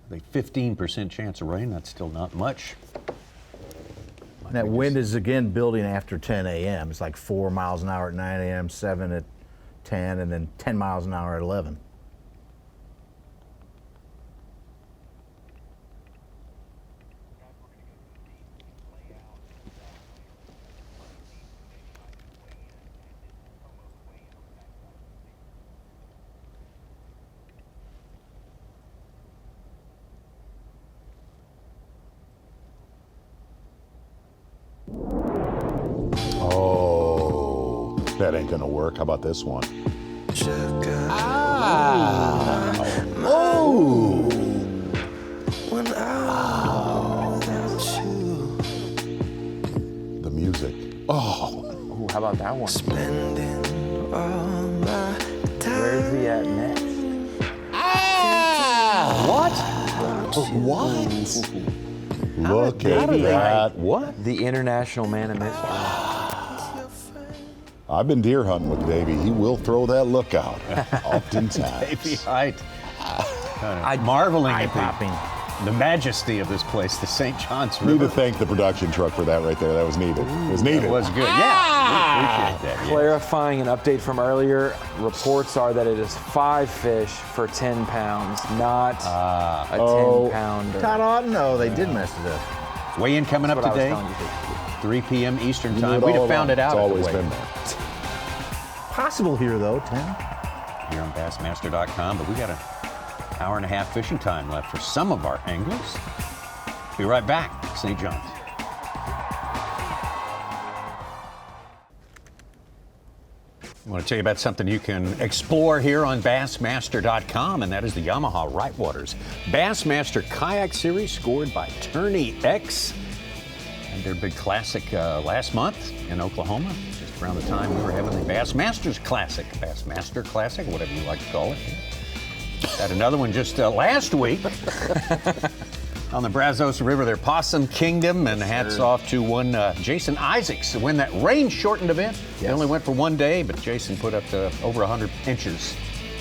The 15% chance of rain, that's still not much. And that wind is again building after 10 a.m. It's like 4 miles an hour at 9 a.m., 7 at 10, and then 10 miles an hour at 11. Oh, that ain't gonna work. How about this one? Oh! The music. Oh. Ooh, how about that one? Where's he at next? What? Look at that. What? The international man of mystery. I've been deer hunting with Davey. He will throw that look out oftentimes. Davey Height. Marveling at the majesty of this place, the St. John's River. Need to thank the production truck for that right there. That was needed. It was needed. It was good. Yeah. We appreciate that. Clarifying an update from earlier, reports are that it is 5 fish for 10 pounds, not a 10-pounder. Todd Otten, no, they did mess it up. Weigh-in coming up today, 3 p.m. Eastern time. We'd have found it out. It's always been there. Possible here, though, Tim. Here on Bassmaster.com, but we got an hour and a half fishing time left for some of our anglers. Be right back, St. John's. I want to tell you about something you can explore here on Bassmaster.com, and that is the Yamaha Rightwaters Bassmaster Kayak Series, scored by Tourney X. And their big classic last month in Oklahoma, just around the time we were having the Bassmasters Classic, Bassmaster Classic, whatever you like to call it. Had another one just last week on the Brazos River, their Possum Kingdom, and hats off to one Jason Isaacs to win that rain-shortened event. They only went for one day, but Jason put up over 100 inches.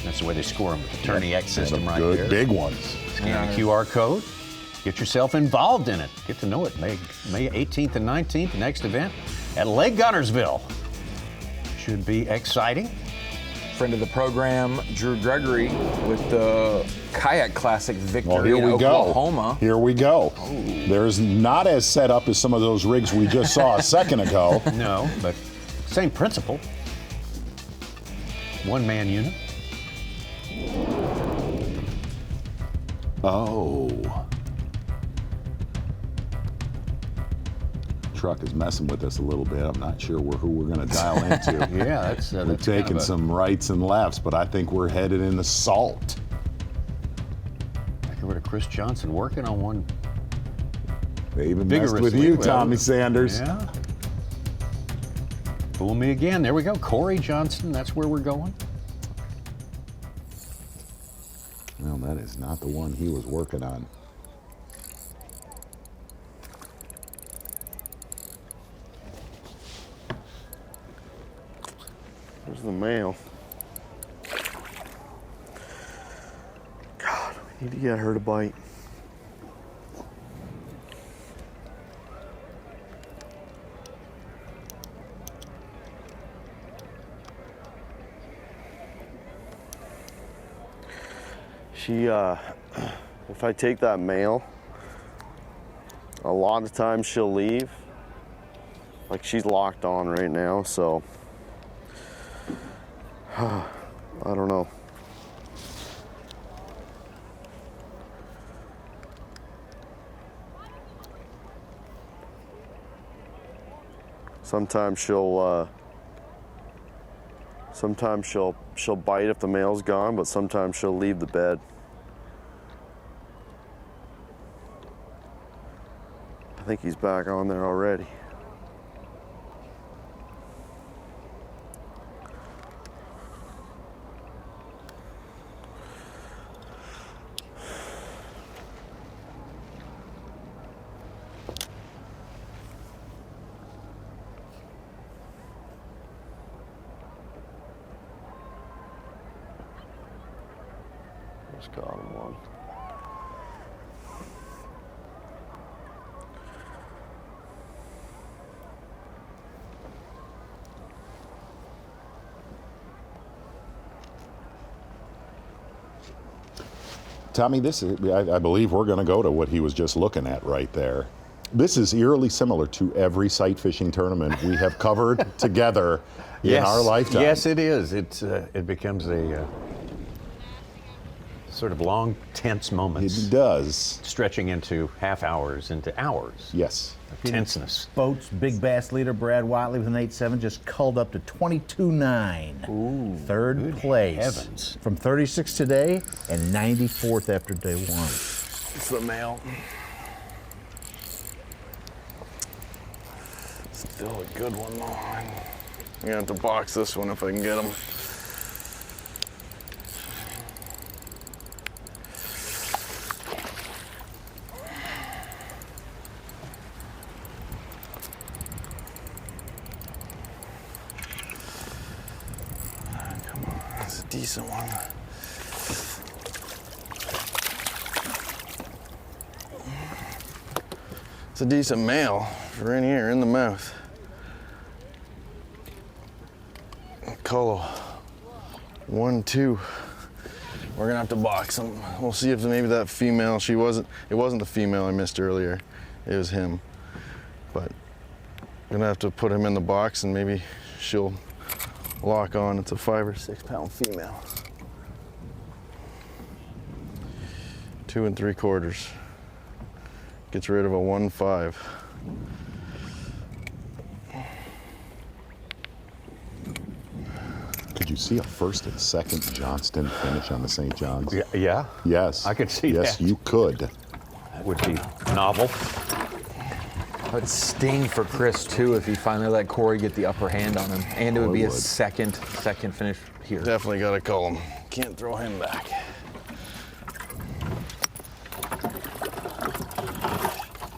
That's the way they score them with the Tourney X system right there. Good big ones. Scan the QR code. Get yourself involved in it. Get to know it. May 18th and 19th, the next event at Lake Guntersville. Should be exciting. Friend of the program, Drew Gregory, with the Kayak Classic victory in Oklahoma. Here we go. There's not as set up as some of those rigs we just saw a second ago. No, but same principle. One-man unit. Oh. Truck is messing with us a little bit. I'm not sure who we're going to dial into. Yeah, that's we're taking kind of some rights and lefts, but I think we're headed into salt. Back over to Chris Johnson working on one. They even messed with you, Tommy Sanders. Yeah. Fool me again. There we go. Corey Johnson. That's where we're going. Well, that is not the one he was working on. There's the male. God, we need to get her to bite. She, if I take that male, a lot of times she'll leave. Like, she's locked on right now, so I don't know. Sometimes she'll bite if the male's gone, but sometimes she'll leave the bed. I think he's back on there already. Just caught him one. Tommy, this is, I believe we're going to go to what he was just looking at right there. This is eerily similar to every sight fishing tournament we have covered together in our lifetime. Yes, it is. It becomes a sort of long, tense moments. It does. Stretching into half hours, into hours. Yes. Of tenseness. Boats, Big Bass leader Brad Watley with an 8.7 just culled up to 22.9. Ooh, third place. Heavens. From 36 today and 94th after day one. It's the male. Still a good one though. I'm gonna have to box this one if I can get him. Come on, that's a decent one. It's a decent male for in here, in the mouth. Colo. 1, 2. We're gonna have to box him. We'll see if maybe that female, it wasn't the female I missed earlier. It was him. But I'm gonna have to put him in the box and maybe she'll lock on. It's a 5 or 6 pound female. 2 3/4. Gets rid of a 1.5. Could you see a first and second Johnston finish on the St. John's? Yeah. Yes. I could see yes, that. you could. That would be novel. It would sting for Chris too if he finally let Corey get the upper hand on him, and it would be a second finish here. Definitely gotta call him. Can't throw him back.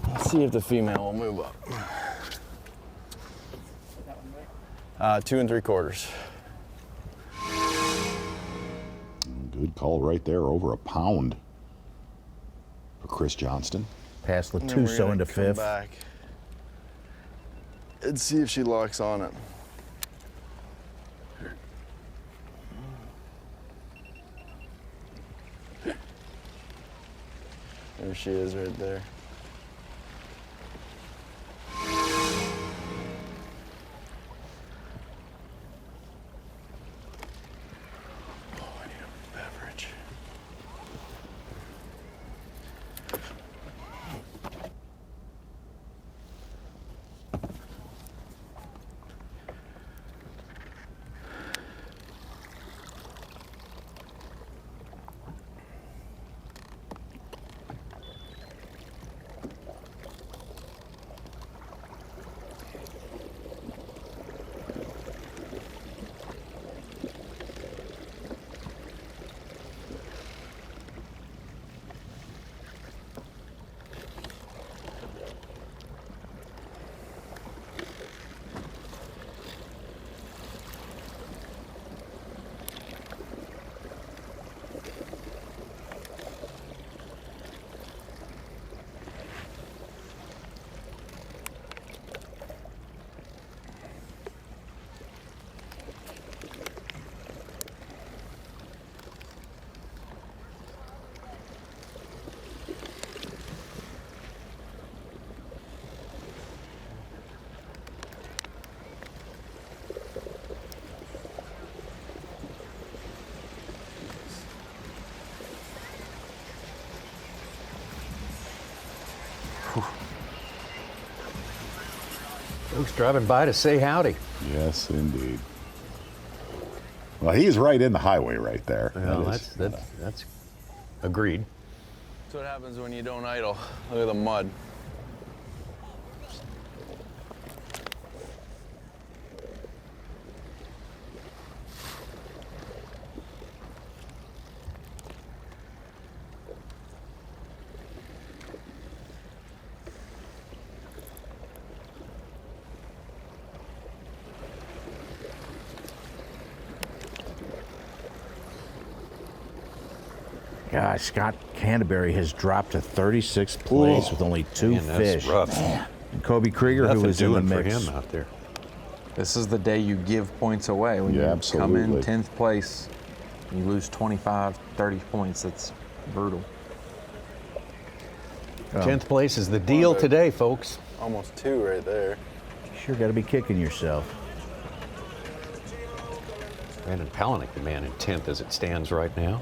Let's see if the female will move up. 2 3/4. Good call right there, over a pound for Chris Johnston. Pass Latuso into 5th. Back and see if she locks on it. There she is right there. Folks driving by to say howdy. Yes, indeed. Well, he's right in the highway right there. Well, that's agreed. That's what happens when you don't idle. Look at the mud. Gosh, Scott Canterbury has dropped to 36th place with only 2 man, that's fish. rough. And Kobe Krieger, who Nothing was in the doing for mix. him out there. This is the day you give points away. When Yeah, you absolutely. come in 10th place, you lose 25, 30 points. That's brutal. 10th place is the deal today, folks. Almost 2 right there. You sure got to be kicking yourself. Brandon Palatka, the man in 10th as it stands right now.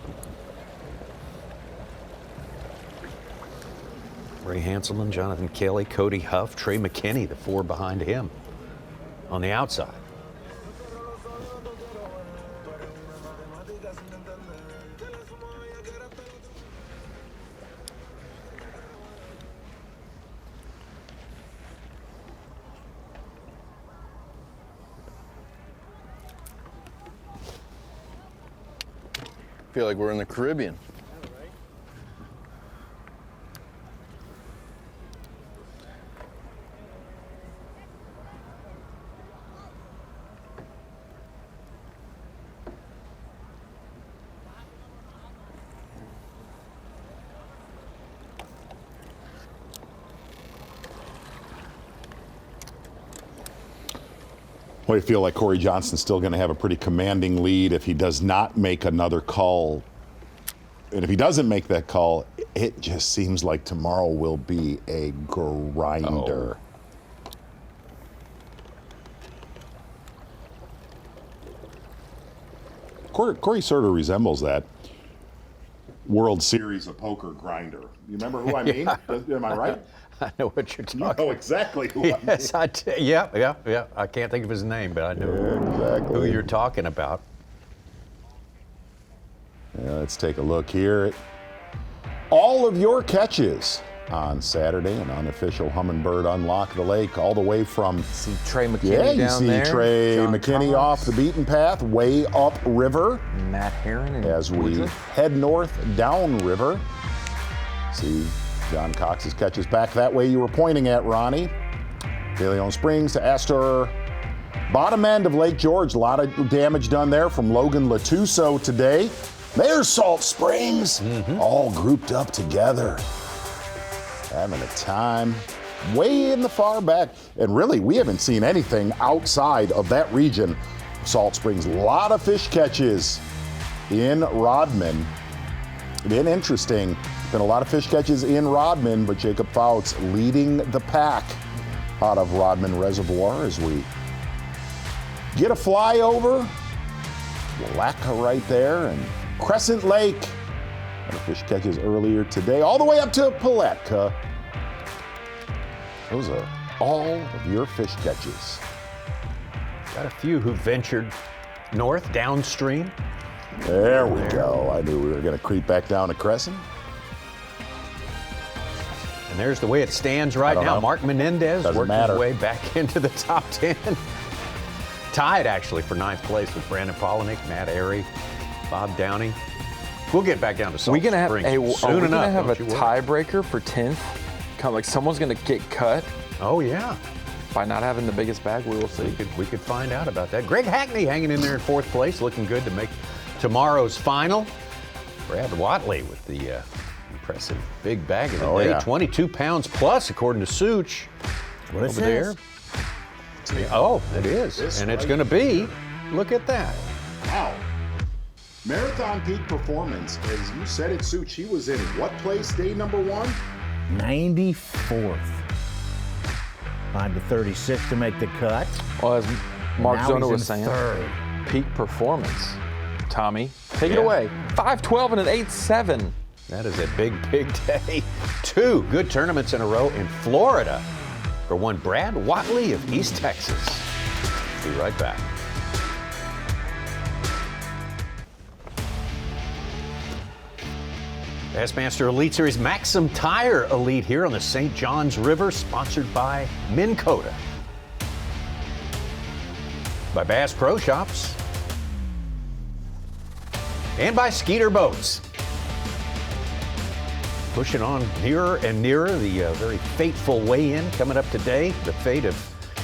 Ray Hanselman, Jonathan Kelly, Cody Huff, Trey McKinney, the 4 behind him on the outside. I feel like we're in the Caribbean. Well, I feel like Corey Johnston's still going to have a pretty commanding lead if he does not make another call. And if he doesn't make that call, it just seems like tomorrow will be a grinder. Corey sort of resembles that World Series of Poker grinder. You remember who I mean? Am I right? I know what you're talking about. You know exactly who yes, I mean. Yeah. I can't think of his name, but I know who you're talking about. Yeah, let's take a look here at all of your catches on Saturday, an unofficial Humminbird Unlock the Lake, all the way from Trey McKinney yeah, you down see there. Trey John McKinney Collins. off the beaten path, way up river. Matt Herron and As we Woodruff. head north down river. See John Cox's catches back that way you were pointing at, Ronnie. De Leon Springs to Astor. Bottom end of Lake George, a lot of damage done there from Logan Latuso today. There's Salt Springs, all grouped up together. Having a time way in the far back. And really, we haven't seen anything outside of that region. Salt Springs, a lot of fish catches in Rodman. Been interesting. Been a lot of fish catches in Rodman, but Jacob Fouts leading the pack out of Rodman Reservoir as we get a flyover. Palatka right there, and Crescent Lake. And the fish catches earlier today, all the way up to Palatka. Those are all of your fish catches. Got a few who ventured north, downstream. There we go. I knew we were going to creep back down to Crescent. And there's the way it stands right now. know. Mark Menendez Doesn't working matter. his way back into the top 10. Tied, actually, for 9th place with Brandon Polinick, Matt Airy, Bob Downey. We'll get back down to Salt Are we gonna have Springs a, soon are we enough. gonna have a don't you worry. tiebreaker for 10th? Kind of like someone's gonna get cut. Oh yeah. By not having the biggest bag, we will see. We could find out about that. Greg Hackney hanging in there in 4th place, looking good to make tomorrow's final. Brad Watley with the impressive big bag of the day, yeah. 22 pounds plus, according to Such. What it over there. Oh, it is, This and it's right going to be. Look at that. Wow. Marathon peak performance, as you said it, Such, he was in what place day number 1? 94th. Climb to 36 to make the cut. Well, as Mark Now Zona he's was in saying, third. peak performance. Tommy, take it Yeah. away. 5.12 and an 8.7. That is a big, big day. 2 good tournaments in a row in Florida for one Brad Watley of East Texas. Be right back. Bassmaster Elite Series Maxam Tire Elite here on the St. Johns River, sponsored by Minn Kota. By Bass Pro Shops. And by Skeeter Boats. Pushing on nearer and nearer, the very fateful weigh-in coming up today. The fate of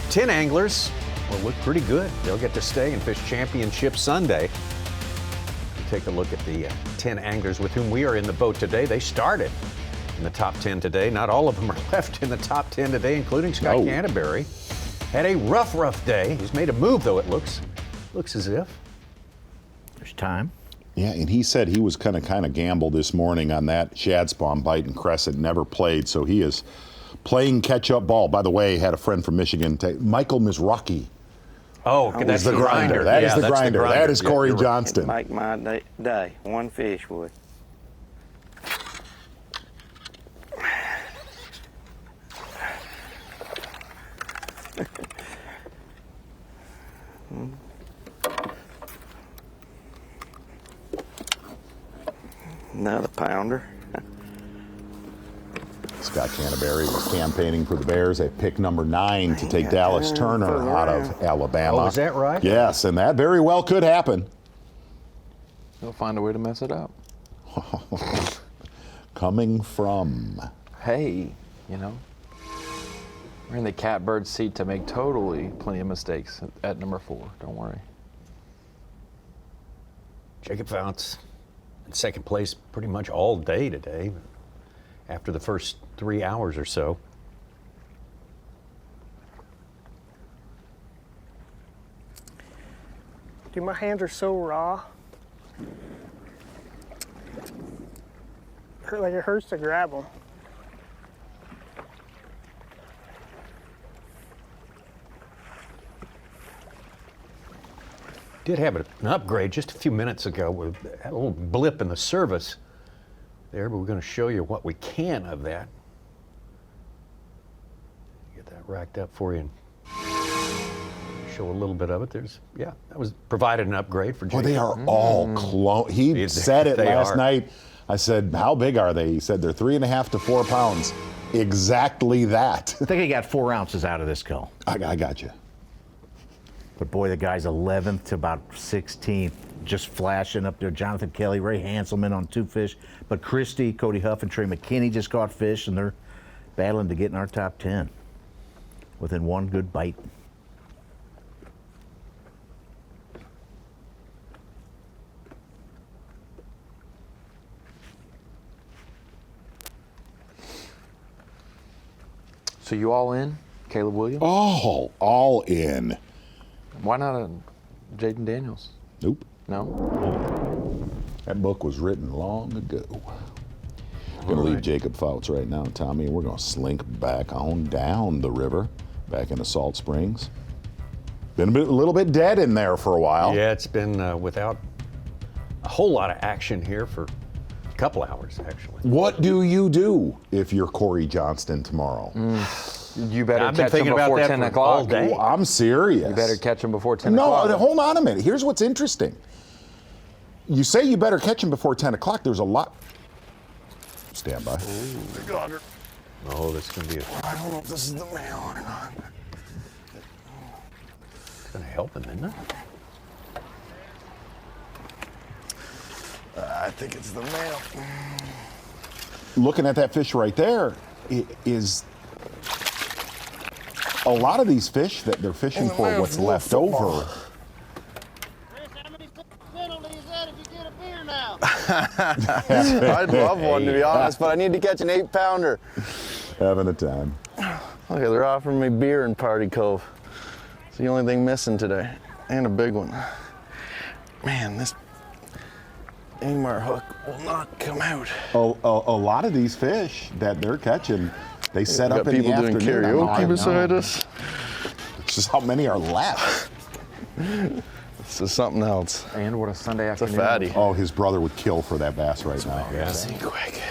10 anglers will look pretty good. They'll get to stay and fish Championship Sunday. take a look at the 10 anglers with whom we are in the boat today. They started in the top 10 today. Not all of them are left in the top 10 today, including Scott Canterbury. Had a rough day. He's made a move, though, it looks as if. There's time. Yeah, and he said he was going to kind of gamble this morning on that shad spawn bite, and Crescent never played, so he is playing catch-up ball. By the way, had a friend from Michigan, Michael Mizraki. Oh, that's the grinder. That is the grinder. That is Corey Johnston. Make my day. One fish would. Another pounder. Scott Canterbury was campaigning for the Bears at pick number 9 to take Dallas Turner out of Alabama. Oh, is that right? Yes, and that very well could happen. He'll find a way to mess it up. Coming from. Hey, you know, we're in the catbird seat to make totally plenty of mistakes at number 4. Don't worry. Jacob Fouts in second place pretty much all day today, after the first 3 hours or so. Dude, my hands are so raw. Like it hurts to grab them. Did have an upgrade just a few minutes ago with a little blip in the service there, but we're going to show you what we can of that. Get that racked up for you and show a little bit of it. That was provided an upgrade for Jacob. Well, they are all clone. He said it last night. I said, how big are they? He said they're 3.5 to 4 pounds. Exactly that. I think he got 4 ounces out of this cull. I got you. But boy, the guy's 11th to about 16th, just flashing up there. Jonathan Kelly, Ray Hanselman on 2 fish. But Christie, Cody Huff, and Trey McKinney just caught fish, and they're battling to get in our top 10 within 1 good bite. So you all in, Caleb Williams? Oh, all in. Why not a Jaden Daniels? Nope. No? That book was written long ago. Going to leave Jacob Fouts right now, Tommy, and we're going to slink back on down the river, back into Salt Springs. Been a little bit dead in there for a while. Yeah, it's been without a whole lot of action here for a couple hours, actually. What do you do if you're Corey Johnston tomorrow? You better catch him before 10 o'clock. Oh, I'm serious. You better catch him before 10 o'clock. No, hold on a minute. Here's what's interesting. You say you better catch him before 10 o'clock. There's a lot. Stand by. Oh, this is going to be I don't know if this is the male or not. It's going to help him, isn't it? I think it's the male. Looking at that fish right there, it is a lot of these fish that they're fishing for what's left over. I'd love one, to be honest, but I need to catch an 8-pounder. Having a time. Okay, they're offering me beer in Party Cove. It's the only thing missing today, and a big one. Man, this Ingmar hook will not come out. A lot of these fish that they're catching, they set up in the people doing afternoon. karaoke beside us. It's just how many are left. This is something else. And what a Sunday It's a afternoon. fatty. Oh, his brother would kill for that bass right now. Yeah. See quick.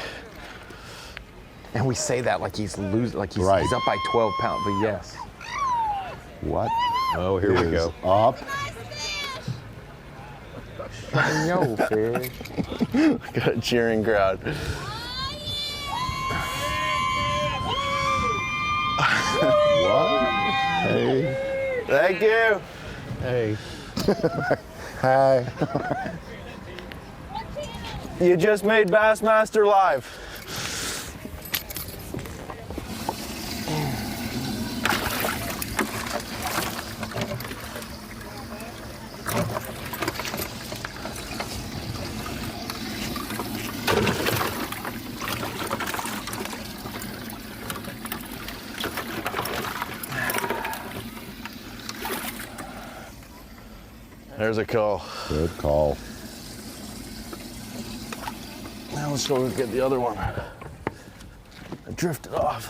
And we say that like he's losing, like he's, Right. he's up by 12 pounds, but yes. What? Oh, here we go. Up. Yo, fish. Got a cheering crowd. What? Hey. Thank you. Hey. Hi. You just made Bassmaster live. There's a call. Good call. Now let's go get the other one. I drifted off.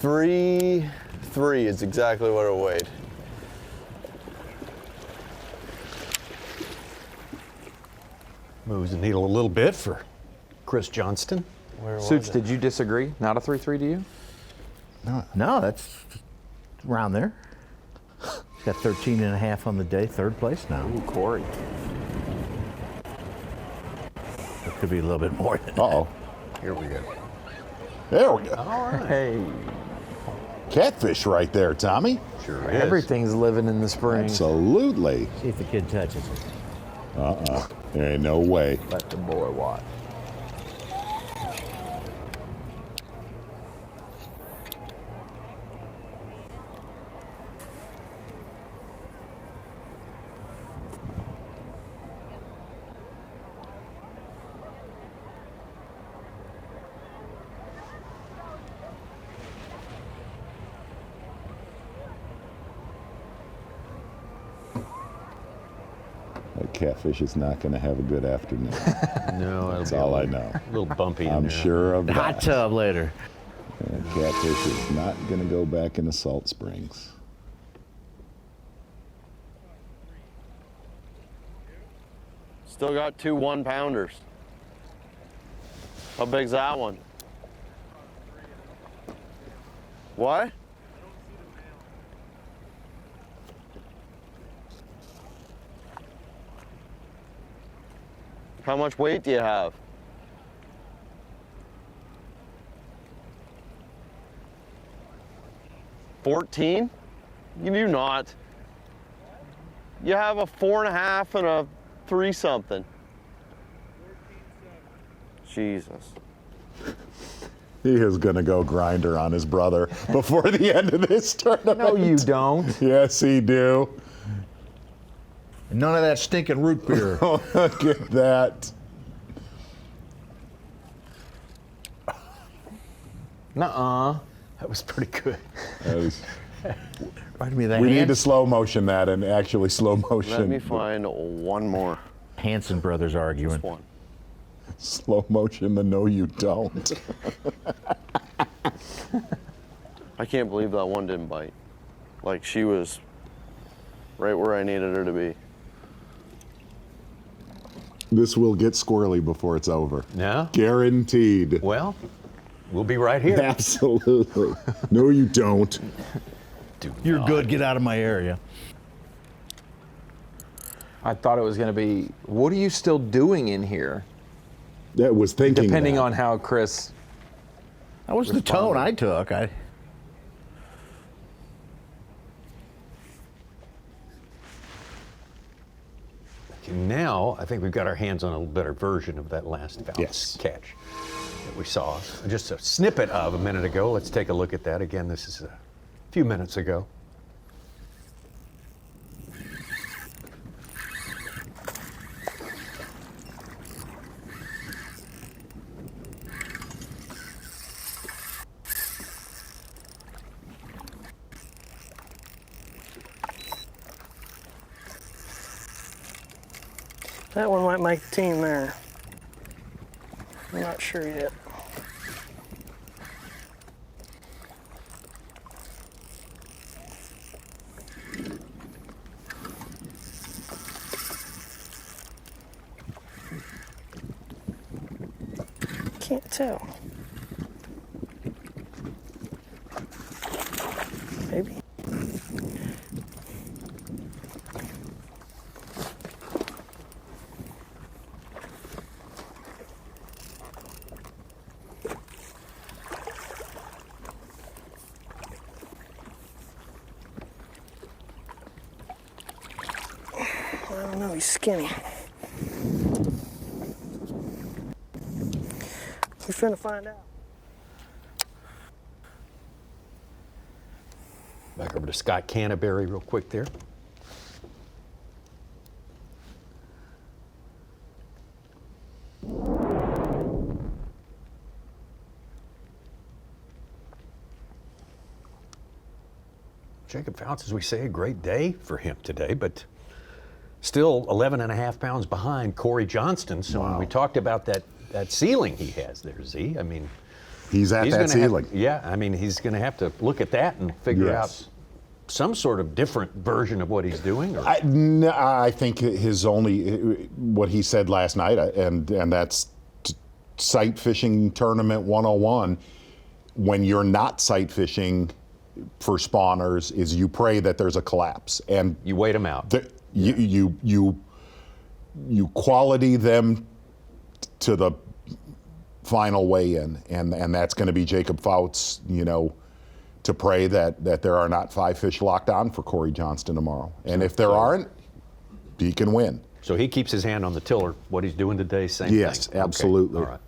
3-3 is exactly what it weighed. Moves the needle a little bit for Chris Johnston. Suits, did you disagree? Not a 3-3 to you? No, that's around there. He's got 13 and a half on the day, third place now. Ooh, Corey. It could be a little bit more than that. Uh-oh. Here we go. There we go. All right. Hey. Catfish right there, Tommy. Sure is. Everything's living in the spring. Absolutely. See if the kid touches it. Uh-uh. There ain't no way. Let the boy watch. That catfish is not going to have a good afternoon. No, that's all I know. A little bumpy in I'm there. sure of that. Hot tub later. That catfish is not going to go back into Salt Springs. Still got 2 1-pounders. How big's that one? What? How much weight do you have? $14? You do not. You have a 4.5 and a 3 something. Jesus. He is going to go grinder on his brother before the end of this tournament. No, you don't. Yes, he do. None of that stinking root beer. Look at that. Nuh-uh. That was pretty good. That was, Reminded me of that we need Hans- to slow motion that and actually slow motion. Let me find one more. Hanson brothers arguing. Just one. Slow motion the no you don't. I can't believe that one didn't bite. Like, she was right where I needed her to be. This will get squirrely before it's over. Yeah? Guaranteed. Well, we'll be right here. Absolutely. No, you don't. You're good. Get out of my area. I thought it was going to be, what are you still doing in here? That was thinking Depending that. on how Chris. That was the tone I took. Now, I think we've got our hands on a better version of that last Phelps catch that we saw. Just a snippet of a minute ago. Let's take a look at that. Again, this is a few minutes ago. That one might make the team there. I'm not sure yet. Can't tell. Maybe. I don't know, he's skinny. We're finna find out. Back over to Scott Canterbury real quick there. Jacob Fouts, as we say, a great day for him today, but still 11.5 pounds behind Corey Johnston. So when we talked about that ceiling he has there, Z, I mean, he's at that ceiling. I mean, he's going to have to look at that and figure out some sort of different version of what he's doing. Or? I think what he said last night, and that's sight fishing tournament 101. When you're not sight fishing for spawners, is you pray that there's a collapse and you wait them out. You quality them to the final weigh-in, and that's going to be Jacob Fouts, to pray that there are not 5 fish locked on for Corey Johnston tomorrow. And if there aren't, he can win. So he keeps his hand on the tiller. What he's doing today, same thing? Yes, absolutely. Okay. All right.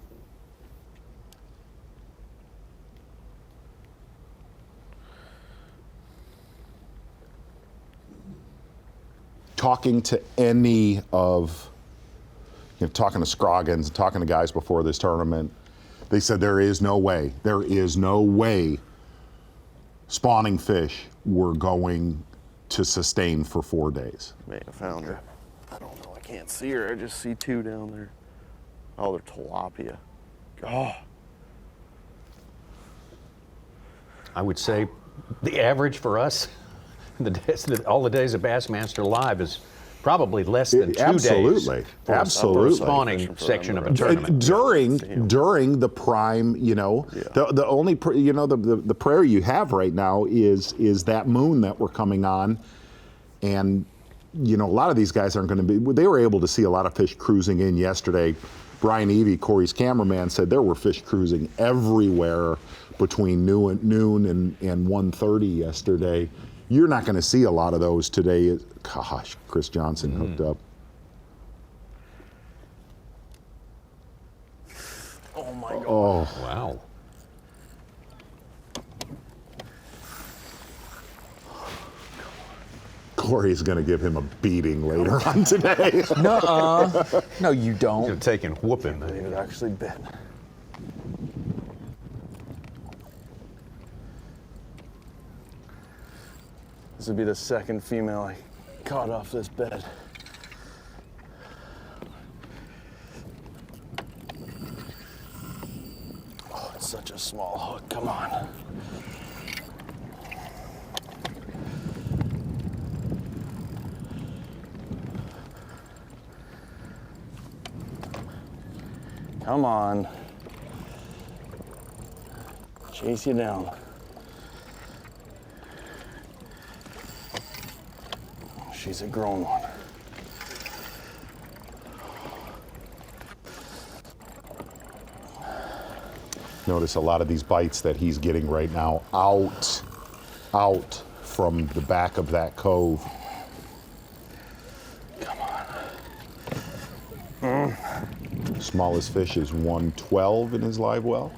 Talking to any of, talking to Scroggins, talking to guys before this tournament, they said there is no way spawning fish were going to sustain for 4 days. Man, I found her. I don't know. I can't see her. I just see 2 down there. Oh, they're tilapia. Oh. I would say the average for us, all the days of Bassmaster Live, is probably less than 2 days. For a spawning section of a tournament. During the prime, the only the prayer you have right now is that moon that we're coming on, and a lot of these guys aren't going to be. They were able to see a lot of fish cruising in yesterday. Brian Evie, Corey's cameraman, said there were fish cruising everywhere between noon and 1:30 yesterday. You're not going to see a lot of those today. Gosh, Chris Johnson hooked up. Oh my God. Oh, wow. Corey's going to give him a beating later on today. No, you don't. You're taking whooping. It actually bit. This would be the second female I caught off this bed. Oh, it's such a small hook. Come on. Come on. Chase you down. She's a grown one. Notice a lot of these bites that he's getting right now out from the back of that cove. Come on. Smallest fish is 112 in his live well.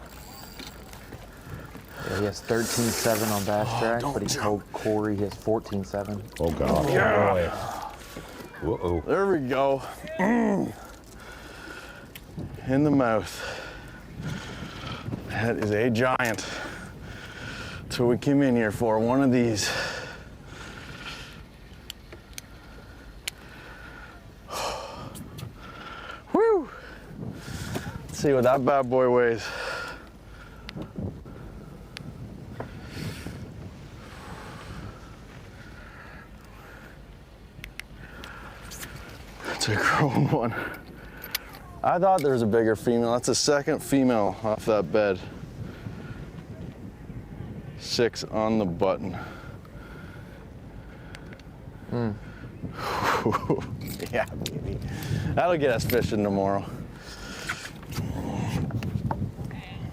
Yeah, he has 13.7 on Bass Track, but he told Corey he has 14.7. Oh, God. Yeah. Uh-oh. There we go. In the mouth. That is a giant. That's what we came in here for, one of these. Woo! Let's see what that bad boy weighs. It's a grown one. I thought there was a bigger female. That's the second female off that bed. 6 on the button. Yeah, baby. That'll get us fishing tomorrow.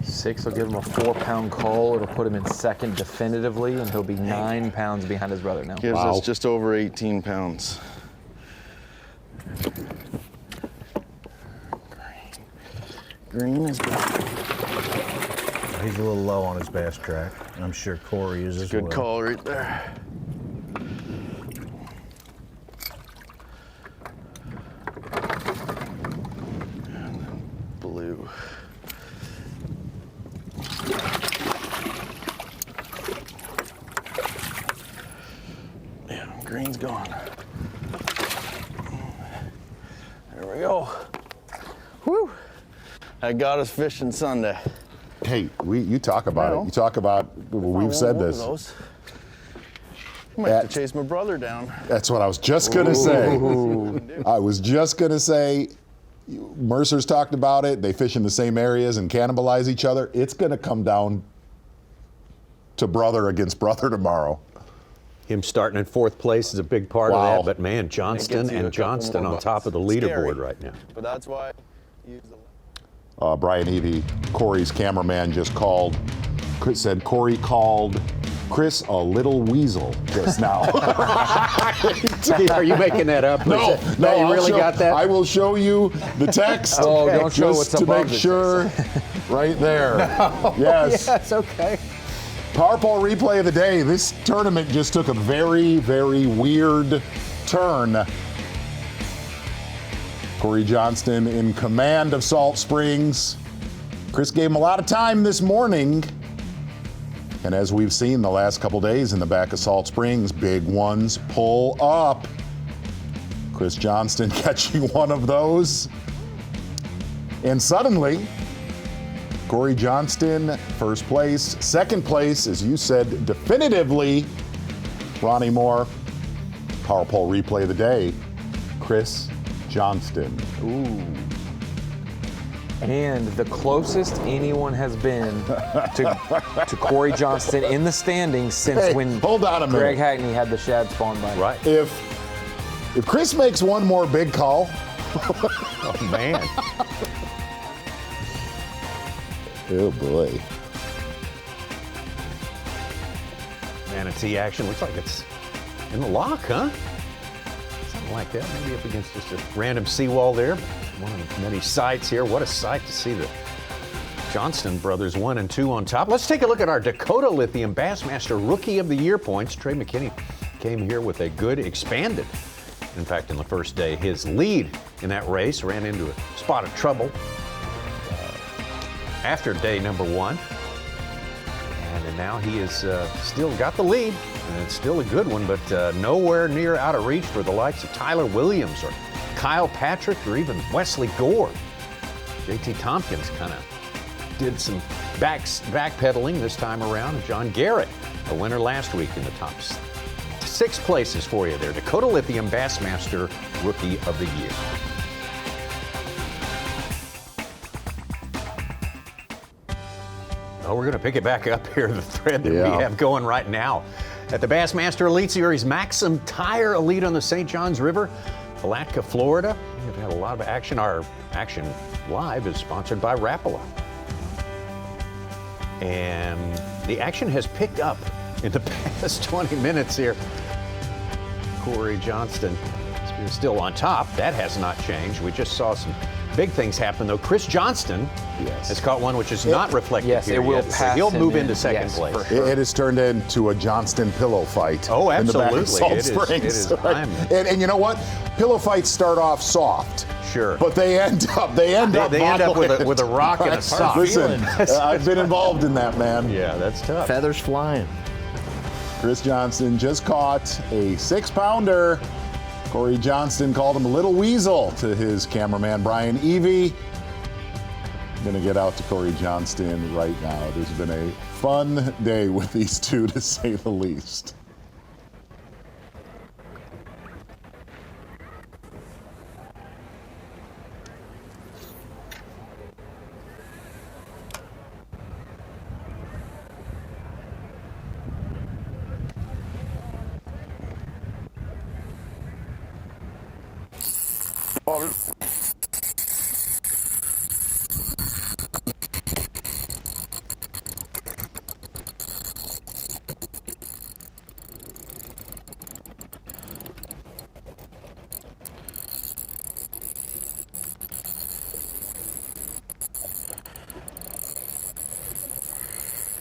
6 will give him a 4-pound call. It'll put him in second definitively, and he'll be 9 pounds behind his brother now. Gives us just over 18 pounds. Green is good. He's a little low on his Bass Track. I'm sure Corey is as well. Good call right there. And then blue. green's gone. There we go. Whew. I got us fishing Sunday. Hey, you talk about it. You talk about, we've said this. I might have to chase my brother down. That's what I was just going to say. I was just going to say, Mercer's talked about it. They fish in the same areas and cannibalize each other. It's going to come down to brother against brother tomorrow. Him starting in 4th place is a big part of that, but man, Johnston and Johnston on top of the leaderboard right now. But that's why I use Brian Evie, Corey's cameraman, just said Corey called Chris a little weasel just now. Are you making that up? No, you really got that? I will show you the text. Oh, don't show what's to above make sure. Right there. No. Yes. Yes, okay. Power Pole replay of the day. This tournament just took a very, very weird turn. Corey Johnston in command of Salt Springs. Chris gave him a lot of time this morning. And as we've seen the last couple days in the back of Salt Springs, big ones pull up. Chris Johnston catching one of those. And suddenly, Corey Johnston, first place. Second place, as you said, definitively, Ronnie Moore. Power Pole replay of the day, Chris Johnston. Ooh. And the closest anyone has been to Corey Johnston in the standings since when hold on a minute. Greg Hackney had the shad spawn by. Right. If Chris makes one more big call, oh man. Oh boy. Manatee action looks like it's in the lock, huh? Something like that. Maybe up against just a random seawall there. One of the many sights here. What a sight to see the Johnston brothers 1 and 2 on top. Let's take a look at our Dakota Lithium Bassmaster Rookie of the Year points. Trey McKinney came here with a good expanded. In fact, in the first day, his lead in that race ran into a spot of trouble after day number 1. And now he has still got the lead, and it's still a good one, but nowhere near out of reach for the likes of Tyler Williams or Kyle Patrick or even Wesley Gore. JT Tompkins kind of did some backpedaling this time around. And John Garrett, a winner last week in the top 6 places for you there. Dakota Lithium Bassmaster Rookie of the Year. Oh, we're going to pick it back up here, the thread that we have going right now. At the Bassmaster Elite Series, Maxam Tire Elite on the St. Johns River, Palatka, Florida. We've had a lot of action. Our Action Live is sponsored by Rapala. And the action has picked up in the past 20 minutes here. Corey Johnston is still on top. That has not changed. We just saw some big things happen, though. Chris Johnston has caught one which is not reflected here yet. So he'll move into second place. Sure. It has turned into a Johnston pillow fight. Oh, absolutely. In the back of Salt Springs. And you know what? Pillow fights start off soft. Sure. But they end up with a rock and a sock. Listen, I've been involved in that, man. Yeah, that's tough. Feathers flying. Chris Johnston just caught a 6-pounder. Corey Johnston called him a little weasel to his cameraman, Brian Evie. I'm going to get out to Corey Johnston right now. There's been a fun day with these two, to say the least.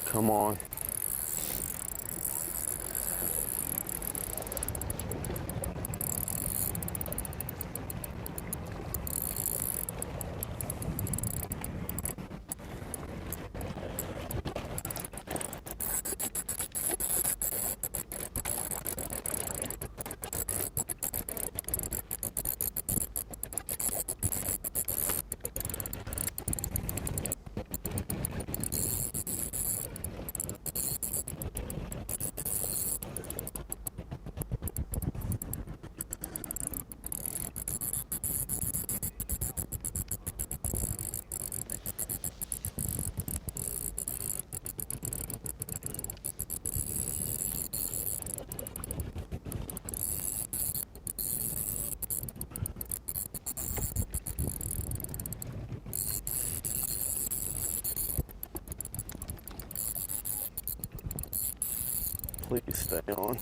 Come on. Please stay on.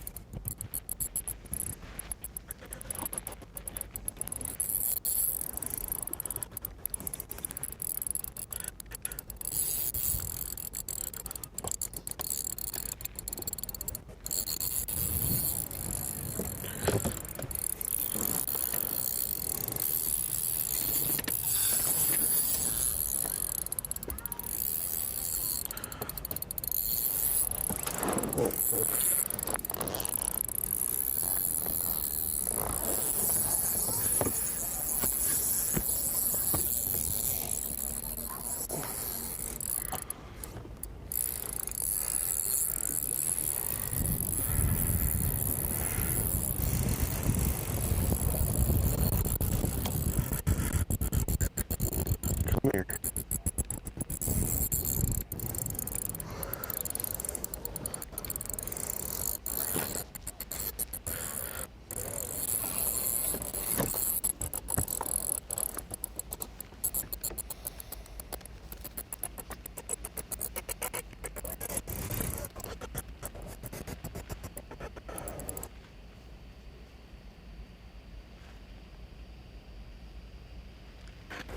Come here.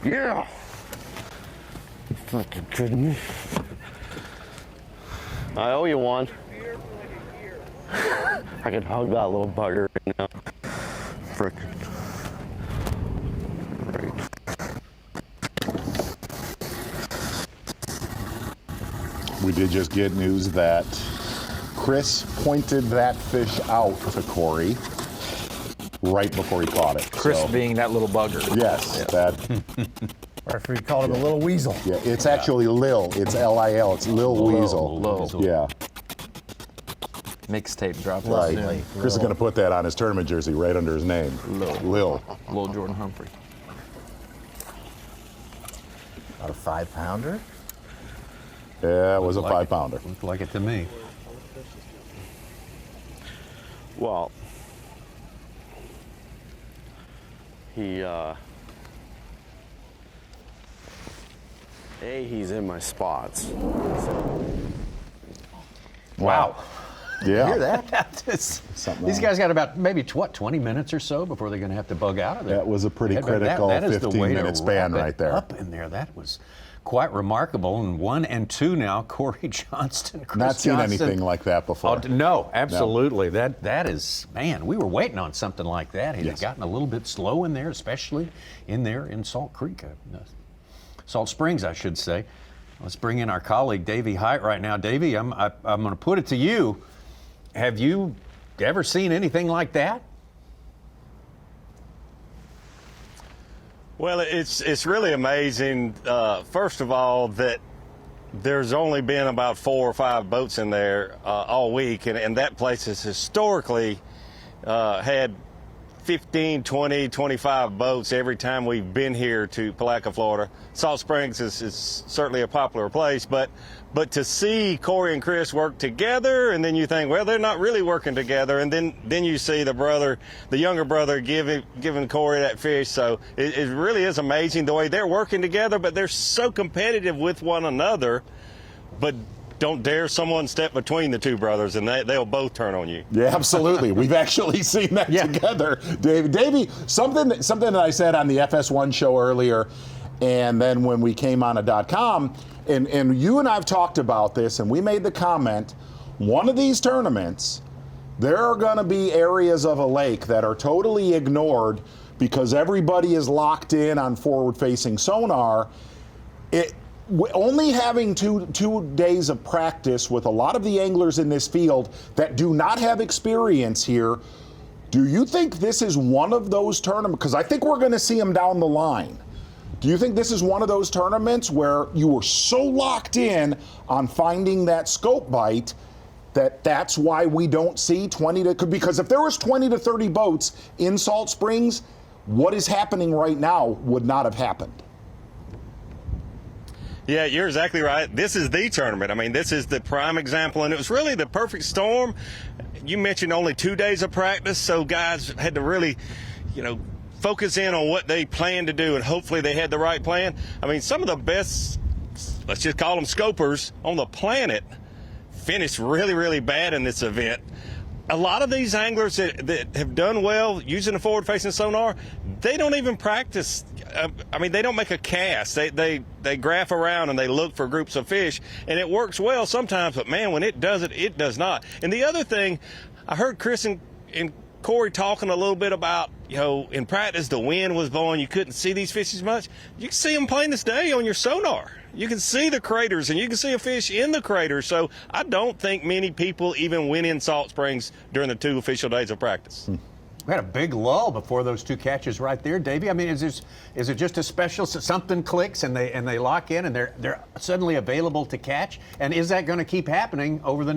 Yeah. You fucking kidding me? I owe you one. I can hug that little bugger right now. Frickin'. We did just get news that Chris pointed that fish out to Corey right before he caught it. Chris being that little bugger. Yes, Yeah. that. Or if we call him a little weasel. Yeah, it's actually Lil. It's L-I-L. It's Lil Weasel. Lil. Yeah. Mixtape drop. Right. Chris is going to put that on his tournament jersey right under his name. Lil. Lil Jordan Humphrey. About a 5-pounder? Yeah, it was a Looked like 5-pounder. Looked like it to me. Well, he's in my spots. So. Wow. Yeah. Hear that? These guys got about maybe 20 minutes or so before they're going to have to bug out of there. That was a pretty That- critical that is the way to 15-minute span wrap it right there. Up in there, that was quite remarkable. And 1 and 2 now, Corey Johnston, Chris Not seen Johnston. anything like that before. No, absolutely. That is, man, we were waiting on something like that. He'd gotten a little bit slow in there, especially in there in Salt Creek, Salt Springs, I should say. Let's bring in our colleague, Davey Height, right now. Davey, I'm going to put it to you. Have you ever seen anything like that? Well, it's really amazing, first of all, that there's only been about 4 or 5 boats in there all week, and that place has historically had 15, 20, 25 boats every time we've been here to Palatka, Florida. Salt Springs is certainly a popular place, but to see Corey and Chris work together, and then you think, well, they're not really working together, and then you see the younger brother giving Corey that fish. So it really is amazing the way they're working together, but they're so competitive with one another, but don't dare someone step between the two brothers, and they'll both turn on you. Yeah, absolutely. We've actually seen that together. Davey, something that I said on the FS1 show earlier, and then when we came on a .com, and you and I've talked about this, and we made the comment, one of these tournaments, there are going to be areas of a lake that are totally ignored because everybody is locked in on forward-facing sonar. Only having two days of practice with a lot of the anglers in this field that do not have experience here, do you think this is one of those tournaments? Because I think we're going to see them down the line. Do you think this is one of those tournaments where you were so locked in on finding that scope bite that's why we don't see 20 to, because if there was 20 to 30 boats in Salt Springs, what is happening right now would not have happened. Yeah, you're exactly right. This is the tournament. I mean, this is the prime example, and it was really the perfect storm. You mentioned only 2 days of practice, so guys had to really, focus in on what they planned to do, and hopefully they had the right plan. I mean, some of the best, let's just call them scopers on the planet, finished really, really bad in this event. A lot of these anglers that have done well using the forward-facing sonar, they don't even practice. They don't make a cast. They graph around and they look for groups of fish, and it works well sometimes, but man, when it does it, it does not. And the other thing, I heard Chris and Corey talking a little bit about, in practice the wind was blowing, you couldn't see these fish as much. You can see them plain as day on your sonar. You can see the craters, and you can see a fish in the craters. So I don't think many people even went in Salt Springs during the 2 official days of practice. We had a big lull before those 2 catches right there, Davey. is it just a special, something clicks and they lock in and they're suddenly available to catch? And is that going to keep happening over the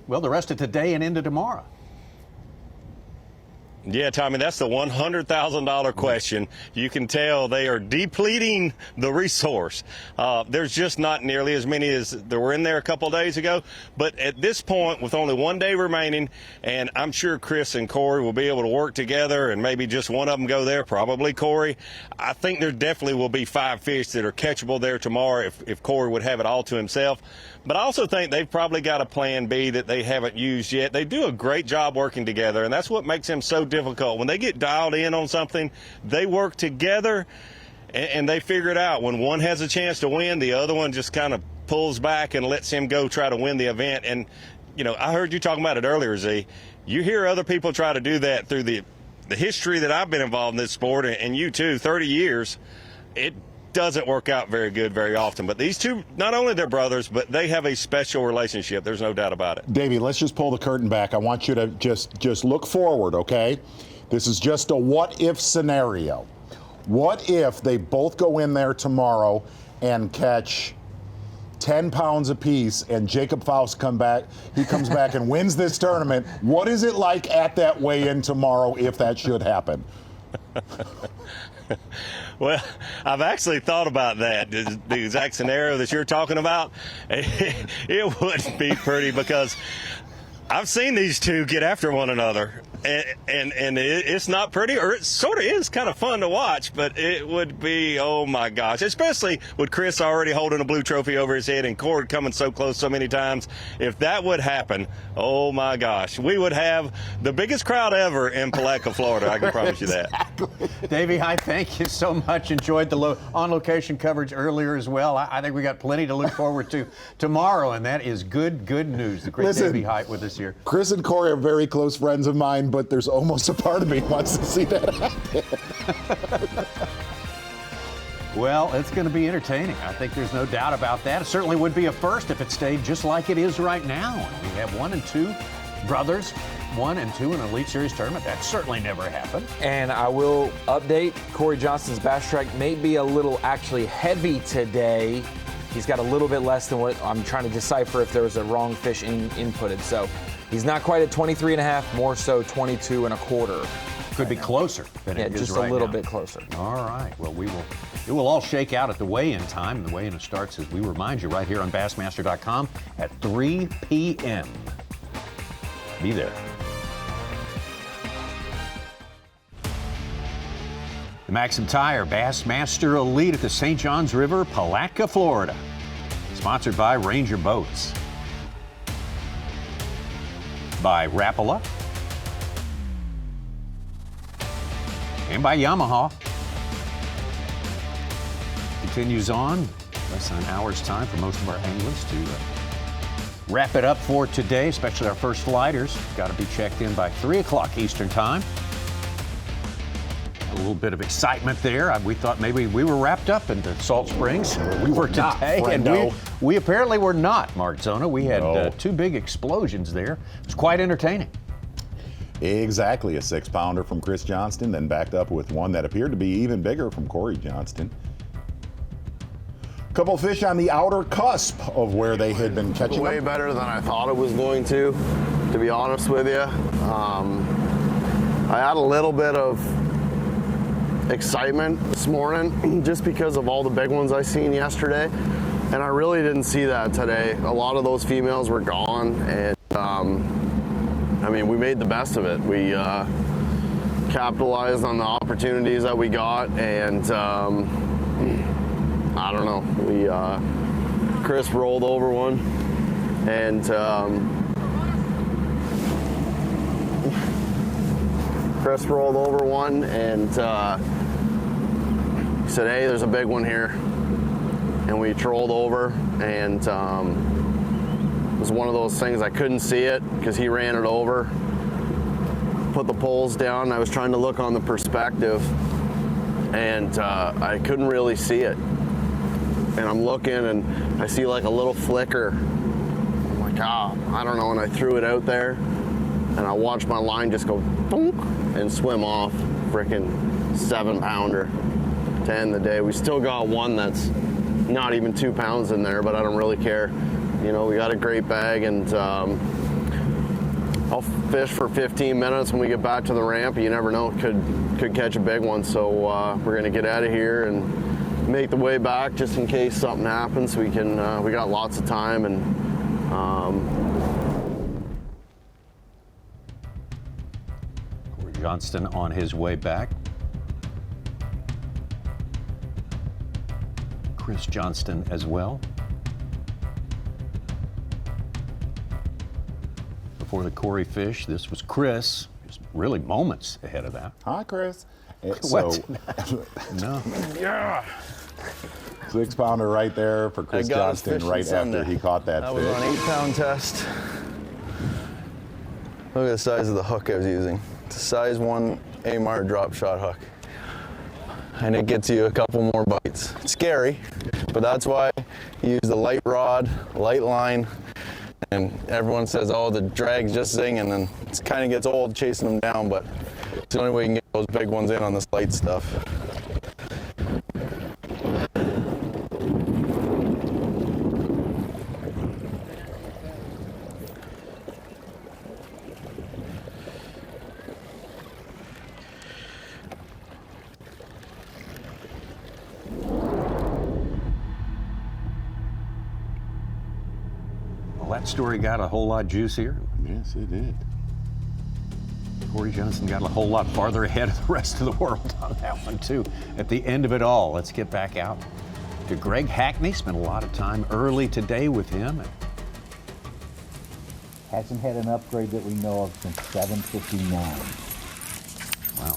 rest of today and into tomorrow? Yeah, Tommy, that's the $100,000 question. You can tell they are depleting the resource. There's just not nearly as many as there were in there a couple of days ago. But at this point, with only 1 day remaining, and I'm sure Chris and Corey will be able to work together and maybe just one of them go there, probably Corey. I think there definitely will be 5 fish that are catchable there tomorrow if Corey would have it all to himself. But I also think they've probably got a plan B that they haven't used yet. They do a great job working together, and that's what makes them so difficult. When they get dialed in on something, they work together, and they figure it out. When one has a chance to win, the other one just kind of pulls back and lets him go try to win the event. And, I heard you talking about it earlier, Z. You hear other people try to do that through the history that I've been involved in this sport, and you too, 30 years. It doesn't work out very good very often. But these two, not only they're brothers, but they have a special relationship. There's no doubt about it. Davey, let's just pull the curtain back. I want you to just look forward, okay? This is just a what-if scenario. What if they both go in there tomorrow and catch 10 pounds apiece and Jacob Faust comes back and wins this tournament? What is it like at that weigh-in tomorrow if that should happen? Well, I've actually thought about that, the exact scenario that you're talking about. It would be pretty, because I've seen these two get after one another, and it's not pretty, or it sort of is kind of fun to watch, but it would be, oh my gosh, especially with Chris already holding a blue trophy over his head and Cord coming so close so many times. If that would happen, oh my gosh, we would have the biggest crowd ever in Palatka, Florida. I can promise you that. Exactly. Davey, I thank you so much. Enjoyed the on-location coverage earlier as well. I think we got plenty to look forward to tomorrow, and that is good news. The great Davey Height with us here. Chris and Corey are very close friends of mine, but there's almost a part of me wants to see that happen. Well, it's going to be entertaining. I think there's no doubt about that. It certainly would be a first if it stayed just like it is right now. And we have 1 and 2 brothers, 1 and 2 in an Elite Series tournament. That certainly never happened. And I will update, Corey Johnston's bass strike may be a little actually heavy today. He's got a little bit less than what I'm trying to decipher if there was a wrong fish inputted. So he's not quite at 23.5, more so 22.25. Could be closer than it is just right a little now. bit closer. All right. Well, it will all shake out at the weigh-in time. And the weigh-in starts, as we remind you, right here on Bassmaster.com at 3 p.m. Be there. The Maxam Tire Bassmaster Elite at the St. Johns River, Palatka, Florida. Sponsored by Ranger Boats. By Rapala. And by Yamaha. Continues on. Less than an hour's time for most of our anglers to wrap it up for today, especially our first flighters. Got to be checked in by 3 o'clock Eastern time. A little bit of excitement there. We thought maybe we were wrapped up into Salt Springs. We were today, and we apparently were not, Mark Zona. We had 2 big explosions there. It was quite entertaining. Exactly, a 6-pounder from Chris Johnston, then backed up with one that appeared to be even bigger from Corey Johnston. A couple fish on the outer cusp of where they had been catching way them. better than I thought it was going to be honest with you. I had a little bit of excitement this morning just because of all the big ones I seen yesterday, and I really didn't see that today. A lot of those females were gone, and I mean, we made the best of it. We capitalized on the opportunities that we got, and I don't know. Chris rolled over one, And Chris rolled over one and he said, hey, there's a big one here. And we trolled over, and it was one of those things I couldn't see it because he ran it over. Put the poles down. I was trying to look on the perspective, and I couldn't really see it. And I'm looking, and I see like a little flicker. I'm like, I don't know. And I threw it out there, and I watched my line just go boom and swim off. Frickin' 7-pounder to end the day. We still got one that's not even 2 pounds in there, but I don't really care. You know, we got a great bag, and I'll fish for 15 minutes when we get back to the ramp. You never know, could catch a big one. So we're gonna get out of here and make the way back just in case something happens. We got lots of time, and Corey Johnston on his way back. Chris Johnston as well. Before the Corey fish, this was Chris, just really moments ahead of that. Hi, Chris. What? No. Yeah. 6-pounder right there for Chris Johnston right after he caught that fish. That was an 8-pound test. Look at the size of the hook I was using. It's a size 1 Amar drop shot hook. And it gets you a couple more bites. It's scary, but that's why you use the light rod, light line, and everyone says, oh, the drag's just zinging, and it kind of gets old chasing them down, but it's the only way you can get those big ones in on this light stuff. That story got a whole lot juicier. Yes, it did. Corey Johnston got a whole lot farther ahead of the rest of the world on that one, too. At the end of it all, let's get back out to Greg Hackney. Spent a lot of time early today with him. Hasn't had an upgrade that we know of since 759. Wow.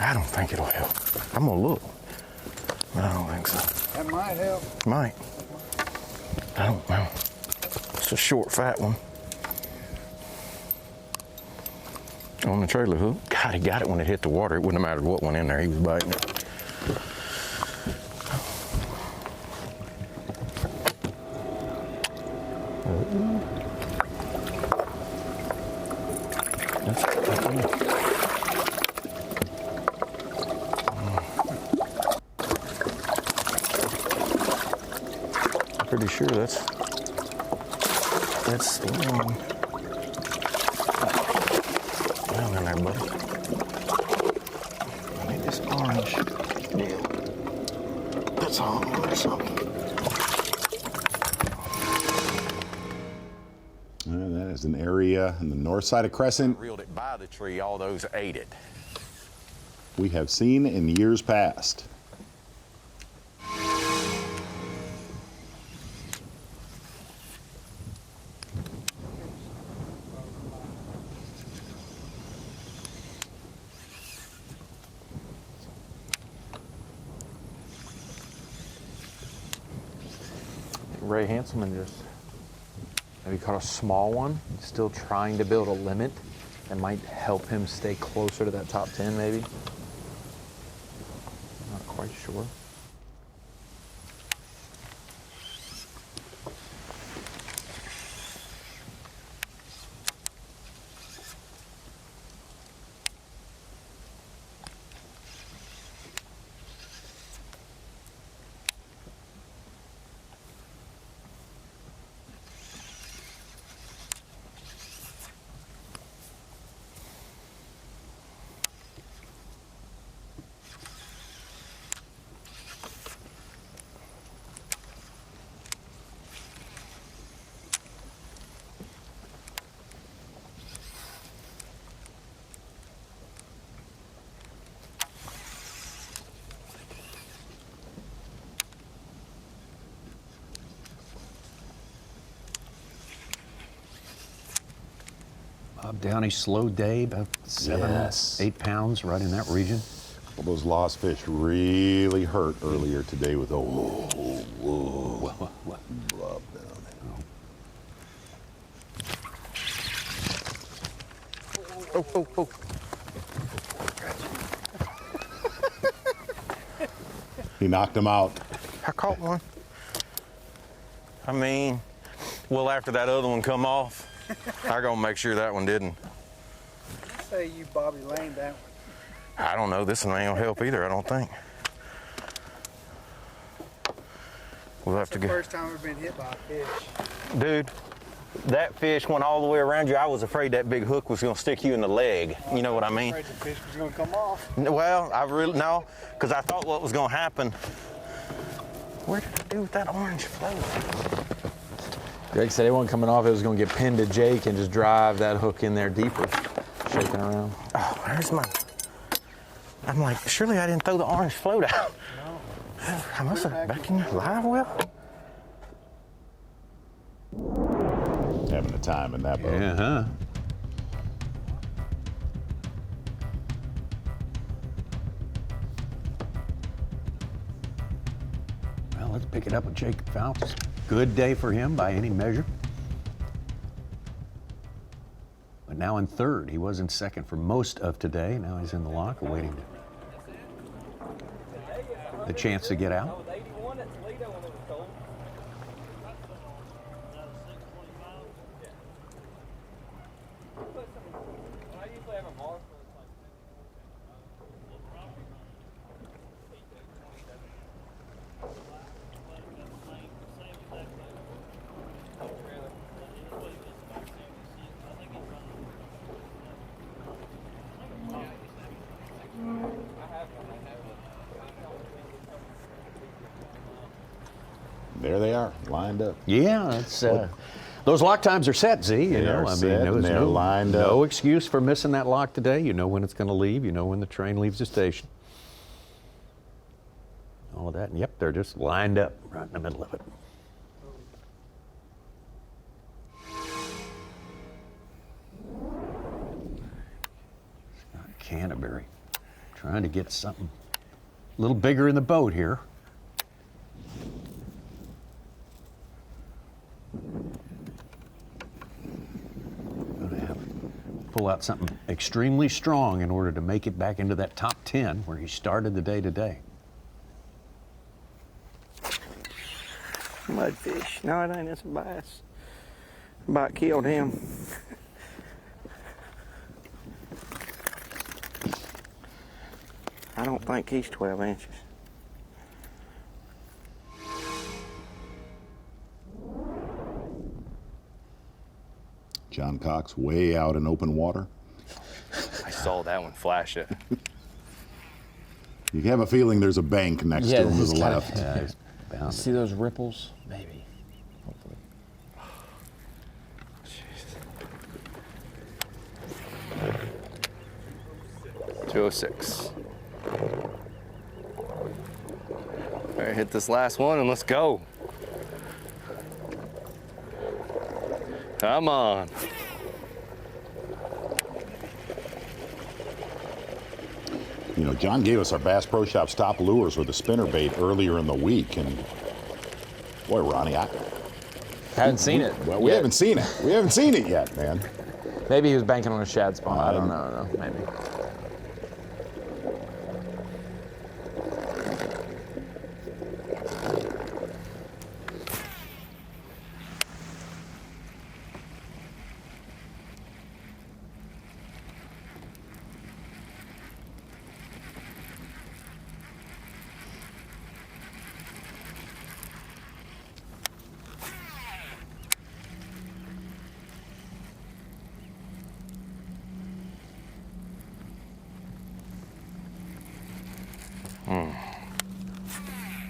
I don't think it'll help. I'm gonna look. I don't think so. That might help. Might. I don't know. It's a short, fat one. On the trailer hook. God, he got it when it hit the water. It wouldn't have mattered what went in there. He was biting it. Pretty sure that's the one. Down in there, buddy. I need this orange deal. That's all or something. That is an area in the north side of Crescent. Reeled it by the tree, all those ate it. We have seen in years past. Ray Hanselman just maybe caught a small one, still trying to build a limit that might help him stay closer to that top 10 maybe. Not quite sure. Bob Downey, slow day, about 7-8 pounds, right in that region. Well, those lost fish really hurt earlier today with a Bob Downey. Oh. He knocked him out. I caught one. I mean, well, after that other one come off, I gonna make sure that one didn't. Say you Bobby Lane that one. I don't know. This one ain't gonna help either, I don't think. We'll have to It's the go. first time I've been hit by a fish. Dude, that fish went all the way around you. I was afraid that big hook was gonna stick you in the leg. You know what I mean? Afraid the fish was gonna come off. Well, no, because I thought what was gonna happen. Where did I do with that orange float? Greg said it wasn't coming off. It was going to get pinned to Jake and just drive that hook in there deeper, shaking around. Oh, there's my. I'm like, surely I didn't throw the orange float out. No. I must have back in your live well. Having a time in that boat. Yeah, huh? Well, let's pick it up with Jacob Fouts. Good day for him by any measure. But now in third. He was in second for most of today. Now he's in the lock, awaiting the chance to get out. There they are, lined up. Yeah, that's those lock times are set, Z. You know, I mean, there was no excuse for missing that lock today. You know when it's going to leave. You know when the train leaves the station. All of that, and yep, they're just lined up right in the middle of it. Canterbury, trying to get something a little bigger in the boat here. Pull out something extremely strong in order to make it back into that top 10 where he started the day today. Mudfish. No, it ain't. It's a bass. Bite killed him. I don't think he's 12 inches. John Cox way out in open water. I saw that one flash it. You have a feeling there's a bank next to him to the left. See those ripples? Maybe. Hopefully. 206. All right, hit this last one and let's go. Come on. You know, John gave us our Bass Pro Shops top lures with a spinnerbait earlier in the week, and boy, Ronnie, I haven't seen it. Well, we haven't seen it. We haven't seen it yet, man. Maybe he was banking on a shad spawn. I don't know. Maybe.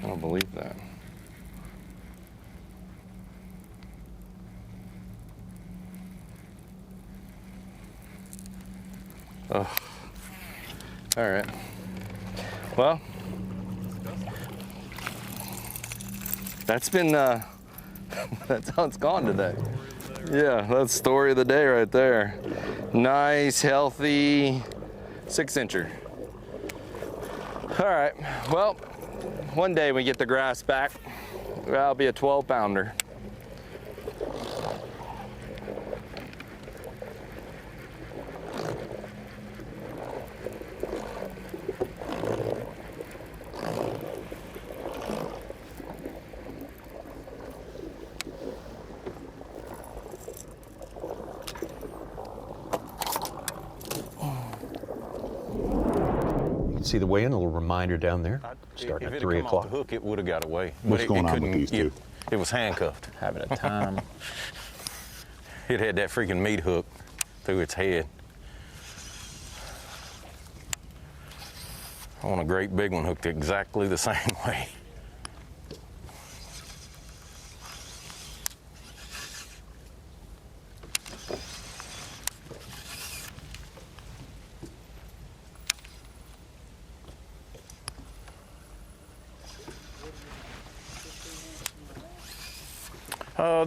I don't believe that. Oh. All right. Well, that's been that's how it's gone today. Yeah, that's story of the day right there. Nice, healthy 6-incher. All right, well, one day we get the grass back, that'll be a 12-pounder. See the weigh-in, a little reminder down there, starting at 3 o'clock. Off the hook, it would have got away. What's But going on with couldn't- these two? It was handcuffed. Having a time. It had that freaking meat hook through its head. I want a great big one hooked exactly the same way.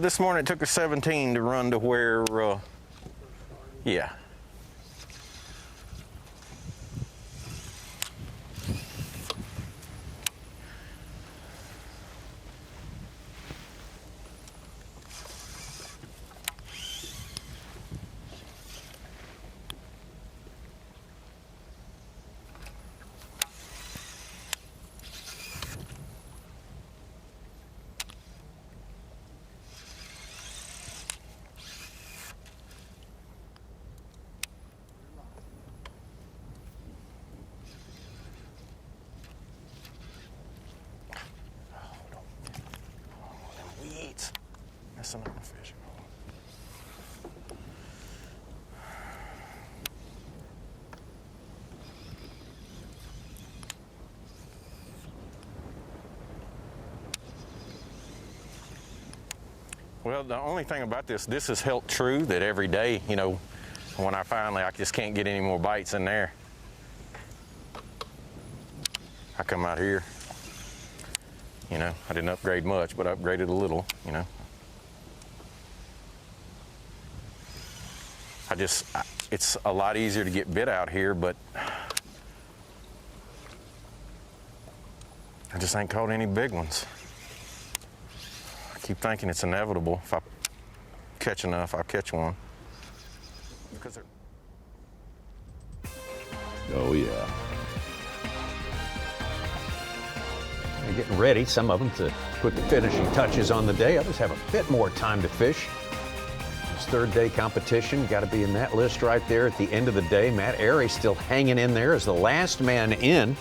This morning it took her 17 to run to where, yeah. Messing up my fishing hole. Well, the only thing about this has held true that every day, you know, when I just can't get any more bites in there. I come out here, you know, I didn't upgrade much, but I upgraded a little, you know. It's a lot easier to get bit out here, but I just ain't caught any big ones. I keep thinking it's inevitable. If I catch enough, I'll catch one. Because they're... Oh, yeah. They're getting ready, some of them, to put the finishing touches on the day. Others have a bit more time to fish. It's third day competition. Got to be in that list right there at the end of the day. Matt Airy still hanging in there as the last man in.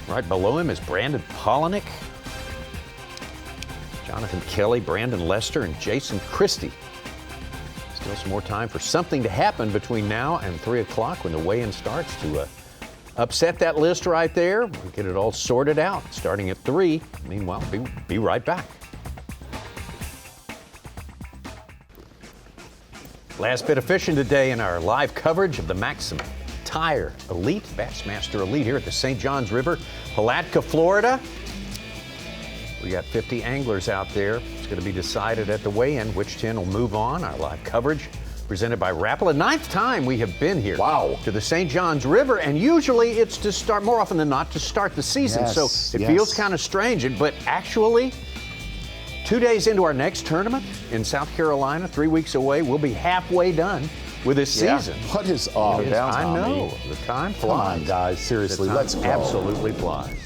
Right below him is Brandon Palatka, Jonathan Kelly, Brandon Lester, and Jason Christie. Still some more time for something to happen between now and 3 o'clock when the weigh-in starts to upset that list right there. We'll get it all sorted out starting at 3. Meanwhile, be right back. Last bit of fishing today in our live coverage of the Maxam Tire Elite, Bassmaster Elite here at the St. Johns River, Palatka, Florida. We got 50 anglers out there. It's going to be decided at the weigh-in which 10 will move on. Our live coverage presented by Rapala. 9th time we have been here to the St. Johns River, and usually it's to start, more often than not, to start the season. So it feels kind of strange, but actually 2 days into our next tournament in South Carolina, 3 weeks away, we'll be halfway done with this season. What is up? I know. The time flies. Come on, guys. Seriously, let's go. Absolutely flies.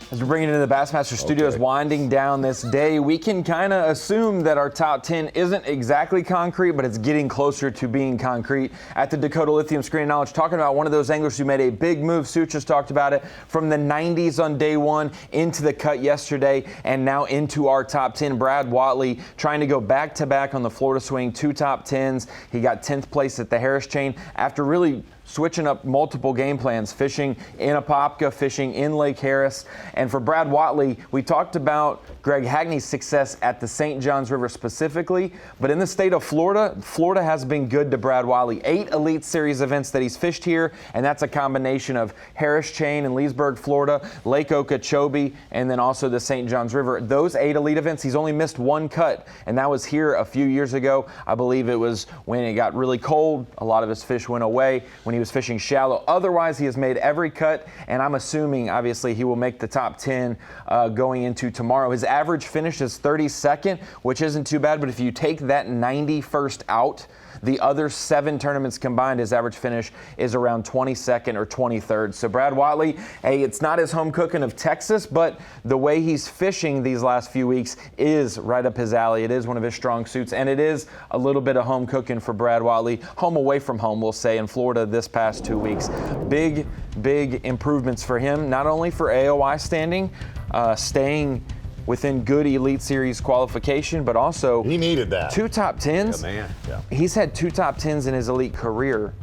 As we bring it into the Bassmaster Studios, winding down this day, we can kind of assume that our top 10 isn't exactly concrete, but it's getting closer to being concrete. At the Dakota Lithium Screen of Knowledge, talking about one of those anglers who made a big move. Sue just talked about it, from the 90s on day one into the cut yesterday, and now into our top 10. Brad Watley trying to go back-to-back on the Florida Swing, 2 top 10s. He got 10th place at the Harris Chain after really switching up multiple game plans, fishing in Apopka, fishing in Lake Harris. And for Brad Whatley, we talked about Greg Hagney's success at the St. Johns River specifically, but in the state of Florida, Florida has been good to Brad Whatley. 8 Elite Series events that he's fished here, and that's a combination of Harris Chain in Leesburg, Florida, Lake Okeechobee, and then also the St. Johns River. Those 8 Elite events, he's only missed 1 cut, and that was here a few years ago. I believe it was when it got really cold. A lot of his fish went away when he was fishing shallow. Otherwise, he has made every cut, and I'm assuming, obviously, he will make the top 10 going into tomorrow. His average finish is 32nd, which isn't too bad, but if you take that 91st out, the other 7 tournaments combined, his average finish is around 22nd or 23rd. So Brad Whatley, hey, it's not his home cooking of Texas, but the way he's fishing these last few weeks is right up his alley. It is one of his strong suits, and it is a little bit of home cooking for Brad Whatley. Home away from home, we'll say, in Florida this past 2 weeks. Big improvements for him, not only for AOI standing, staying within good Elite Series qualification, but also he needed that. 2 top 10s. Yeah, man. Yeah. He's had 2 top 10s in his Elite career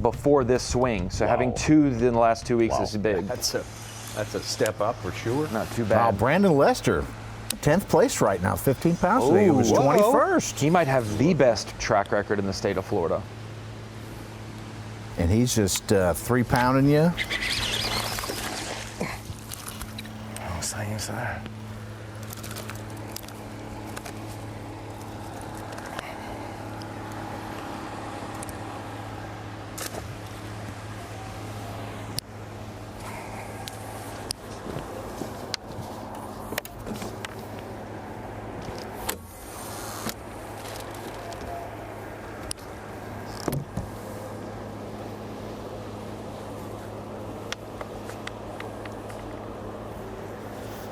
before this swing. So having 2 in the last 2 weeks is big. That's a step up for sure. Not too bad. Wow, Brandon Lester, 10th place right now, 15 pounds today. It was 21st. He might have the best track record in the state of Florida. And he's just 3 pounding you. Same side.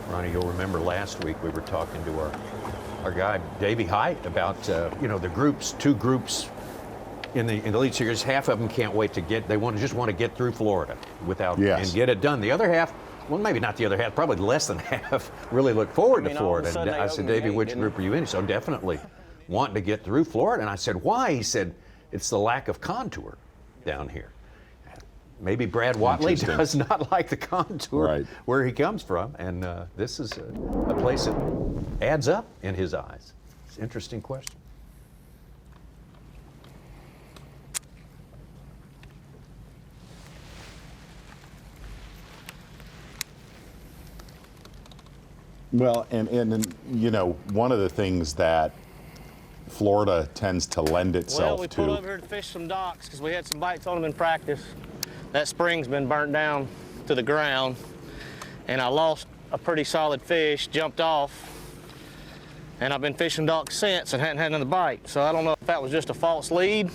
Ronnie, you'll remember last week we were talking to our guy Davey Height about the groups, 2 groups in the Elite Series. Half of them can't wait to get. They just want to get through Florida and get it done. The other half, well, maybe not the other half, probably less than half, really look forward to Florida. And I said, Davey, which group are you in? So definitely wanting to get through Florida. And I said, why? He said, it's the lack of contour down here. Maybe Brad Whatley does not like the contour where he comes from, and this is a place that adds up in his eyes. It's an interesting question. Well, and one of the things that Florida tends to lend itself to. Well, we pulled over here to fish some docks because we had some bites on them in practice. That spring's been burnt down to the ground, and I lost a pretty solid fish, jumped off, and I've been fishing docks since and hadn't had another bite. So I don't know if that was just a false lead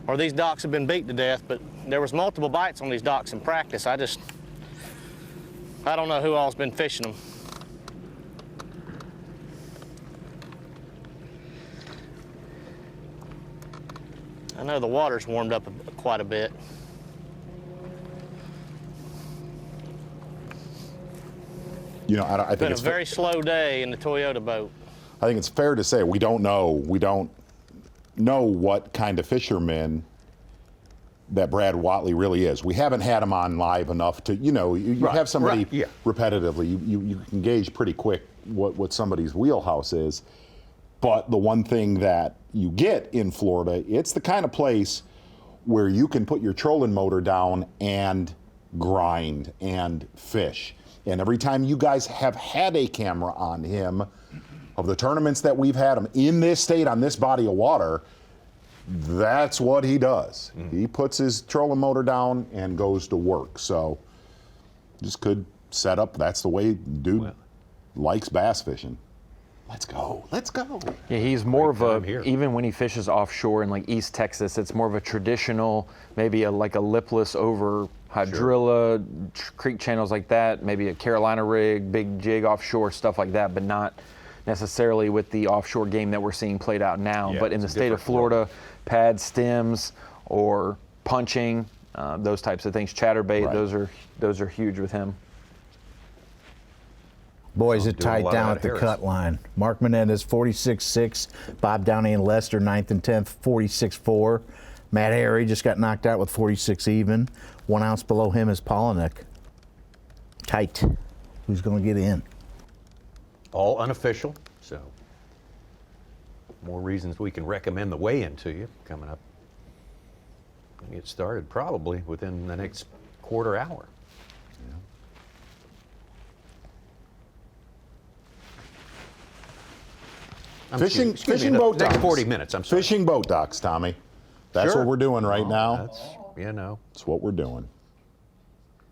or these docks have been beat to death, but there was multiple bites on these docks in practice. I don't know who all's been fishing them. I know the water's warmed up quite a bit. I think it's been a very slow day in the Toyota boat. I think it's fair to say we don't know what kind of fisherman that Brad Whatley really is. We haven't had him on live enough to, you have somebody repetitively, you can gauge pretty quick what somebody's wheelhouse is. But the one thing that you get in Florida, it's the kind of place where you can put your trolling motor down and grind and fish. And every time you guys have had a camera on him, of the tournaments that we've had him in this state on this body of water, that's what he does. He puts his trolling motor down and goes to work. So just could set up, that's the way dude likes bass fishing. Let's go. Yeah, he's more of even when he fishes offshore in like East Texas, it's more of a traditional, maybe like a lipless over hydrilla, creek channels like that, maybe a Carolina rig, big jig offshore, stuff like that, but not necessarily with the offshore game that we're seeing played out now. Yeah, but in the state of Florida, pad stems or punching, those types of things, chatterbait, those are huge with him. Boys, it tied down at the cut line. Mark Menendez, 46.6. Bob Downey and Lester, 9th and 10th, 46.4. Matt Harry just got knocked out with 46 even. 1 ounce below him is Palatka. Tight. Who's going to get in? All unofficial, so more reasons we can recommend the weigh-in to you coming up. We'll get started probably within the next quarter hour. Fishing the boat next docks. 40 minutes, I'm sorry. Fishing boat docks, Tommy. That's Sure. what we're doing right now. That's, you know. That's what we're doing.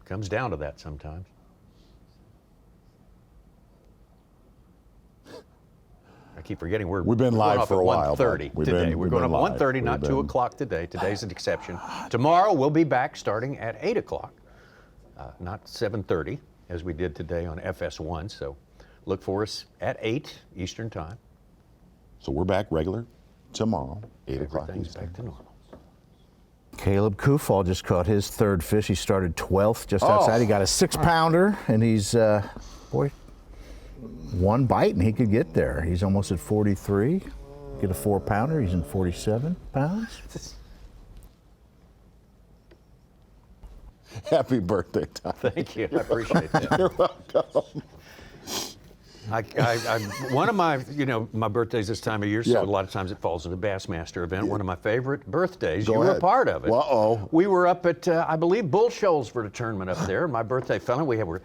Comes down to that sometimes. I keep forgetting we've been live going off for at a while, 1:30 bud. We've today. been- We're we've going been up live. at 1:30, not We've 2 been- o'clock today. Today's an exception. Tomorrow we'll be back starting at 8 o'clock, not 7:30 as we did today on FS1. So look for us at 8 Eastern Time. So we're back regular tomorrow, 8 o'clock Everything's Eastern. back to normal. Caleb Kufal just caught his 3rd fish. He started 12th just Oh. outside. He got a 6-pounder, and he's, boy, 1 bite, and he could get there. He's almost at 43. Get a 4-pounder. He's in 47 pounds. Happy birthday, Tom. Thank you. I appreciate that. You're welcome. One of my, my birthday's this time of year, so Yeah. a lot of times it falls in the Bassmaster event. One of my favorite birthdays. Go You were ahead. a part of it. Uh-oh. We were up at, I believe, Bull Shoals for the tournament up there. My birthday fell, and we were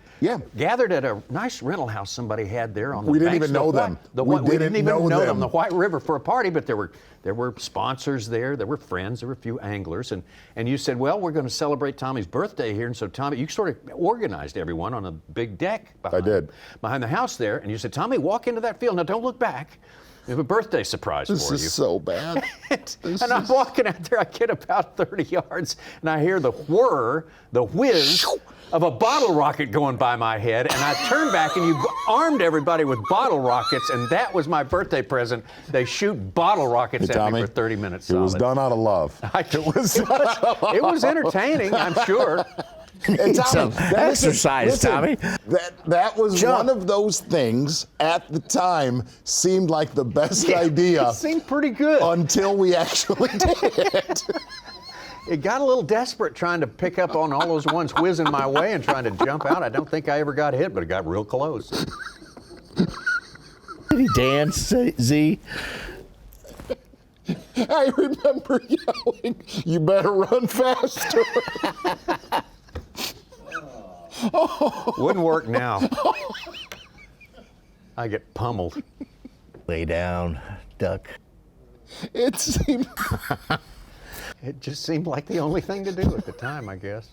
gathered at a nice rental house somebody had there on the We didn't banks even of know the them. White- We we didn't didn't even know know them, them. the White River, for a party, but there were sponsors there were friends, there were a few anglers, and you said, well, we're going to celebrate Tommy's birthday here, and so Tommy, you sort of organized everyone on a big deck behind the house there, and you said, Tommy, walk into that field. Now don't look back. We have a birthday surprise This for you. is so bad. And I'm walking out there, I get about 30 yards, and I hear the whir, the whiz of a bottle rocket going by my head, and I turn back, and you armed everybody with bottle rockets, and that was my birthday present. They shoot bottle rockets Hey, at Tommy, me for 30 minutes It was solid. done out of love. It was entertaining, I'm sure. And Tommy, Some exercise, Tommy. That was one of those things at the time seemed like the best idea. It seemed pretty good. Until we actually did it. It got a little desperate trying to pick up on all those ones whizzing my way and trying to jump out. I don't think I ever got hit, but it got real close. Did he dance, Z? I remember yelling, "You better run faster." Wouldn't work now. I get pummeled. Lay down, duck. It seemed. It just seemed like the only thing to do at the time, I guess.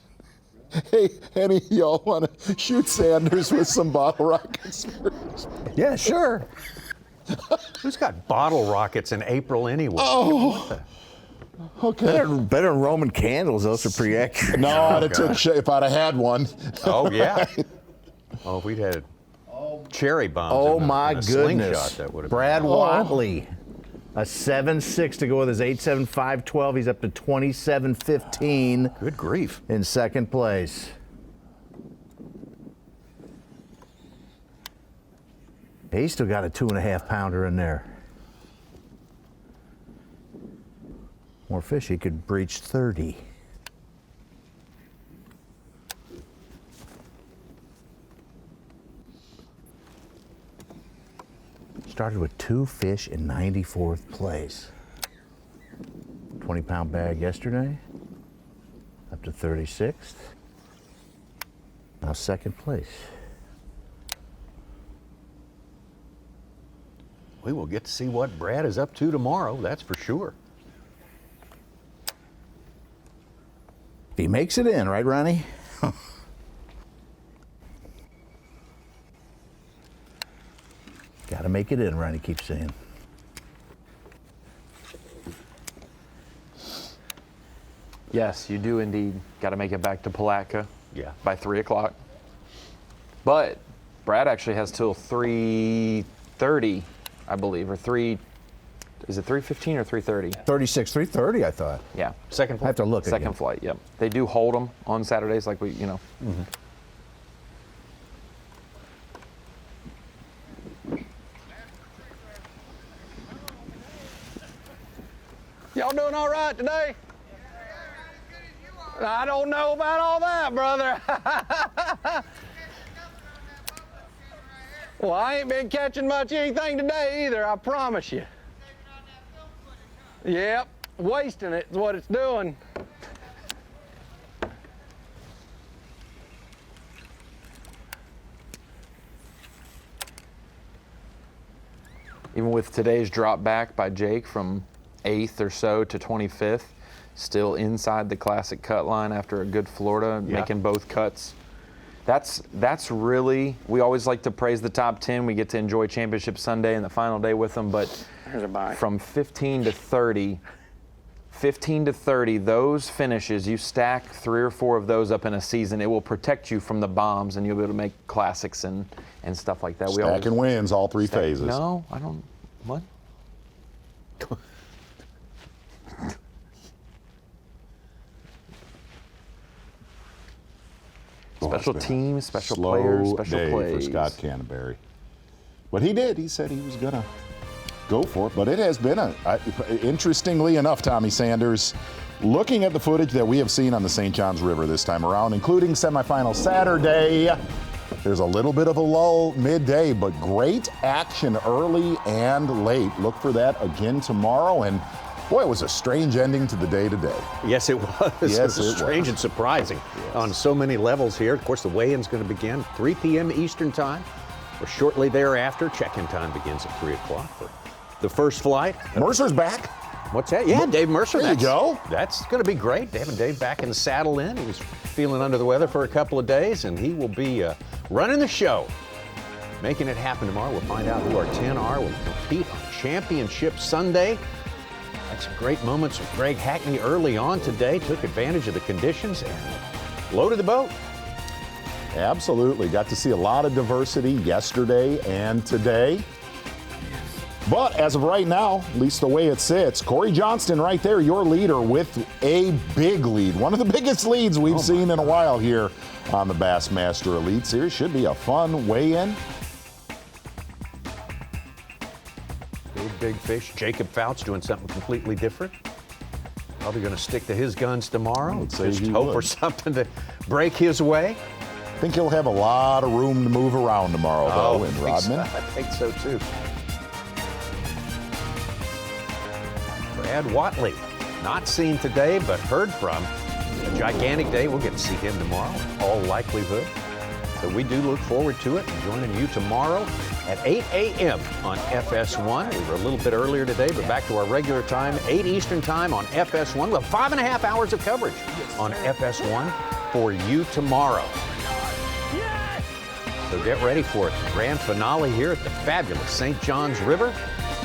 Hey, any of y'all want to shoot Sanders with some bottle rockets first? Yeah, sure. Who's got bottle rockets in April anyway? Oh. Okay. Better than Roman candles. Those are pretty accurate. No, I'd have took if I'd have had one. Oh yeah. Oh, if we'd had cherry bombs. Oh in a, my in a goodness. slingshot, that would have Brad been. Watley. A 7.6 to go with his 8.75.12. He's up to 27.15. Good grief. In 2nd place. He's still got a 2.5-pounder in there. More fish, he could breach 30. Started with 2 fish in 94th place. 20-pound bag yesterday, up to 36th. Now 2nd place. We will get to see what Brad is up to tomorrow, that's for sure. If he makes it in, right, Ronnie? Got to make it in, Ronnie keeps saying. Yes, you do indeed got to make it back to Palatka. Yeah. By 3 o'clock. But Brad actually has till 3:30, I believe, or 3. Is it 3:15 or 3:30? 36, 3:30, I thought. Yeah, second flight. I have to look Second again. flight. Yep. They do hold them on Saturdays, like we, you know. Y'all doing all right today? I don't know about all that, brother. Well, I ain't been catching much anything today either, I promise you. Yep, wasting it is what it's doing. Even with today's drop back by Jake from 8th or so to 25th, still inside the classic cut line after a good Florida, making both cuts. That's really, we always like to praise the top 10. We get to enjoy Championship Sunday and the final day with them, but from 15 to 30, those finishes, you stack 3 or 4 of those up in a season, it will protect you from the bombs and you'll be able to make classics and stuff like that. Stacking wins all 3 phases. No, I don't, what? Special teams, special players, special day plays. For Scott Canterbury. But he did. He said he was going to go for it. But it has been interestingly enough, Tommy Sanders, looking at the footage that we have seen on the St. Johns River this time around, including semifinal Saturday, there's a little bit of a lull midday, but great action early and late. Look for that again tomorrow. And boy, it was a strange ending to the day today. Yes, it was. Yes, it was strange and surprising on so many levels here. Of course, the weigh-in's going to begin 3 p.m. Eastern time, or shortly thereafter. Check-in time begins at 3 o'clock for the first flight. Mercer's back. What's that? Yeah, Dave Mercer. There you go. That's going to be great. Having Dave back in the saddle in. He was feeling under the weather for a couple of days, and he will be running the show, making it happen tomorrow. We'll find out who our 10 are. We'll compete on Championship Sunday. Had some great moments with Greg Hackney early on today. Took advantage of the conditions and loaded the boat. Absolutely. Got to see a lot of diversity yesterday and today. But as of right now, at least the way it sits, Corey Johnston right there, your leader with a big lead. One of the biggest leads we've seen in a while here on the Bassmaster Elite Series. Should be a fun weigh-in. Big fish. Jacob Fouts doing something completely different. Probably going to stick to his guns tomorrow. Just hope for something to break his way. I think he'll have a lot of room to move around tomorrow, though, in Rodman. I think so, too. Brad Watley, not seen today, but heard from. A gigantic day. We'll get to see him tomorrow, in all likelihood. So we do look forward to it and joining you tomorrow at 8 a.m. on FS1. We were a little bit earlier today, but back to our regular time, 8 Eastern time on FS1. We'll have 5.5 hours of coverage on FS1 for you tomorrow. So get ready for it. The grand finale here at the fabulous St. Johns River.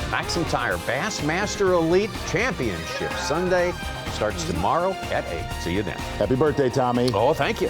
Maxam Tire Bassmaster Elite Championship Sunday starts tomorrow at 8. See you then. Happy birthday, Tommy. Oh, thank you.